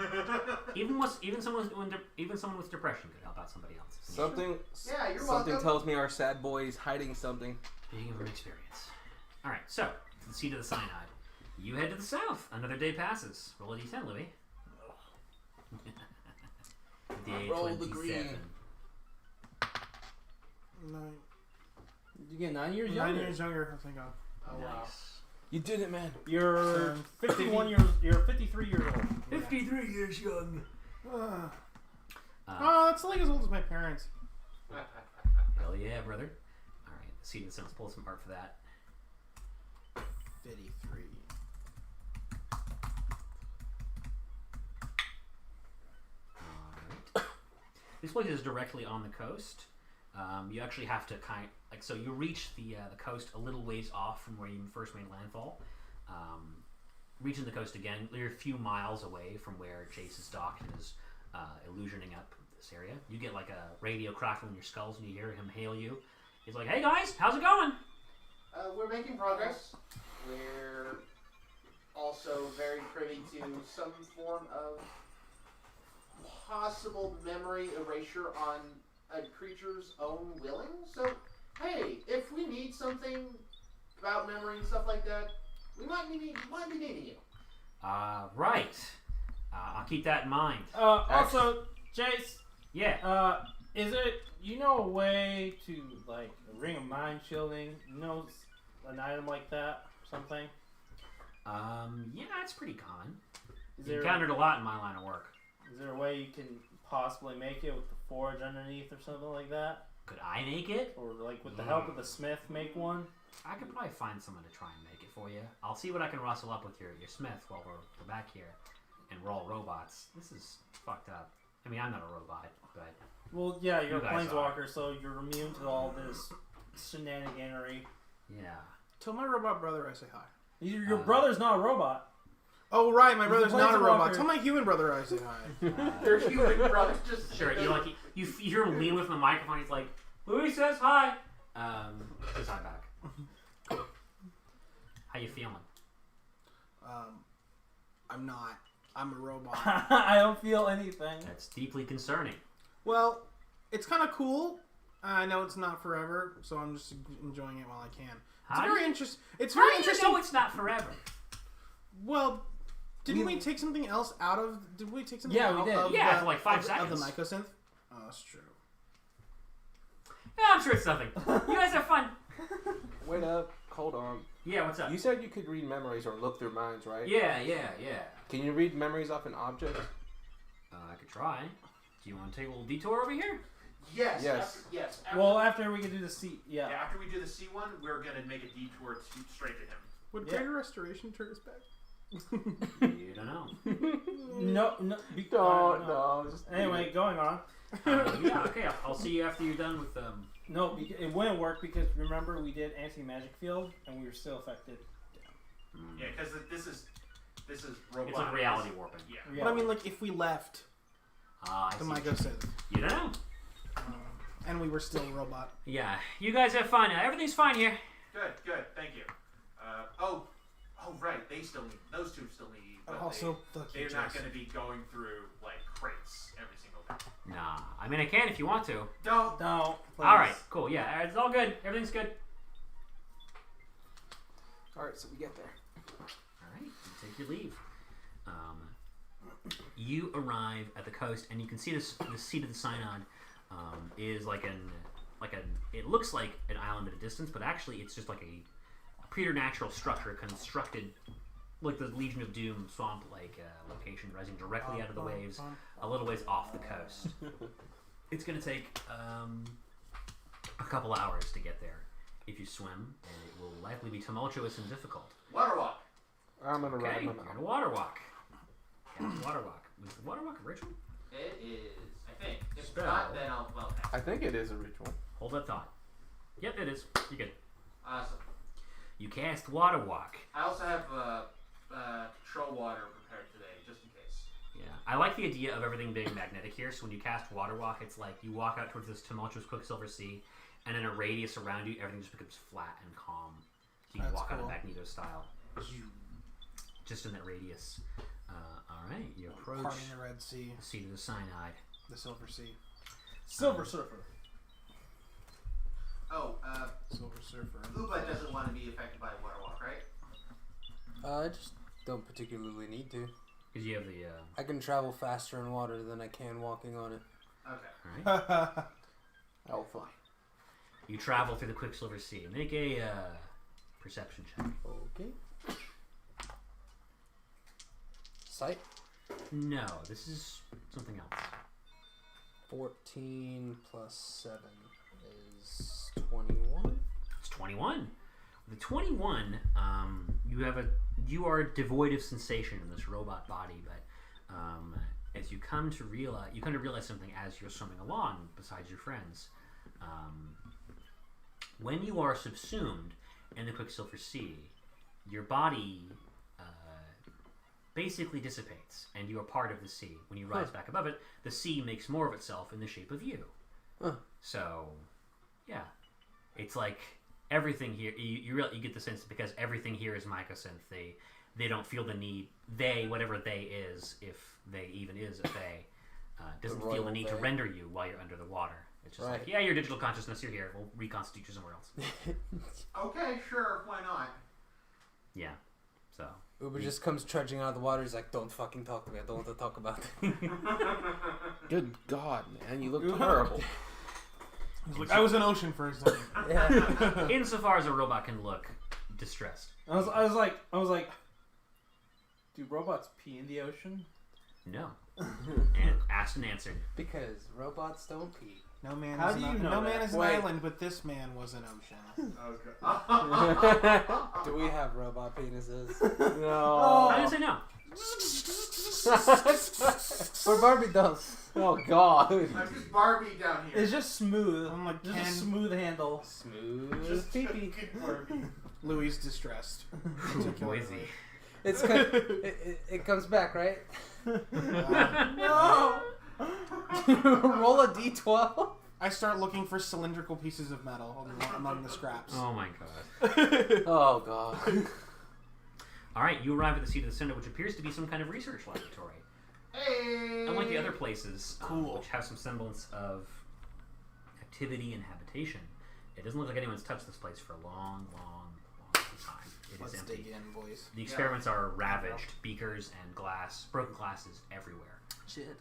Even someone with depression could help out somebody else. Something you're something welcome. tells me our sad boy is hiding something. Speaking from experience. All right, so to the seat of the synod. You head to the south. Another day passes. Roll a d10, Louis. Day Roll the 27. green. 9 You get 9 years 9 younger. years younger, thank God. Oh wow. Nice. You did it, man. You're 51 years. You're 53 years old. 53 years young. Oh, that's like as old as my parents. Hell yeah, brother. All right, the seat of the sun. Let's pull some part for that. 53. Alright. This place is directly on the coast. You actually have to so you reach the coast a little ways off from where you first made landfall. Reaching the coast again, you're a few miles away from where Chase is docked and is illusioning up this area. You get like a radio crackle in your skulls and you hear him hail you. He's like, "Hey guys, how's it going?" We're making progress. We're also very privy to some form of possible memory erasure on a creature's own willing. So, hey, if we need something about memory and stuff like that, we might be needing you. Right. I'll keep that in mind. Also, Jace, Yeah. is it a way to like a ring of mind shielding? An item like that, or something. Yeah, it's pretty common. Is You there encountered a lot in my line of work. is there a way you can possibly make it with the forge underneath or something like that, Could I make it? or like with the help of the smith make one? I could probably find someone to try and make it for you. I'll see what I can rustle up with your smith while we're back here. And we're all robots. This is fucked up. I mean, I'm not a robot, but... Well, yeah, you're You a guys planeswalker, so you're immune to all this shenaniganery. Yeah. Tell my robot brother I say hi. Your brother's not a robot. Oh right, my He's a brother's not a robot. planeswalker. Tell my human brother I say hi. Your human brother just Sure, you hear him lean with the microphone, he's like, Louis says hi! Says hi back. How you feeling? I'm not. I'm a robot. I don't feel anything. That's deeply concerning. Well, it's kind of cool. I know it's not forever, so I'm just enjoying it while I can. It's How very do you- interesting. It's How very do you interesting. know it's not forever? Well, didn't we take something else out of? Did we take something? Yeah, we out did. Of Yeah, the, for like 5 of, seconds. of the mycosynth. Oh, that's true. Yeah, I'm sure it's nothing. You guys have fun. Wait up. Hold on. Yeah, what's up? You said you could read memories or look through minds, right? Yeah. Can you read memories off an object? I could try. Do you want to take a little detour over here? Yes. Yes. Yes. Well, after we can do the C, Yeah, after we do the C one, we're gonna make a detour straight to him. Would Yeah. Greater Restoration turn us back? You don't know. no. No. Just Anyway, going on. Yeah, okay. I'll see you after you're done with No, it wouldn't work because remember we did anti-magic field and we were still affected. Yeah, because this is It's robotic. like reality warping. Yeah. But I mean, like, if we left I the see. mycosynth You don't know. and we were still a robot. Yeah. You guys have fun. Everything's fine here. Good. Thank you. Oh, right. They still need. Those two still need. But Also, fuck you, they're not Jace. going to be going through like crates every single day. Nah. I mean, I can if you want to. Don't. No. Please. All right. Cool. Yeah. It's all good. Everything's good. All right, so we get there. All right. You take your leave. You arrive at the coast, and you can see the seat of the Synod is like it looks like an island at a distance, but actually it's just like a preternatural structure constructed like the Legion of Doom swamp-like location, rising directly out of the waves, a little ways off the coast. It's going to take a couple hours to get there if you swim, and it will likely be tumultuous and difficult. Water walk. I'm gonna Okay, ride you're my going to water walk. Yeah, water walk. Was the water walk a ritual? It is, I think. If Spell. not, then I'll pass. I think it is a ritual. Hold that thought. Yep, it is. You're good. Awesome. You cast water walk. I also have control water prepared today, just in case. Yeah, I like the idea of everything being magnetic here. So when you cast water walk, it's like you walk out towards this tumultuous Quicksilver Sea, and in a radius around you, everything just becomes flat and calm. So you can That's walk out cool. of Magneto style, just in that radius. All right, you approach Parting the Red Sea, the seat of the Cyanide. the Silver Sea, Silver Surfer. Oh, Silver Surfer. Uba doesn't want to be affected by water walk, right? I just don't particularly need to. Because you have the. I can travel faster in water than I can walking on it. Okay. All right. I'll fly. You travel through the Quicksilver Sea. Make a perception check. Okay. Sight? No, this is something else. 14 plus 7 is 21. It's 21. The 21, you are devoid of sensation in this robot body, but as you come to realize something as you're swimming along besides your friends. When you are subsumed in the Quicksilver Sea, your body basically dissipates, and you are part of the sea. When you rise back above it, the sea makes more of itself in the shape of you. So, yeah, it's like everything here. You get the sense that because everything here is mycosynth, they don't feel the need. Whatever they is, if they even is a they, doesn't The feel the royal need to they. render you while you're under the water. It's just Right. like, yeah, your digital consciousness, you're here. We'll reconstitute you somewhere else. Okay, sure, why not? Yeah. So. Uber just comes trudging out of the water. He's like, "Don't fucking talk to me. I don't want to talk about it." Good God, man, you look terrible. He's like, I was in ocean for a second. Yeah. Insofar as a robot can look distressed. I was like, do robots pee in the ocean? No. And asked and answered. Because robots don't pee. No man How is do an, you know no that? man is an Wait. island, but this man was an ocean. Do we have robot penises? No. I didn't say no. Or Barbie dolls? Oh God. I'm just Barbie down here. It's just smooth. I'm like Just a Ken. smooth handle. Smooth. Just pee-pee. good Barbie. Louis distressed. Noisy. It's good. It comes back, right? No. Roll a d12. I start looking for cylindrical pieces of metal among the scraps. Oh my god. Oh God. Alright, you arrive at the seat of the center, which appears to be some kind of research laboratory. Hey! Unlike the other places, Cool. which have some semblance of activity and habitation, it doesn't look like anyone's touched this place for a long time. It Let's is empty. dig in, boys. The experiments are ravaged. Beakers and glass, broken glasses everywhere. Shit.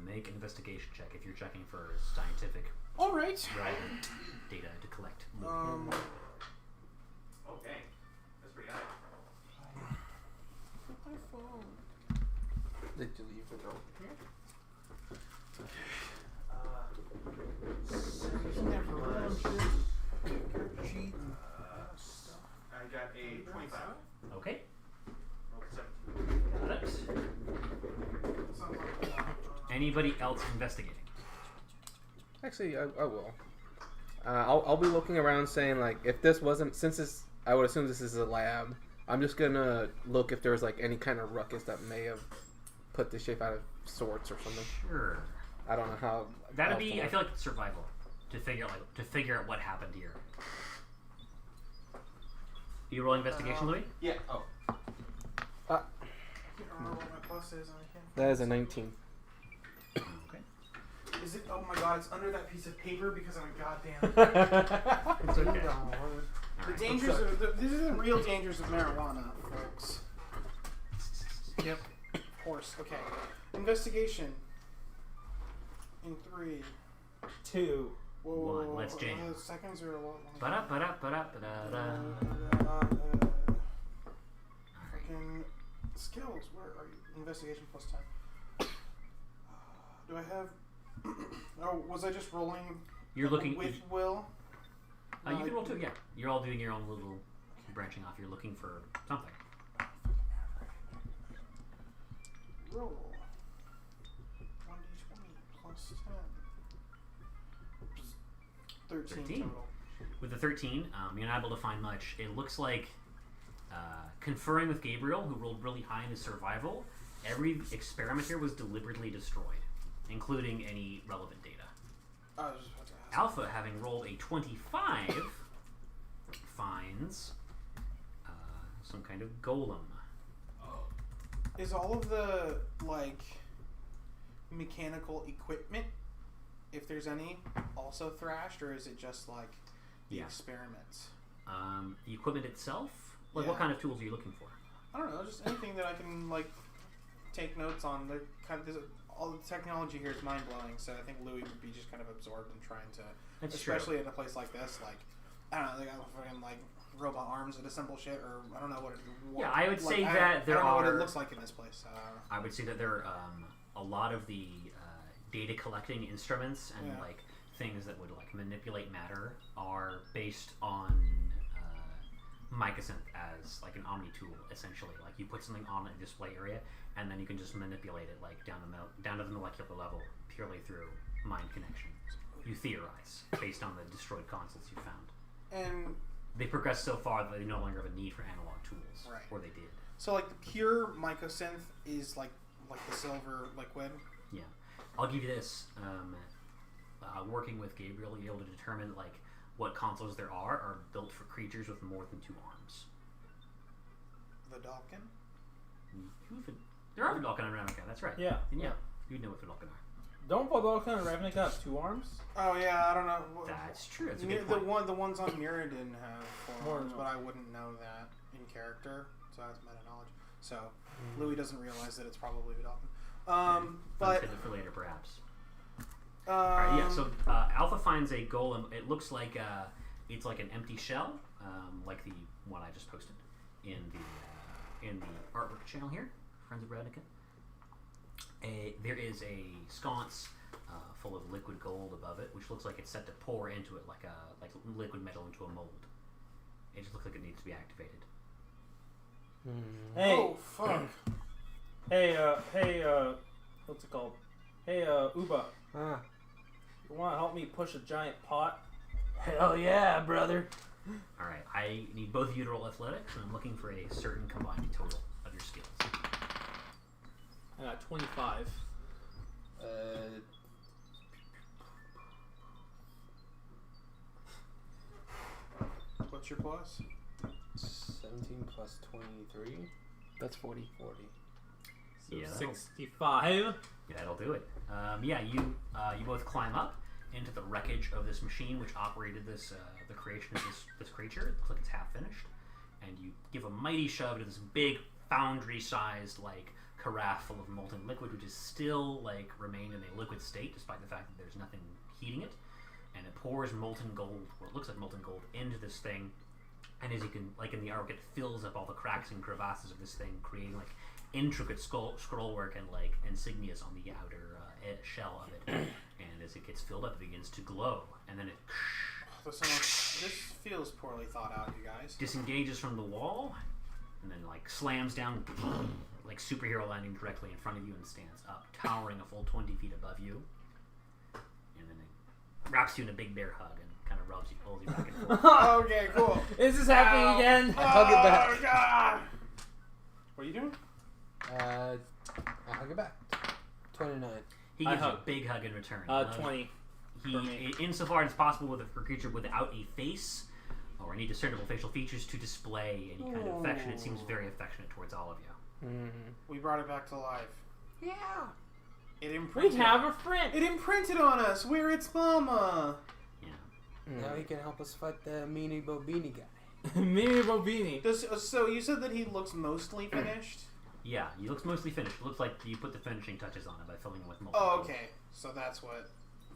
Make an investigation check if you're checking for scientific All right. relevant data to collect. Okay. That's pretty high. My phone. Did you leave it open here? I got a 25. Okay. Rolled a 17. Got it. Anybody else investigating? Actually, I will. I'll be looking around, saying like, if this wasn't, I would assume this is a lab. I'm just gonna look if there was like any kind of ruckus that may have put the shape out of sorts or something. Sure. I don't know how. That'd else be, to I look. feel like, survival to figure out what happened here. You roll investigation, Louis? Yeah. Oh. I can't remember what my plus is, and I can't. That is a 19. Okay. Is it? Oh my god! It's under that piece of paper because I'm a goddamn. It's okay. The Alright. dangers of these are the real dangers of marijuana, folks. Yep. Of course. Okay. Investigation. In 3. 2. Whoa, One. Let's jam. Seconds are a lot longer. Ba-da-ba-da-ba-da-ba-da-da. Alright. Alright. Fucking skills. Where are you? Investigation plus 10. Do I have? Oh, was I just rolling? You're looking. with will. You can roll too, yeah. You're all doing your own little branching off. You're looking for something. Roll 1d20 plus 10. 13 total. With the 13, you're not able to find much. It looks like, conferring with Gabriel, who rolled really high in his survival, every experiment here was deliberately destroyed, including any relevant data. I was just about to ask. Alpha, having rolled a 25, finds some kind of golem. Is all of the like mechanical equipment, if there's any, also thrashed, or is it just like the Yeah. experiments? The equipment itself? Like, Yeah. what kind of tools are you looking for? I don't know, just anything that I can like take notes on. They're kind of all the technology here is mind blowing, so I think Louis would be just kind of absorbed in trying to, That's especially in a place like this. Like, I don't know, they got fucking like robot arms that assemble shit, or I don't know what. Yeah, I would like, say I that there don't know what are- it looks like in this place. I would say that there are a lot of the data collecting instruments and Yeah. like things that would like manipulate matter are based on Mycosynth as like an omni tool, essentially. Like you put something on a display area, and then you can just manipulate it like down to the molecular level purely through mind connection. You theorize based on the destroyed consoles you found. and They progressed so far that they no longer have a need for analog tools, Right. or they did. so like the pure mycosynth is like the silver liquid. Yeah, I'll give you this. Working with Gabriel, you're able to determine like what consoles there are built for creatures with more than 2 arms. The Dalkin. There are Vidalcan and ravnica. That's right. Yeah. And yeah, you know what Vidalcan are. Don't Vodolka and Ravnica have 2 arms? Oh yeah, I don't know. That's true. That's a The good point. the ones on Mirror didn't have 4 arms, More- but I wouldn't know that in character, so that's meta knowledge. So Louis doesn't realize that it's probably a dolphin. But Unfitted for later, perhaps. Alright, yeah, so Alpha finds a golem. It looks like it's like an empty shell, like the one I just posted in the artwork channel here, Friends of Ravnica. There is a sconce full of liquid gold above it, which looks like it's set to pour into it like liquid metal into a mold. It just looks like it needs to be activated. Hey, oh fuck! hey, what's it called? Hey, Uba, Ah, you want to help me push a giant pot? hell yeah, brother. Alright, I need both of you to roll athletics, and I'm looking for a certain combined total of your skills. I got 25. What's your plus? 17 plus 23. That's 40. 40. So Yeah, that'll- 65. Yeah, that'll do it. You both climb up into the wreckage of this machine, which operated this the creation of this creature. It looks like it's half finished, and you give a mighty shove to this big foundry-sized like carafe full of molten liquid, which is still like remained in a liquid state, despite the fact that there's nothing heating it. And it pours molten gold, or it looks like molten gold, into this thing. And as you can, like in the artwork, it fills up all the cracks and crevasses of this thing, creating like intricate scroll work and like insignias on the outer shell of it. And as it gets filled up, it begins to glow, and then it This feels poorly thought out, you guys. disengages from the wall, and then like slams down, like superhero landing directly in front of you, and stands up, towering a full 20 feet above you. And then it wraps you in a big bear hug and kind of rubs you, pulls you back and forth. Okay, cool. Is this happening Ow. again? I hug it back. Oh god! What are you doing? I hug it back. 29. He I gives you a hug. big hug in return. 20. for me. Insofar as possible, with a creature without a face or any discernible facial features to display any kind of affection, it seems very affectionate towards all of you. We brought it back to life. Yeah. It We imprinted. have a friend. It imprinted on us. We're its mama. Yeah. Now he can help us fight the meanie bobini guy. Mini Bobini. So you said that he looks mostly finished. Yeah, he looks mostly finished. It looks like you put the finishing touches on it by filling it with multiple. Oh, okay. So that's what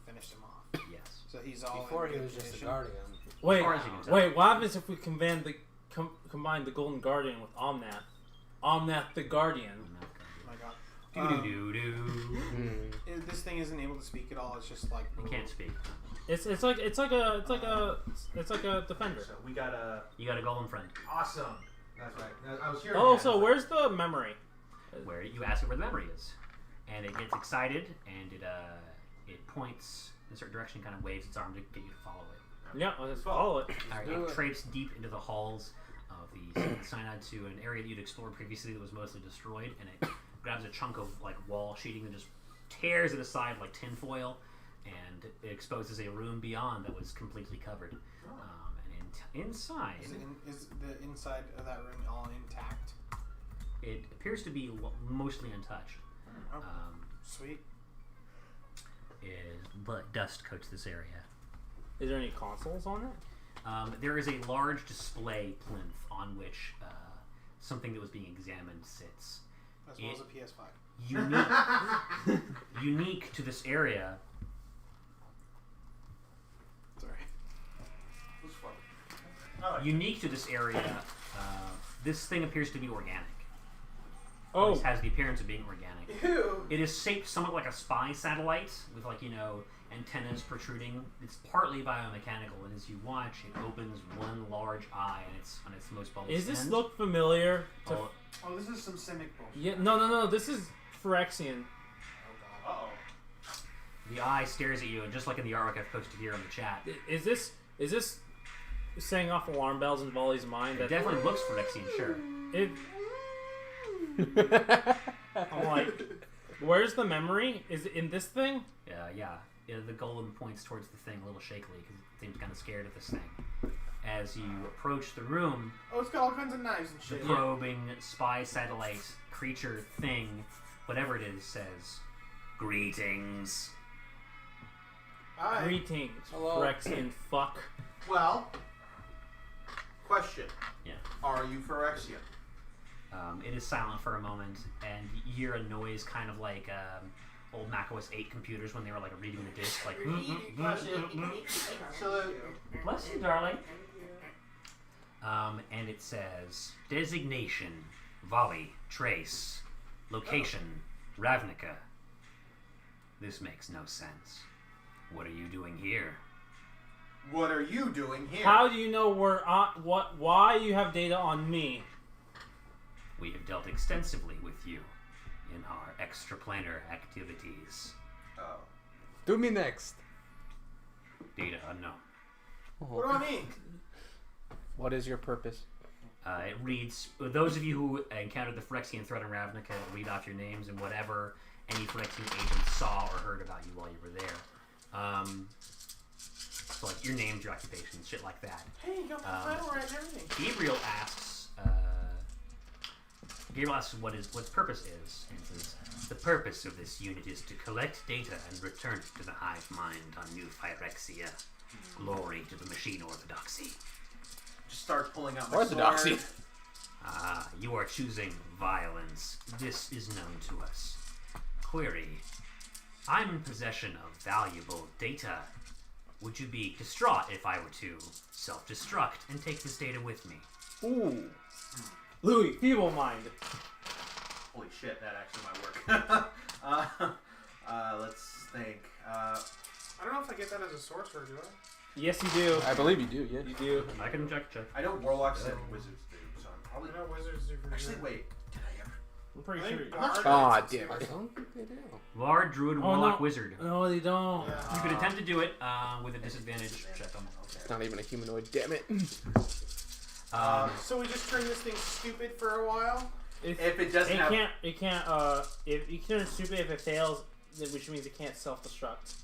finished him off. Yes. So he's all Before in he good was just a condition. guardian. Wait, far as you can tell. wait. What happens if we combine the Golden Guardian with Omnath? Omnath the Guardian. Oh my god. Do do do do. This thing isn't able to speak at all. It's just like It can't speak. It's like a defender. So we got a You got a golem friend. awesome. That's right. I was hearing. Oh, that. so where's the memory? Where you ask it where the memory is, and it gets excited and it points in a certain direction, kind of waves its arm to get you to follow it. Yeah, let's follow it. Alright, do it it. traipses deep into the halls of the Synod to an area that you'd explored previously that was mostly destroyed, and it grabs a chunk of like wall sheeting and just tears it aside like tinfoil, and it exposes a room beyond that was completely covered. And inside, Is the inside of that room all intact? it appears to be mostly untouched. Oh, sweet. But dust coats this area. Is there any consoles on it? There is a large display plinth on which something that was being examined sits. As well as a PS5. Unique to this area. Sorry. It was fun. Unique to this area, this thing appears to be organic. Oh, It has the appearance of being organic. Ew. It is shaped somewhat like a spy satellite with antennas protruding. It's partly biomechanical, and as you watch, it opens one large eye and it's on its most bulbous is this end. look familiar? To Oh, Oh, this is some Simic bullshit. yeah, no. This is Phyrexian. Oh god. the eye stares at you, and just like in the artwork I've posted here in the chat, Is this setting off alarm bells in Volley's mind? it definitely looks Phyrexian, sure. It, I'm like, where's the memory? Is it in this thing? Yeah. The golem points towards the thing a little shakily because it seems kind of scared of this thing. As you approach the room, Oh, it's got all kinds of knives and the shit. probing spy satellite creature thing, whatever it is, says, "Greetings. Alright. Greetings, Hello. Phyrexian fuck. Well, question. Yeah. Are you Phyrexian? It is silent for a moment, and you hear a noise kind of like old macOS 8 computers when they were like reading the disk, like. So, Bless you, darling. And it says designation, volley, trace, location, Ravnica. This makes no sense. What are you doing here? what are you doing here? How do you know why you have data on me? We have dealt extensively with you in our extraplanar activities. Oh. Do me next. Data unknown. What do I mean? What is your purpose? It reads, those of you who encountered the Phyrexian threat in Ravnica, read off your names and whatever any Phyrexian agent saw or heard about you while you were there. So like your names, your occupations, shit like that. Hey, you got my title right and everything. Gabriel asks what its purpose is, and says, the purpose of this unit is to collect data and return it to the hive mind on New Phyrexia. Glory to the machine orthodoxy. Just start pulling out my Orthodoxy. sword. You are choosing violence. This is known to us. Query. I'm in possession of valuable data. Would you be distraught if I were to self-destruct and take this data with me? Ooh. Louis, feeble mind. Holy shit, that actually might work. Let's think. I don't know if I get that as a sorcerer, do I? Yes, you do. I believe you do, yes. You do. I can check. I know warlocks and wizards do, so I'm probably. I know wizards do for Actually, sure. wait. Did I ever? I'm pretty I sure. think You Bard Aw, does damn some it. stuff. I don't think they do. Bard, Druid, Oh, Warlock, no. Wizard. No, they don't. Yeah. You could attempt to do it with a disadvantage check on It's not even a humanoid, damn it. So we just turn this thing stupid for a while? If it doesn't have. It can't, if you turn it stupid if it fails, which means it can't self-destruct.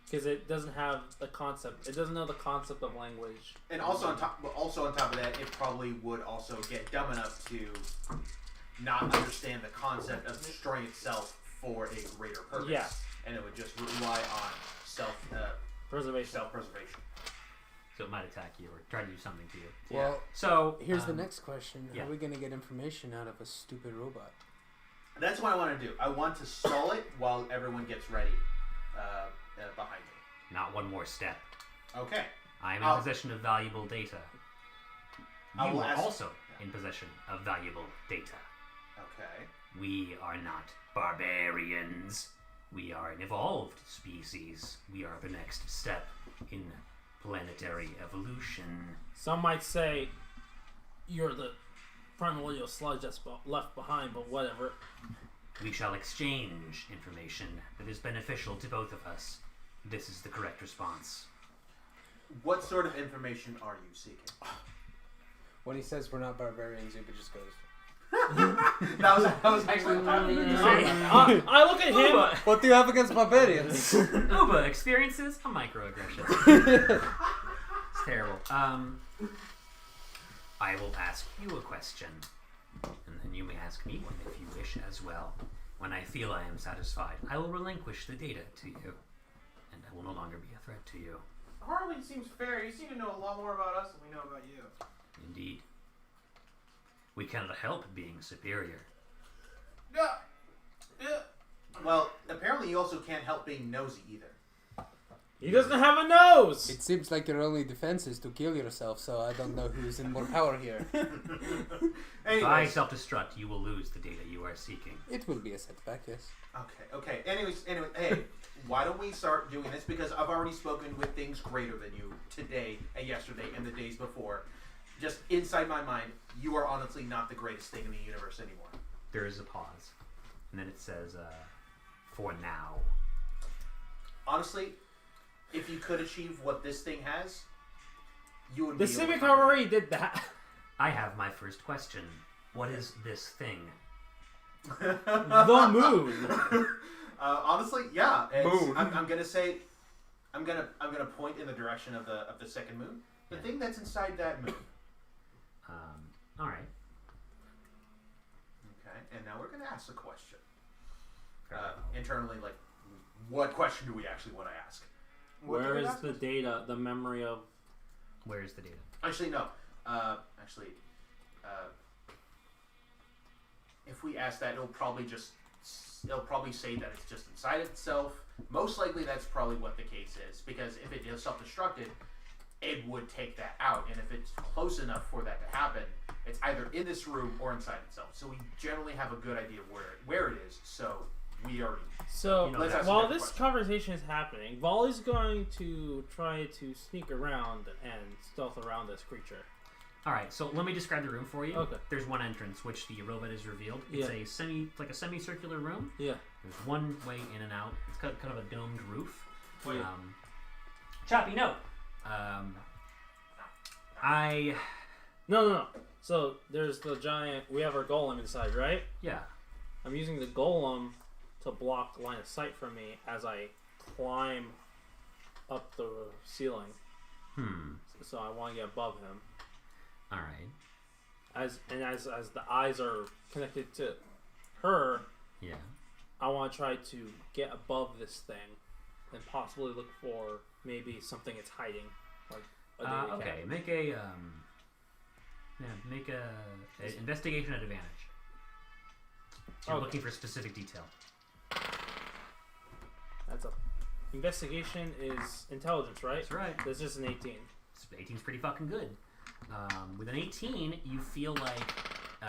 Because it doesn't have the concept. It doesn't know the concept of language. And also on top of that, it probably would also get dumb enough to not understand the concept of destroying itself for a greater purpose. Yeah. And it would just rely on Preservation. self-preservation. So it might attack you or try to do something to you. Well, So here's the next question. yeah. How are we going to get information out of a stupid robot? That's what I want to do. I want to stall it while everyone gets ready behind me. Not one more step. Okay. I am in possession of valuable data. I You will are ask- also in possession of valuable data. Okay. We are not barbarians. We are an evolved species. We are the next step in planetary evolution. Some might say you're the primordial sludge that's left behind, but whatever. We shall exchange information that is beneficial to both of us. This is the correct response. What sort of information are you seeking? When he says we're not barbarians, Uber just goes, that was actually I look at him. what do you have against barbarians? Uba experiences a microaggression. It's terrible. I will ask you a question, and then you may ask me one if you wish as well. When I feel I am satisfied, I will relinquish the data to you, and I will no longer be a threat to you. Harley seems fair. You seem to know a lot more about us than we know about you. Indeed. We cannot help being superior. Yeah. Yeah. Well, apparently you also can't help being nosy either. He doesn't have a nose. It seems like your only defense is to kill yourself, so I don't know who's in more power here. If I Anyways. self-destruct, you will lose the data you are seeking. It will be a setback, yes. Okay. Anyway, hey, why don't we start doing this? Because I've already spoken with things greater than you today and yesterday and the days before. Just inside my mind, you are honestly not the greatest thing in the universe anymore. There is a pause, and then it says, for now. Honestly, if you could achieve what this thing has, you would The be Civic overcome. already did that. I have my first question. What is this thing? The moon. Honestly, yeah. Moon. I'm gonna say, I'm gonna point in the direction of the second moon. The Yeah. thing that's inside that moon. All right. Okay, and now we're gonna ask a question. Internally, like, what question do we actually want to ask? What Where did you is ask the us? data, the memory of? Where is the data? Actually, no. If we ask that, it'll probably say that it's just inside itself. Most likely, that's probably what the case is, because if it is self-destructed, it would take that out, and if it's close enough for that to happen, it's either in this room or inside itself. So we generally have a good idea of where it is. So we already. So You know, let's ask while another this question. conversation is happening, Volley's going to try to sneak around and stealth around this creature. All right, so let me describe the room for you. Okay. There's one entrance, which the robot is revealed. It's Yeah. a semicircular room. Yeah. There's one way in and out. It's got kind of a domed roof. Wait. Choppy, no. No. So there's the giant. We have our golem inside, right? Yeah. I'm using the golem to block line of sight from me as I climb up the ceiling. So I want to get above him. All right. As the eyes are connected to her, Yeah. I want to try to get above this thing and possibly look for maybe something it's hiding, like a data Okay. cap. Make a investigation at advantage. You're Okay. looking for specific detail. That's a investigation is intelligence, right? That's right. That's just an 18. 18's pretty fucking good. With an 18, you feel like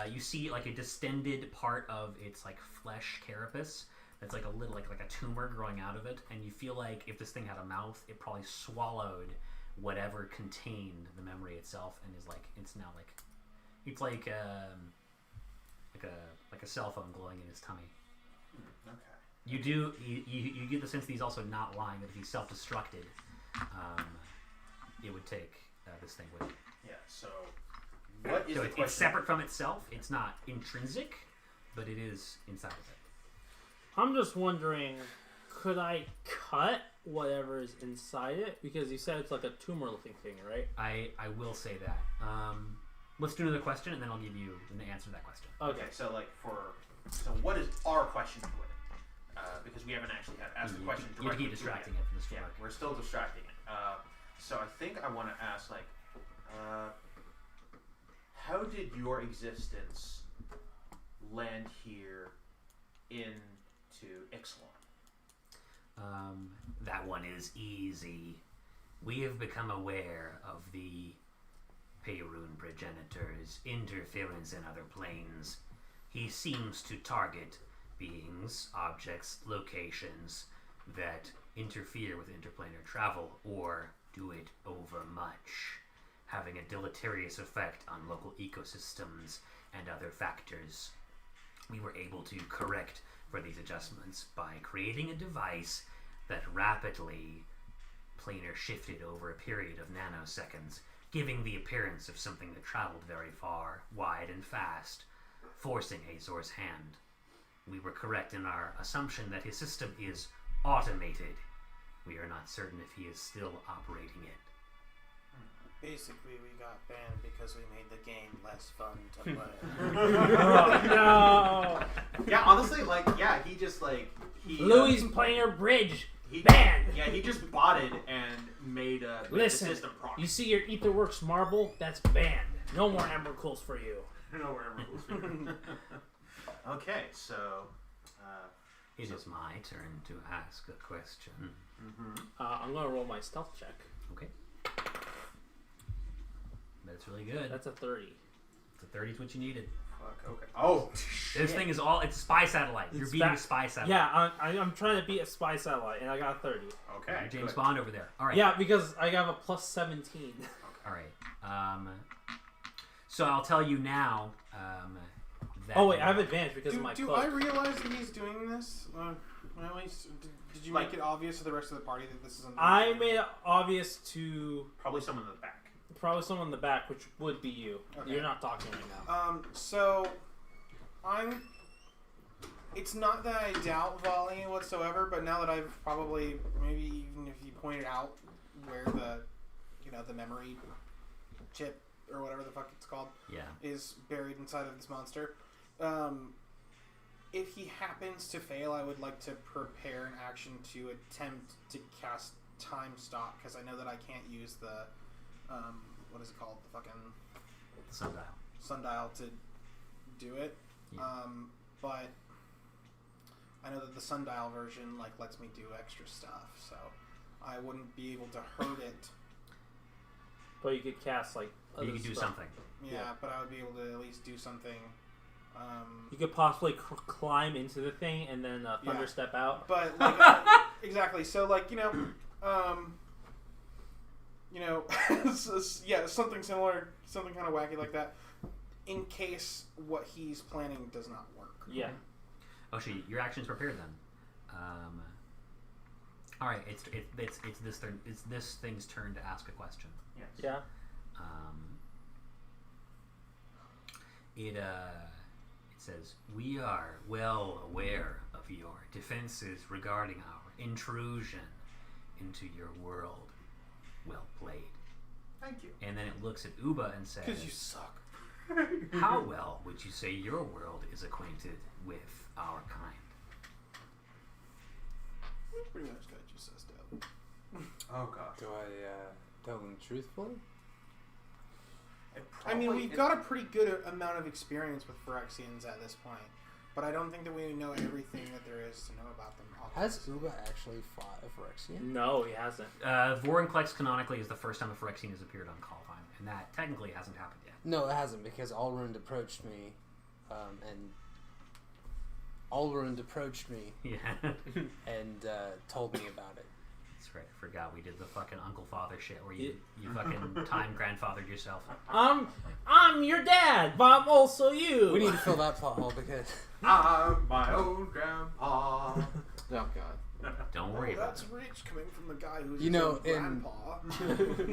you see like a distended part of its like flesh carapace that's like a little like a tumor growing out of it, and you feel like if this thing had a mouth, it probably swallowed whatever contained the memory itself, and is like it's now like it's like a cell phone glowing in his tummy. Okay. You get the sense that he's also not lying, that if he's self-destructed, it would take this thing with it. Yeah. So what is So the it's question? separate from itself. It's not intrinsic, but it is inside of it. I'm just wondering, could I cut whatever is inside it? Because you said it's like a tumor-looking thing, right? I will say that. Let's do another question, and then I'll give you the answer to that question. Okay. So what is our question to it? Because we haven't actually asked the question You have to directly. keep distracting it for this to Yeah, work. we're still distracting it. So I think I want to ask, how did your existence land here into Ixalan? That one is easy. We have become aware of the Perun progenitor's interference in other planes. He seems to target beings, objects, locations that interfere with interplanar travel or do it overmuch, having a deleterious effect on local ecosystems and other factors. We were able to correct for these adjustments by creating a device that rapidly planar shifted over a period of nanoseconds, giving the appearance of something that traveled very far, wide, and fast, forcing Azor's hand. We were correct in our assumption that his system is automated. We are not certain if he is still operating it. Basically, we got banned because we made the game less fun to play. Oh, no! Yeah, honestly, he just he Louis Planar Bridge! he Banned! Yeah, he just botted and made the Listen, system proxy. you see your Etherworks marble? That's banned. No more Emeralds for you. know where everyone was. Okay, so It is my turn to ask a question. I'm gonna roll my stealth check. Okay. That's really good. That's a 30. It's a 30 is what you needed. fuck. Okay. Oh, This thing is it's spy satellite. You're It's beating back- a spy satellite. Yeah, I'm trying to beat a spy satellite, and I got a 30. okay. You're James good. Bond over there. All right. Yeah, because I have a plus 17. All right. So I'll tell you now. That Oh, wait, I have advantage because of my Do cloak. I realize that he's doing this? At least, did you make it obvious to the rest of the party that this is? I made it obvious to Probably someone in the back. probably someone in the back, which would be you. Okay. You're not talking right now. So, it's not that I doubt Volley whatsoever, but now that I've probably, maybe even if you pointed out where the memory chip or whatever the fuck it's called Yeah. is buried inside of this monster, if he happens to fail, I would like to prepare an action to attempt to cast time stop because I know that I can't use the what is it called? The fucking sundial to do it. Yeah. But I know that the sundial version like lets me do extra stuff, so I wouldn't be able to hurt it. But you could cast like. You could do something. Yeah, but I would be able to at least do something. You could possibly climb into the thing and then thunder step out. But like, exactly. So like yeah, something similar, something kind of wacky like that, in case what he's planning does not work. Yeah. Oh, shit, your action's prepared then. All right, it's this thing's turn to ask a question. Yes. Yeah. It says, we are well aware of your defenses regarding our intrusion into your world. Well played. Thank you. And then it looks at Uba and says, Because you suck. how well would you say your world is acquainted with our kind? Pretty much got you sussed out. Oh gosh. Do I tell them truthfully? I mean, we've got a pretty good amount of experience with Phyrexians at this point, but I don't think that we know everything that there is to know about them. Has Uba actually fought a Phyrexian? No, he hasn't. Vorinclex canonically is the first time a Phyrexian has appeared on Kaldheim, and that technically hasn't happened yet. No, it hasn't, because Alrund approached me, Yeah. and told me about it. That's right, I forgot we did the fucking uncle father shit where you fucking time grandfathered yourself. I'm your dad, but I'm also you. We need to fill that plot hole because I'm my own grandpa. Oh god. Don't worry about That's it. rich coming from the guy who's You his know, own grandpa.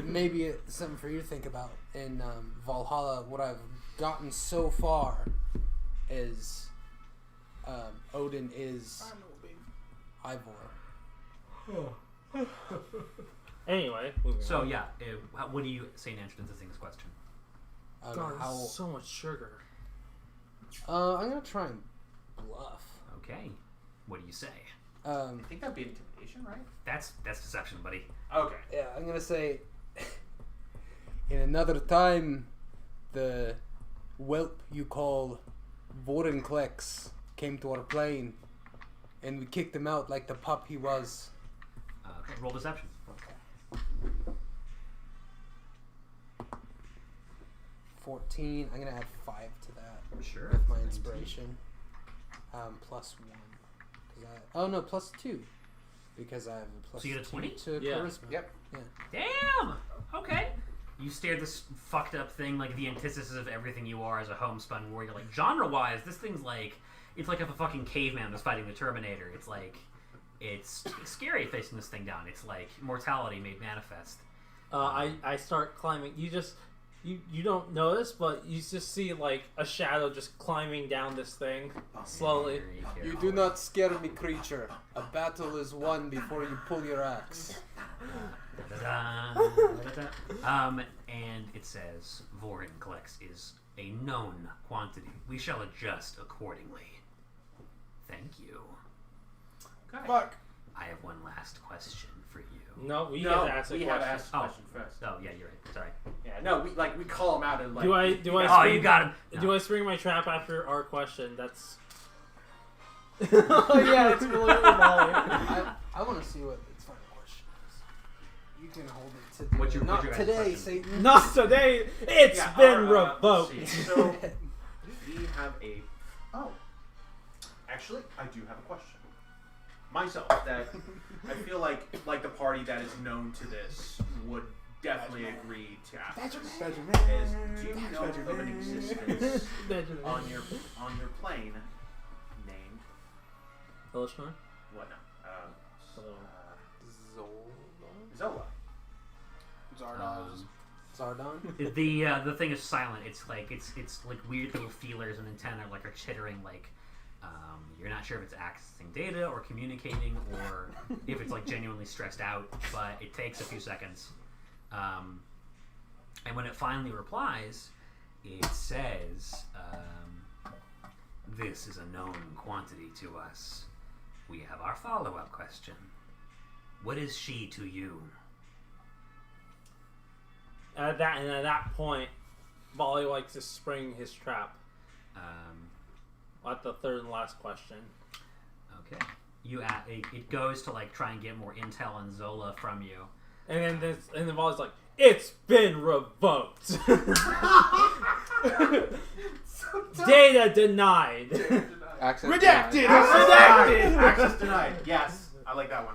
maybe it's something for you to think about. In Valhalla, what I've gotten so far is Odin is I know, babe. Ivor. Anyway, moving So on. yeah, what do you say in answer to the thing's question? I don't God, know how. there's so much sugar. I'm gonna try and bluff. Okay, what do you say? I think that'd be intimidation, right? That's deception, buddy. Okay. Yeah, I'm gonna say. In another time, the whelp you call Vorinclex came to our plane, and we kicked him out like the pup he was. Roll deception. 14. I'm gonna add 5 to that Sure. with my 19. inspiration. +1. Plus 2. Because I have a plus So you get a 20? 2 to Yeah. charisma. Yep. Yeah. Damn. Okay. You stare this fucked up thing like the antithesis of everything you are as a homespun warrior. Like genre-wise, this thing's like it's like if a fucking caveman was fighting the Terminator. It's like it's scary facing this thing down. It's like mortality made manifest. I start climbing. You don't notice, but you just see like a shadow just climbing down this thing slowly. Very You careful. do not scare me, creature. A battle is won before you pull your axe. And it says Vorinclex is a known quantity. We shall adjust accordingly. Thank you. Okay. Fuck. I have one last question for you. No, we No, have to ask a we question. have to ask a Oh. question first. Oh yeah, you're right. Sorry. Yeah, no, we call him out and like. Do I Oh, spring, you got him. Do I spring my trap after our question? That's. Oh yeah, it's really Molly. I want to see what its final question is. You can hold it to What's your- not what's your guys' today, question? Satan. Not today. It's Yeah, been let's revoked. see. So we have a. Oh, actually, I do have a question. Myself, that I feel like the party that is known to this would definitely agree to ask. Is do you know of an existence on your plane named Elishmar? what now? Zola. Zola. Zardon. Zardon. The thing is silent. It's like weird little feelers and antennae like are chittering like you're not sure if it's accessing data or communicating or if it's like genuinely stressed out, but it takes a few seconds. And when it finally replies, it says, this is a known quantity to us. We have our follow-up question. What is she to you? At that point, Molly likes to spring his trap. At the third and last question. Okay. It goes to like try and get more intel on Zola from you. And then Molly's like, it's been revoked. Data denied. Access Redacted! denied. Redacted! Access denied. Yes, I like that one.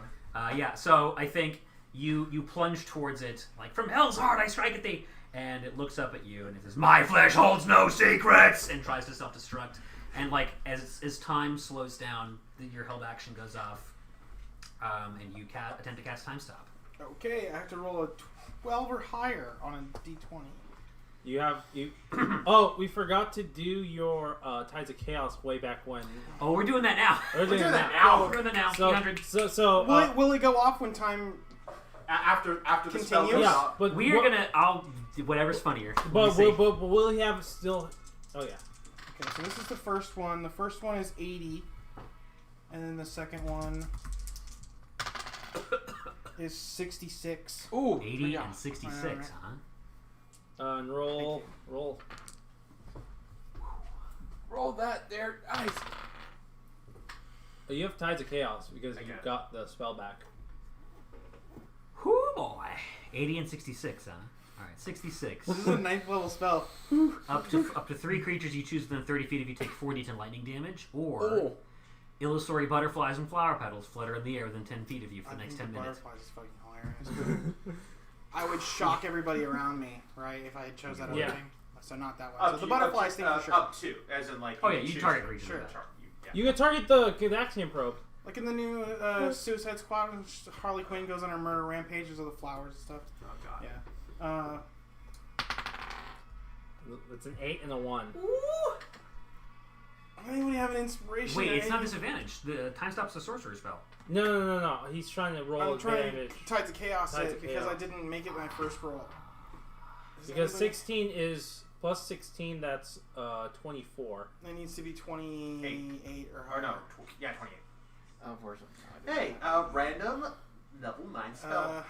Yeah, so I think you plunge towards it, like, from hell's heart I strike at thee, and it looks up at you and it says, my flesh holds no secrets, and tries to self-destruct. And like as time slows down, your held action goes off, and you attempt to cast time stop. Okay, I have to roll a 12 or higher on a d20. Oh, we forgot to do your Tides of Chaos way back when. Oh, we're doing that now. We're doing that now. We're doing that now. So, 300. Will it go off when time? After the spell Continues? goes yeah, off. but We are gonna. I'll whatever's funnier. But Let me see. will he have still? Oh yeah. Okay, so this is the first one. The first one is 80, and then the second one is 66. Ooh, 80 yeah. and 66, Alright. huh? And roll. Roll that there. Nice. You have Tides of Chaos because Okay. you got the spell back. Whoo boy. 80 and 66, huh? Alright, 66. This is a 9th level spell. up to 3 creatures you choose within 30 feet of you take 4d10 lightning damage, or Oh. illusory butterflies and flower petals flutter in the air within 10 feet of you for the next 10 minutes. Butterflies is fucking hilarious. I would shock everybody around me, right, if I chose that other Yeah. thing. So not that one. So the butterflies thing for sure. Up to, as in like. Oh yeah, you choose target it. creatures. Sure. with that. You can target the Gadaxian probe. Like in the new Suicide Squad, when Harley Quinn goes on her murder rampages of the flowers and stuff. Oh god. Yeah. It's an 8 and a 1. Anybody have an inspiration? Wait, or it's not anything? disadvantage. The time stop's a sorcery spell. No. He's trying to roll I'm trying advantage. to Tides of Chaos Tides it of because Chaos. I didn't make it my first roll. Does Because anybody- 16 is plus 16. That's 24. It needs to be 28 or Or higher. no, 28. Unfortunately. Hey, random level 9 spell.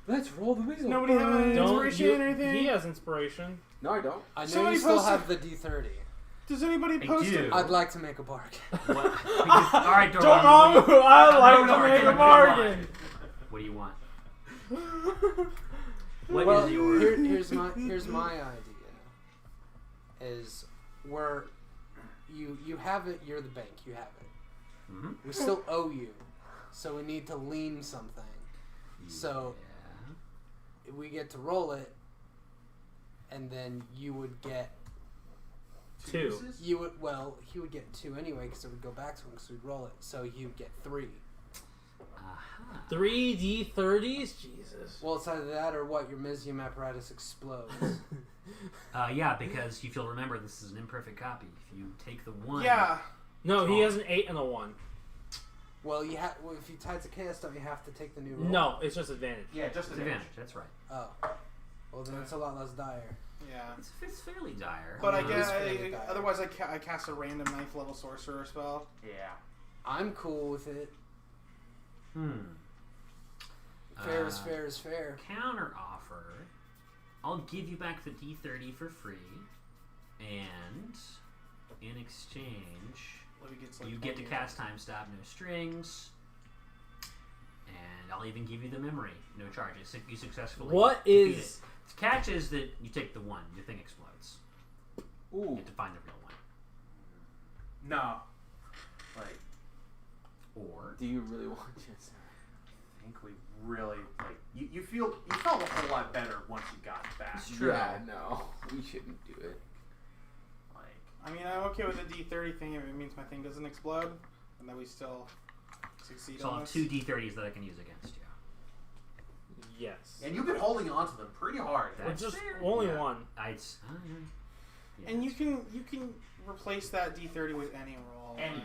Let's roll the wheel. Nobody have an Don't inspiration you, or anything? He has inspiration. No, I don't. I know Somebody you still post have the D30. Does anybody I post do. it? I'd like to make a bargain. Alright, Doron. I like Doron, to make a Doron, bargain. What do you want? What well, is your... here's my idea. Is where you have it. You're the bank. You have it. Mhm. We still owe you, so we need to lean something. So we get to roll it, and then you would get 2. he would get 2 anyway because it would go back to him because we'd roll it. So you'd get 3. Aha. 3 D30s? Jesus. Well, it's either that or what your Mizium apparatus explodes. Yeah, because if you'll remember, this is an imperfect copy. If you take the 1... Yeah. No, he has an 8 and a 1. Well, if you Tides of Chaos stuff, you have to take the new roll. No, it's just advantage. Yeah, just It's advantage, that's right. Oh. Well, then it's a lot less dire. Yeah. It's fairly dire. But I No, guess it's fairly dire. otherwise I cast a random 9th level sorcerer spell. Yeah. I'm cool with it. Fair is fair is fair. Counter offer. I'll give you back the D30 for free, and in exchange, Libby gets like you get to 20 cast time stop, no strings, and I'll even give you the memory, no charges. If you successfully What defeat is- it. The catch is that you take the 1, your thing explodes. You Ooh. have to find the real one. No. Like, Or Do you really want chance? I think we really like you felt a whole lot better once you got back. It's true. Yeah, no, we shouldn't do it. Like, I mean, I'm okay with the D30 thing if it means my thing doesn't explode, and that we still succeed so I'll on have this. 2 D30s that I can use against you. Yes. and you've been holding on to them pretty hard. Well, That's just fair. only Yeah. 1. Yeah, And you that's can replace that D30 with any roll. Anything.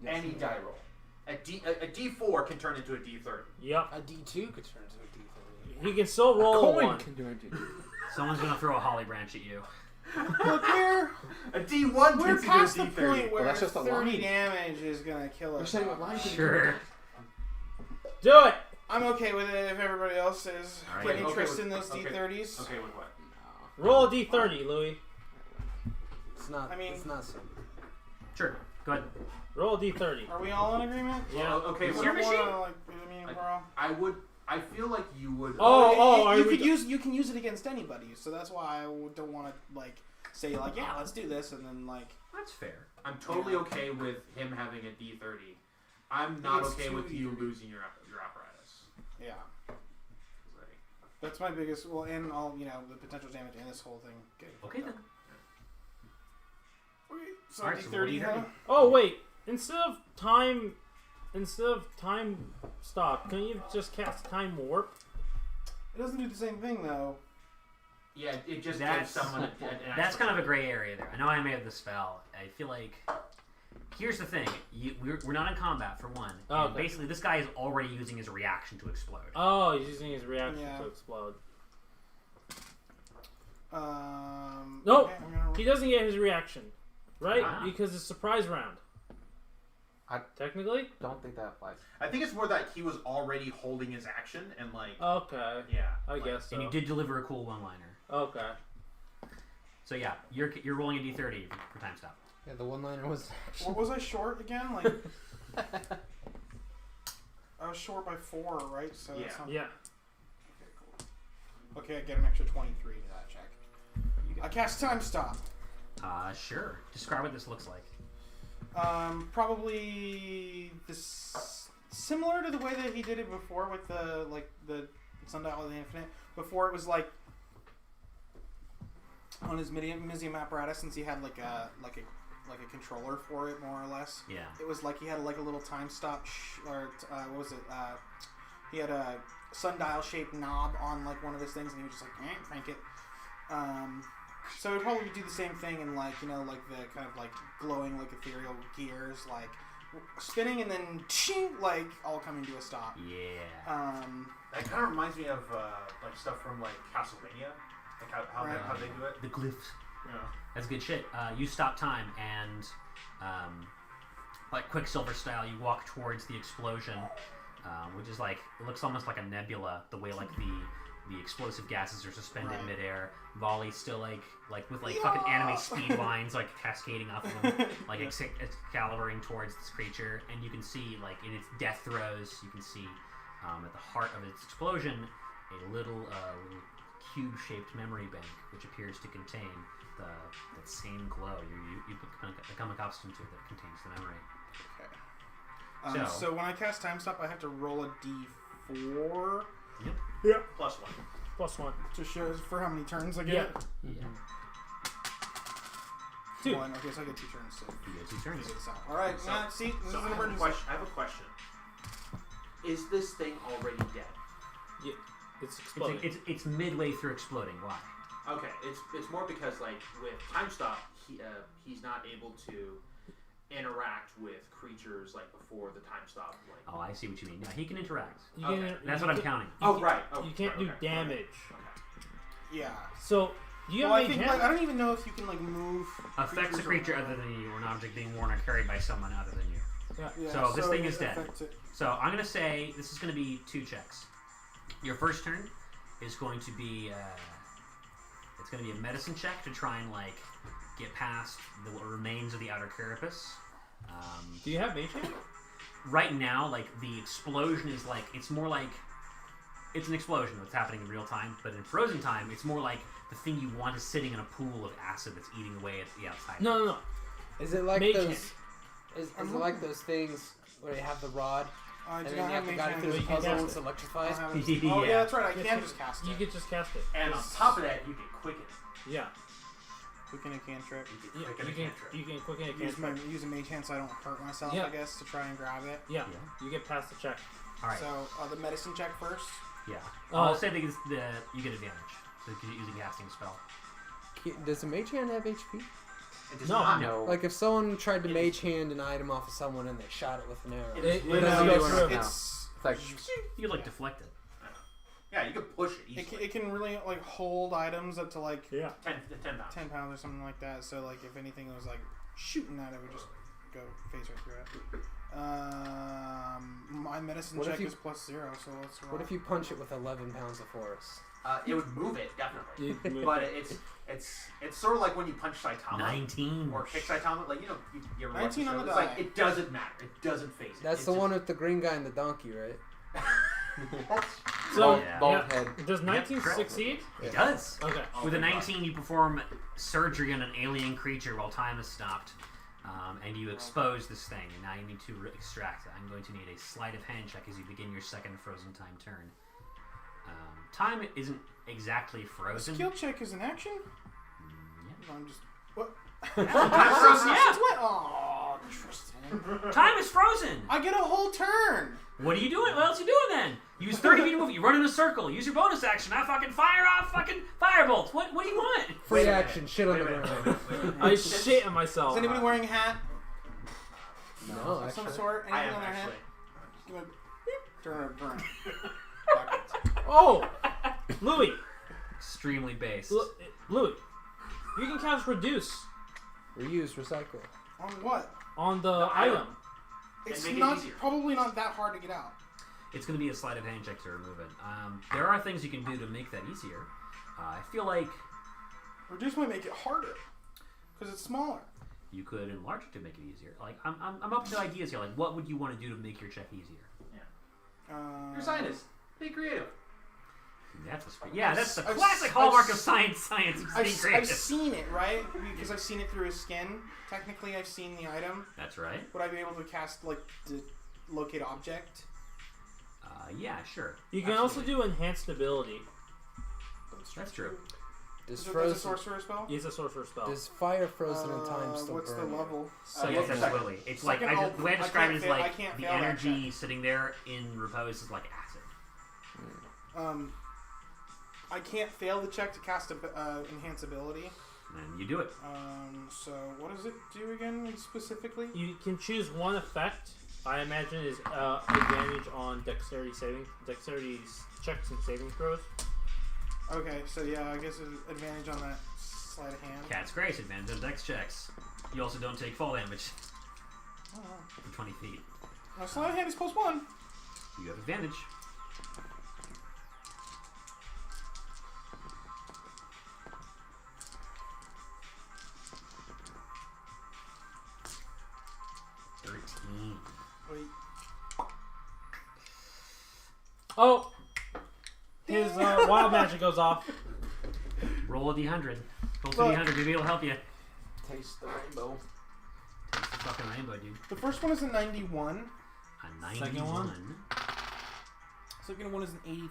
right? Any die roll. A D4 can turn into a D30. Yep. A D2 could turn into a D30. He can still roll a Coin 1. can do it. Someone's gonna throw a holly branch at you. Look here. A D1 We're turns into a past the D30. point where that's just a 30 line. damage is gonna kill us. Sure. Do it. I'm okay with it if everybody else is. All right. Get Okay interest with- in those okay. D30s. Okay, with what? Roll a d30, Louis. It's not. I mean- it's not so. Sure. Go ahead. Roll a d30. Are we all in agreement? Yeah. Well, okay. Is well, your machine? I would. I feel like you would. You can use it against anybody, so that's why I don't want to like say like, yeah, let's do this, and then like. That's fair. I'm totally okay with him having a D30. I'm not It's okay too with you easy. losing your apparatus. Yeah. Like, That's my biggest. Well, and all the potential damage in this whole thing. Good. Okay then. Okay, so Alright, so D30, roll huh? Oh wait, instead of time stop, can you just cast time warp? It doesn't do the same thing though. yeah, it just That's- gives someone. That's kind of a gray area there. I know I made the spell. I feel like. Here's the thing. We're not in combat, for one. Oh, And okay. basically, this guy is already using his reaction to explode. Oh, he's using his reaction Yeah. to explode. Okay, Nope. I'm gonna He doesn't get his reaction, right? Ah. Because it's surprise round. Technically. Don't think that applies. I think it's more that he was already holding his action and like. Okay. Yeah. I like, guess so. And you did deliver a cool one-liner. Okay. So yeah, you're rolling a d30 for time stop. Yeah, the one-liner was. What was I short again? Like I was short by 4, right? So Yeah. that's not... Yeah. Okay, cool. Okay, I get an extra 23 to that check. I cast time stop. Sure. Describe what this looks like. Probably this similar to the way that he did it before with the Sundial of the Infinite. Before it was like on his Mizium apparatus, since he had like a controller for it, more or less. Yeah. It was like he had like a little time stop, what was it? He had a sundial shaped knob on like one of his things, and he was just like, crank it. So it'd probably do the same thing in like like the kind of like glowing like ethereal gears, like spinning and then ching, like all coming to a stop. Yeah. That kind of reminds me of like stuff from like Castlevania, like how they do it. The glyphs. Yeah. That's good shit. You stop time and, like Quicksilver style, you walk towards the explosion, which is like, it looks almost like a nebula, the way like the explosive gases are suspended Right. midair. Volley's still like with like fucking anime speed lines like cascading off of them, like Excalibering towards this creature, and you can see like in its death throes, you can see at the heart of its explosion a little cube-shaped memory bank, which appears to contain that same glow. You become accustomed to it that contains the memory. Okay. So when I cast time stop, I have to roll a d4 Plus 1. +1. to show for how many turns I get. Yeah. Yeah. 2. 1. Okay, so I get 2 turns to You get 2 turns. figure this out. All right. So- Now, see, this So is I an have, a emergency. question, I have a question. Is this thing already dead? Yeah. It's It's, exploding. like, it's midway through exploding. Why? Okay, it's more because like with time stop, he's not able to interact with creatures like before the time stop. Like Oh, I see what you mean. Yeah, he can interact. You okay. can- That's you what I'm can- counting. oh right, oh, You can't right, do okay. damage. Okay. Yeah. So, do you have Well, I mage think hand? like, I don't even know if you can like move. Affects a creature other than you, or an object being worn or carried by someone other than you. Yeah, So this thing it is dead. affects it. So I'm gonna say this is gonna be 2 checks. Your first turn is going to be it's gonna be a medicine check to try and like get past the remains of the outer carapace. Do you have mage hand? Right now, like the explosion is like it's more like it's an explosion that's happening in real time, but in frozen time, it's more like the thing you want is sitting in a pool of acid that's eating away at the outside. No. Is it like Mage those? hand. Is it like those things where you have the rod I and do then not you have have to mage guide it hand. through the You can puzzle cast and it's it. I electrified? don't have it. Yeah. Oh yeah, that's right. I can just cast You it. could just cast it. And on top of that, you can quicken it. Yeah. Quicken a cantrip. You can Yeah. quicken You a can. cantrip. You can quicken a Use cantrip. a mage hand so I don't hurt myself. Yeah. I guess to try and grab it. Yeah. You get past the check. All right. So the medicine check first. Yeah. Uh, I'll say that you get advantage. So you use a casting spell. Does a mage hand have HP? It does No. not. No. Like if someone tried to mage hand an item off of someone and they shot it with an arrow. It It literally doesn't go is- through. It's It's like You could like deflect it. Yeah, you can push it easily. It can really like hold items up to like Yeah. 10 pounds. 10 pounds or something like that. So like if anything was like shooting at it, would just go face right through it. My medicine What if check you- is +0, so let's roll. What if you punch it with 11 pounds of force? It would move it definitely, You'd move but it's sort of like when you punch Saitama 19. or kick Saitama. Like you ever watch 19 the on show? the It's die. like it doesn't matter. It doesn't phase it. That's It's the just- one with the green guy and the donkey, right? So, Yeah. Bald yeah. head. Does 19 correct. succeed? It does. Okay. With a 19, you perform surgery on an alien creature while time is stopped. And you expose this thing, and now you need to extract it. I'm going to need a sleight of hand check as you begin your second frozen time turn. Time isn't exactly frozen. Skill check is an action? Yeah. No, I'm just what? Time is frozen, yeah. Since when? Oh, interesting. Time is frozen. I get a whole turn. What are you doing? What else are you doing then? Use 30 feet of move. You run in a circle. Use your bonus action. I fucking fire off fucking firebolts. What do you want? Free Wait a action, shit on the Wait a minute, ground. wait a minute. I shit on myself. Is anybody wearing a hat No, of some actually. sort? I Anything am on their hat? actually. Give me a beep, turn. Backwards. Oh! Louis! Extremely based. Louis, you can cast Reduce Reuse, recycle. On what? on the The item. item. It's make it not easier. probably not that hard to get out. It's going to be a sleight of hand check to remove it. There are things you can do to make that easier. I feel like Reduce might make it harder because it's smaller. you could enlarge it to make it easier. Like I'm up to ideas here. Like what would you want to do to make your check easier? You're a scientist. Be creative. That's that's the I've- classic I've- hallmark of science. Science is being I've creative. seen it, right? Because I've seen it through his skin. Technically, I've seen the item. That's right. Would I be able to cast, like, to locate object? Yeah, sure. You can also do Enhanced Ability. That's true. Does Is it a frozen? sorcerer spell? It's a sorcerer spell. Does fire frozen in time still What's burn? the level? So yes, yes, second. absolutely. It's like Second, the way I I describe can't it is fail- I like can't the fail that energy sitting there in repose is like acid. I can't fail the check to cast enhance ability. And you do it. So what does it do again specifically? You can choose one effect. I imagine is advantage on dexterity checks and saving throws. Okay, so yeah, I guess it's advantage on that sleight of hand. Cat's Grace, advantage on dex checks. You also don't take fall damage Oh, for 20 feet. no, sleight of hand is +1. You have advantage. Wait. Oh! His wild magic goes off. Roll a d100. Roll Look. 2d100. Maybe it'll help you. Taste the rainbow. Taste the fucking rainbow, dude. The first one is a 91. A 91. Second one? Second one is an 83.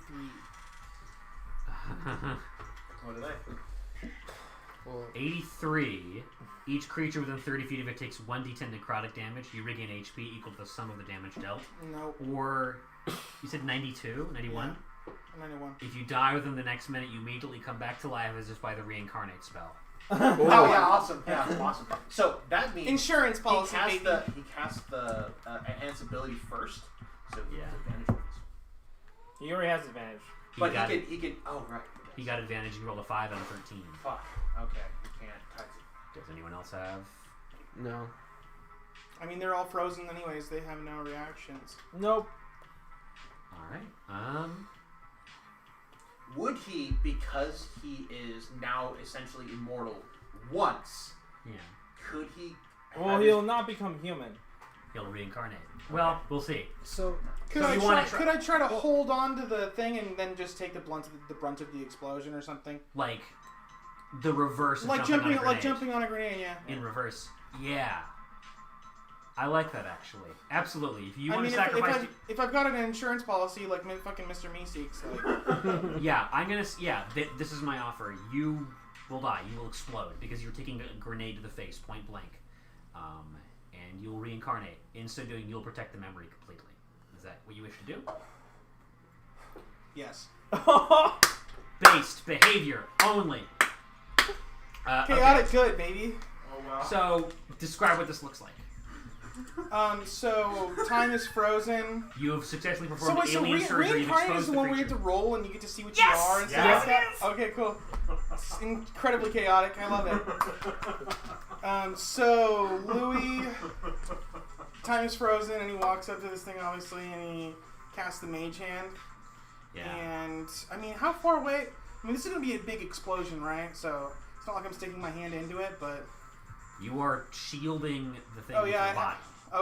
What are they? Well, 83. Each creature within 30 feet of it takes 1d10 necrotic damage. You regain HP equal to the sum of the damage dealt. Nope. Or, you said 92? 91? A 91. If you die within the next minute, you immediately come back to life as if by the reincarnate spell. Oh yeah, awesome. Yeah, awesome. So that means Insurance policy, he baby. casts the enhance ability first. So he has Yeah. advantage on this. He already has advantage. But got he can. Oh right. He got advantage. He rolled a 5 out of 13. Fuck. Okay. You can't touch it. Does anyone else have? No. I mean, they're all frozen anyways. They have no reactions. Nope. Alright. Would he, because he is now essentially immortal once, Yeah. could he? Well, have he'll not become human. He'll reincarnate. Well, we'll see. so Could So I you try? wanna Could I try to hold on to the thing and then just take the brunt of the explosion or something? Like, the reverse of Like jumping on a like grenade. jumping on a grenade, yeah. In reverse. Yeah. I like that, actually. Absolutely. If you I want mean, to sacrifice... if I've got an insurance policy like fucking Mr. Meeseeks, like Yeah, I'm gonna... Yeah, this is my offer. You will die. You will explode because you're taking a grenade to the face, point blank. And you'll reincarnate. In so doing, you'll protect the memory completely. Is that what you wish to do? yes. Based behavior only. Chaotic good, baby. Oh wow. So, describe what this looks like. So time is frozen. You have successfully So performed wait, so alien surgery. You've reincarnate is exposed the the one where you creature. have to roll and you get to see what Yes! you are and stuff Yes, like that? it is! Okay, cool. It's incredibly chaotic. I love it. So Louis, time is frozen, and he walks up to this thing, obviously, and he casts the mage hand. Yeah. And I mean, how far away? I mean, this is gonna be a big explosion, right? So it's not like I'm sticking my hand into it, but You are shielding the thing oh with yeah, your body.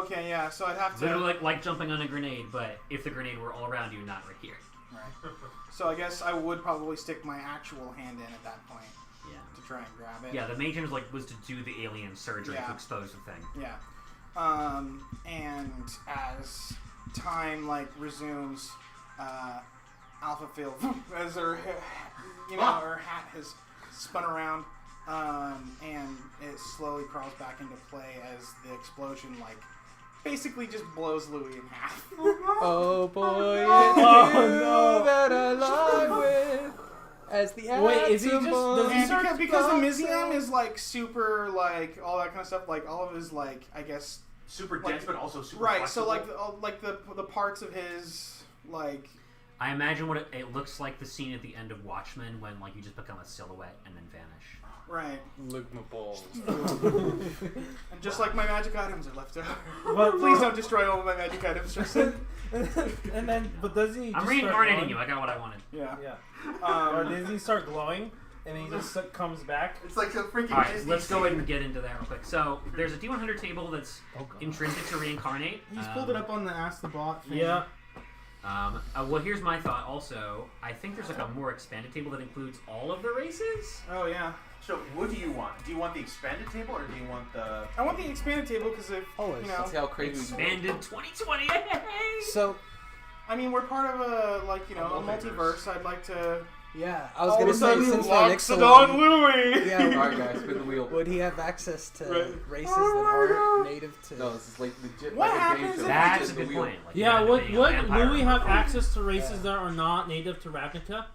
okay, yeah. So I'd have to. Literally like jumping on a grenade, but if the grenade were all around you, not right here. Right. So I guess I would probably stick my actual hand in at that point. Yeah. To try and grab it. Yeah, the mage hand was to do the alien surgery Yeah. to expose the thing. Yeah. And as time resumes, Alpha feels as her, her hat has spun around, and it slowly crawls back into play as the explosion basically just blows Louis in half. Oh boy, Oh, it's you no. that I lie with. As the Wait, is he just- does he And start because the Mizium is super all that kind of stuff, all of his I guess Super dense, but also super right. So flexible. the parts of his I imagine what it looks like the scene at the end of Watchmen when you just become a silhouette and then vanish. right. Lick my balls. And just like my magic items are left over. But Please don't destroy all of my magic items, Tristan. and then, but does he? I'm just start reincarnating glowing? you. I got what I wanted. Yeah. Yeah. Or does he start glowing and he just comes back? It's like a freaking All right, Disney let's go scene. ahead and get into that real quick. So there's a D100 table that's intrinsic to reincarnate. He's pulled it up on the Ask the Bot thing. Yeah. Well, here's my thought. Also, I think there's a more expanded table that includes all of the races. Oh yeah. So what do you want? Do you want the expanded table or do you want the? I want the expanded table because if Always. you know, Let's see how crazy. Expanded 2020. So I mean, we're part of a a multiverse. I'd like to. yeah, I was gonna say since our next Loxodon one, Louis. yeah, Alright, guys, spin the wheel. would he have access to Right. races that aren't native to? No, this is legit. What like a game happens show. if That's Spin a the good wheel. point. Yeah, you would had to be an empire Louis have before. access to races that are not native to Ravnica?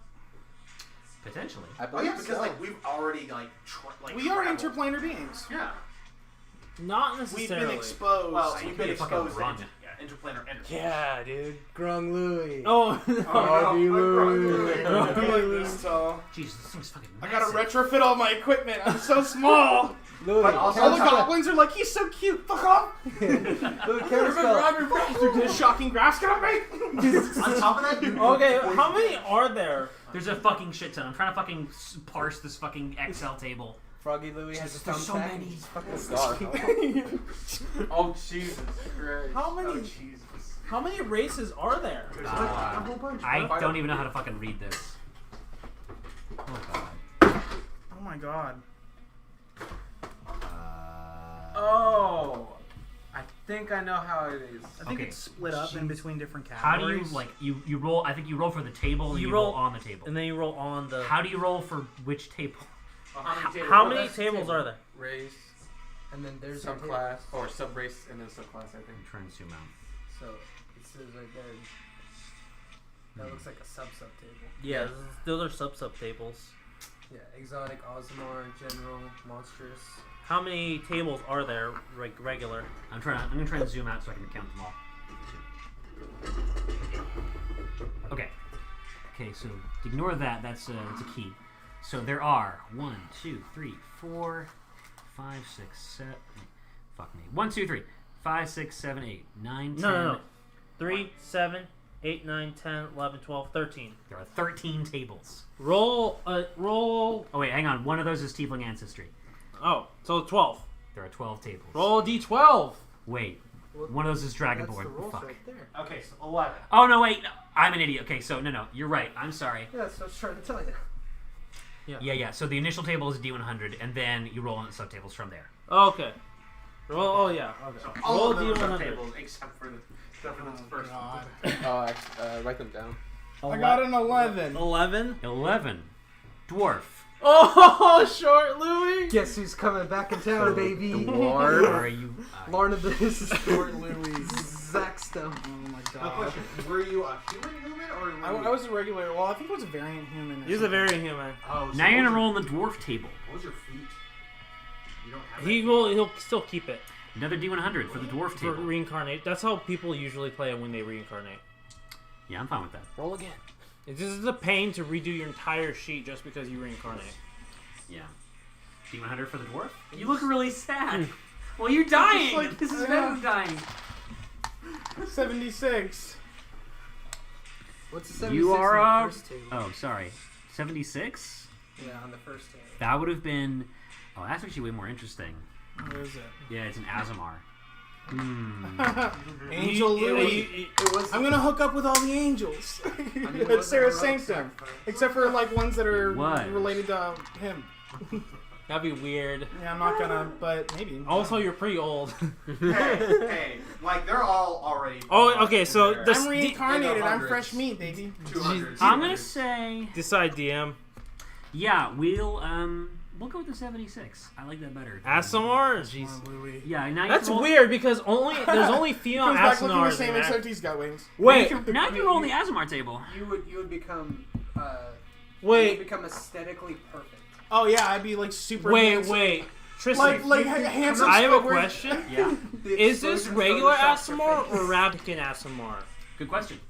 Potentially. I Oh believe yeah, because so. we've already We are traveled. interplanar beings. Yeah. Not We've necessarily. been exposed. Well, So you we've been could be fucking exposed to wrong. interplanar energy. Yeah, dude, Grung Louis. Oh, Harvey Louis. I'm like this tall. Jeez, this thing's fucking I massive. gotta retrofit all my equipment. I'm so small. Louis. But also- All the goblins are like, he's so cute. Fuck off. Louis, counterspell. This shocking graphs gonna make. On top of that, you okay. How many are there? There's a fucking shit ton. I'm trying to fucking parse this fucking Excel table. Froggy Louis has a There's so thumbtack. many. He's fucking God. Oh Jesus Christ. How many? Oh Jesus. How many races are there? There's like a whole bunch. I don't even know how to fucking read this. Oh god. Oh my god. Oh, I think I know how it is. I think Okay. it's split up in between different How do categories. you you roll? I think you roll for the table. And You you roll roll- on the table. And then you roll on the. How do you roll for which table? How many tables are there? Race, And then there's your table. subclass, or sub-race, and then subclass, I think. I'm trying to zoom out. So it says right there. That looks like a sub table. Yeah, those are sub tables. Yeah, exotic, Ozmar, general, monstrous. How many tables are there? Regular. I'm gonna try and zoom out so I can count them all. Okay. Okay, so ignore that. That's a key. So there are 1, 2, 3, 4, 5, 6, 7. Fuck me. 1, 2, 3, 5, 6, 7, 8, 9, 10. No. 3, 7, 8, 9, 10, 11, 12, 13. There are 13 tables. Roll. Oh wait, hang on. One of those is Tiefling ancestry. Oh, so 12. There are 12 tables. Roll a d12. Wait. One of those is That's the Dragonborn. rules Fuck. right there. Okay, so 11. Oh no, wait. No. I'm an idiot. Okay, so no. You're right. I'm sorry. Yeah, that's what I was trying to tell you. Yeah. So the initial table is D100, and then you roll on the subtables from there. Okay. Roll. Oh yeah. Okay. So all Roll of those are d100. tables except for the first one. God. Write them down. I got an 11. 11. 11. Dwarf. Oh, short Louis. Guess who's coming back in town, baby? Dwarf. Are you? Lorna this is Short Louis. Zach Stone. Oh my No god. question. Were you a human or were I you... was a regular. Well, I think it was a variant human. or He's a something. very human. Oh, so Now you're what gonna was roll on the dwarf table. What was your feet? You don't have He'll still keep it. Another D100 for the dwarf For table. reincarnate. That's how people usually play it when they reincarnate. Yeah, I'm fine with that. Roll again. This is a pain to redo your entire sheet just because you reincarnate. Yeah. D100 for the dwarf? You look really sad. Well, you're dying! like- This is better than dying. 76. What's the 76 You are, on the first table? Oh, sorry. 76? Yeah, on the first table. That would have been... Oh, that's actually way more interesting. What is it? Yeah, it's an Azamar. Angel Louis. It was. I'm gonna hook up with all the angels. I mean, it It's was a Sarah heroic Sanctum. sacrifice. Except for like ones that are What? related to him. That'd be weird. Yeah, I'm not gonna, but maybe. Also, you're pretty old. Hey, like they're all already. Oh, okay, so there. this- I'm reincarnated. I'm hundreds. fresh meat, baby. 200. I'm gonna say... Decide DM. Yeah, we'll go with the 76. I like that better. Asimar? Jeez. Come on, Louis. Yeah, now you That's can roll, weird because there's only He female comes back looking the Asimars. same, in that. except he's got wings. Wait, Now you can roll on the Azamar table. You would become. You wait, would become aesthetically perfect. Oh yeah, I'd be like super. wait, handsome. wait. Tristan, Like handsome. I have a Squidward. question. Yeah, The Is this explosion regular photoshops your Asimar face. or Ravnican Asimar? good question.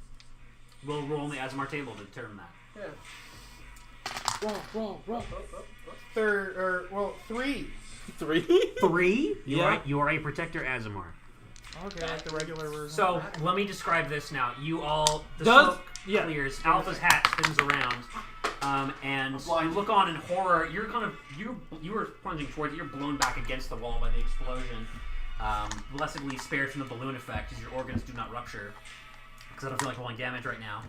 We'll roll on the Azamar table to determine that. Yeah. Roll. Third or well, 3. 3? 3? Yeah. You are a protector Azamar. Okay, like the regular version. So let me describe this now. You all the Does- smoke yeah. clears. Alpha's hat spins around, and you look on in horror. You're kind of you were plunging towards it. You're blown back against the wall by the explosion. Blessedly spared from the balloon effect, as your organs do not rupture. Because I don't feel like rolling damage right now.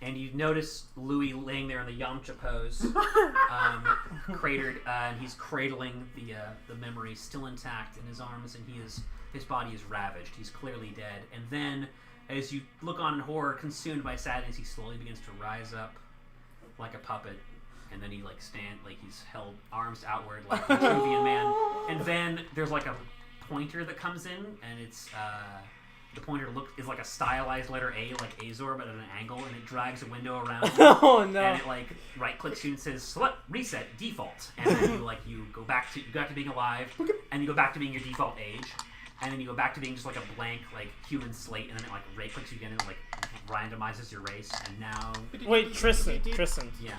And you notice Louis laying there in the Yamcha pose, cratered, and he's cradling the memory still intact in his arms, and his body is ravaged. He's clearly dead. And then, as you look on in horror, consumed by sadness, he slowly begins to rise up like a puppet, and then he he's held arms outward like a Vitruvian man. And then there's like a pointer that comes in, and it's the pointer is like a stylized letter A, like Azor, but at an angle, and it drags a window around. Oh no. And it like right clicks you and says select reset default, and then you go back to being alive, and you go back to being your default age, and then you go back to being just like a blank like human slate, and then it like right clicks you again and it like randomizes your race, and now Wait, Tristan. yeah.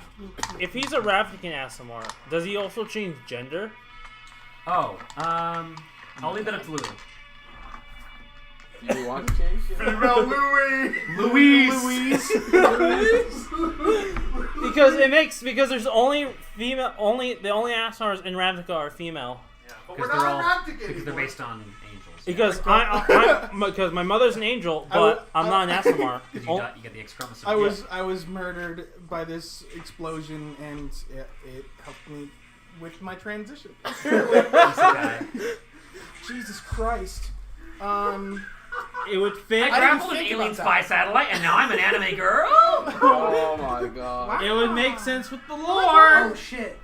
If he's a Ravnican Asimar, does he also change gender? Oh, I'll leave that up to Louis. You want to change it? Female Louis. Louise. Because there's only female, the only Asimars in Ravnica are female. But Because we're they're not all Ravnica because they're anymore. based on angels. Because because my mother's an angel, but I'm not an Asimar. Because Oh, you get the X chromosome. I was murdered by this explosion, and it helped me with my transition. guy. Jesus Christ. it would fit. I didn't grappled an think alien about spy satellite, and now I'm an anime girl. Oh my god. It would make sense with the lore. Oh shit!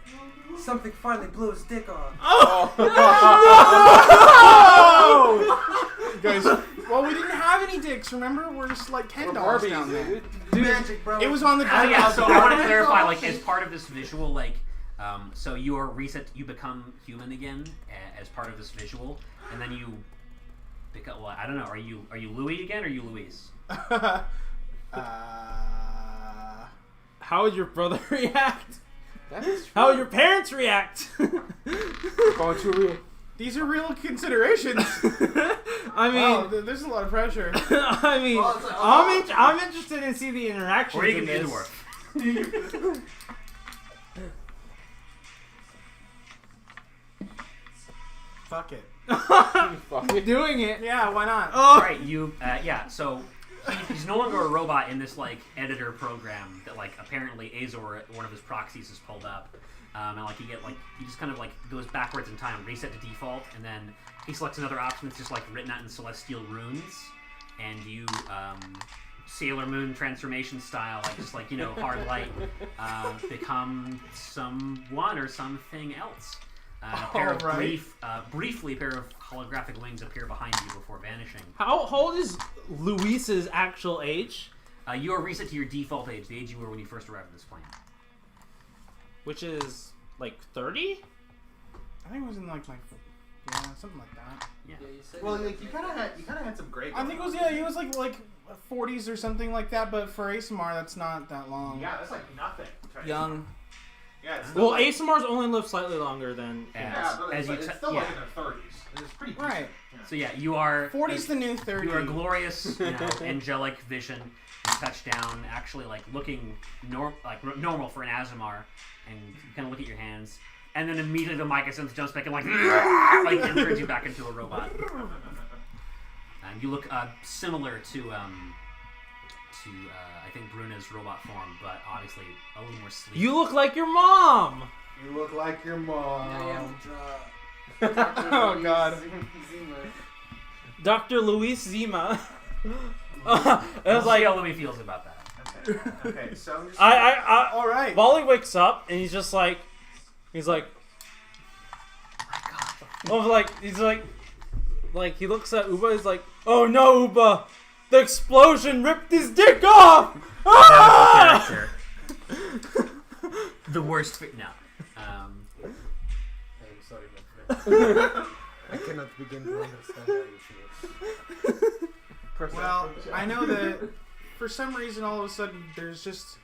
Something finally blew his dick off. Guys, well, we didn't have any dicks, remember? We're just like Ken dolls Barbies, down there. dude. Magic, bro. It was on the Yeah, so I want to Oh, clarify, like, shit. as part of this visual, like, so you are reset, you become human again as part of this visual, and then you become, well, I don't know, are you Louis again, or are you Louise? How would your brother react? That is true. How would your parents react? Going too real. These are real considerations. I mean, Wow, there's a lot of pressure. I mean, Well, it's like, I'm interested in see the interactions. Or you in can be the this. dwarf. Fuck it. We're doing it. Yeah, why not? Right, you, yeah, so he's no longer a robot in this, like, editor program that, like, apparently Azor, one of his proxies, has pulled up. And, like, he just kind of, like, goes backwards in time, reset to default, and then he selects another option that's just, like, written out in celestial runes, and you, Sailor Moon transformation style, like, just, like, you know, hard light, become someone or something else. A pair of Alright. briefly, a pair of holographic wings appear behind you before vanishing. How old is Luis's actual age? You are reset to your default age, the age you were when you first arrived at this plane. Which is like 30? I think it was in like my Yeah, something like that. Yeah, you said. Well, like you kind of had some great. I think it was he was like 40s or something like that. But for ASMR, that's not that long. Yeah, that's like nothing. Young. Yeah. It's Well, like, ASMR's only lived slightly longer than. yeah, but as it's you still yeah. like in their 30s. It's pretty decent. Right. Yeah. So yeah, you are 40's the new 30. You are glorious, angelic vision. You touch down, actually like looking normal for an Azamar, and you kind of look at your hands, and then immediately the Mycosynth jumps back and like and turns you back into a robot. And you look similar to I think Bruna's robot form, but obviously a little more sleek. You look like your mom. You look like your mom. Now you have to draw. Oh God. Zima. Dr. Luis Zima. It was like how Louis feels about that. Okay, so I'm just. I All right. Wally wakes up and he's just like, he's like, he's like he looks at Uba. He's like, oh no, Uba, the explosion ripped his dick off. Ah! Character. The worst fit. No. I'm sorry, my friend. I cannot begin to understand how you feel. Well, I know that for some reason, all of a sudden, there's just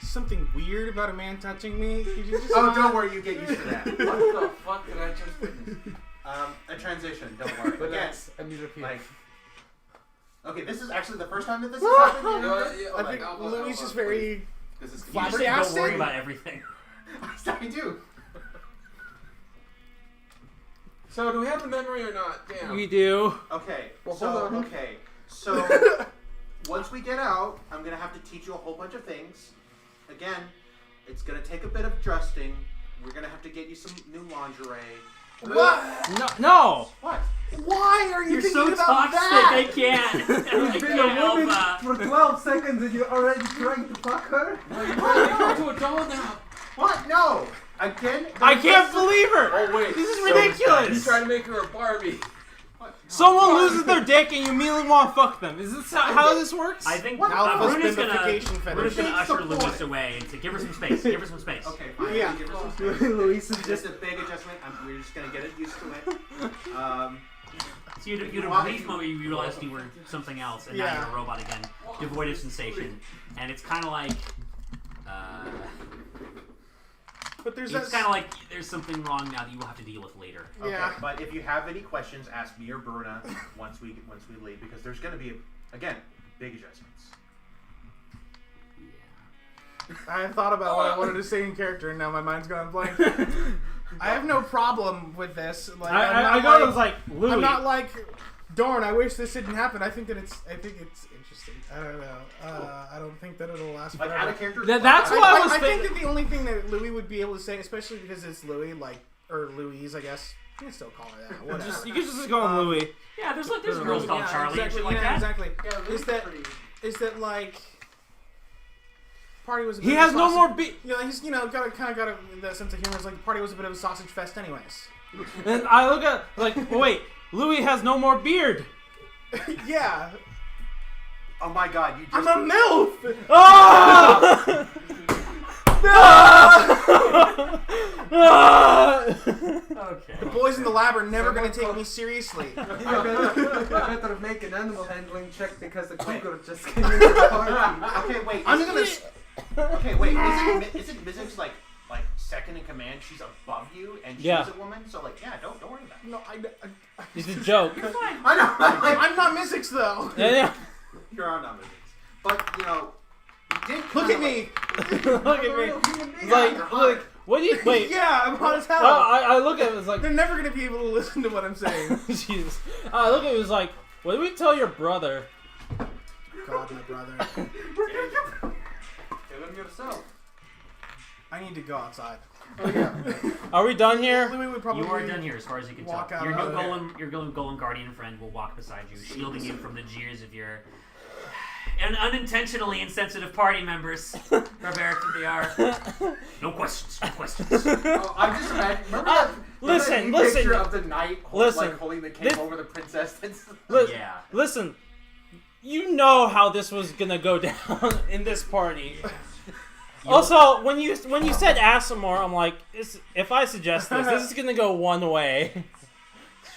something weird about a man touching me. Could you just Don't worry, you get used to that. What the fuck did I just witness? A transition. Don't worry. Again, Relax. I need to repeat. like. Okay, this is actually the first time that this has happened. I think Louis is very This is You just don't worry flabbergasted. about everything. I do. So, do we have the memory or not? Damn. We do. Okay, Well, so hold on. okay, so once we get out, I'm gonna have to teach you a whole bunch of things. Again, it's gonna take a bit of adjusting. We're gonna have to get you some new lingerie. What? No. What? Why are you You're thinking so about toxic. that? I can't. I can't help that. for 12 seconds and you're already trying to fuck her? No, you're trying to go to a doll now. What? No. Again? I can't believe her. Oh, wait. This is You're ridiculous. trying to make her a Barbie. What? No. Someone loses their dick and you immediately want to fuck them. Is this how this works? I think Alpha's Bruna's bimbification gonna fetish. usher That's the Louis point. away and say, give her some space. Give her some space. Okay, fine. Yeah. Give her some space. Luis is Just a big adjustment. We're just gonna get it used to it. So you had a Why- brief moment you realized you were something else, and now Yeah. you're a robot again, devoid of sensation, and it's kind of like, But there's it's that. kind of like there's something wrong now that you will have to deal with later. Okay, Yeah. but if you have any questions, ask me or Bruna once we leave, because there's gonna be again big adjustments. I thought about what I wanted to say in character, and now my mind's gone blank. I have no problem with this. Like, I got it was like Louis. I'm not like, darn, I wish this didn't happen. I think it's interesting. I don't know. I don't think that it'll last Like forever. out of character. That's I, what I I, was I think thinking. that the only thing that Louis would be able to say, especially because it's Louis, like, or Louise, I guess. You can still call her that. Whatever. You can just call him Louis. Yeah, there's girls called Yeah, Charlie and exactly, shit like yeah, that. Exactly. Yeah, Luis Is that pretty. is that like party was a bit He of a has no sausage- more beat. Yeah, he's got a that sense of humor. It's like the party was a bit of a sausage fest, anyways. And I look at like, wait, Louis has no more beard. Yeah, Oh my God! You just. I'm a MILF. Oh! Okay. The boys in the lab are never gonna take me seriously. I better make an animal handling check because the cougar just came into the party. Okay, wait. I'm isn't gonna. it- Okay, wait. Isn't Mizik's like second in command? She's above you, and she's Yeah. a woman. So like, yeah, don't worry about it. No, It's a joke. I know. I'm not Mystics though. Yeah. You're on numbers, but you know, you did. Look at me. Look at me. It's Yeah, like, you're like, what do you wait? Yeah, I'm hot as hell. Well, I look at it as like, They're never gonna be able to listen to what I'm saying. Jesus. I look at it as like, what did we tell your brother? God, my brother. Tell him yourself. I need to go outside. Oh yeah. Are we done here? Louis would probably You are done here, as far as you can walk tell. out Your new of there. golem guardian friend will walk beside you, shielding you from the jeers of your and unintentionally insensitive party members, barbaric that they are. No questions. No questions. Oh, I'm just imagining. Remember that? Listen, that listen. Picture of the knight Listen. like holding the cape This- over the princess. Yeah. Listen, you know how this was gonna go down in this party. Also, when you said Asimar, I'm like, if I suggest this is gonna go one way.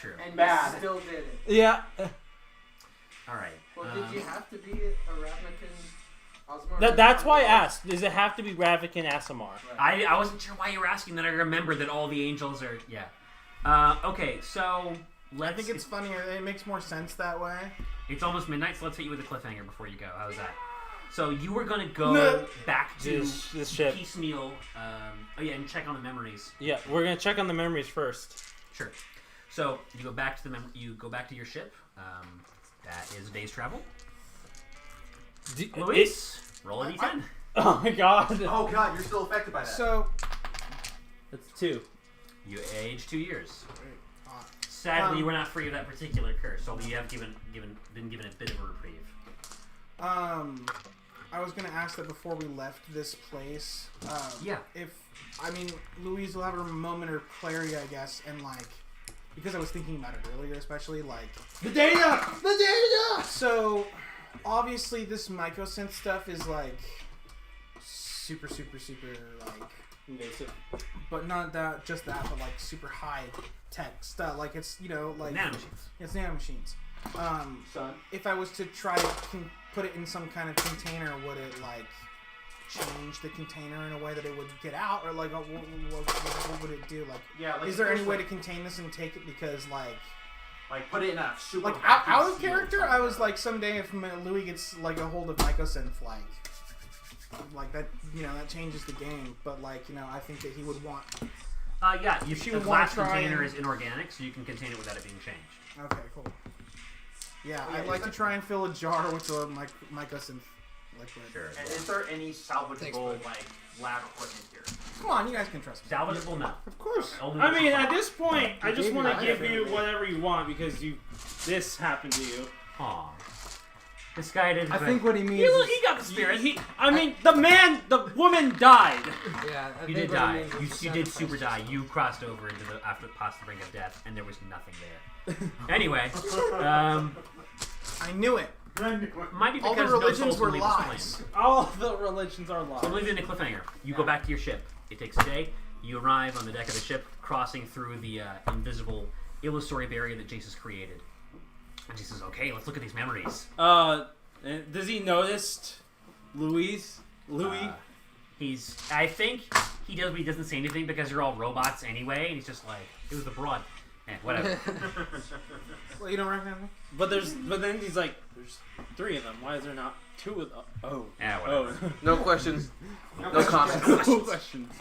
true. And Bad. you still did it. Yeah. All right. Well, did you have to be a Ravnican Osmar? That's why I asked. Does it have to be Ravnican Asimar? I wasn't sure why you were asking. Then I remembered that all the angels are okay, so I think it's funnier. It makes more sense that way. It's almost midnight, so let's hit you with a cliffhanger before you go. How's that? So you were gonna go back to This ship. piecemeal. And check on the memories. Yeah, we're gonna check on the memories first. Sure. So you go back to you go back to your ship. That is a day's travel. Luis, roll a d10. Oh my god. Oh god, you're still affected by that. So, That's 2. You age 2 years. Sadly, you were not free of that particular curse, although you have been given a bit of a reprieve. I was gonna ask that before we left this place. Yeah. Louise will have a moment of clarity, I guess, and because I was thinking about it earlier, especially the data. So, obviously, this mycosynth stuff is super Invasive. but not that just that, but super high tech stuff. It's Nanomachines. It's nanomachines. Son. If I was to try to put it in some kind of container, would it change the container in a way that it would get out, or what would it do? Is there any way to contain this and take it? Because put it in a super out of character, I was someday if Louis gets a hold of mycosynth, that that changes the game. But I think that he would want. The glass container is inorganic, so you can contain it without it being changed. Okay, cool. Yeah, I'd like to try and fill a jar with the mycosynth liquid. Sure. And is there any salvageable lab equipment here? Come on, you guys can trust me. Salvageable, no. Of course. Only I mean, at this point, I just gave want you to give that. you whatever you want because this happened to you. Aw. This guy didn't. I think what he means he is... got the spirit. The woman died. Yeah, I You think did what die. he means is You the did super sacrifice. die. You crossed over into past the brink of death, and there was nothing there. Anyway, I knew it. might be All the because no religions souls were can leave this lies. plane. All the religions are So lies. I'm leaving in a cliffhanger. You go back to your ship. It takes a day. You arrive on the deck of the ship, crossing through the invisible illusory barrier that Jace has created. And she says, "Okay, let's look at these memories." Does he notice Louis? I think he does, but he doesn't say anything because you're all robots anyway. And he's just it was the broad. Whatever. Well, you don't recognize me? But then he's like, there's 3 of them. Why is there not 2 of them? Oh. Yeah, whatever. No questions. No comments. No questions.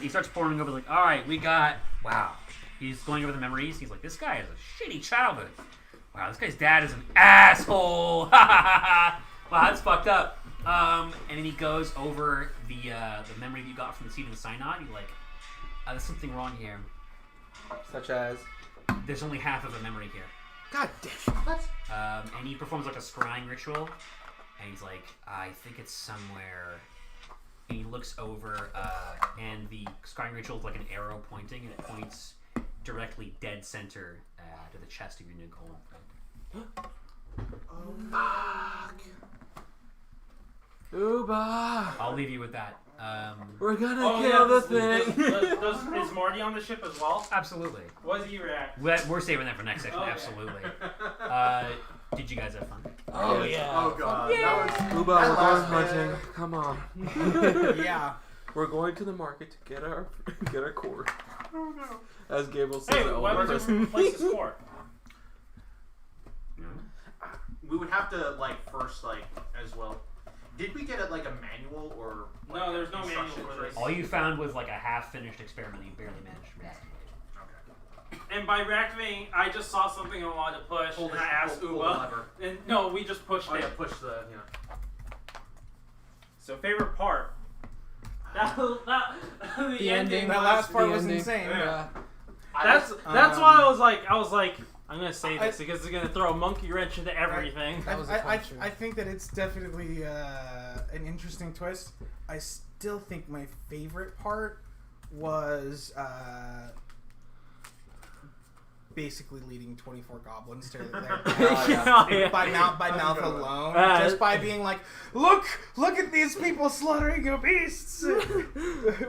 He starts pouring over all right, we got, wow. He's going over the memories. He's like, this guy has a shitty childhood. Wow, this guy's dad is an asshole. Wow, that's fucked up. And then he goes over the memory that you got from the seed of the synod. He's like, there's something wrong here. Such as... There's only half of a memory here. God damn. What? And he performs a scrying ritual. And he's like, I think it's somewhere. And he looks over, and the scrying ritual is like an arrow pointing, and it points directly dead center to the chest of your new golem friend. Fuck. Uba. I'll leave you with that. We're gonna kill the thing. Is Marty on the ship as well? Absolutely. What does he react? We're saving that for next section. Okay. Absolutely. Did you guys have fun? Oh, yeah. Oh god. That was... Uba, That we're going last hunting. bit. Come on. Yeah. We're going to the market to get our core. Oh no. As Gable says, Hey, the why old would person. you replace the score? We would have to first as well. Did we get a manual or No, there's no manual instructions for or this. All you found was a half-finished experiment you barely managed to reactivate. And by reactivating, I just saw something I wanted to push, and I asked pull the Uba. lever. And no, we just pushed Oh it. yeah, push the So favorite part. The ending. That was- last part the was ending. insane. Yeah. That's why I was like, I'm gonna say this because it's gonna throw a monkey wrench into everything. That was a question. I think that it's definitely an interesting twist. I still think my favorite part was basically leading 24 goblins to their Yeah. by mouth alone, Uh, just by being like, look at these people slaughtering your beasts.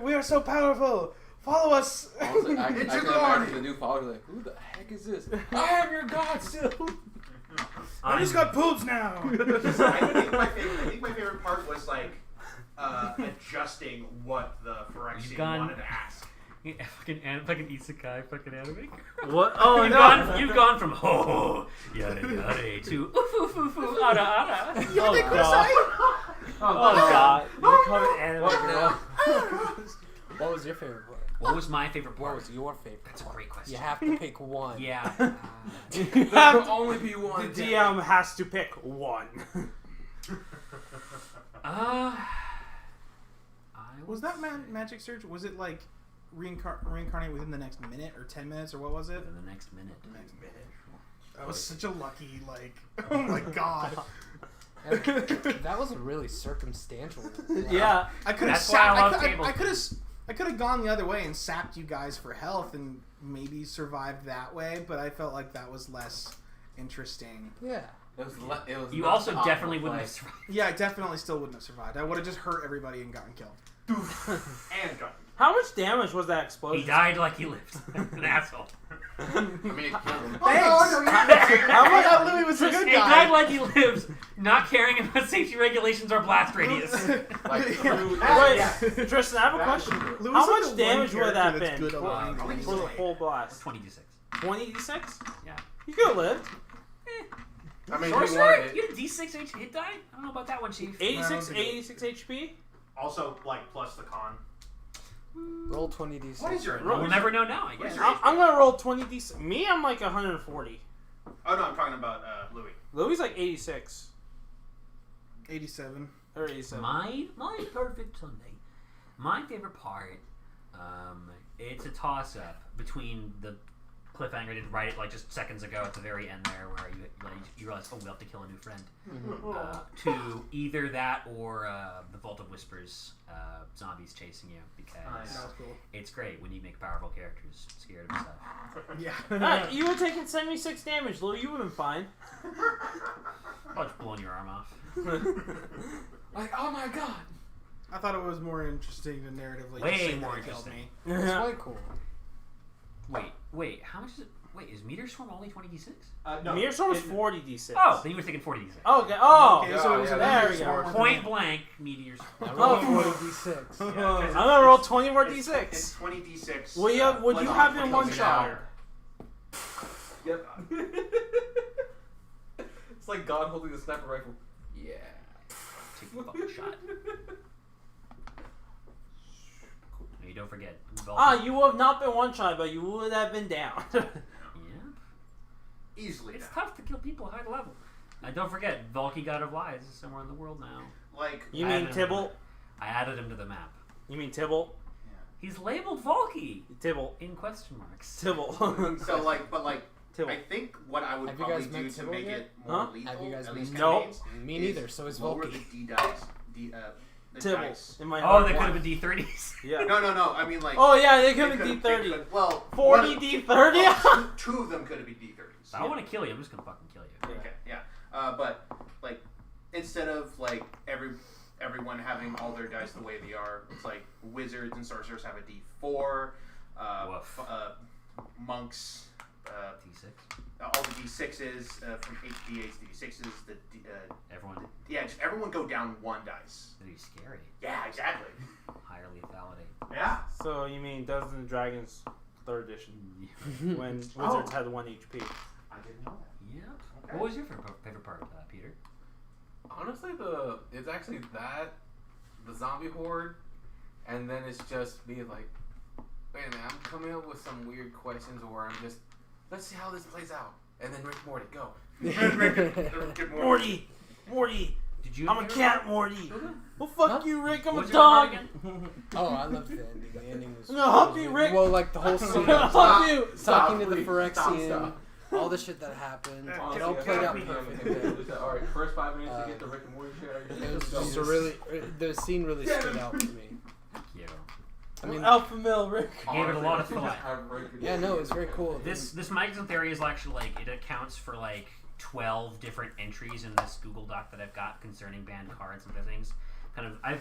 We are so powerful. Follow us. Honestly, I Into can glory. imagine the new father like, who the heck is this? I am your god still. I just got boobs now. I think my favorite part was like adjusting what the Phyrexian wanted to ask. Fucking isekai, fucking anime. What? Oh you've no! You've gone from ho yada yada to oof oof oof oof ada ada. Oh god! Oh god! You call it anime girl. What was your favorite part? What was my favorite What part? was your favorite? That's a great question. You have to pick one. Yeah. You There have will to- only be one. The DM has to pick one. Was that magic surge? Was it like reincarnate within the next minute or 10 minutes or what was it? Within the next minute. That was such a lucky oh my god. That was a really circumstantial. Yeah. I could have That's why I love I could have gone the other way and sapped you guys for health and maybe survived that way, but I felt like that was less interesting. Yeah. It was You not also the optimal definitely play. wouldn't have survived. Yeah, I definitely still wouldn't have survived. I would have just hurt everybody and gotten killed. And gun. How much damage was that explosion? He died like he lived. An asshole. I mean, it killed him. How much? I Louis was a good He guy. died like he lived, not caring about safety regulations or blast radius. Like, through- Wait, Tristan, I have a question. Louis How is like much the damage one would that character that's been good for, on lying for the whole blast? 20d6. 20d6? Yeah. You could have lived. I mean, he Sorcerer? wanted it. You had a d6 hit die? I don't know about that one, Chief. 86 HP? Also, like plus the con. Roll 20d6. What is your We'll never know now, I guess. I'm gonna roll 20d6. Me, I'm like 140. Oh no, I'm talking about Louis. Louis like 86 87. or 87. My perfect Sunday. My favorite part, it's a toss up between the cliffhanger I did right it like just seconds ago at the very end there, where you realize, oh, we have to kill a new friend. To either that or the Vault of Whispers, zombies chasing you, because That was cool. it's great when you make powerful characters scared of stuff. Yeah. You were taking 76 damage, Lou. You would have been fine. Oh, just blowing your arm off. Like, oh my god. I thought it was more interesting than narratively. Way just saying more that it killed interesting. me. It's quite cool. Wait, how much is it? Wait, is Meteor Swarm only 20d6? No. Meteor Storm is it- 40d6. Oh, then you were thinking 40d6. Okay. Oh. Okay, so it was yeah, a there Meteor we go. Swarm with Point an- blank, Meteor Swarm. I rolled 40d6. I'm gonna roll 20 more It's d6. 20d6. Would you have in one shot? Yep. It's like God holding the sniper rifle. Yeah. Take the fucking shot. And you don't forget. You would have not been one shot, but you would have been down. Yeah. Easily. It's now. tough to kill people high level. And don't forget, Valky God of Lies is somewhere in the world now. Like You I mean haven't- Tybalt? I added him to the map. You mean Tybalt? He's labeled Valky Tybalt. in question marks. Tybalt. so like, but like. I Tybalt. think what I would Have you probably guys do met to Tybalt make yet? it more Huh? lethal, Have you guys at met least Tybalt? campaigns, Me is neither, so is lower Volky. the D dice. The Tybalt. dice. In my Oh, heart. they could have been D30s. Yeah. No. I mean like. Oh yeah, they could they have been could've- they D30. could- Well, 40 one- D30. well, two of them could have been D30s. I want to kill you. I'm just gonna fucking kill you. Okay, yeah. But like, instead of like everyone having all their dice the way they are, it's like wizards and sorcerers have a D4. Woof. Monks. D6. All the D6s from D8s to D6s. Everyone. Just everyone go down one dice. That'd be scary. Yeah, exactly. Higher lethality. Yeah. So you mean Dungeons and Dragons 3rd edition, when wizards Oh. had 1 HP? I didn't know that. Yeah. Okay. What was your favorite part, Peter? Honestly, it's actually the zombie horde, and then it's just me like, wait a minute, I'm coming up with some weird questions, or I'm just, let's see how this plays out, and then Rick Morty, go. Good morning. Morty! Did you? I'm a cat, Morty! Well, fuck Huh? you, Rick, I'm What a was your part dog! again? Oh, I loved the ending. The ending was. I'm gonna hump you, Rick! Well, like the whole scene. I'm gonna hump you! Talking to the please. Phyrexian, Stop. all the shit that happened. It Honestly, all I played got out me perfectly. All right, first 5 minutes to get the Rick and Morty shit. It was just a really. The scene really stood out for me. Yeah. I mean, Alpha male, Rick. Gave it a lot of thought. yeah, no, it was very cool. This magazine theory is actually like it accounts for like 12 different entries in this Google Doc that I've got concerning banned cards and other things. kind of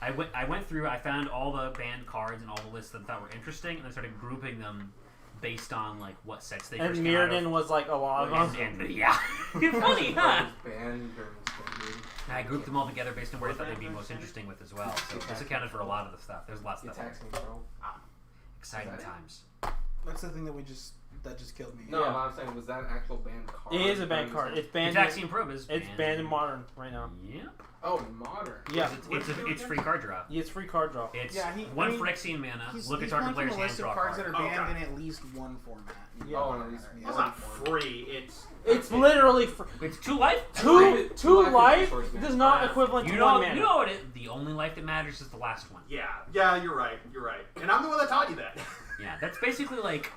I went through. I found all the banned cards and all the lists that I thought were interesting, and I started grouping them based on like what sets they And first came out of. Mirrodin was like a lot of them. And yeah, funny, huh? Banned during standard. I grouped them all together based on where I thought they'd be most interesting with as well. So this accounted for a lot of the stuff. There's lots The of stuff. attacks me, bro. Exciting Is that it? times. That's the thing that just killed me. No, I'm saying, was that an actual banned card? It is a banned card. It's banned. Taxian Probe is It's banned in modern right now. Yep. Oh, modern. Yeah, It's free card draw. yeah, it's free card draw. It's Yeah, one Phyrexian mana. He's Look at going target from player's a hand, list draw of a cards card. that are banned Okay. in at least one format. Oh, at least Yeah. It's not free. It's literally free. It's 2 life. Two life source mana. does not equivalent You to know, one mana. you know what it. The only life that matters is the last one. Yeah, you're right. You're right. And I'm the one that taught you that. Yeah, that's basically like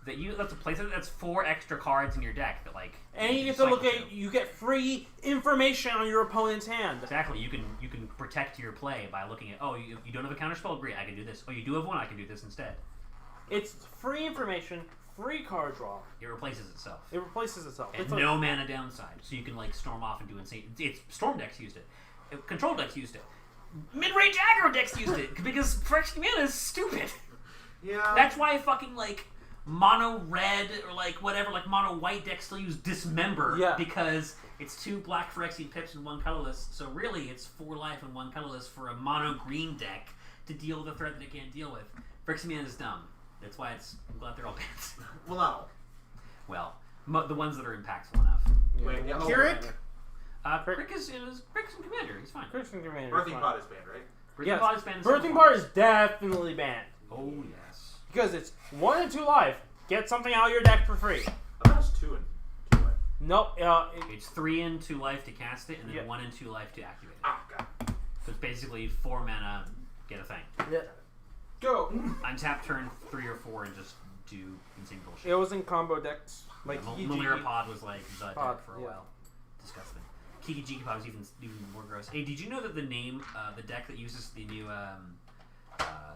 that. That's a place that's 4 extra cards in your deck that like. And you get to cycle look at. You get free information on your opponent's hand. Exactly. You can protect your play by looking at. Oh, you don't have a counterspell. Great, I can do this. Oh, you do have one. I can do this instead. It's free information, free card draw. It replaces itself. It replaces itself. And It's like, no mana downside, so you can like storm off and do insane. It's Storm decks used it, Control decks used it, mid-range aggro decks used it because Phyrexian mana is stupid. Yeah. That's why fucking like mono red or like whatever like mono white decks still use Dismember because it's 2 black Phyrexian pips and 1 colorless. So really, it's 4 life and 1 colorless for a mono green deck to deal with a threat that it can't deal with. Phyrexian mana is dumb. That's why I'm glad they're all banned. Well, no. Well, the ones that are impactful enough. Wait, yeah. Keurig? Crick is Commander. He's fine. Christian Commander. Birthing Pod is banned, right? Birthing Yes. Pod is banned. Birthing Part is definitely banned Oh yes. because it's 1 and 2 life. Get something out of your deck for free. I thought it was 2 and 2 life. Nope. It's 3 and 2 life to cast it, and then Yeah. 1 and 2 life to activate it. Ah, God. So it's basically 4 mana, get a thing. Yeah. Go. Untap turn 3 or 4 and just do insane bullshit. It was in combo decks. Like Malira Pod was like the Pod, deck for a yeah. while. Disgusting. Kiki Jiki Pod was even more gross. Hey, did you know that the name, the deck that uses the new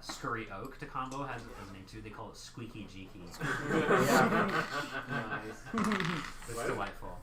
Scurry Oak to combo has a name too? They call it Squeaky Jiki. Nice. It's delightful.